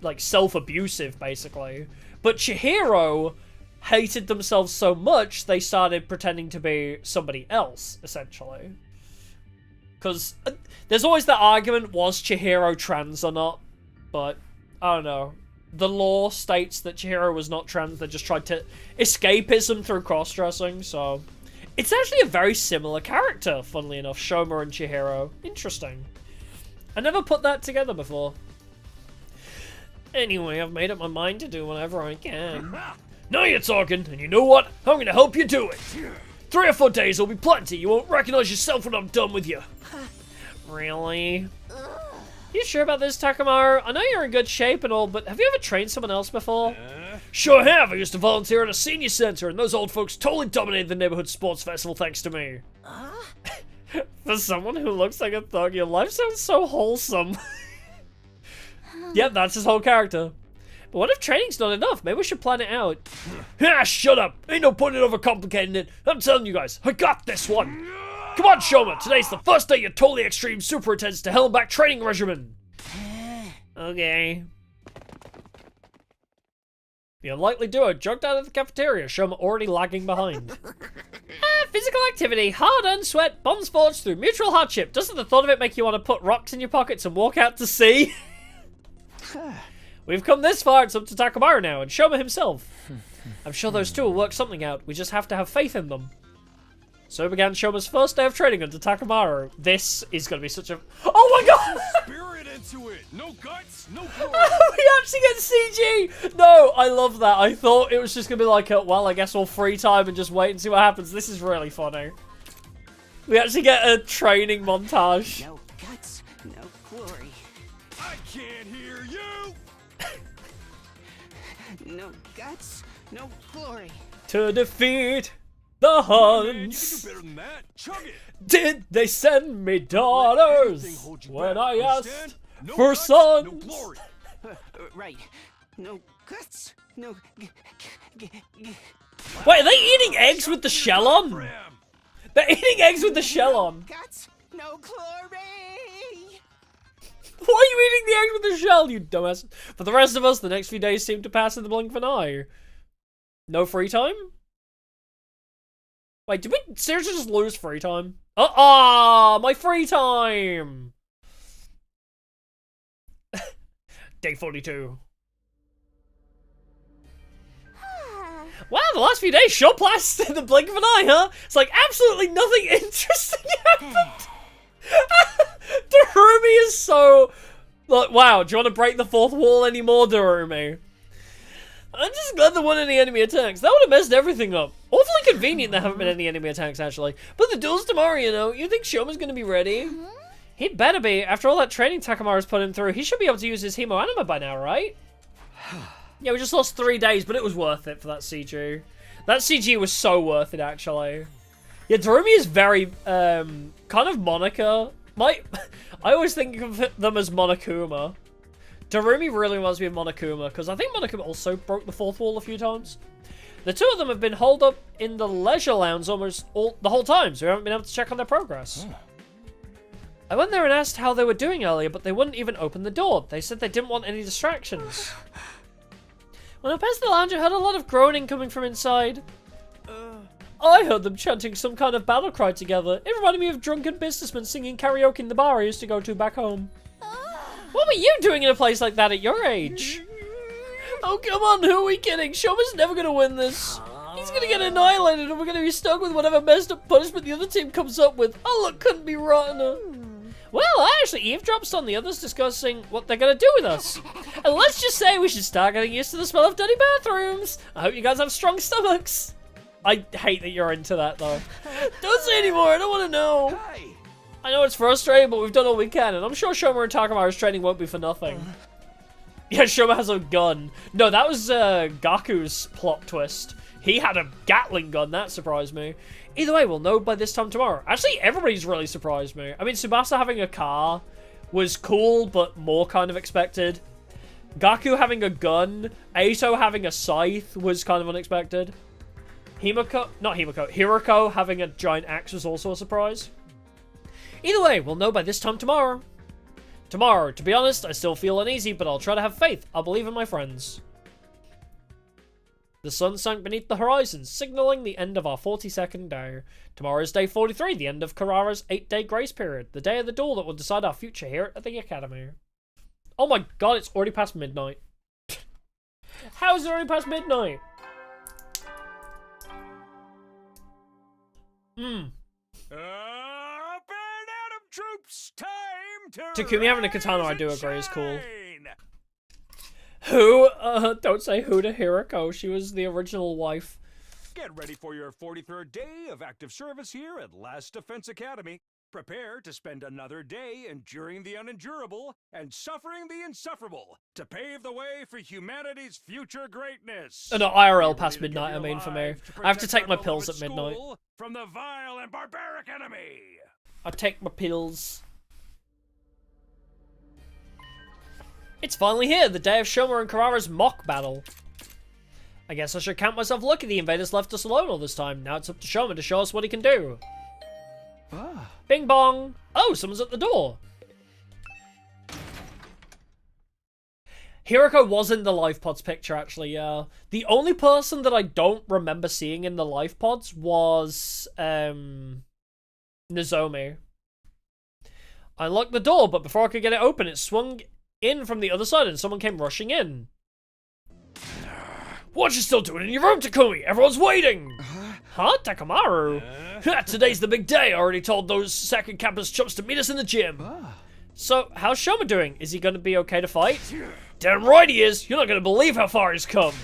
like, self-abusive, basically. But Chihiro hated themselves so much, they started pretending to be somebody else, essentially. Because there's always that argument, was Chihiro trans or not? But, I don't know. The law states that Chihiro was not trans, they just tried to escapism through cross-dressing, so... It's actually a very similar character, funnily enough, Shoma and Chihiro. Interesting. I never put that together before. Anyway, I've made up my mind to do whatever I can. Now you're talking, and you know what? I'm gonna help you do it. 3 or 4 days will be plenty. You won't recognize yourself when I'm done with you. Really? You sure about this, Takamaru? I know you're in good shape and all, but have you ever trained someone else before? Sure have. I used to volunteer at a senior center, and those old folks totally dominated the neighborhood sports festival thanks to me. For someone who looks like a thug, your life sounds so wholesome. Yep, that's his whole character. But what if training's not enough? Maybe we should plan it out. Ah, shut up. Ain't no point in overcomplicating it. I'm telling you guys, I got this one. Come on, Shoma. Today's the first day your totally extreme super intense to hell and back training regimen. Okay. The unlikely duo jumped out of the cafeteria, Shoma already lagging behind. Physical activity, hard-earned sweat, bonds forged through mutual hardship. Doesn't the thought of it make you want to put rocks in your pockets and walk out to sea? We've come this far, it's up to Takamaru now, and Shoma himself. I'm sure those two will work something out, we just have to have faith in them. So began Shoma's first day of training under Takamaru. This is going to be such a... Oh my god! Spirit into it! No guts, no glory! We actually get CG! No, I love that. I thought it was just going to be like, well, I guess we'll free time and just wait and see what happens. This is really funny. We actually get a training montage. No guts, no glory. I can't hear you! No guts, no glory. To defeat the Huns. Man, you can do better than that. Chug it. Did they send me daughters when I asked for sons? No glory. Right. No guts, no... Wait, are they eating eggs with the shell on? They're eating eggs with the shell on. Guts, no glory. Why are you eating the eggs with the shell, you dumbass? For the rest of us, the next few days seem to pass in the blink of an eye. No free time? Wait, did we seriously just lose free time? My free time! Day 42. Wow, the last few days sure passed in the blink of an eye, huh? It's like absolutely nothing interesting happened. Darumi is so... Like, wow, do you want to break the fourth wall anymore, Darumi? I'm just glad there weren't any enemy attacks. That would have messed everything up. Awfully convenient there haven't been any enemy attacks, actually. But the duel's tomorrow, you know. You think Shoma's going to be ready? He'd better be. After all that training Takamaru's put him through, he should be able to use his Hemo Anima by now, right? Yeah, we just lost 3 days, but it was worth it for that CG. That CG was so worth it, actually. Yeah, Darumi is very, kind of Monica. I always think of them as Monokuma. Darumi really reminds me of Monokuma, because I think Monokuma also broke the fourth wall a few times. The two of them have been holed up in the leisure lounge almost the whole time, so we haven't been able to check on their progress. I went there and asked how they were doing earlier, but they wouldn't even open the door. They said they didn't want any distractions. When I passed the lounge, I heard a lot of groaning coming from inside. I heard them chanting some kind of battle cry together. It reminded me of drunken businessmen singing karaoke in the bar I used to go to back home. What were you doing in a place like that at your age? Oh, come on, who are we kidding? Shoma's never gonna win this. He's gonna get annihilated and we're gonna be stuck with whatever messed up punishment the other team comes up with. Oh, look, couldn't be rottener. Well, I actually eavesdropped on the others discussing what they're gonna do with us. And let's just say we should start getting used to the smell of dirty bathrooms. I hope you guys have strong stomachs. I hate that you're into that, though. Don't say anymore, I don't want to know. I know it's frustrating, but we've done all we can, and I'm sure Shoma and Takamaru's training won't be for nothing. Yeah, Shoma has a gun. No, that was Gaku's plot twist. He had a Gatling gun, that surprised me. Either way, we'll know by this time tomorrow. Actually, everybody's really surprised me. I mean, Tsubasa having a car was cool, but more kind of expected. Gaku having a gun, Aito having a scythe was kind of unexpected. Hiroko having a giant axe was also a surprise. Either way, we'll know by this time tomorrow. Tomorrow, to be honest, I still feel uneasy, but I'll try to have faith. I'll believe in my friends. The sun sank beneath the horizon, signaling the end of our 42nd day. Tomorrow is day 43, the end of Karara's 8-day grace period, the day of the duel that will decide our future here at the Academy. Oh my god, it's already past midnight. How is it already past midnight? Up and Adam troops, time to Takumi having a katana, I do agree, is cool. Who? Don't say who to Hiroko. She was the original wife. Get ready for your 43rd day of active service here at Last Defense Academy. Prepare to spend another day enduring the unendurable and suffering the insufferable to pave the way for humanity's future greatness. No, IRL past midnight, I mean, for me. I have to take my pills at midnight. From the vile and barbaric enemy. I take my pills. It's finally here, the day of Shoma and Karara's mock battle. I guess I should count myself lucky the invaders left us alone all this time. Now it's up to Shoma to show us what he can do. Ah. Bing bong! Oh, someone's at the door. Hiroko was in the life pods picture, actually, yeah. The only person that I don't remember seeing in the life pods was, Nozomi. I unlocked the door, but before I could get it open, it swung in from the other side and someone came rushing in. What you still doing in your room, Takumi? Everyone's waiting! Huh? Takamaru? Today's the big day. I already told those second campus chumps to meet us in the gym. So, how's Shoma doing? Is he gonna be okay to fight? Damn right he is! You're not gonna believe how far he's come!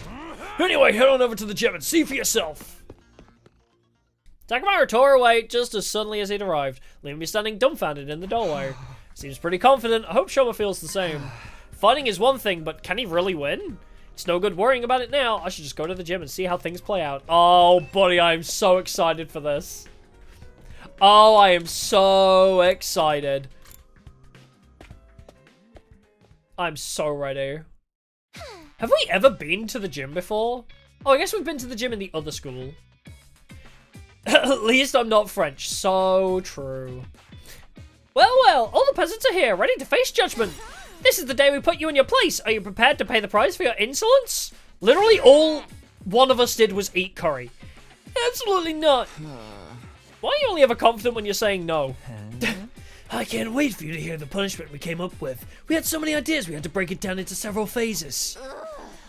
Anyway, head on over to the gym and see for yourself! Takamaru tore away just as suddenly as he'd arrived, leaving me standing dumbfounded in the doorway. Seems pretty confident. I hope Shoma feels the same. Fighting is one thing, but can he really win? It's no good worrying about it now. I should just go to the gym and see how things play out. Oh, buddy, I am so excited for this. Oh, I am so excited. I'm so ready. Have we ever been to the gym before? Oh, I guess we've been to the gym in the other school. At least I'm not French. So true. Well, all the peasants are here, ready to face judgment. This is the day we put you in your place. Are you prepared to pay the price for your insolence? Literally all one of us did was eat curry. Absolutely not. Why are you only ever confident when you're saying no? I can't wait for you to hear the punishment we came up with. We had so many ideas, we had to break it down into several phases.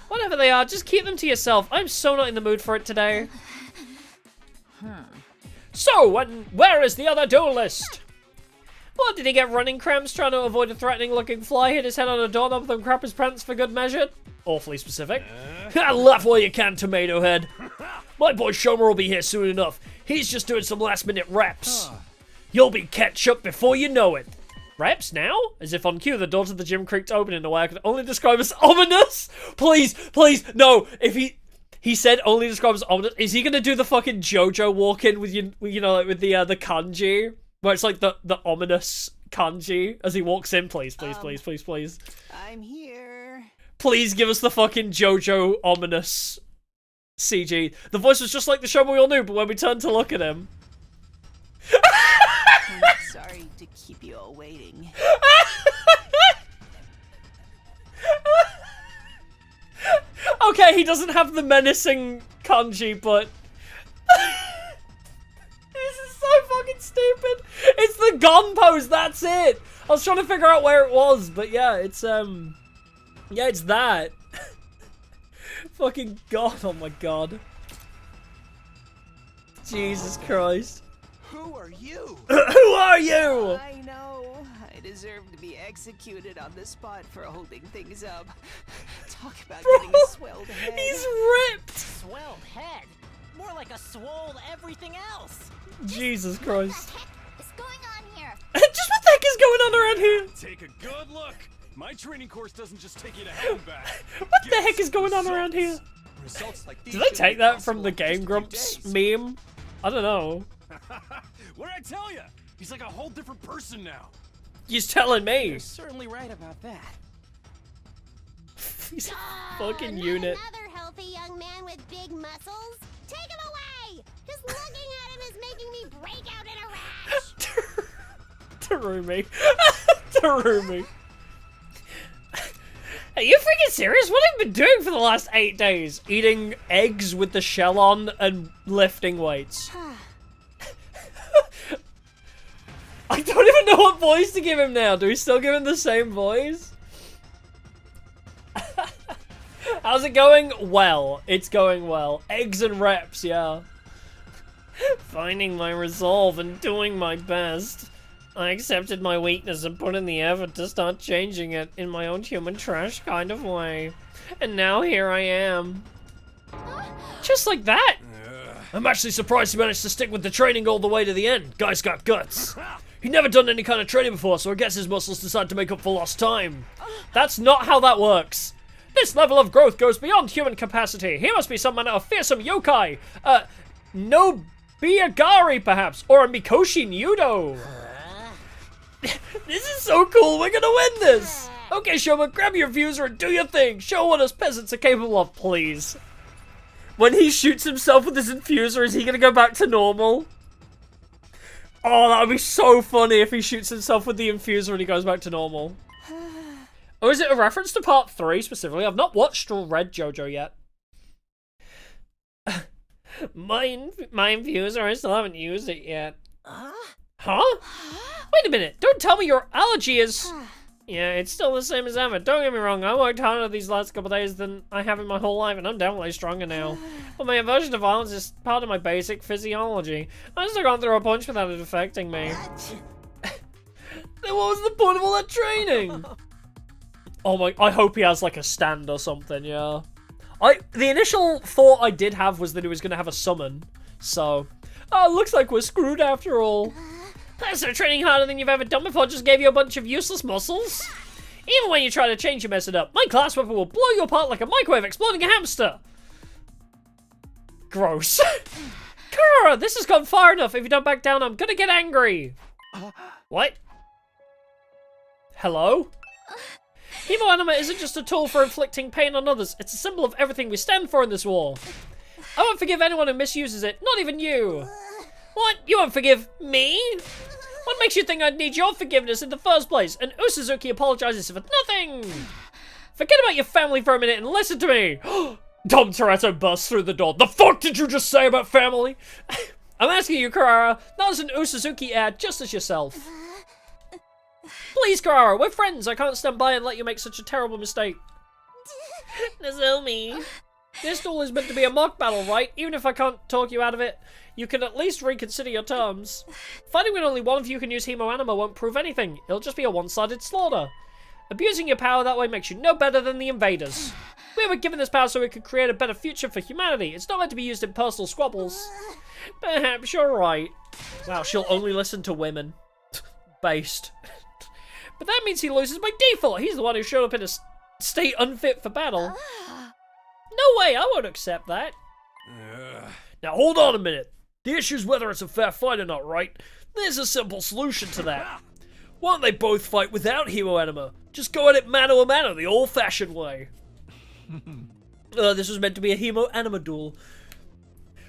Whatever they are, just keep them to yourself. I'm so not in the mood for it today. So, where is the other duelist? What, did he get running cramps trying to avoid a threatening-looking fly, hit his head on a doorknob, then crap his pants for good measure? Awfully specific. Laugh while you can, Tomato Head. My boy Shoma will be here soon enough. He's just doing some last-minute reps. You'll be ketchup before you know it. Reps now? As if on cue, the door to the gym creaked open in a way I could only describe as ominous. Please, no. If he said only describe as ominous, is he gonna do the fucking JoJo walk-in with you know, like with the kanji? Where it's like the ominous kanji as he walks in. Please. I'm here. Please give us the fucking JoJo ominous CG. The voice was just like the Shoma we all knew, but when we turned to look at him... I'm sorry to keep you all waiting. Okay, he doesn't have the menacing kanji, but... This is so fucking stupid. It's the gun pose, that's it. I was trying to figure out where it was, but yeah, it's it's that. Fucking god, oh my god. Jesus Christ. Who are you? Who are you? I know. I deserve to be executed on the spot for holding things up. Talk about getting a swelled head. He's ripped. Swelled head? More like a swole everything else. Jesus Christ. What the heck is going on here? Just what the heck is going on around here? Take a good look. My training course doesn't just take you to heaven back. What the heck is going on around here? Results like these Did they take that from the Game Grumps meme? I don't know. What'd I tell you? He's like a whole different person now. He's telling me. You're certainly right about that. He's a fucking unit. Another healthy young man with big muscles? Take him away! Just looking at him is making me break out in a rash! Terumi. Terumi. Are you freaking serious? What have you been doing for the last 8 days? Eating eggs with the shell on and lifting weights. I don't even know what voice to give him now. Do we still give him the same voice? How's it going? Well, it's going well. Eggs and reps, yeah. Finding my resolve and doing my best. I accepted my weakness and put in the effort to start changing it in my own human trash kind of way. And now here I am. Just like that. I'm actually surprised he managed to stick with the training all the way to the end. Guy's got guts. He'd never done any kind of training before, so I guess his muscles decided to make up for lost time. That's not how that works. This level of growth goes beyond human capacity. He must be some manner of fearsome yokai. No Biagari, perhaps, or a Mikoshi Nudo. This is so cool, we're gonna win this! Okay, Shoma, grab your fuser and do your thing. Show what us peasants are capable of, please. When he shoots himself with his infuser, is he gonna go back to normal? Oh, that would be so funny if he shoots himself with the infuser and he goes back to normal. Or is it a reference to part 3 specifically? I've not watched or read JoJo yet. My infuser, I still haven't used it yet. Huh? Wait a minute, don't tell me your allergy is... Yeah, it's still the same as ever. Don't get me wrong, I worked harder these last couple days than I have in my whole life, and I'm definitely stronger now. But my aversion to violence is part of my basic physiology. I've still gone through a punch without it affecting me. Then what was the point of all that training? Oh my, I hope he has like a stand or something, yeah. The initial thought I did have was that he was going to have a summon, so... Oh, looks like we're screwed after all. So training harder than you've ever done before just gave you a bunch of useless muscles? Even when you try to change, you mess it up. My class weapon will blow you apart like a microwave exploding a hamster. Gross. Kara, this has gone far enough. If you don't back down, I'm gonna get angry. What? Hello? Hemo anima isn't just a tool for inflicting pain on others. It's a symbol of everything we stand for in this war. I won't forgive anyone who misuses it, not even you. What? You won't forgive me? What makes you think I'd need your forgiveness in the first place? And Usuzuki apologizes for nothing. Forget about your family for a minute and listen to me. Dom Toretto bursts through the door. The fuck did you just say about family? I'm asking you, Karara, not as an Usuzuki heir, just as yourself. Please, Karara, we're friends. I can't stand by and let you make such a terrible mistake. Nozomi. This duel is meant to be a mock battle, right? Even if I can't talk you out of it, you can at least reconsider your terms. Fighting when only one of you can use Hemo Anima won't prove anything. It'll just be a one-sided slaughter. Abusing your power that way makes you no better than the invaders. We were given this power so we could create a better future for humanity. It's not meant to be used in personal squabbles. Perhaps you're right. Wow, she'll only listen to women. Based. But that means he loses by default. He's the one who showed up in a state unfit for battle. No way, I won't accept that. Now hold on a minute. The issue's whether it's a fair fight or not, right? There's a simple solution to that. Why don't they both fight without Hemo Anima? Just go at it mano a mano, the old-fashioned way. This was meant to be a Hemo Anima duel.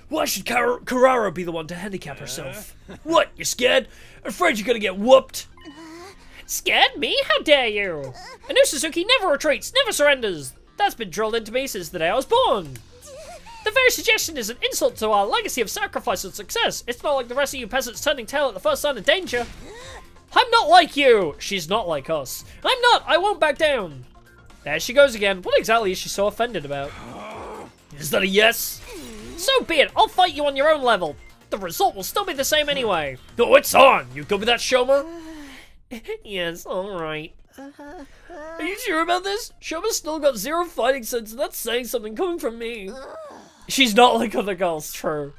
Why should Karara be the one to handicap herself? What, you scared? Afraid you're gonna get whooped? Scared me? How dare you? And Usuzuki never retreats, never surrenders. That's been drilled into me since the day I was born. The very suggestion is an insult to our legacy of sacrifice and success. It's not like the rest of you peasants turning tail at the first sign of danger. I'm not like you. She's not like us. I'm not. I won't back down. There she goes again. What exactly is she so offended about? Is that a yes? So be it. I'll fight you on your own level. The result will still be the same anyway. Oh, it's on. You good with that, Shoma? Yes, alright. Are you sure about this? Shoma's still got 0 fighting sense, and that's saying something coming from me. She's not like other girls, true.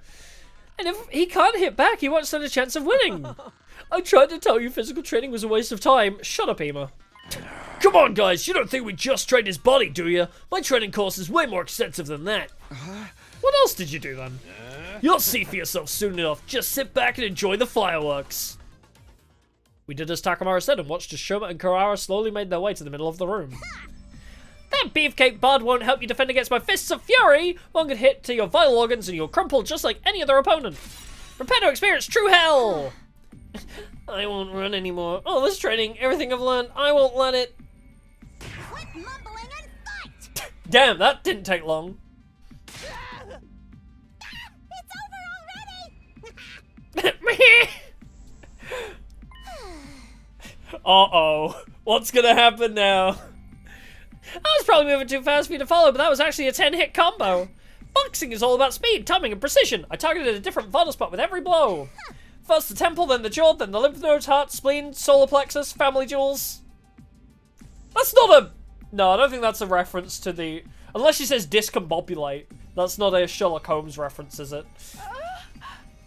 And if he can't hit back, he won't stand a chance of winning. I tried to tell you physical training was a waste of time. Shut up, Ema. Come on, guys. You don't think we just trained his body, do you? My training course is way more extensive than that. What else did you do then? You'll see for yourself soon enough. Just sit back and enjoy the fireworks. We did as Takamura said and watched as Shoma and Karara slowly made their way to the middle of the room. That That beefcake bard won't help you defend against my fists of fury. One good hit to your vital organs and you'll crumple just like any other opponent. Prepare to experience true hell. I won't run anymore. All this training, everything I've learned, I won't let it. Quit mumbling and fight! Damn, that didn't take long. It's over already! Uh-oh. What's gonna happen now? I was probably moving too fast for you to follow, but that was actually a 10-hit combo. Boxing is all about speed, timing, and precision. I targeted a different vital spot with every blow. First the temple, then the jaw, then the lymph nodes, heart, spleen, solar plexus, family jewels. That's not a... No, I don't think that's a reference to the... Unless she says discombobulate. That's not a Sherlock Holmes reference, is it?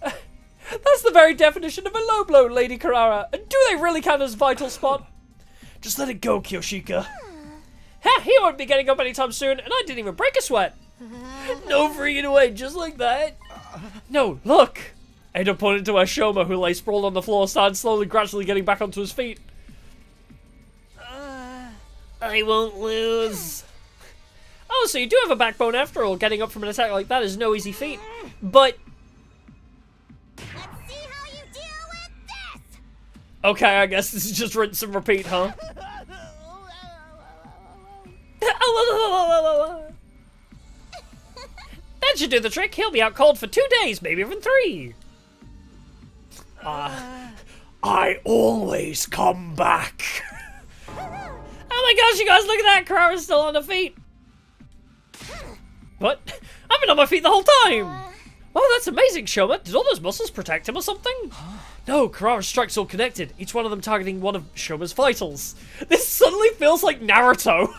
That's the very definition of a low blow, Lady Carrara. And do they really count as vital spot? Just let it go, Kyoshika. Ha! He won't be getting up anytime soon, and I didn't even break a sweat. No freaking away, just like that. No, look! Ada pointed to Ashoma, who lay sprawled on the floor, started slowly, gradually getting back onto his feet. I won't lose. Oh, so you do have a backbone after all. Getting up from an attack like that is no easy feat. But... Let's see how you deal with this! Okay, I guess this is just rinse and repeat, huh? That should do the trick. He'll be out cold for 2 days, maybe even 3. I always come back. Oh my gosh, you guys, look at that! Carrara's still on her feet. What? I've been on my feet the whole time! Oh, that's amazing, Shoma. Did all those muscles protect him or something? No, Carrara's strikes all connected, each one of them targeting one of Shoma's vitals. This suddenly feels like Naruto.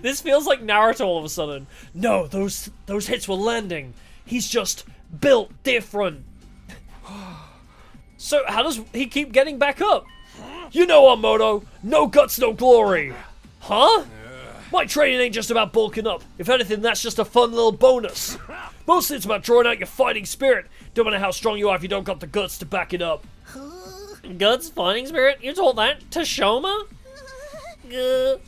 This feels like Naruto all of a sudden. No, those hits were landing. He's just built different. So how does he keep getting back up? You know what, Moto? No guts, no glory. Huh? My training ain't just about bulking up. If anything, that's just a fun little bonus. Mostly it's about drawing out your fighting spirit. Don't matter how strong you are if you don't got the guts to back it up. Guts, fighting spirit? You told that to Shoma? Learn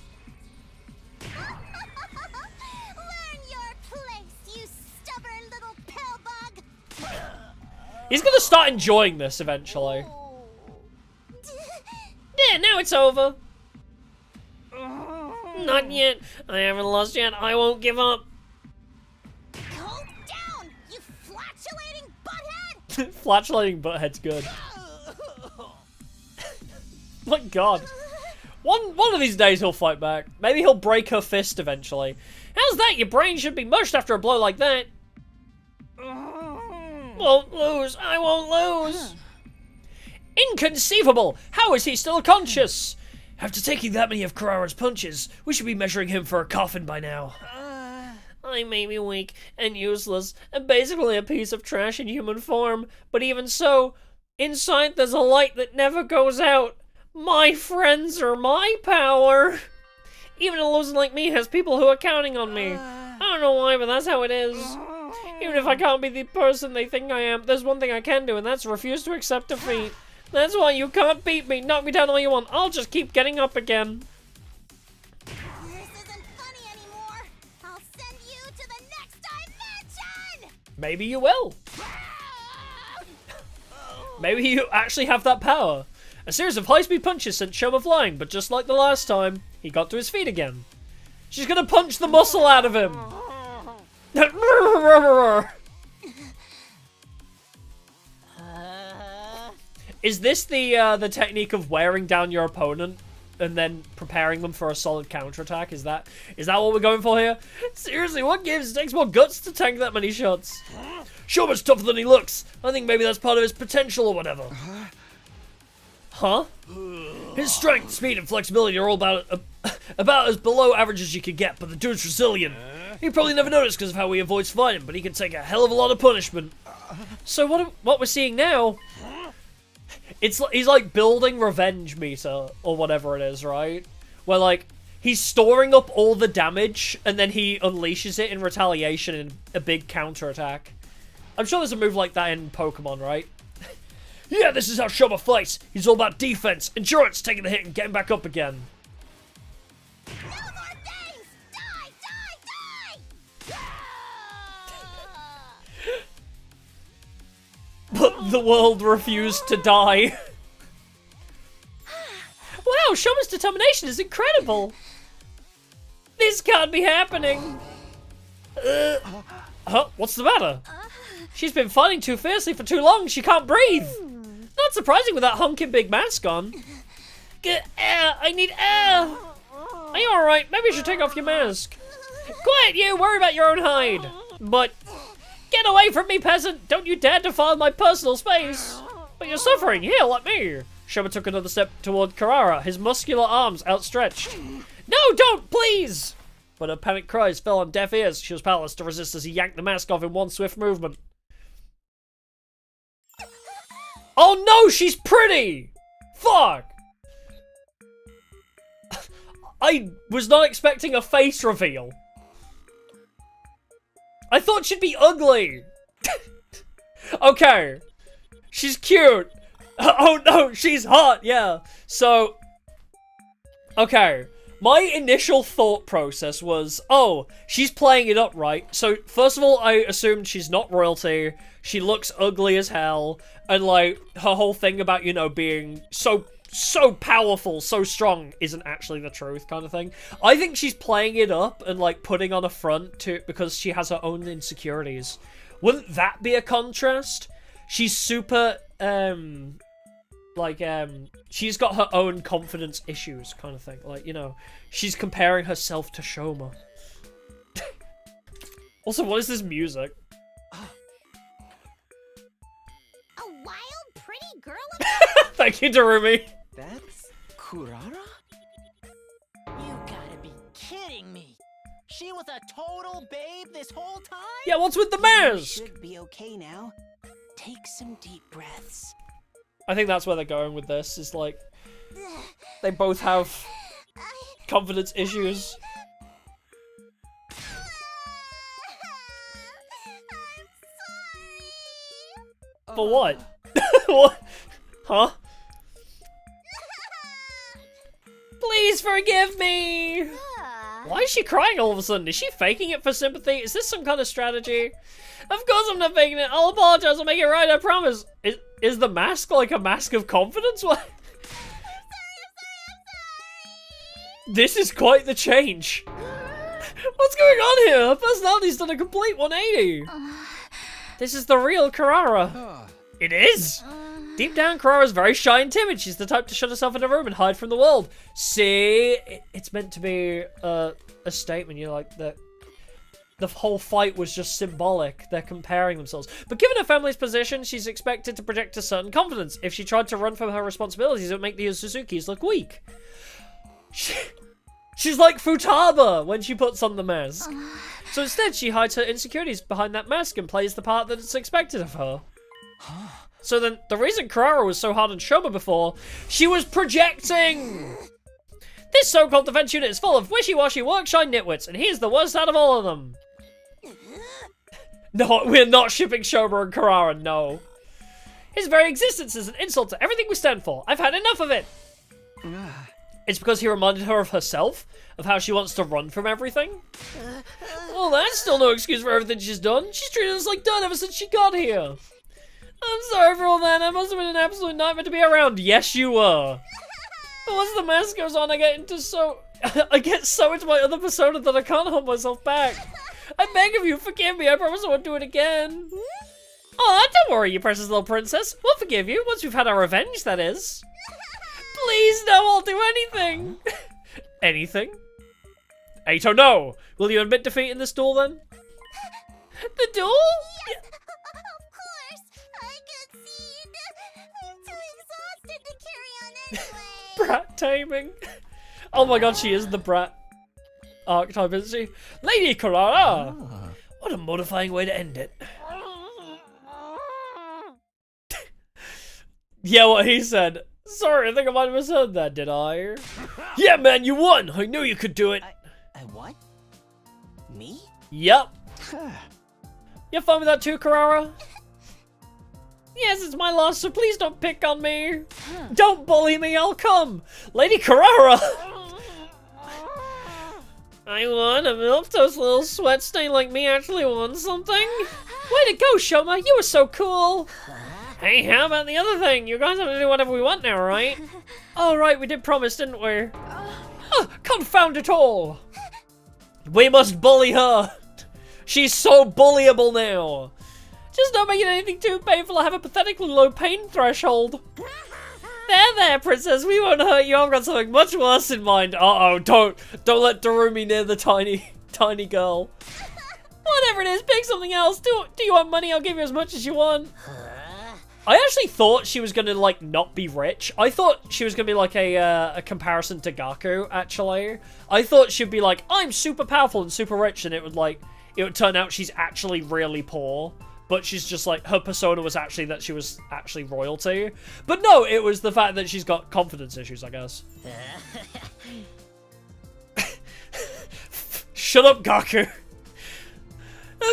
your place, you stubborn little pill bug! He's gonna start enjoying this eventually. Yeah, now it's over. Not yet. I haven't lost yet. I won't give up. Calm down, you flatulating butthead! Flatulating butthead's good. My god. One of these days he'll fight back. Maybe he'll break her fist eventually. How's that? Your brain should be mushed after a blow like that. Won't lose. I won't lose. Inconceivable! How is he still conscious? After taking that many of Carrara's punches, we should be measuring him for a coffin by now. I may be weak and useless and basically a piece of trash in human form, but even so, inside there's a light that never goes out. My friends are my power. Even a loser like me has people who are counting on me. I don't know why, but that's how it is. Even if I can't be the person they think I am, there's one thing I can do, and that's refuse to accept defeat. That's why you can't beat me. Knock me down all you want. I'll just keep getting up again. This isn't funny anymore. I'll send you to the next dimension! Maybe you will. Maybe you actually have that power. A series of high-speed punches sent Shoma flying, but just like the last time, he got to his feet again. She's gonna punch the muscle out of him. Is this the technique of wearing down your opponent and then preparing them for a solid counterattack? Is that what we're going for here? Seriously, what gives? It takes more guts to tank that many shots. Shoma's tougher than he looks. I think maybe that's part of his potential or whatever. Huh? His strength, speed, and flexibility are all about as below average as you could get, but the dude's resilient. You probably never noticed because of how he avoids fighting, but he can take a hell of a lot of punishment. So what we're seeing now, he's like building revenge meter or whatever it is, right? Where like he's storing up all the damage and then he unleashes it in retaliation in a big counterattack. I'm sure there's a move like that in Pokemon, right? Yeah, this is how Shoma fights. He's all about defense, endurance, taking the hit and getting back up again. No more things! The world refused to die. Wow, Shoma's determination is incredible. This can't be happening. Huh? What's the matter? She's been fighting too fiercely for too long. She can't breathe. Not surprising with that honking big mask on. Get air. I need air. Are you alright? Maybe you should take off your mask. Quiet you. Worry about your own hide. But get away from me, peasant. Don't you dare defile my personal space. But you're suffering. Here, let me. Shoma took another step toward Carrara, his muscular arms outstretched. No, don't, please! But her panicked cries fell on deaf ears. She was powerless to resist as he yanked the mask off in one swift movement. Oh no, she's pretty! Fuck! I was not expecting a face reveal. I thought she'd be ugly. Okay. She's cute. Oh no, she's hot, yeah. So, okay. My initial thought process was, oh, she's playing it up right. So, first of all, I assumed she's not royalty. She looks ugly as hell. And, like, her whole thing about, you know, being so powerful, so strong isn't actually the truth kind of thing. I think she's playing it up and, like, putting on a front because she has her own insecurities. Wouldn't that be a contrast? She's super, she's got her own confidence issues kind of thing. Like, you know, she's comparing herself to Shoma. Also, what is this music? A wild, pretty girl. Thank you, Darumi. That's Kurara? You gotta be kidding me. She was a total babe this whole time? Yeah, what's with the mask? Should be okay now. Take some deep breaths. I think that's where they're going with this, is like, they both have confidence issues. For what? What? Huh? Please forgive me! Why is she crying all of a sudden? Is she faking it for sympathy? Is this some kind of strategy? Of course I'm not faking it. I'll apologize. I'll make it right. I promise. Is the mask like a mask of confidence? What? This is quite the change. What's going on here? Her personality's done a complete 180. This is the real Carrara. It is. Deep down, Carrara's very shy and timid. She's the type to shut herself in a room and hide from the world. See, it's meant to be a statement. You know, like that. The whole fight was just symbolic. They're comparing themselves. But given her family's position, she's expected to project a certain confidence. If she tried to run from her responsibilities, it would make the Suzukis look weak. She's like Futaba when she puts on the mask. So instead, she hides her insecurities behind that mask and plays the part that is expected of her. So then, the reason Carrara was so hard on Shoma before, she was projecting! This so-called defense unit is full of wishy-washy work-shy nitwits, and he's the worst out of all of them. No, we're not shipping Shoma and Carrara, no. His very existence is an insult to everything we stand for. I've had enough of it. It's because he reminded her of herself, of how she wants to run from everything. Well, that's still no excuse for everything she's done. She's treated us like dirt ever since she got here. I'm sorry for all that. I must have been an absolute nightmare to be around. Yes, you were. But once the mask goes on, I get so into my other persona that I can't hold myself back. I beg of you, forgive me. I promise I won't do it again. Aw, don't worry, you precious little princess. We'll forgive you once we've had our revenge, that is. Please, no, I'll do anything. Anything? Eito, no. Will you admit defeat in this duel, then? The duel? Yes, of course. I concede. I'm too exhausted to carry on anyway. Brat taming. Oh my god, she is the brat archetype, isn't she? Lady Carrara! What a mortifying way to end it. Yeah, what he said. Sorry, I think I might have misheard that, did I? Yeah, man, you won! I knew you could do it! I what? Me? Yep. You're fine with that too, Carrara? Yes, it's my loss, so please don't pick on me. Don't bully me, I'll come. Lady Carrara! I won. A milquetoast little sweat stain like me actually won something. Way to go, Shoma. You were so cool. Hey, how about the other thing? You guys have to do whatever we want now, right? Oh, right, we did promise, didn't we? Oh, confound it all! We must bully her! She's so bullyable now! Just don't make it anything too painful. I have a pathetically low pain threshold. There, princess. We won't hurt you. I've got something much worse in mind. Uh-oh, don't let Darumi near the tiny girl. Whatever it is, pick something else. Do you want money? I'll give you as much as you want. I actually thought she was gonna, like, not be rich. I thought she was gonna be, like, a comparison to Gaku, actually. I thought she'd be like, I'm super powerful and super rich, and it would turn out she's actually really poor. But she's just, like, her persona was actually that she was actually royalty. But no, it was the fact that she's got confidence issues, I guess. Shut up, Gaku.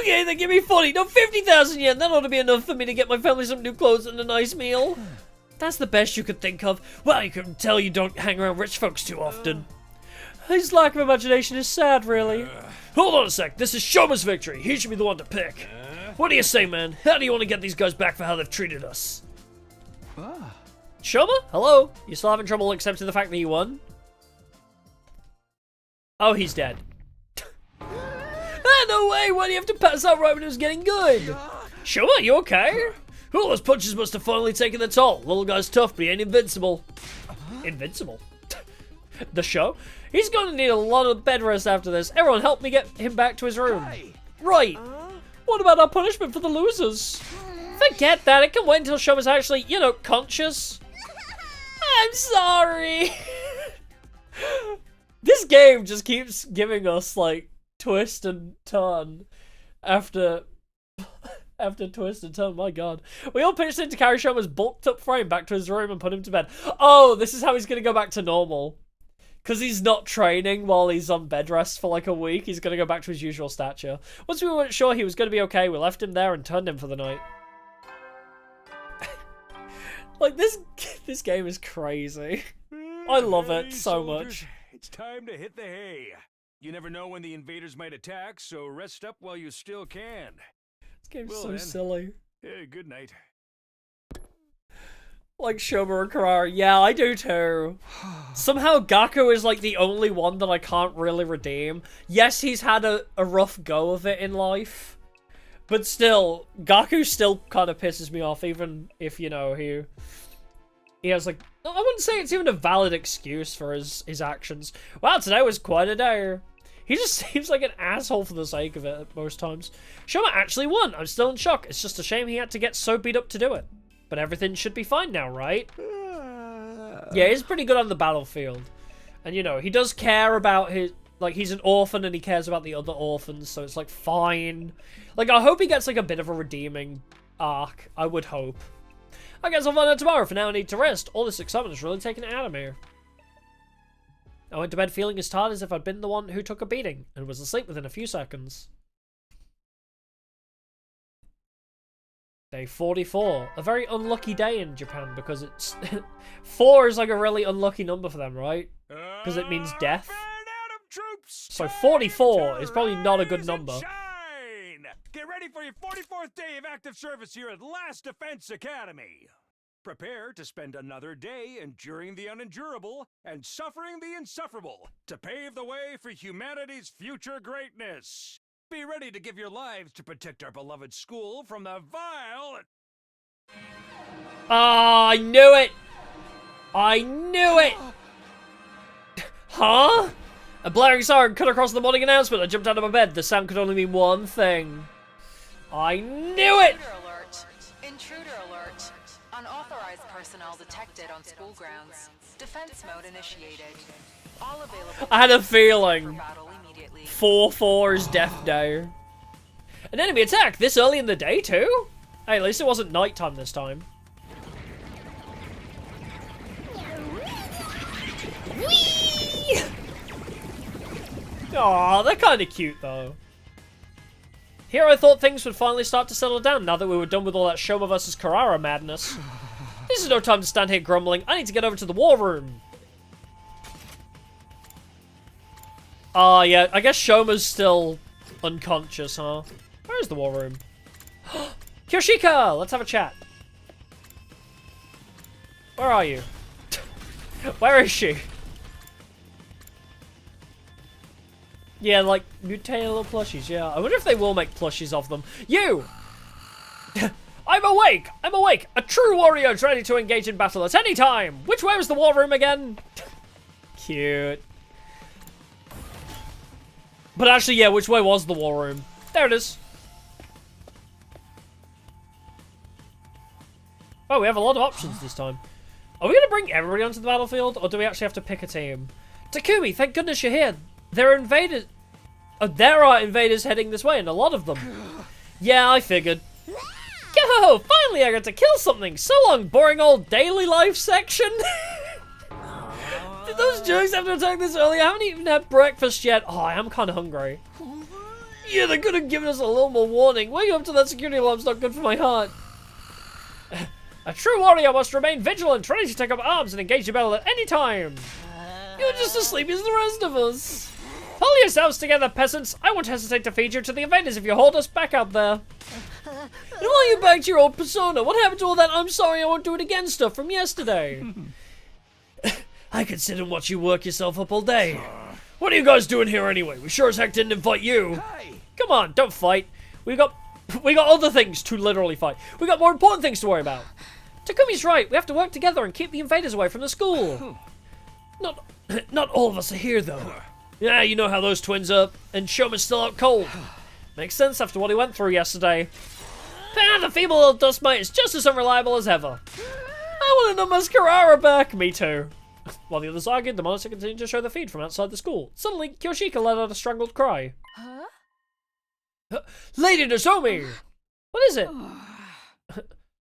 Okay, then give me 40, no 50,000 yen. That ought to be enough for me to get my family some new clothes and a nice meal. That's the best you could think of. Well, you can tell you don't hang around rich folks too often. His lack of imagination is sad, really. Hold on a sec, this is Shoma's victory. He should be the one to pick. What do you say, man? How do you want to get these guys back for how they've treated us? Shoma? Hello? You still having trouble accepting the fact that you won? Oh, he's dead. No way! Why do you have to pass out right when it was getting good? Shoma, you okay? Oh, those punches must have finally taken the toll. Little guy's tough, but he ain't invincible. Invincible? The show? He's gonna need a lot of bed rest after this. Everyone help me get him back to his room. Right. What about our punishment for the losers? Forget that. It can wait until Shoma's actually, you know, conscious. I'm sorry. This game just keeps giving us, like, twist and turn after twist and turn. My god. We all pitched in to carry Shoma's bulked up frame back to his room and put him to bed. Oh, this is how he's gonna go back to normal. Because he's not training while he's on bed rest for like a week. He's gonna go back to his usual stature. Once we weren't sure he was gonna be okay, we left him there and turned him for the night. Like, this game is crazy. I love it so much. It's time to hit the hay. You never know when the invaders might attack, so rest up while you still can. This game's so silly. Yeah, good night. Like Shoma and Karara. Yeah, I do too. Somehow Gaku is like the only one that I can't really redeem. Yes, he's had a rough go of it in life. But still, Gaku still kind of pisses me off, even if, you know, he has like... I wouldn't say it's even a valid excuse for his actions. Wow, today was quite a day. He just seems like an asshole for the sake of it at most times. Shoma actually won. I'm still in shock. It's just a shame he had to get so beat up to do it. But everything should be fine now, right? Yeah, he's pretty good on the battlefield. And, you know, he does care about his... Like, he's an orphan and he cares about the other orphans, so it's, like, fine. Like, I hope he gets, like, a bit of a redeeming arc. I would hope. I guess I'll find out tomorrow. For now, I need to rest. All this excitement is really taking it out of me. I went to bed feeling as tired as if I'd been the one who took a beating, and was asleep within a few seconds. Day 44. A very unlucky day in Japan, because it's... 4 is like a really unlucky number for them, right? Because it means death. So 44 is probably not a good number. Get ready for your 44th day of active service here at Last Defense Academy. Prepare to spend another day enduring the unendurable and suffering the insufferable to pave the way for humanity's future greatness. Be ready to give your lives to protect our beloved school from the vile... Ah, I knew it! I knew it! Huh? A blaring siren cut across the morning announcement. I jumped out of my bed. The sound could only mean one thing. I knew it! Intruder alert. Intruder alert. Unauthorized personnel detected on school grounds. Defense mode initiated. All available. I had a feeling. 4-4 is death day. An enemy attack this early in the day too? Hey, at least it wasn't nighttime this time. Whee! Aw, they're kind of cute though. Here I thought things would finally start to settle down now that we were done with all that Shoma versus Karara madness. This is no time to stand here grumbling. I need to get over to the war room. Yeah, I guess Shoma's still unconscious, huh? Where is the war room? Kyoshika! Let's have a chat. Where are you? Where is she? Yeah, like, mutated little plushies, yeah. I wonder if they will make plushies of them. You! I'm awake! I'm awake! A true warrior is ready to engage in battle at any time! Which way was the war room again? Cute. But actually, yeah, which way was the war room? There it is. Oh, we have a lot of options this time. Are we going to bring everybody onto the battlefield, or do we actually have to pick a team? Takumi, thank goodness you're here. There are invaders. There are invaders heading this way, and a lot of them. Yeah, I figured. Yo, finally I got to kill something. So long, boring old daily life section. Did those jerks have to attack this early? I haven't even had breakfast yet. Oh, I am kind of hungry. Yeah, they could have given us a little more warning. Waking up to that security alarm's not good for my heart. A true warrior must remain vigilant, ready to take up arms and engage in battle at any time. You're just as sleepy as the rest of us. Pull yourselves together, peasants. I won't hesitate to feed you to the invaders if you hold us back out there. And while you're back to your old persona, what happened to all that I'm sorry I won't do it again stuff from yesterday? I could sit and watch you work yourself up all day. What are you guys doing here anyway? We sure as heck didn't invite you. Hey. Come on, don't fight. We got other things to literally fight. We got more important things to worry about. Takumi's right. We have to work together and keep the invaders away from the school. Not all of us are here, though. Yeah, you know how those twins are, and Shoma's still out cold. Makes sense after what he went through yesterday. The feeble little dust mite is just as unreliable as ever. I want to know Mascarara back. Me too. While the others argued, the monitor continued to show the feed from outside the school. Suddenly, Kyoshika let out a strangled cry. Huh? Lady Nozomi! What is it?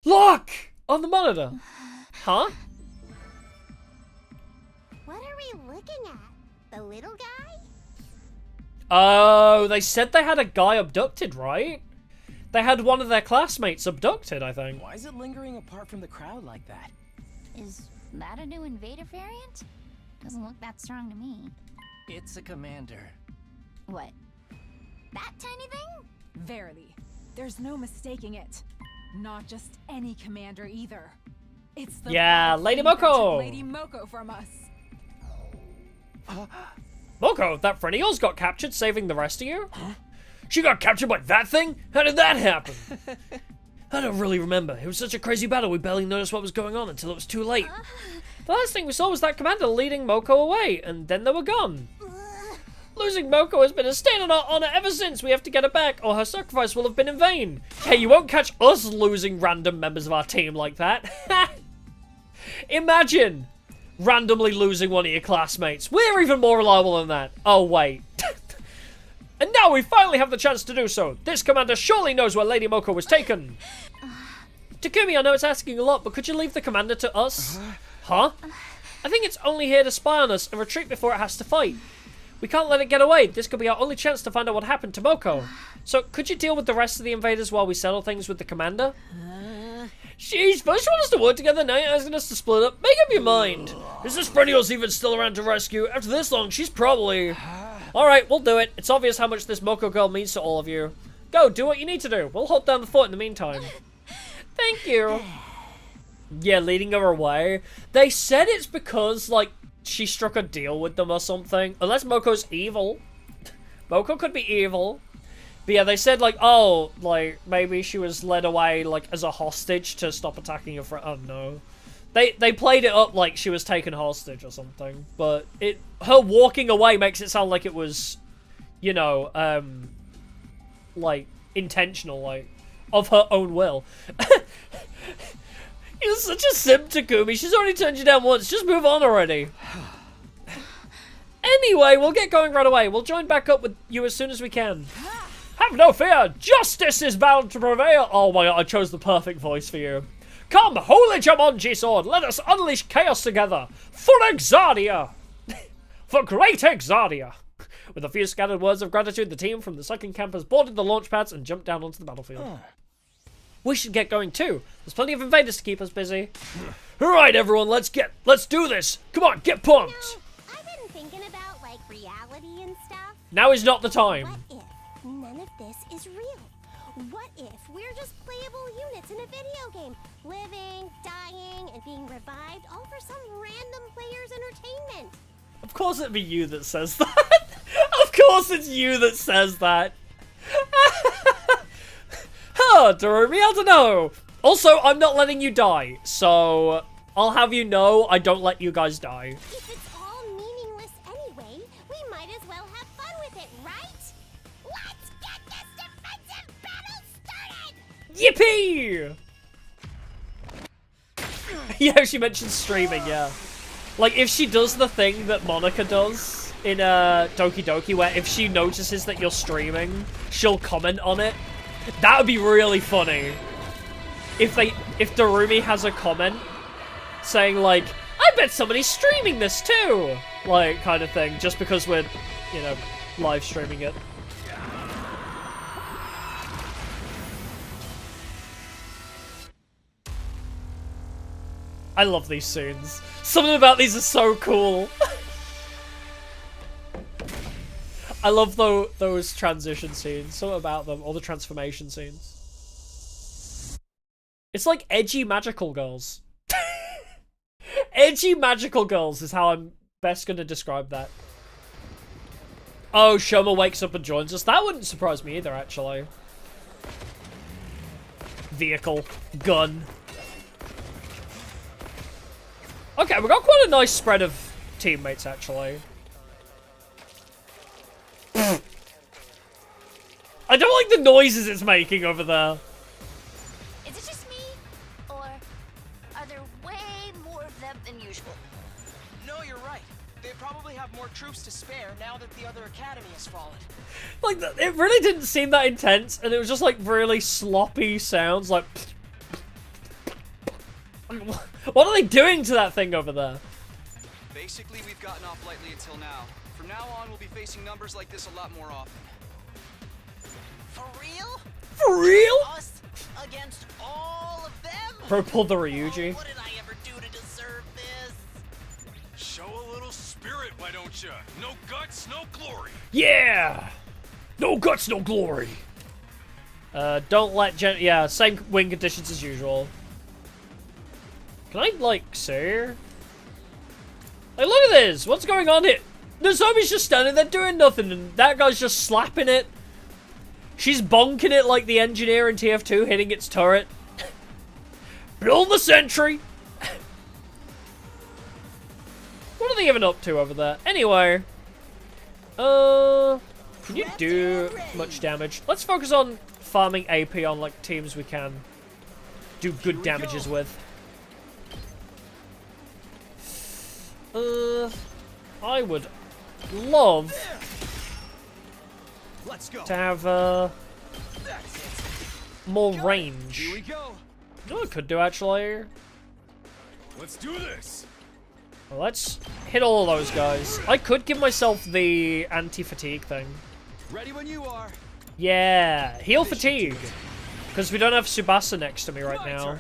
Look! On the monitor. Huh? What are we looking at? The little guy? Oh, they said they had a guy abducted, right? They had one of their classmates abducted, I think. Why is it lingering apart from the crowd like that? Is that a new invader variant? Doesn't look that strong to me. It's a commander. What? That tiny thing? Verily. There's no mistaking it. Not just any commander either. It's the Lady Moko! Lady Moko from us. Moko, that friend of yours got captured saving the rest of you? Huh? She got captured by that thing? How did that happen? I don't really remember. It was such a crazy battle we barely noticed what was going on until it was too late. The last thing we saw was that commander leading Moko away, and then they were gone. Losing Moko has been a stain on our honor ever since. We have to get her back, or her sacrifice will have been in vain. Hey, you won't catch us losing random members of our team like that. Imagine randomly losing one of your classmates. We're even more reliable than that. Oh, wait. And now we finally have the chance to do so. This commander surely knows where Lady Moko was taken. Takumi, I know it's asking a lot, but could you leave the commander to us? Huh? I think it's only here to spy on us and retreat before it has to fight. We can't let it get away. This could be our only chance to find out what happened to Moko. So, could you deal with the rest of the invaders while we settle things with the commander? Sheesh, first you want us to work together, now you're asking us to split up? Make up your mind. Is this friend of yours even still around to rescue? After this long, she's probably... Alright, we'll do it. It's obvious how much this Moko girl means to all of you. Go, do what you need to do. We'll hold down the fort in the meantime. Thank you. Yeah, leading her away. They said it's because, like, she struck a deal with them or something. Unless Moko's evil. Moko could be evil. But yeah, they said, like, oh, like, maybe she was led away, like, as a hostage to stop attacking your friend. Oh, no. They played it up like she was taken hostage or something. But her walking away makes it sound like it was, you know, like, intentional, like, of her own will. You're such a simp, Takumi. She's already turned you down once. Just move on already. Anyway, we'll get going right away. We'll join back up with you as soon as we can. Have no fear. Justice is bound to prevail. Oh my god, I chose the perfect voice for you. Come, holy Jumanji sword. Let us unleash chaos together. For Exardia. For great Exardia. With a few scattered words of gratitude, the team from the second campus boarded the launch pads and jumped down onto the battlefield. We should get going too. There's plenty of invaders to keep us busy. Alright everyone, let's do this. Come on, get pumped. I've been thinking about, like, reality and stuff. Now is not the time. What if none of this is real? What if we're just playable units in a video game? Living, dying, and being revived, all for some random player's entertainment. Of course it'd be you that says that. Of course it's you that says that. Huh, Dorumi, I don't know. Also, I'm not letting you die, so I'll have you know I don't let you guys die. If it's all meaningless anyway, we might as well have fun with it, right? Let's get this defensive battle started! Yippee! Yeah, she mentioned streaming, yeah. Like, if she does the thing that Monica does in Doki Doki, where if she notices that you're streaming, she'll comment on it. That would be really funny. If Dorumi has a comment saying, like, I bet somebody's streaming this too! Like, kind of thing, just because we're, you know, live streaming it. I love these scenes. Something about these is so cool. I love those transition scenes. Something about them, all the transformation scenes. It's like edgy magical girls. Edgy magical girls is how I'm best going to describe that. Oh, Shoma wakes up and joins us. That wouldn't surprise me either, actually. Vehicle. Gun. Okay, we got quite a nice spread of teammates, actually. I don't like the noises it's making over there. Is it just me? Or are there way more of them than usual? No, you're right. They probably have more troops to spare now that the other academy has fallen. Like, it really didn't seem that intense, and it was just, like, really sloppy sounds, like... What are they doing to that thing over there? Basically, we've gotten off lightly until now. From now on, we'll be facing numbers like this a lot more often. For real? For real? Us against all of them? Bro pulled the Ryuji. What did I ever do to deserve this? Show a little spirit, why don't you? No guts, no glory. Yeah! No guts, no glory. Don't let yeah, same win conditions as usual. Can I, like, see her? Like, look at this! What's going on here? The zombie's just standing there doing nothing, and that guy's just slapping it. She's bonking it like the engineer in TF2 hitting its turret. Build the sentry! What are they even up to over there? Anyway. Can you do much damage? Let's focus on farming AP on, like, teams we can do good damages with. I would love to have more range. Here we go. You know what I could do actually? Let's do this. Well, let's hit all of those guys. I could give myself the anti-fatigue thing. Ready when you are. Yeah, heal fatigue. Because we don't have Tsubasa next to me right now.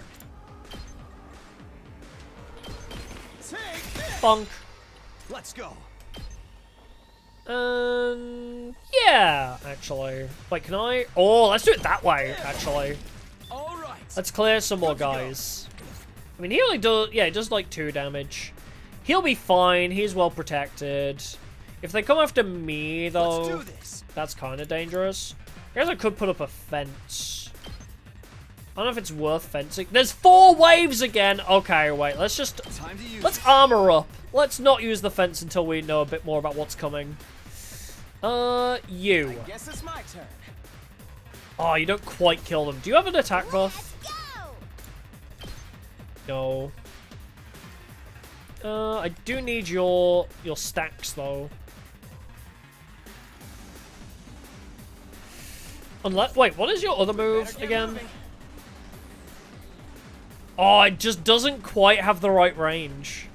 Bonk. Let's go. Yeah, actually. Wait, can I? Oh, let's do it that way, actually. All right. Let's clear some more guys. I mean, he only does, yeah, he does like 2 damage. He'll be fine. He's well protected. If they come after me, though, that's kind of dangerous. I guess I could put up a fence. I don't know if it's worth fencing. There's 4 waves again. Okay, wait. Let's just... Let's armor up. Let's not use the fence until we know a bit more about what's coming. You. I guess it's my turn. Oh, you don't quite kill them. Do you have an attack buff? No. I do need your stacks, though. Unless... Wait, what is your other move again? Oh, it just doesn't quite have the right range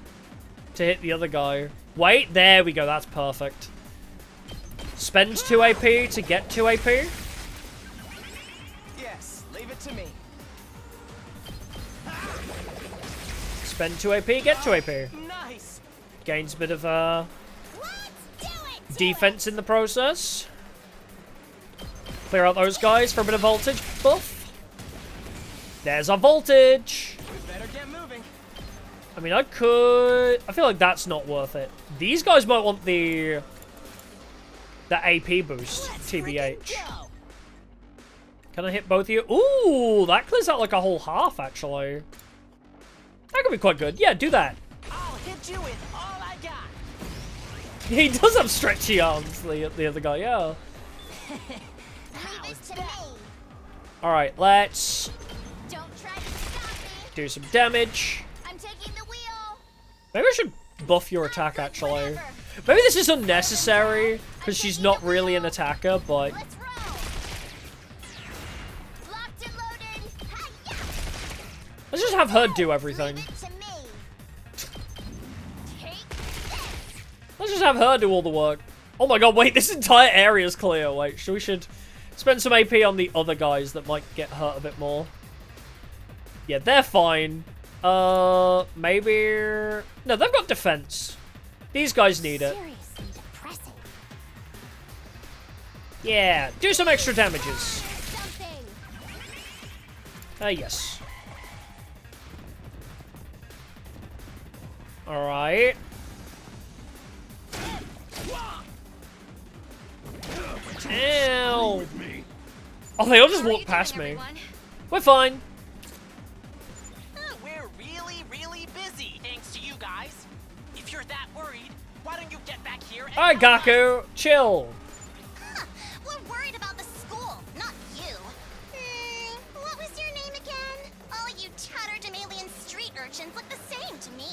to hit the other guy. Wait, there we go. That's perfect. Spend 2 AP to get 2 AP. Yes, leave it to me. Spend 2 AP, get 2 AP. Nice. Gains a bit of defense in the process. Clear out those guys for a bit of voltage buff. There's our voltage. We better get moving. I mean, I feel like that's not worth it. These guys might want the AP boost, TBH. Can I hit both of you? Ooh, that clears out like a whole half, actually. That could be quite good. Yeah, do that. I'll hit you with all I got. He does have stretchy arms, the other guy, yeah. Alright, let's do some damage. I'm taking the wheel. Maybe I should buff your attack, actually. Maybe this is unnecessary, because she's not really an attacker, but... Let's just have her do everything. Let's just have her do all the work. Oh my god, wait, this entire area is clear. Wait, we should spend some AP on the other guys that might get hurt a bit more. Yeah, they're fine. Maybe... No, they've got defense. These guys need it. Yeah, do some extra damages. Yes. Alright. Ow! Oh, they all just walked past me. We're fine. We're really busy, thanks to you guys. If you're that worried, why don't you get back here and Alright, Gaku, chill. We're worried about the school, not you. What was your name again? All you tatterdemalion street urchins look the same to me.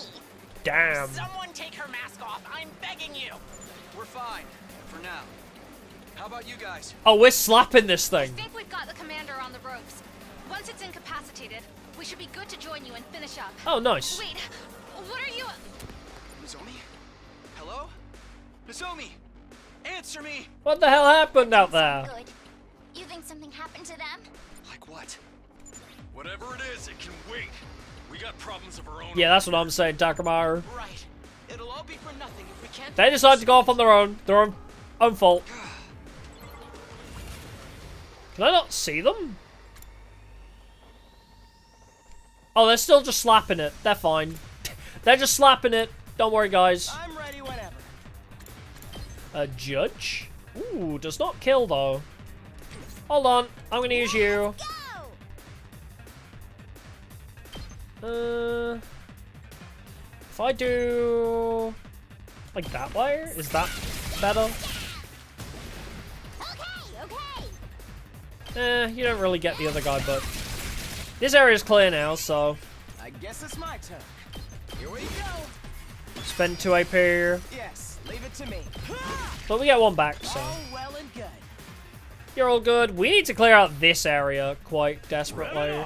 Damn. Someone take her mask off, I'm begging you. We're fine, for now. How about you guys? Oh, we're slapping this I thing. think we've got the commander on the ropes. Once it's incapacitated, we should be good to join you and finish up. Oh, nice. Wait, what are you... Nozomi? Hello? Nozomi! Answer me! What the hell happened out there? Good. You think something happened to them? Like what? Whatever it is, it can wait. We got problems of our own. Yeah, that's what I'm saying, Takamaru. Right. It'll all be for nothing if we can't... They decided to go off on their own. Their own fault. Can I not see them? Oh, they're still just slapping it. They're fine. They're just slapping it. Don't worry, guys. I'm ready whenever. A judge? Ooh, does not kill, though. Hold on. I'm gonna use you. If I do... like that way? Is that better? You don't really get the other guy, but... This area's clear now, so... I guess it's my turn. Here we go. Spend 2 AP. Yes, leave it to me. But we get 1 back, so... All well and good. You're all good. We need to clear out this area quite desperately.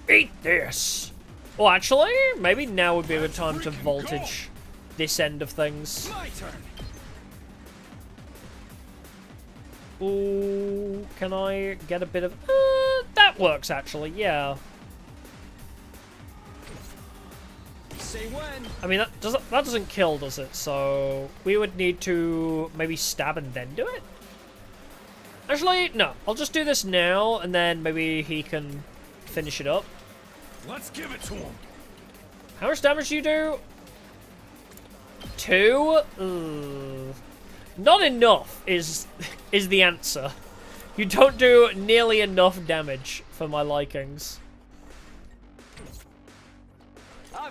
Eat this! Well, actually, maybe now would be a good time to voltage this end of things. My turn. Ooh, can I get a bit of... that works, actually, yeah. Say when. I mean, that doesn't kill, does it? So, we would need to maybe stab and then do it? Actually, no. I'll just do this now, and then maybe he can finish it up. Let's give it to him. How much damage do you do? 2? Ugh. Not enough is the answer. You don't do nearly enough damage for my likings.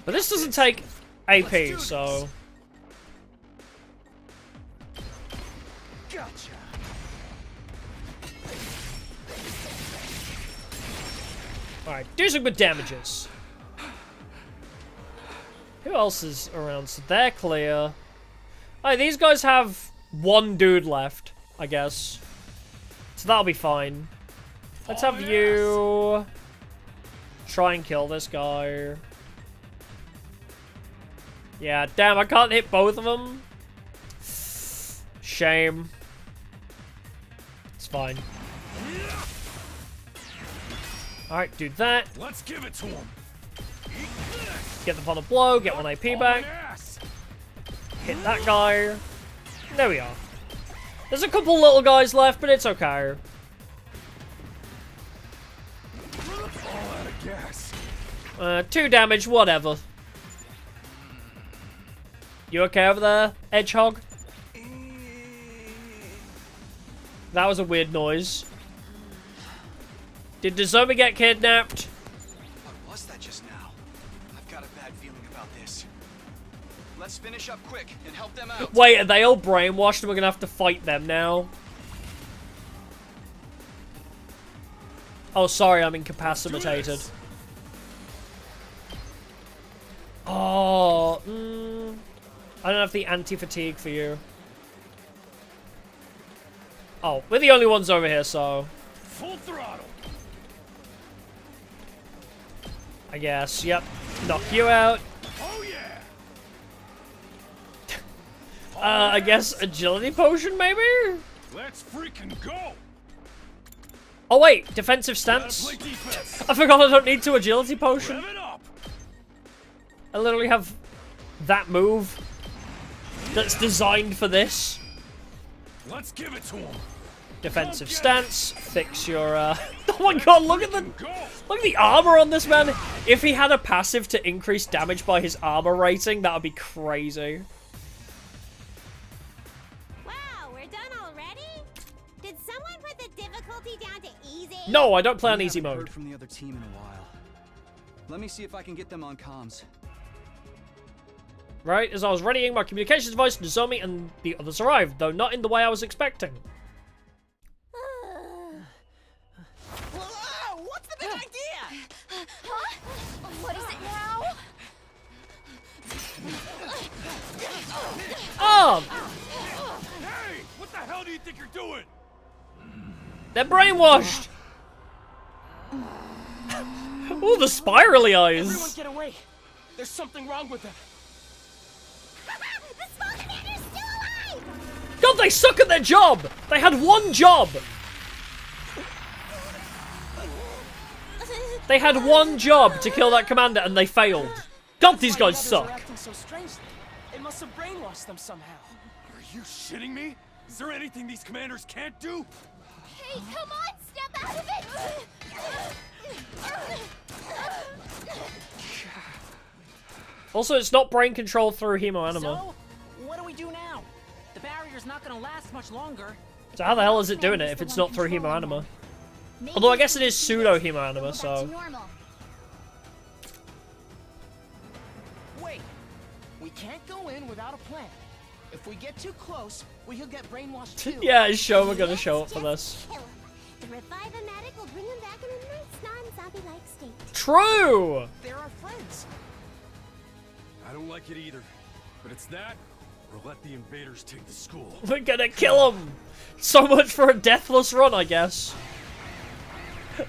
But this doesn't take AP, so... Gotcha. Alright, do some good damages. Who else is around? So they're clear. Oh, these guys have 1 dude left, I guess. So that'll be fine. Let's have you try and kill this guy. Yeah, damn, I can't hit both of them. Shame. It's fine. Alright, do that. Let's give it to him. Get them on a blow, get 1 AP back. Hit that guy. There we are. There's a couple little guys left, but it's okay. All out of gas. 2 damage, whatever. You okay over there, Hedgehog? That was a weird noise. Did Nozomi get kidnapped? What was that just now? I've got a bad feeling about this. Let's finish up quick and help them out. Wait, are they all brainwashed and we're gonna have to fight them now? Oh, sorry, I'm incapacitated. Oh, I don't have the anti-fatigue for you. Oh, we're the only ones over here, so... Full throttle. I guess, yep. Knock you out. Oh yeah. I guess agility potion, maybe? Let's freaking go. Oh wait, defensive stance. I forgot I don't need to agility potion. Rev it up. I literally have that move that's designed for this. Let's give it to him. Defensive stance. Fix your oh my god, look at the armor on this man. If he had a passive to increase damage by his armor rating, that would be crazy. Wow, we're done already? Did someone put the difficulty down to easy? No, I don't play on easy I haven't mode. heard from the other team in a while. Let me see if I can get them on comms. Right, as I was readying my communications device, Nozomi and the others arrived, though not in the way I was expecting. Whoa, what's the big idea? Huh? What is it now? Oh! Hey, what the hell do you think you're doing? They're brainwashed! Ooh, the spirally eyes! Everyone get away! There's something wrong with them. The small commander's still alive! God, they suck at their job! They had one job! They had one job to kill that commander and they failed. God, these guys suck. Acting so strangely. It must have brainwashed them somehow. Are you shitting me? Is there anything these commanders can't do? Hey, come on, step out of it! Also, it's not brain control through hemoanima. So, what do we do now? The barrier's not gonna last much longer. So how the hell is it doing it if it's not through hemoanima? Although I guess it is pseudo hemoanima, so... Wait, we can't go in without a plan. If we get too close, we could get brainwashed too. Yeah, sure, we're gonna show up for this. The Revive-O-Matic will bring them back in a nice non-zombie-like state. True! They're our friends. I don't like it either. But it's that, or let the invaders take the school. We're gonna kill them! So much for a deathless run, I guess.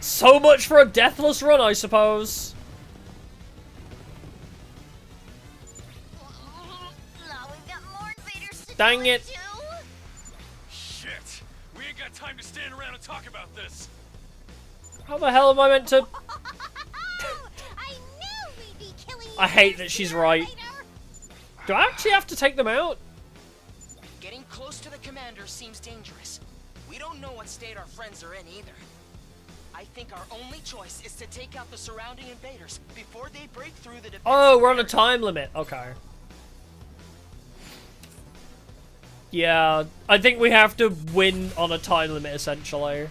So much for a deathless run, I suppose. Now we've got more invaders to Dang deal it. with, too. Shit! We ain't got time to stand around and talk about this. How the hell am I meant to... I knew we'd be killing I hate that she's right. Do I actually have to take them out? Getting close to the commander seems dangerous. We don't know what state our friends are in either. I think our only choice is to take out the surrounding invaders before they break through the defense. Oh, we're on a time limit. Okay. Yeah, I think we have to win on a time limit, essentially.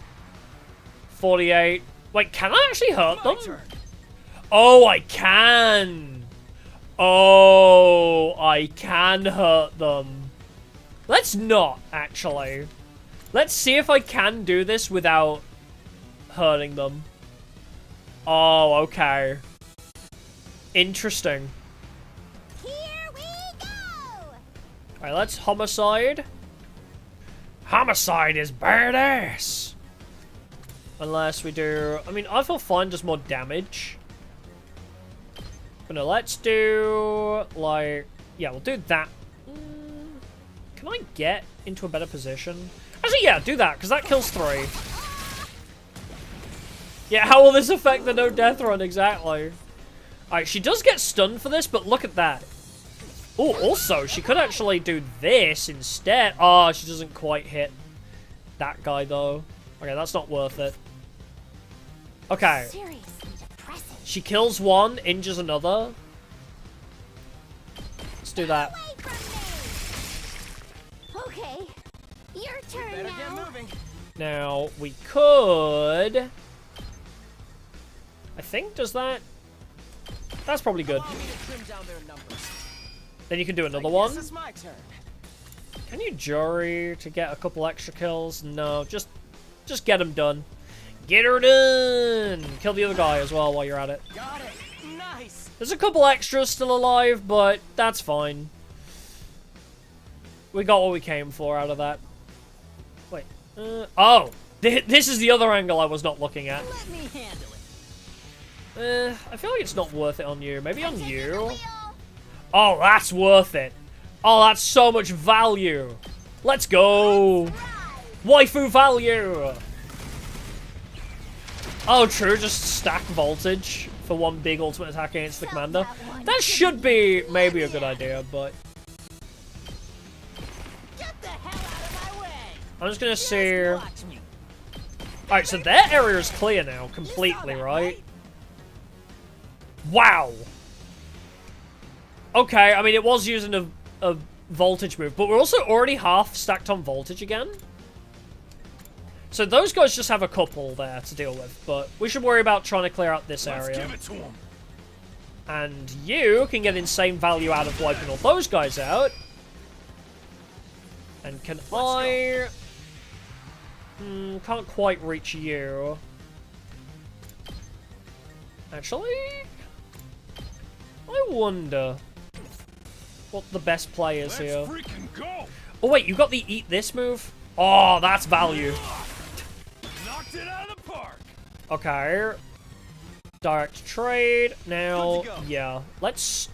48. Wait, can I actually hurt them? Oh, I can. Oh, I can hurt them. Let's not, actually. Let's see if I can do this without hurting them. Oh, okay. Interesting. Here we go! Alright, let's homicide. Homicide is badass! Unless we do... I mean, I feel fine, does more damage. But no, let's do... like... yeah, we'll do that. Can I get into a better position? Actually, yeah, do that, because that kills 3. Yeah, how will this affect the no death run exactly? Alright, she does get stunned for this, but look at that. Oh, also, she could actually do this instead. Oh, she doesn't quite hit that guy, though. Okay, that's not worth it. Okay. She kills one, injures another. Let's do that. Okay, your turn now. Now, we could... I think, does that... That's probably good. Then you can do another one. Can you jury to get a couple extra kills? No, just get them done. Get her done! Kill the other guy as well while you're at it. Got it. Nice. There's a couple extras still alive, but that's fine. We got what we came for out of that. Wait. Oh! This is the other angle I was not looking at. Let me handle it. I feel like it's not worth it on you. Maybe on you? Oh, that's worth it. Oh, that's so much value. Let's go. Waifu value. Oh, true. Just stack voltage for one big ultimate attack against the commander. That should be maybe a good idea, but... I'm just gonna see... Alright, so their area is clear now, completely, right? Wow! Okay, I mean, it was using a voltage move, but we're also already half stacked on voltage again. So those guys just have a couple there to deal with, but we should worry about trying to clear out this area. Give it to him. And you can get insane value out of wiping all those guys out. And can I... can't quite reach you. Actually? I wonder what the best play is here. Freaking go. Oh wait, you got the eat this move? Oh, that's value. Knocked it out of the park. Okay. Direct trade. Now, yeah. Let's...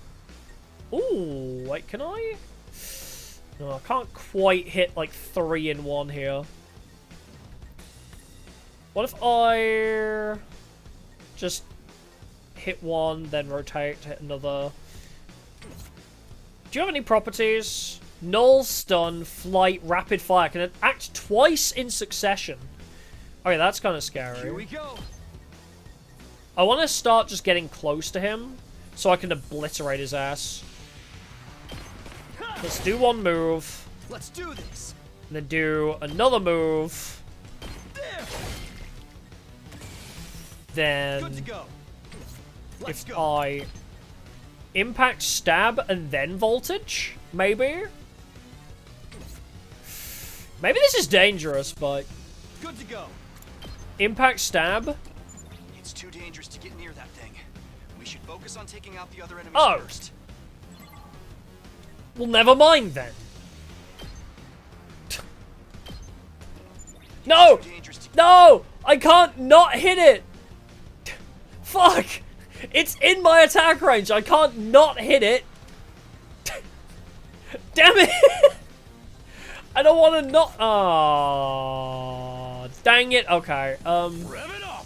Ooh, wait, can I? No, I can't quite hit like 3 in 1 here. What if I just hit one, then rotate, hit another? Do you have any properties? Null, stun, flight, rapid fire. Can it act twice in succession? Okay, that's kind of scary. Here we go. I want to start just getting close to him so I can obliterate his ass. Let's do one move. Let's do this. And then do another move. Then Good to go. if I impact, stab, and then voltage, maybe? Maybe this is dangerous, but... Good to go. Impact, stab. It's too dangerous to get near that thing. We should focus on taking out the other enemies first. Well, never mind then. No! No! I can't not hit it! Fuck! It's in my attack range. I can't not hit it. Damn it! I don't want to not... Aww. Dang it. Okay. Rev it up.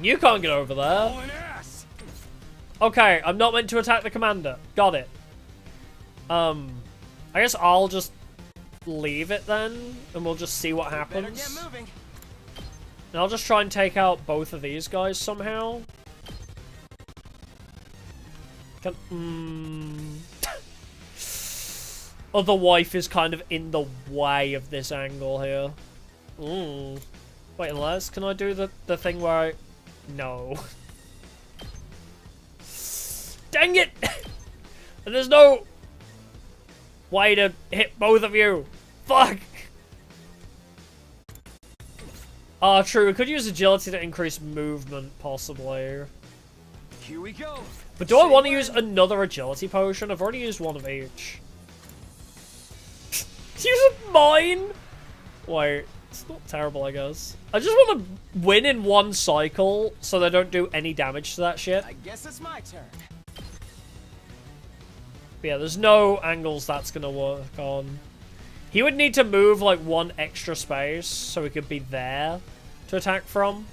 You can't get over there. Okay, I'm not meant to attack the commander. Got it. I guess I'll just leave it then, and we'll just see what happens. And I'll just try and take out both of these guys somehow. Other wife is kind of in the way of this angle here. Wait, unless, can I do the thing where I... No. Dang it! And there's no way to hit both of you. Fuck! Ah, true. We could use agility to increase movement, possibly. Here we go. But do I want to use another agility potion? I've already used one of each. Use mine? Wait, it's not terrible, I guess. I just want to win in one cycle so they don't do any damage to that shit. I guess it's my turn. But yeah, there's no angles that's gonna work on. He would need to move like one extra space so he could be there to attack from.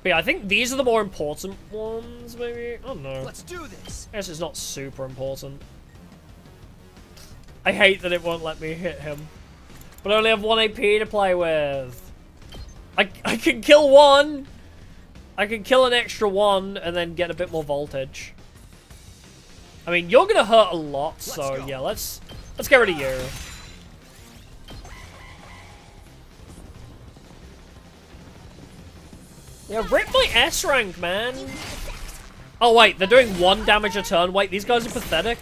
But But yeah, I think these are the more important ones, maybe? I don't know. Let's do this. I guess it's not super important. I hate that it won't let me hit him. But I only have 1 AP to play with. I can kill one. I can kill an extra one and then get a bit more voltage. I mean, you're gonna hurt a lot, so yeah, let's get rid of you. Yeah, rip my S rank, man. Oh wait, they're doing 1 damage a turn. Wait, these guys are pathetic.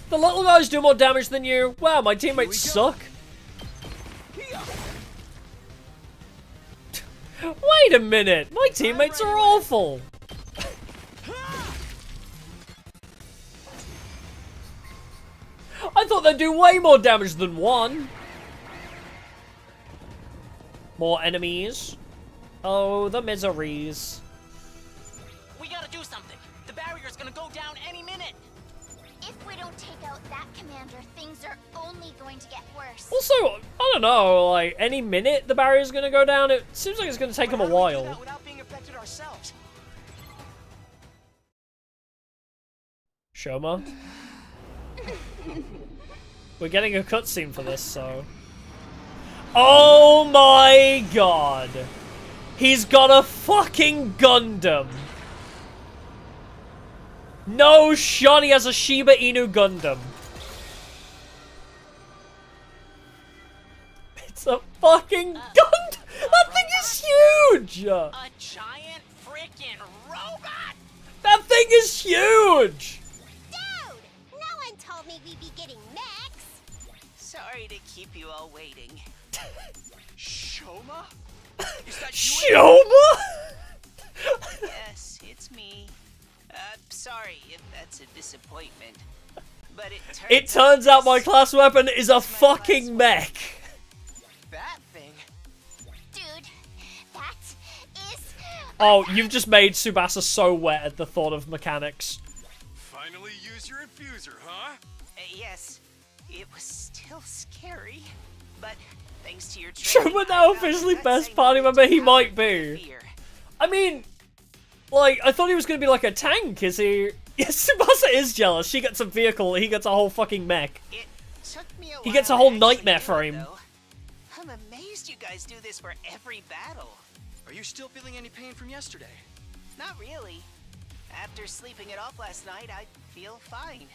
The little guys do more damage than you. Wow, my teammates suck. Wait a minute, my teammates are awful. I thought they'd do way more damage than 1. More enemies. Oh, the miseries. We gotta do something. The barrier's gonna go down any minute. If we don't take out that commander, things are only going to get worse. Also, I don't know, like, any minute the barrier's gonna go down, it seems like it's gonna take them a while. Without being affected ourselves. Shoma? We're getting a cutscene for this, so... Oh my god! He's got a fucking Gundam! No shot, he has a Shiba Inu Gundam. It's a fucking Gundam! That thing is huge! A giant freaking robot! That thing is huge! Dude! No one told me we'd be getting mechs! Sorry to keep you all waiting. Shoma? Is that Shoma? Yes, it's me. Sorry if that's a disappointment. But it turns out my class weapon is a fucking mech. That thing? Dude, that is... Oh, you've just made Tsubasa so wet at the thought of mechanics. Finally use your infuser, huh? Yes, it was still scary, but thanks to your Shoma now officially best party member he might be. I mean, like, I thought he was gonna be like a tank, is he? Yes, Subasa is jealous. She gets a vehicle, he gets a whole fucking mech. He gets a whole nightmare frame. I'm amazed you guys do this for every battle. Are you still feeling any pain from yesterday? Not really. After sleeping it off last night, I feel fine.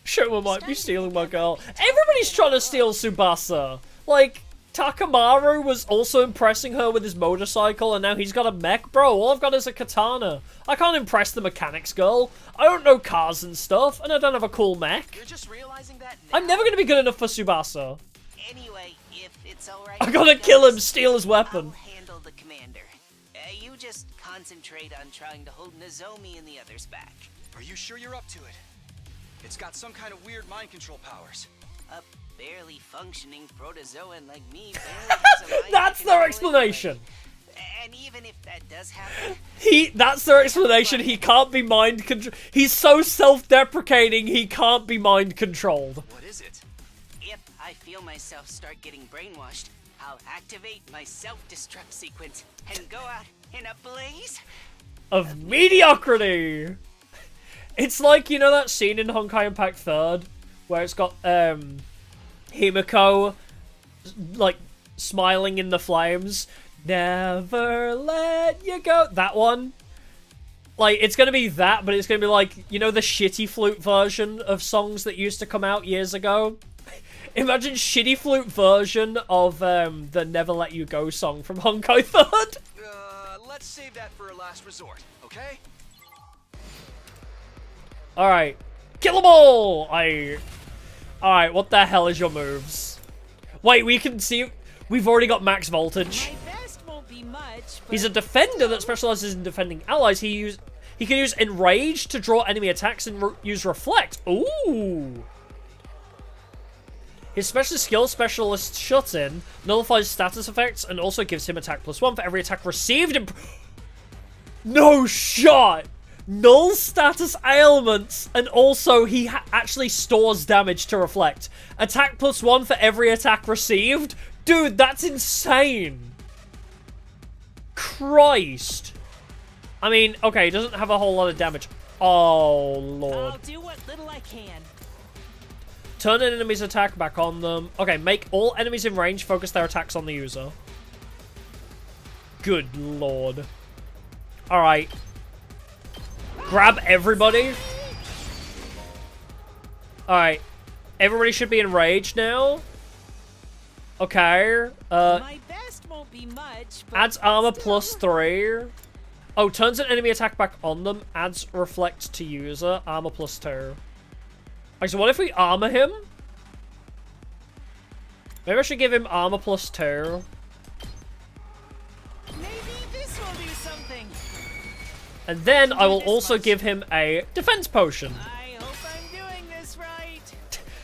Shoma might be stealing my girl. Everybody's trying to steal Tsubasa. Like, Takamaru was also impressing her with his motorcycle, and now he's got a mech. Bro, all I've got is a katana. I can't impress the mechanics girl. I don't know cars and stuff, and I don't have a cool mech. You're just realizing that now? I'm never gonna be good enough for Tsubasa. Anyway, if it's alright, I gotta kill him, steal his weapon. I'll handle the commander. You just concentrate on trying to hold Nozomi and the others back. Are you sure you're up to it? It's got some kind of weird mind control powers. A barely functioning protozoan like me barely has a mind That's their explanation. Anyway. And even if that does happen... That's their explanation. He can't be mind controlled. He's so self-deprecating, he can't be mind controlled. What is it? If I feel myself start getting brainwashed, I'll activate my self-destruct sequence and go out in a blaze of mediocrity. It's like, you know that scene in Honkai Impact 3rd where it's got Himiko like smiling in the flames. Never let you go. That one. Like, it's gonna be that, but it's gonna be like, you know, the shitty flute version of songs that used to come out years ago? Imagine shitty flute version of the Never Let You Go song from Honkai 3rd. Let's save that for a last resort, okay? Alright. Kill them all! Alright, what the hell is your moves? Wait, we can see... We've already got max voltage. My best won't be much, He's a defender that specializes in defending allies. He can use Enrage to draw enemy attacks and use Reflect. Ooh! His special skill, Specialist Shut-In, nullifies status effects and also gives him attack +1 for every attack received. No shot! Null status ailments, and also he actually stores damage to reflect. Attack +1 for every attack received? Dude, that's insane! Christ! I mean, okay, he doesn't have a whole lot of damage. Oh, Lord. I'll do what little I can. Turn an enemy's attack back on them. Okay, make all enemies in range focus their attacks on the user. Good Lord. Alright. Grab everybody. Alright. Everybody should be enraged now. Okay. My best won't be much, but adds armor +3. Oh, turns an enemy attack back on them. Adds reflect to user. Armor +2. Okay, so what if we armor him? Maybe I should give him armor +2. Maybe this will do something. And then I will also give him a defense potion. I hope I'm doing this right.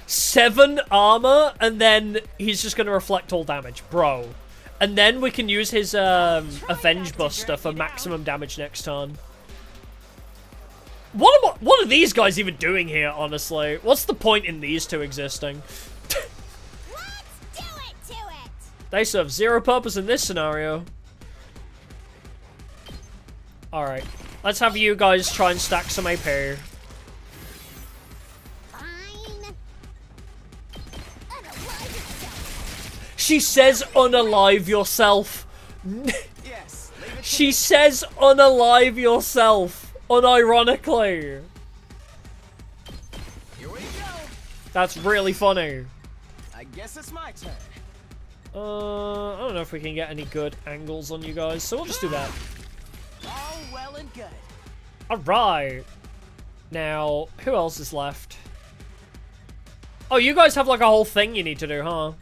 7 armor, and then he's just going to reflect all damage. Bro. And then we can use his Avenge Buster for maximum damage next turn. What are these guys even doing here, honestly? What's the point in these two existing? Let's do it to it. They serve 0 purpose in this scenario. Alright. Let's have you guys try and stack some AP. Fine. She says unalive yourself. Yes. She says unalive yourself. Unironically. Here we go. That's really funny. I guess it's my turn. I don't know if we can get any good angles on you guys, so we'll just do that. All well and good. Alright. Now, who else is left? Oh, you guys have like a whole thing you need to do, huh?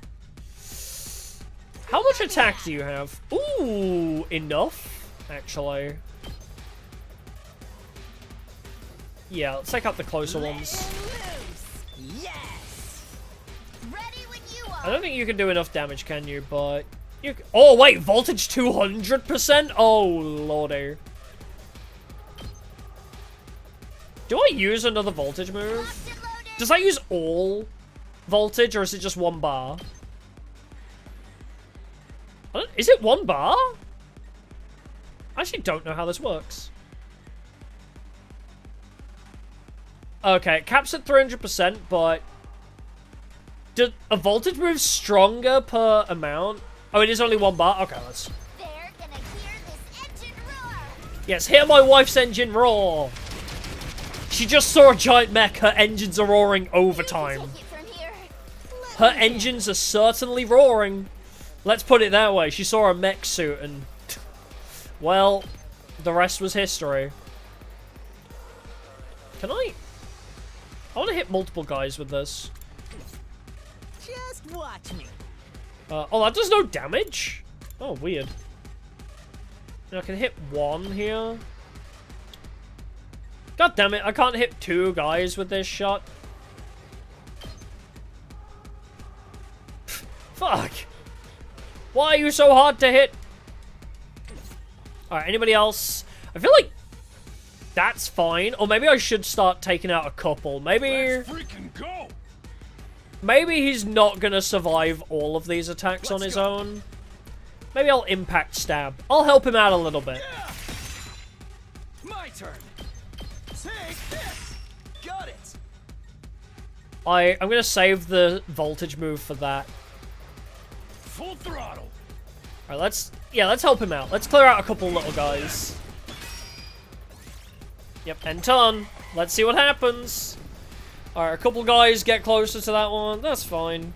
How much attack do you have? Ooh, enough, actually. Yeah, let's take out the closer ones. Yes. Ready when you are. I don't think you can do enough damage, can you? But you. Oh wait, voltage 200%. Oh lordy. Do I use another voltage move? Does that use all voltage, or is it just 1 bar? Is it 1 bar? I actually don't know how this works. Okay, it caps at 300%, but... Did a voltage move stronger per amount? Oh, it is only 1 bar? Okay, let's... They're gonna hear this engine roar. Yes, hear my wife's engine roar! She just saw a giant mech, her engines are roaring overtime. Take it from here. Her engines are certainly roaring. Let's put it that way, she saw a mech suit and... Well, the rest was history. Can I want to hit multiple guys with this. Just watch me. Oh, that does no damage? Oh, weird. I can hit 1 here. God damn it, I can't hit 2 guys with this shot. Fuck. Why are you so hard to hit? Alright, anybody else? I feel like that's fine. Or maybe I should start taking out a couple. Maybe... Let's freaking go. Maybe he's not gonna survive all of these attacks on his own. Maybe I'll impact stab. I'll help him out a little bit. Yeah. My turn. Take this. Got it. I'm gonna save the voltage move for that. Full throttle. Alright, let's help him out. Let's clear out a couple little guys. Yep, end turn. Let's see what happens. Alright, a couple guys get closer to that one. That's fine.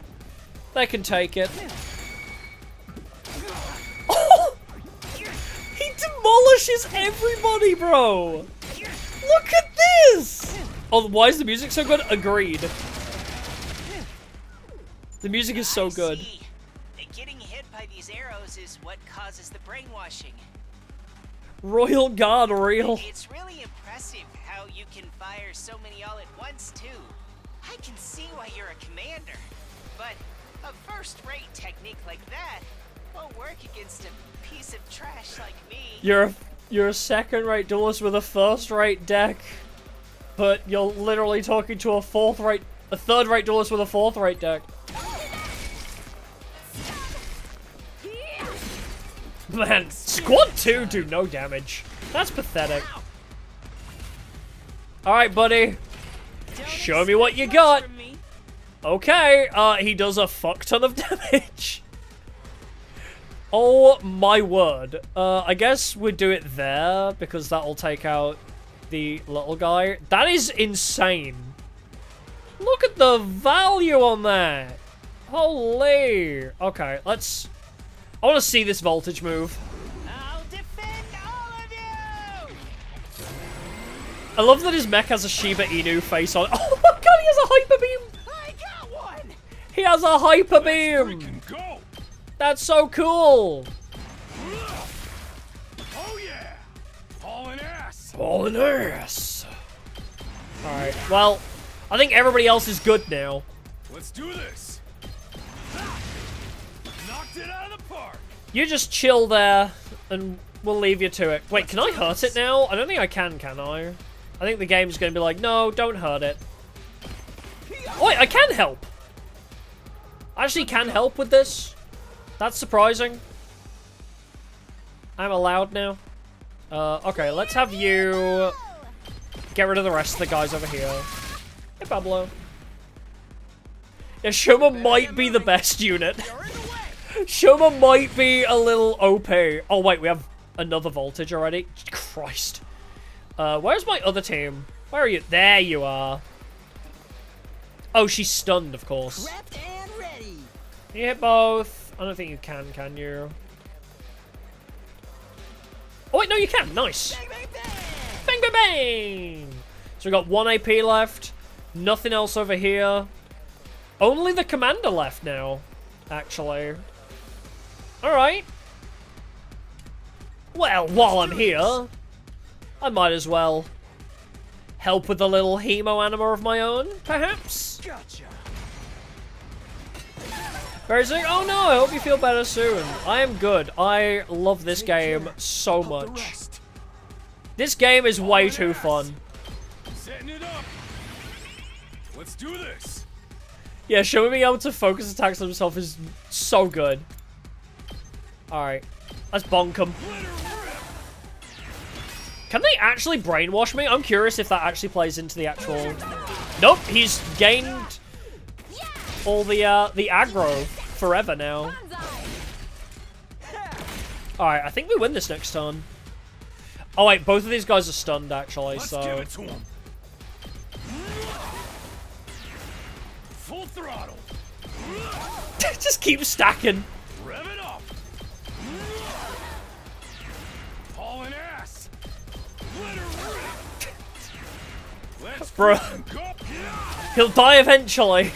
They can take it. Oh! He demolishes everybody, bro! Look at this! Oh, why is the music so good? Agreed. The music is so good. See. Getting hit by these arrows is what causes the brainwashing. Royal Guard real. It's really impressive how you can fire so many all at once, too. I can see why you're a commander, but a first-rate technique like that won't work against a piece of trash like me. You're a second-rate duelist with a first-rate deck, but you're literally talking to a third-rate duelist with a fourth-rate deck. Man, Squad 2 do no damage. That's pathetic. Alright, buddy. Show me what you got. Okay, he does a fuck ton of damage. Oh my word. I guess we'd do it there, because that'll take out the little guy. That is insane. Look at the value on that. Holy. Okay, let's... I want to see this voltage move. I'll defend all of you! I love that his mech has a Shiba Inu face on it. Oh my god, he has a hyper beam! I got one! He has a hyper beam! Go! That's so cool! Oh yeah! Hauling ass! Hauling ass! Alright, well, I think everybody else is good now. Let's do this! Knocked it out of the park! You just chill there, and we'll leave you to it. Wait, can I hurt it now? I don't think I can I? I think the game's going to be like, no, don't hurt it. Wait, I can help! I actually can help with this. That's surprising. I'm allowed now. Okay, let's have you get rid of the rest of the guys over here. Hey, Pablo. Yeah, Shoma might be the best unit. Shoma might be a little OP. Oh, wait, we have another voltage already? Christ. Where's my other team? Where are you? There you are. Oh, she's stunned, of course. Prepped and ready. Can you hit both? I don't think you can you? Oh, wait, no, you can. Nice. Bang, bang, bang. Bang, bang, bang. So we got 1 AP left. Nothing else over here. Only the commander left now, actually. Alright. Well, while I'm here, I might as well help with a little hemo anima of my own, perhaps? Gotcha. Very sick. Oh no, I hope you feel better soon. I am good. I love this game so much. This game is way too fun. Setting it up. Let's do this. Yeah, showing me able to focus attacks on himself is so good. Alright, let's bonk him. Can they actually brainwash me? I'm curious if that actually plays into the actual... Nope, he's gained all the aggro forever now. Alright, I think we win this next turn. Oh wait, both of these guys are stunned actually, so... Let's give it to him. Full throttle. Just keep stacking. Rev it up. Hauling ass. Let's Bro. He'll die eventually.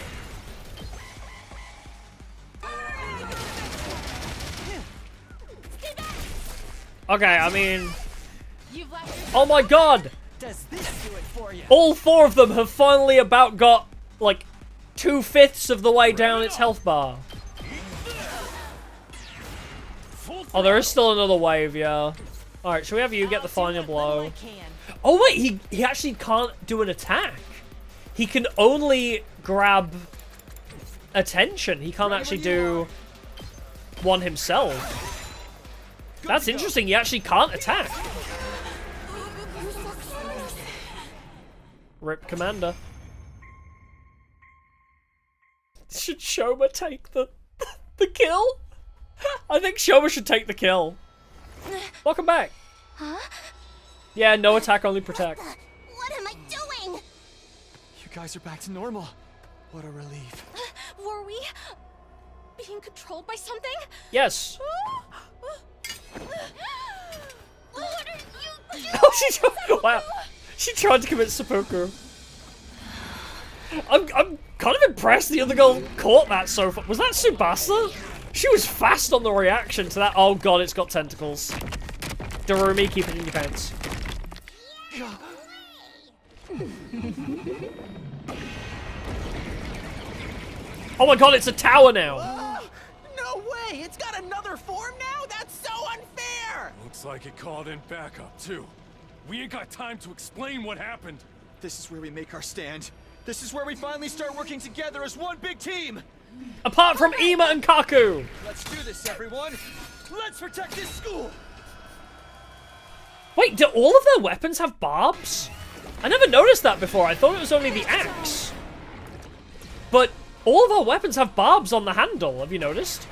Okay, I mean... Oh my god! Does this do it for you? All 4 of them have finally about got, like, 2/5 of the way down its health bar. Oh, there is still another wave, yeah. Alright, shall we have you get the final blow? Oh wait, he actually can't do an attack. He can only grab attention. He can't actually do one himself. That's interesting, he actually can't attack. Rip Commander. Should Shoma take the kill? I think Shoma should take the kill. Welcome back. Huh? Yeah, no attack, only protect. What am I doing? You guys are back to normal. What a relief. Were we being controlled by something? Yes. What are you doing? Oh, wow. She tried to commit seppuku. I'm kind of impressed the other girl caught that so far. Was that Tsubasa? She was fast on the reaction to that. Oh god, it's got tentacles. Darumi, keep it in your pants. Oh my god, it's a tower now. No way! It's got another form now? That's so unfair! Looks like it called in backup, too. We ain't got time to explain what happened. This is where we make our stand. This is where we finally start working together as one big team. Apart from Ima and Kaku. Let's do this, everyone. Let's protect this school! Wait, do all of their weapons have barbs? I never noticed that before. I thought it was only the axe. But all of our weapons have barbs on the handle. Have you noticed?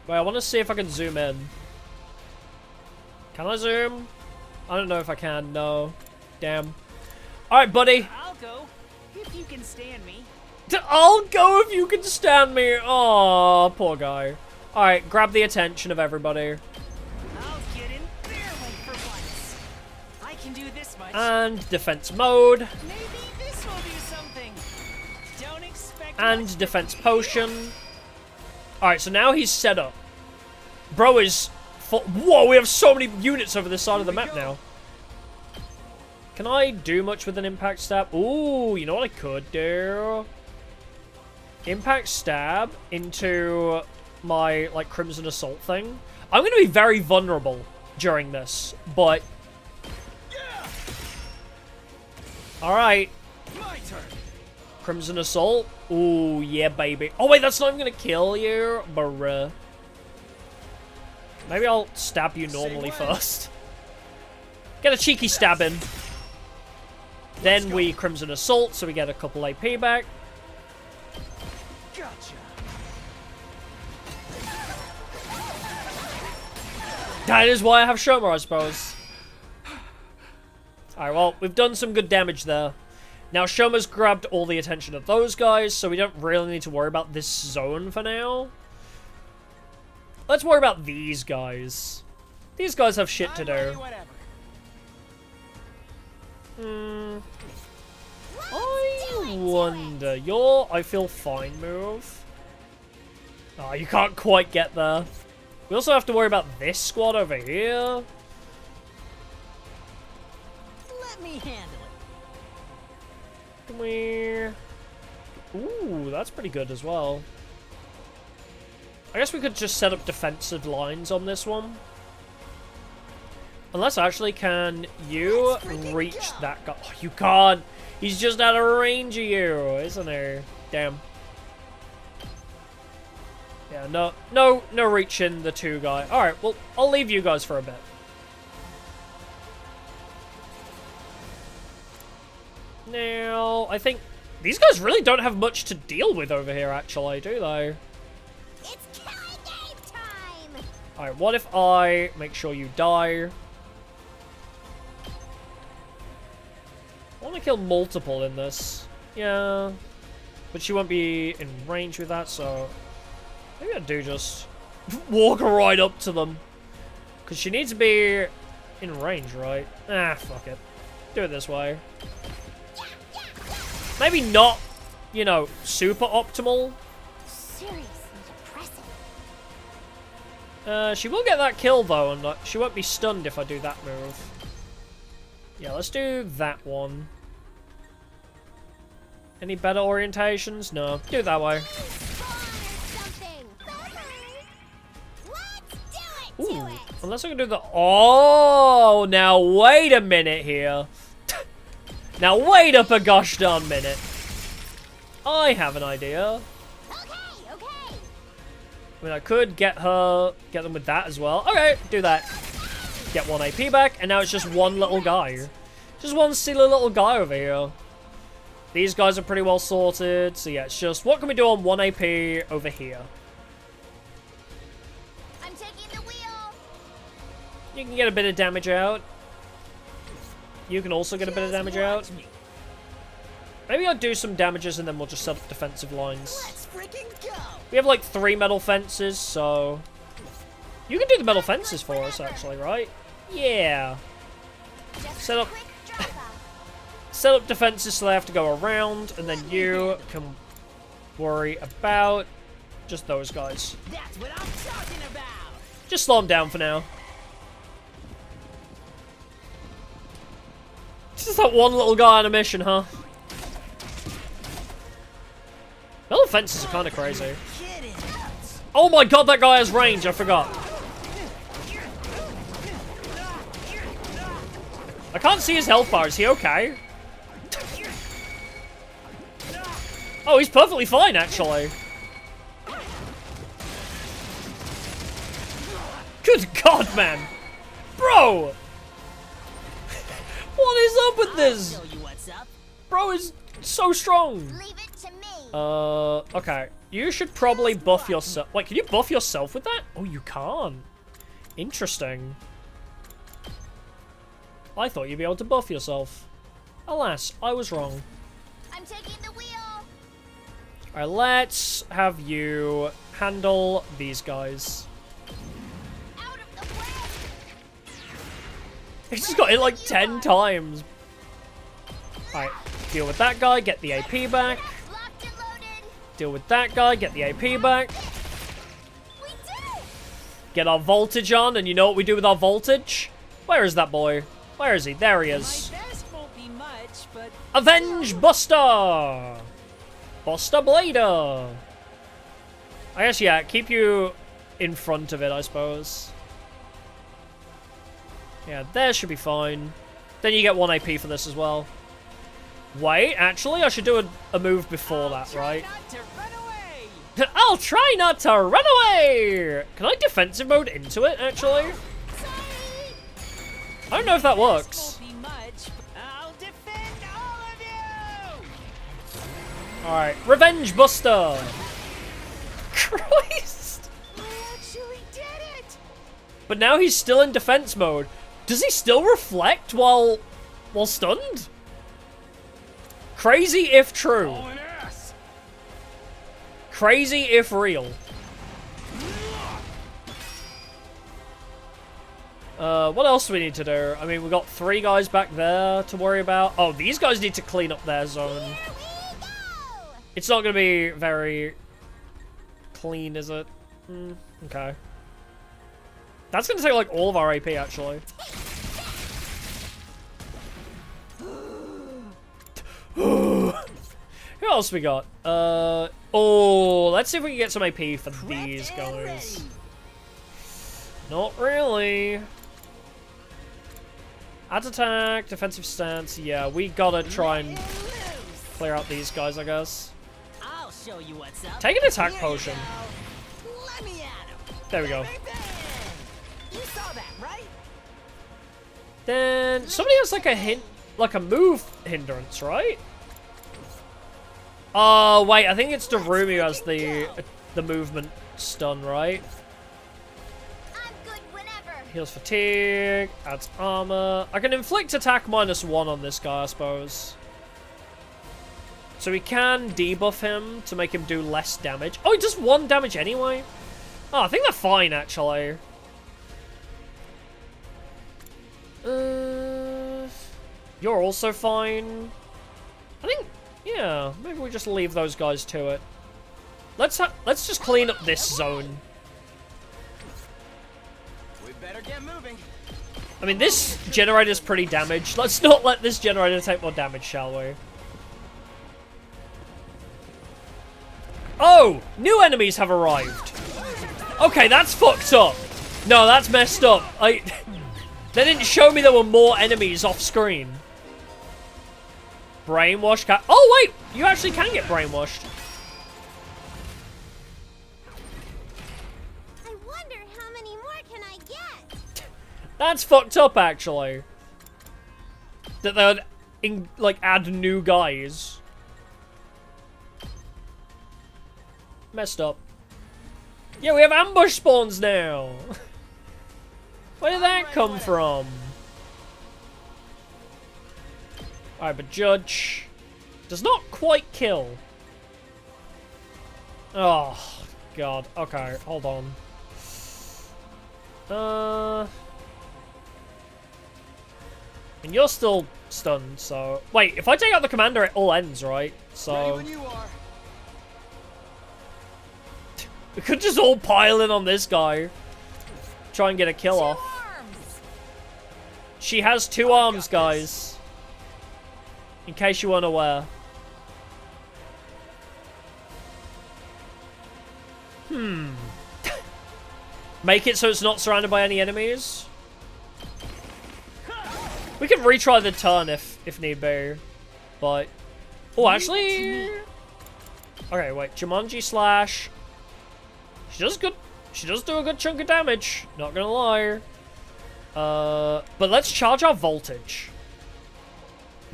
Wait, I want to see if I can zoom in. Can I zoom? I don't know if I can. No. Damn. Alright, buddy. I'll go if you can stand me. I'll go if you can stand me. Oh, poor guy. Alright, grab the attention of everybody. I'll get in their way for once. I can do this much. And defense mode. Maybe this will do something. Don't expect And defense potion. Alright, so now he's set up. Bro is... Whoa, we have so many units over this side of the map now. Can I do much with an impact stab? Ooh, you know what I could do? Impact stab into my, like, Crimson Assault thing. I'm going to be very vulnerable during this, but... Alright. My turn. Crimson Assault. Ooh, yeah, baby. Oh, wait, that's not even going to kill you. Bruh. Maybe I'll stab you normally first. Get a cheeky stab in. Then we Crimson Assault, so we get a couple AP back. Gotcha. That is why I have Shoma, I suppose. Alright, well, we've done some good damage there. Now, Shoma's grabbed all the attention of those guys, so we don't really need to worry about this zone for now. Let's worry about these guys. These guys have shit to do. I wonder. Your I feel fine move. Oh, you can't quite get there. We also have to worry about this squad over here. Let me handle it. Come here. Ooh, that's pretty good as well. I guess we could just set up defensive lines on this one. Unless, actually, can you reach that guy? Oh, you can't. He's just out of range of you, isn't he? Damn. Yeah, no reaching the two guy. Alright, well, I'll leave you guys for a bit. Now, I think these guys really don't have much to deal with over here, actually, do they? It's killing game time! Alright, what if I make sure you die? I want to kill multiple in this. Yeah. But she won't be in range with that, so... maybe I do just walk right up to them. Because she needs to be in range, right? Ah, fuck it. Do it this way. Maybe not, you know, super optimal. Seriously depressing. She will get that kill, though, and she won't be stunned if I do that move. Yeah, let's do that one. Any better orientations? No. Do it that way. Ooh, unless I can do the... oh, now wait a minute here. Now wait up a gosh darn minute. I have an idea. Okay. I mean, I could get them with that as well. Okay, do that. Get 1 AP back, and now it's just one little guy. Just one silly little guy over here. These guys are pretty well sorted, so yeah, it's just, what can we do on 1 AP over here? I'm taking the wheel. You can get a bit of damage out. You can also get a bit of damage out. Maybe I'll do some damages and then we'll just set up defensive lines. Let's freaking go. We have like 3 metal fences, so... you can do the metal fences for us, actually, right? Yeah. Set up... set up defenses so they have to go around, and then you can worry about just those guys. That's what I'm talking about. Just slow them down for now. Just that one little guy on a mission, huh? Metal fences are kind of crazy. Oh my god, that guy has range, I forgot. I can't see his health bar, is he okay? Oh, he's perfectly fine, actually. Good God, man. Bro! What is up with this? Bro is so strong. Leave it to me. Okay. You should probably buff yourself. Wait, can you buff yourself with that? Oh, you can't. Interesting. I thought you'd be able to buff yourself. Alas, I was wrong. I'm taking the wheel. Alright, let's have you handle these guys. Out of the way. He's just got it like 10 times. Alright, deal with that guy, get the AP back. Locked and loaded. Deal with that guy, get the AP back. We did it. Get our voltage on, and you know what we do with our voltage? Where is that boy? Where is he? There he is. My best won't be much, but Avenge Buster! Buster Blader! I guess, yeah, keep you in front of it, I suppose. Yeah, there should be fine. Then you get 1 AP for this as well. Wait, actually, I should do a move before that, right? I'll try not to run away! Can I defensive mode into it, actually? I don't know if that works. Alright, Revenge Buster! Christ! I actually did it! But now he's still in defense mode. Does he still reflect while stunned? Crazy if true. Crazy if real. What else do we need to do? I mean, we've got 3 guys back there to worry about. Oh, these guys need to clean up their zone. It's not going to be very clean, is it? Okay. That's going to take, like, all of our AP, actually. Who else we got? Oh, let's see if we can get some AP for these guys. Not really. Add attack, defensive stance. Yeah, we gotta try and clear out these guys, I guess. I'll show you what's up. Take an attack potion. Let me at him. There we go. You saw that, right? Then somebody has like a move hindrance, right? Oh wait, I think it's Darumi who has the movement stun, right? Heals fatigue, adds armor. I can inflict attack -1 on this guy, I suppose. So we can debuff him to make him do less damage. Oh, he does 1 damage anyway? Oh, I think they're fine, actually. You're also fine. I think, yeah, maybe we just leave those guys to it. Let's just clean up this zone. Better get moving. I mean, this generator's pretty damaged. Let's not let this generator take more damage, shall we? Oh! New enemies have arrived. Okay, that's fucked up. No, that's messed up. They didn't show me there were more enemies off screen. Brainwash cat. Oh, wait! You actually can get brainwashed. That's fucked up, actually. That they would, like, add new guys. Messed up. Yeah, we have ambush spawns now. Where did that come from? Alright, but Judge does not quite kill. Oh, God. Okay, hold on. And you're still stunned, so... Wait, if I take out the commander, it all ends, right? So... We could just all pile in on this guy. Try and get a kill off. She has 2 arms, guys. In case you weren't aware. Make it so it's not surrounded by any enemies. We can retry the turn if need be. But... Oh, actually... Okay, wait. Jumanji slash. She does good. She does do a good chunk of damage. Not gonna lie. But let's charge our voltage.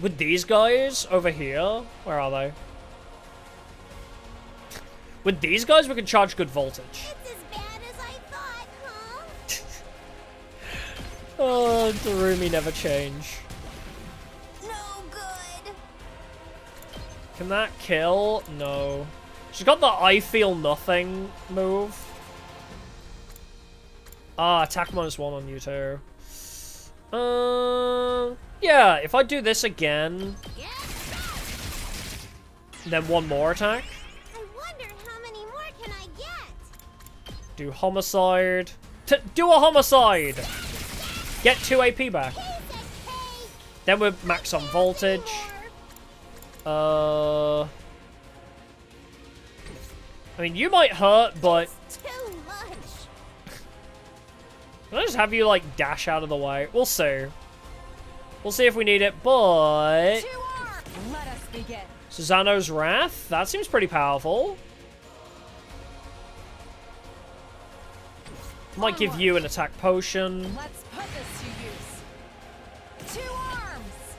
With these guys over here, where are they? With these guys, we can charge good voltage. It's as bad as I thought, huh? Oh, Darumi never change. No good. Can that kill? No. She's got the I feel nothing move. Ah, attack -1 on you too. Yeah, if I do this again, then one more attack. I wonder how many more can I get? Do homicide. Do a homicide! Get 2 AP back. Then we're max on voltage. I mean, you might hurt, but... Too much. Can I just have you, like, dash out of the way? We'll see. We'll see if we need it, but... Let us begin. Susano's Wrath? That seems pretty powerful. Might give you an attack potion. Let's put this to use. 2 arms.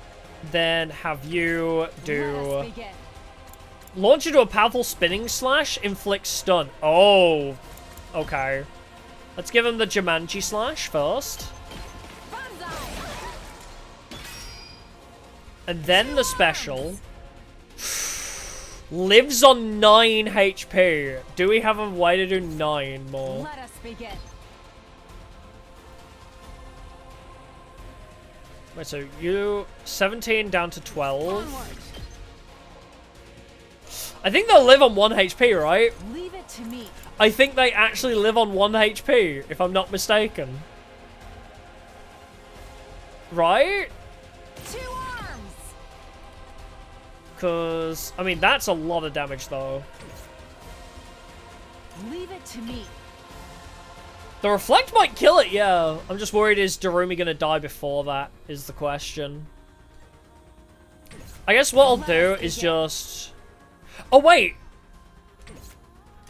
Then have you Let us do... begin. Launch into a powerful spinning slash, inflict stun. Oh, okay. Let's give him the Jumanji slash first. And then the special. Lives on 9 HP. Do we have a way to do 9 more? Let us begin. Wait, so you 17 down to 12. Onward. I think they'll live on 1 HP, right? Leave it to me. I think they actually live on 1 HP, if I'm not mistaken. Right? 2 arms. Because, I mean, that's a lot of damage, though. Leave it to me. The Reflect might kill it, yeah. I'm just worried, is Darumi gonna die before that, is the question. I guess what I'll do is just... Oh, wait!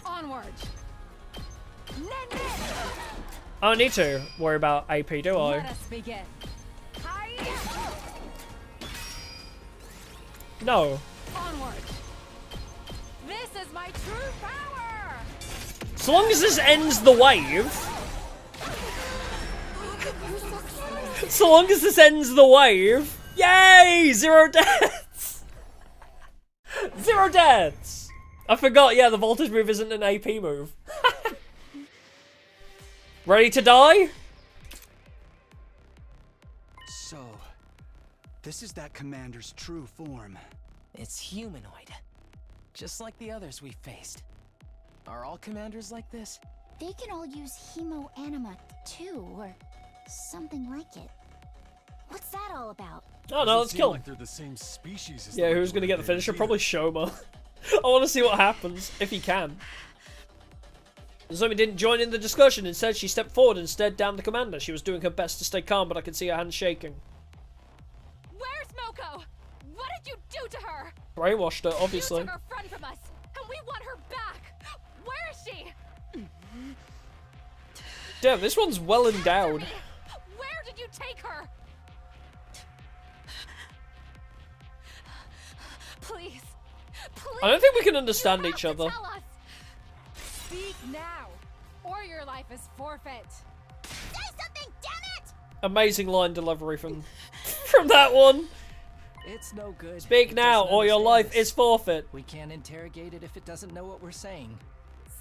Onward. I don't need to worry about AP, do I? Let us begin. No. Onward. This is my true power. So long as this ends the wave. So long as this ends the wave. Yay! 0 deaths! 0 deaths! I forgot, yeah, the voltage move isn't an AP move. Ready to die? So, this is that commander's true form. It's humanoid. Just like the others we faced. Are all commanders like this? They can all use hemo anima too, or something like it. What's that all about? Oh no, let's kill him. Like they're the same species as Yeah, who's gonna get the finisher? Probably Shoma. I want to see what happens, if he can. Zomi didn't join in the discussion. Instead, she stepped forward and stared down the commander. She was doing her best to stay calm, but I could see her hands shaking. Where's Moko? What did you do to her? Brainwashed her, obviously. You took her friend from us, and we want her back. Where is she? Damn, this one's well endowed. Where did you take her? Please. I don't think we can understand each other. Tell us. Speak now, or your life is forfeit. Say something, damn it! Amazing line delivery from that one. It's no good. Speak now, or your life is forfeit. We can't interrogate it if it doesn't know what we're saying.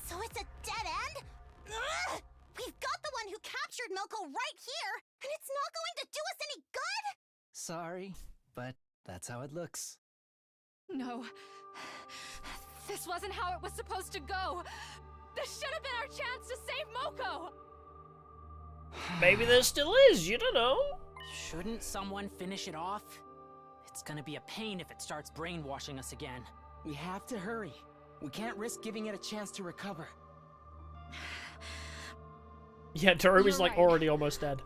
So it's a dead end? Ugh! We've got the one who captured Milko right here, and it's not going to do us any good? Sorry, but that's how it looks. No. This wasn't how it was supposed to go. This should have been our chance to save Moko. Maybe there still is, you don't know. Shouldn't someone finish it off? It's gonna be a pain if it starts brainwashing us again. We have to hurry. We can't risk giving it a chance to recover. Yeah, Tarumi's You're like right. already almost dead.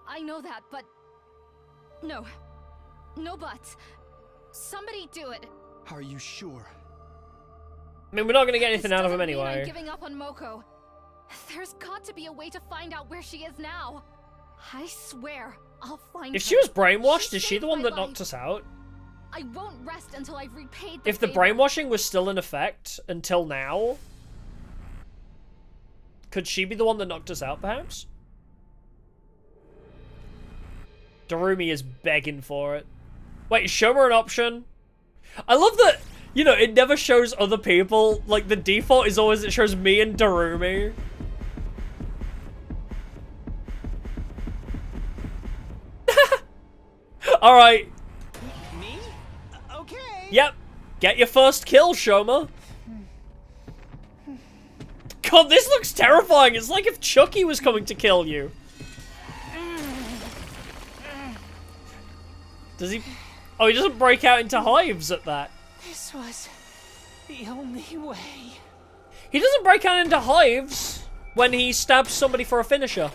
I know that, but... No. No buts. Somebody do it. Are you sure? I mean, we're not gonna get anything out of him This doesn't mean anyway. I'm giving up on Moko. There's got to be a way to find out where she is now. I swear, I'll find If her. she was brainwashed, is she saved the one my that knocked us out? I won't rest until I've repaid If the favor. brainwashing was still in effect until now, could she be the one that knocked us out, perhaps? Darumi is begging for it. Wait, show her an option? I love that, you know, it never shows other people. Like, the default is always it shows me and Darumi. Alright. Me? Okay. Yep. Get your first kill, Shoma. God, this looks terrifying. It's like if Chucky was coming to kill you. Does he... Oh, he doesn't break out into hives at that. This was the only way. He doesn't break out into hives when he stabs somebody for a finisher.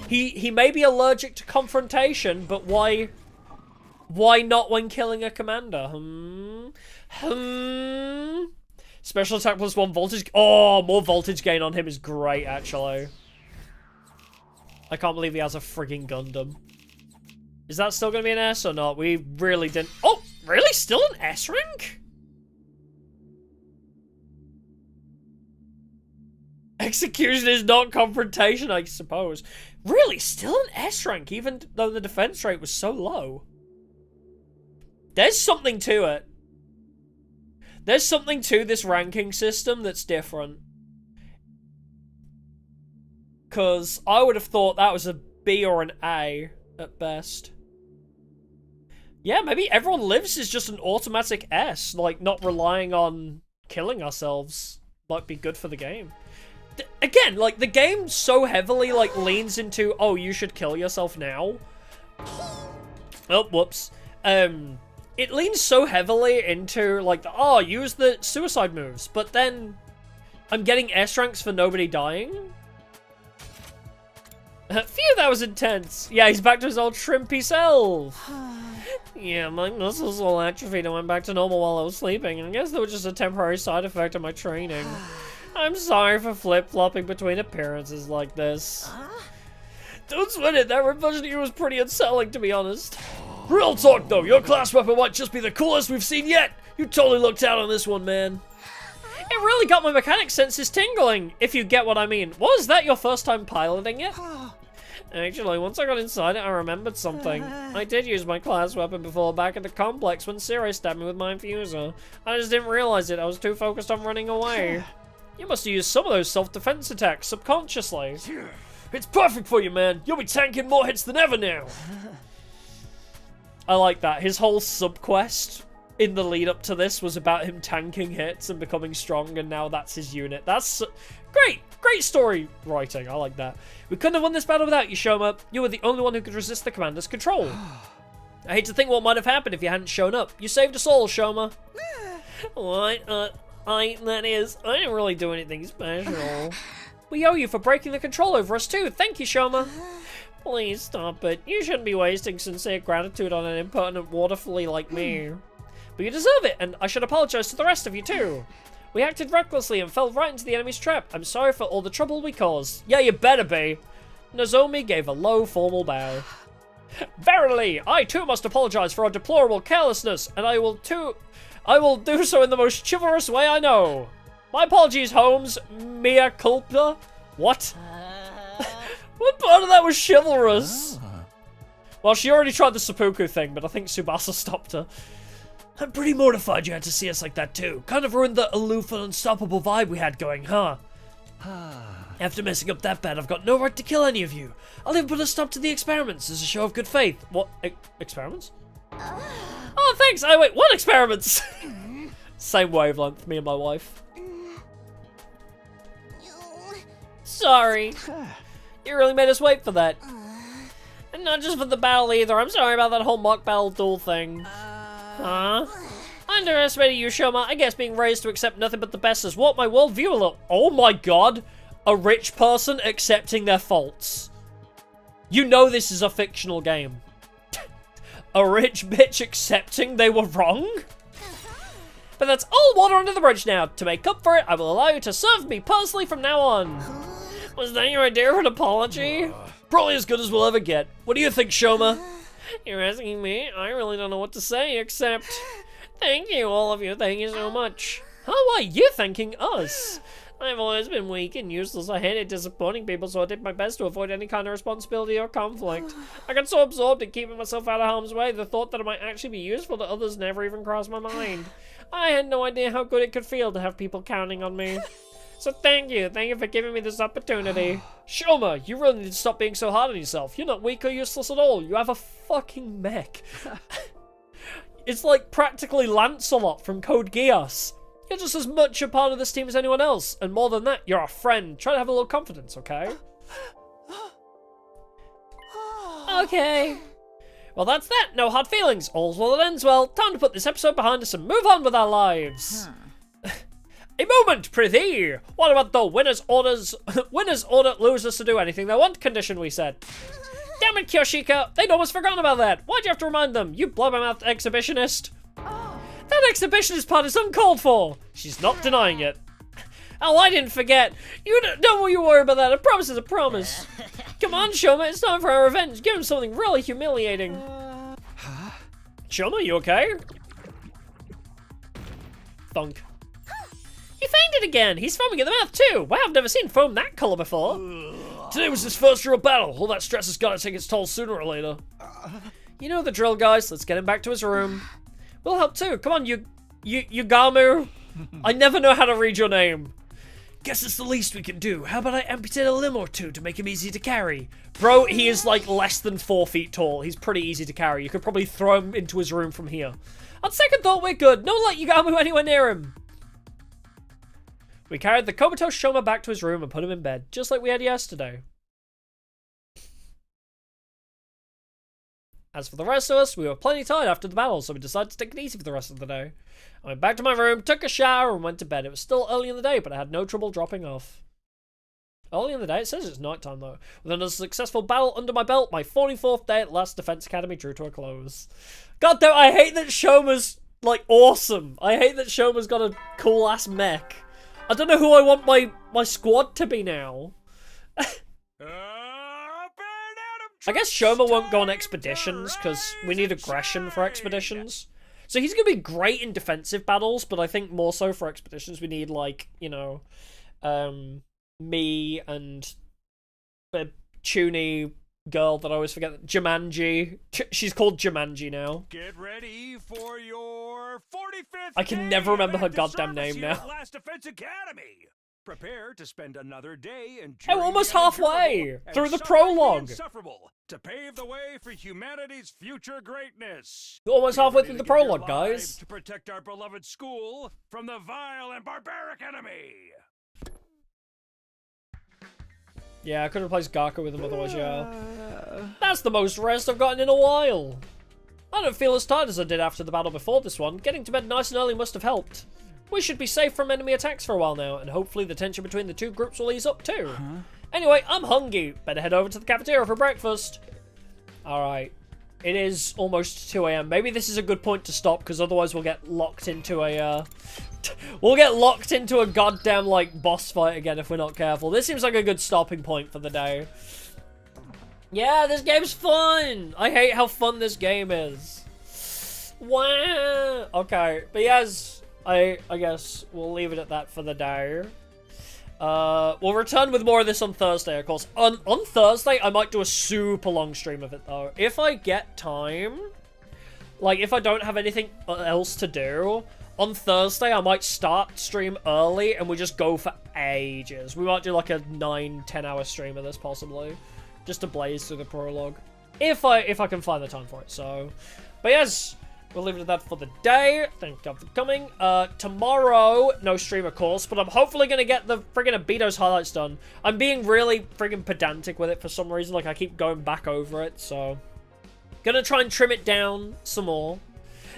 He may be allergic to confrontation, but why not when killing a commander? Special attack +1 voltage. Oh, more voltage gain on him is great, actually. I can't believe he has a frigging Gundam. Is that still going to be an S or not? We really didn't... Oh, really? Still an S rank? Execution is not confrontation, I suppose. Really? Still an S rank, even though the defense rate was so low? There's something to it. There's something to this ranking system that's different. Because I would have thought that was a B or an A at best. Yeah, maybe everyone lives is just an automatic S, like not relying on killing ourselves might be good for the game. Again, like the game so heavily like leans into, oh, you should kill yourself now. Oh, whoops. It leans so heavily into like, oh, use the suicide moves, but then I'm getting S ranks for nobody dying. Phew, that was intense. Yeah, he's back to his old shrimpy self. Yeah, my muscles all atrophied and went back to normal while I was sleeping. I guess that was just a temporary side effect of my training. I'm sorry for flip-flopping between appearances like this. Don't sweat it, that revision here was pretty unsettling, to be honest. Real talk, though, your class weapon might just be the coolest we've seen yet. You totally looked out on this one, man. It really got my mechanic senses tingling, if you get what I mean. Was that your first time piloting it? Actually, once I got inside it, I remembered something. I did use my class weapon before back at the complex when Siri stabbed me with my infuser. I just didn't realize it. I was too focused on running away. You must have used some of those self-defense attacks subconsciously. It's perfect for you, man. You'll be tanking more hits than ever now. I like that. His whole sub-quest in the lead-up to this was about him tanking hits and becoming strong, and now that's his unit. That's great. Great story writing. I like that. We couldn't have won this battle without you, Shoma. You were the only one who could resist the commander's control. I hate to think what might have happened if you hadn't shown up. You saved us all, Shoma. What? That is, I didn't really do anything special. We owe you for breaking the control over us too. Thank you, Shoma. Please stop it. You shouldn't be wasting sincere gratitude on an impertinent water flea like me. But you deserve it, and I should apologize to the rest of you too. We acted recklessly and fell right into the enemy's trap. I'm sorry for all the trouble we caused. Yeah, you better be. Nozomi gave a low, formal bow. Verily, I too must apologize for our deplorable carelessness, and I will do so in the most chivalrous way I know. My apologies, Holmes. Mea culpa? What? What part of that was chivalrous? Well, she already tried the seppuku thing, but I think Tsubasa stopped her. I'm pretty mortified you had to see us like that too. Kind of ruined the aloof and unstoppable vibe we had going, huh? After messing up that bad, I've got no right to kill any of you. I'll even put a stop to the experiments as a show of good faith. What? Experiments? Oh, thanks! Oh, wait, what experiments? Same wavelength, me and my wife. Sorry. You really made us wait for that. And not just for the battle either. I'm sorry about that whole mock battle duel thing. Huh? I underestimated you, Shoma. I guess being raised to accept nothing but the best has warped my worldview a little. Oh my god. A rich person accepting their faults. You know this is a fictional game. A rich bitch accepting they were wrong? But that's all water under the bridge now. To make up for it, I will allow you to serve me personally from now on. Was that your idea of an apology? Probably as good as we'll ever get. What do you think, Shoma? You're asking me? I really don't know what to say, except... Thank you, all of you. Thank you so much. How are you thanking us? I've always been weak and useless. I hated disappointing people, so I did my best to avoid any kind of responsibility or conflict. I got so absorbed in keeping myself out of harm's way, the thought that it might actually be useful to others never even crossed my mind. I had no idea how good it could feel to have people counting on me. So thank you for giving me this opportunity. Shoma, you really need to stop being so hard on yourself. You're not weak or useless at all. You have a fucking mech. It's like practically Lancelot from Code Geass. You're just as much a part of this team as anyone else, and more than that, you're a friend. Try to have a little confidence, okay? Okay. Well, that's that. No hard feelings. All's well that ends well. Time to put this episode behind us and move on with our lives. A moment, prithee! What about the winners order losers to do anything they want condition we set? Damn it, Kyoshika! They'd almost forgotten about that! Why'd you have to remind them? You blabbermouth exhibitionist! That exhibitionist part is uncalled for! She's not denying it. Oh, I didn't forget! You don't you worry about that, a promise is a promise! Come on, Shoma, it's time for our revenge! Give him something really humiliating! Shoma, you okay? Thunk. He fainted again! He's foaming in the mouth too! Wow, I've never seen foam that colour before! Today was his first real battle. All that stress has got to take its toll sooner or later. You know the drill, guys. Let's get him back to his room. We'll help too. Come on, Yugamu. I never know how to read your name. Guess it's the least we can do. How about I amputate a limb or two to make him easy to carry? Bro, he is like less than 4 feet tall. He's pretty easy to carry. You could probably throw him into his room from here. On second thought, we're good. Don't let Yugamu anywhere near him. We carried the comatose Shoma back to his room and put him in bed, just like we had yesterday. As for the rest of us, we were plenty tired after the battle, so we decided to take it easy for the rest of the day. I went back to my room, took a shower, and went to bed. It was still early in the day, but I had no trouble dropping off. Early in the day? It says it's nighttime, though. With another successful battle under my belt, my 44th day at Last Defense Academy drew to a close. God damn, I hate that Shoma's, like, awesome. I hate that Shoma's got a cool-ass mech. I don't know who I want my squad to be now. I guess Shoma won't go on expeditions, because we need aggression for expeditions. So he's going to be great in defensive battles, but I think more so for expeditions we need, like, you know, me and the Chuny girl that I always forget, Jumanji. She's called Jumanji now. Get ready for your 45th I can never remember her goddamn name now. Last Defense Academy. Prepare to spend another day and almost halfway through the prologue. To pave the way for humanity's future greatness. Almost halfway through the prologue, guys. To protect our beloved school from the vile and barbaric enemy. Yeah, I could replace Gaku with him otherwise, yeah. That's the most rest I've gotten in a while. I don't feel as tired as I did after the battle before this one. Getting to bed nice and early must have helped. We should be safe from enemy attacks for a while now, and hopefully the tension between the two groups will ease up too. Anyway, I'm hungry. Better head over to the cafeteria for breakfast. Alright. It is almost 2 AM. Maybe this is a good point to stop, because otherwise we'll get locked into a, we'll get locked into a goddamn, like, boss fight again if we're not careful. This seems like a good stopping point for the day. Yeah, this game's fun! I hate how fun this game is. Wow! Okay, but yes... I guess we'll leave it at that for the day. We'll return with more of this on Thursday, of course. On Thursday, I might do a super long stream of it, though. If I get time, like, if I don't have anything else to do, on Thursday, I might start stream early, and we just go for ages. We might do, like, a 9-10 hour stream of this, possibly. Just to blaze through the prologue. If I can find the time for it, so... But yes... We'll leave it at that for the day. Thank God for coming. Tomorrow, no stream, of course, but I'm hopefully going to get the friggin' Abito's highlights done. I'm being really friggin' pedantic with it for some reason. Like, I keep going back over it, so... Gonna try and trim it down some more.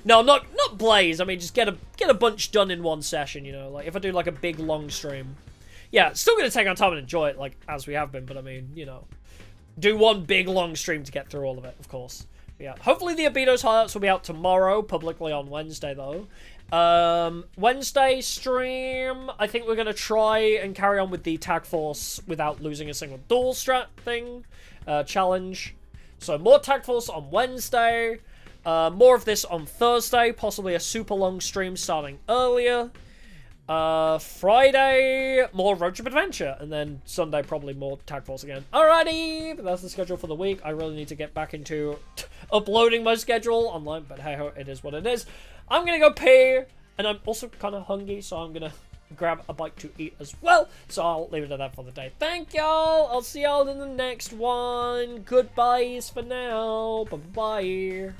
No, not blaze. I mean, just get a bunch done in one session, you know? Like, if I do, like, a big, long stream. Yeah, still gonna take our time and enjoy it, like, as we have been, but I mean, you know. Do one big, long stream to get through all of it, of course. Yeah, hopefully the Abito's highlights will be out tomorrow, publicly on Wednesday, though. Wednesday stream, I think we're going to try and carry on with the Tag Force without losing a single duel strat thing, challenge. So more Tag Force on Wednesday, more of this on Thursday, possibly a super long stream starting earlier. Friday, more Road Trip Adventure, and then Sunday, probably more Tag Force again. Alrighty, but that's the schedule for the week. I really need to get back into uploading my schedule online, but hey ho, it is what it is. I'm gonna go pee, and I'm also kind of hungry, so I'm gonna grab a bite to eat as well. So I'll leave it at that for the day. Thank y'all. I'll see y'all in the next one. Goodbyes for now. Bye-bye.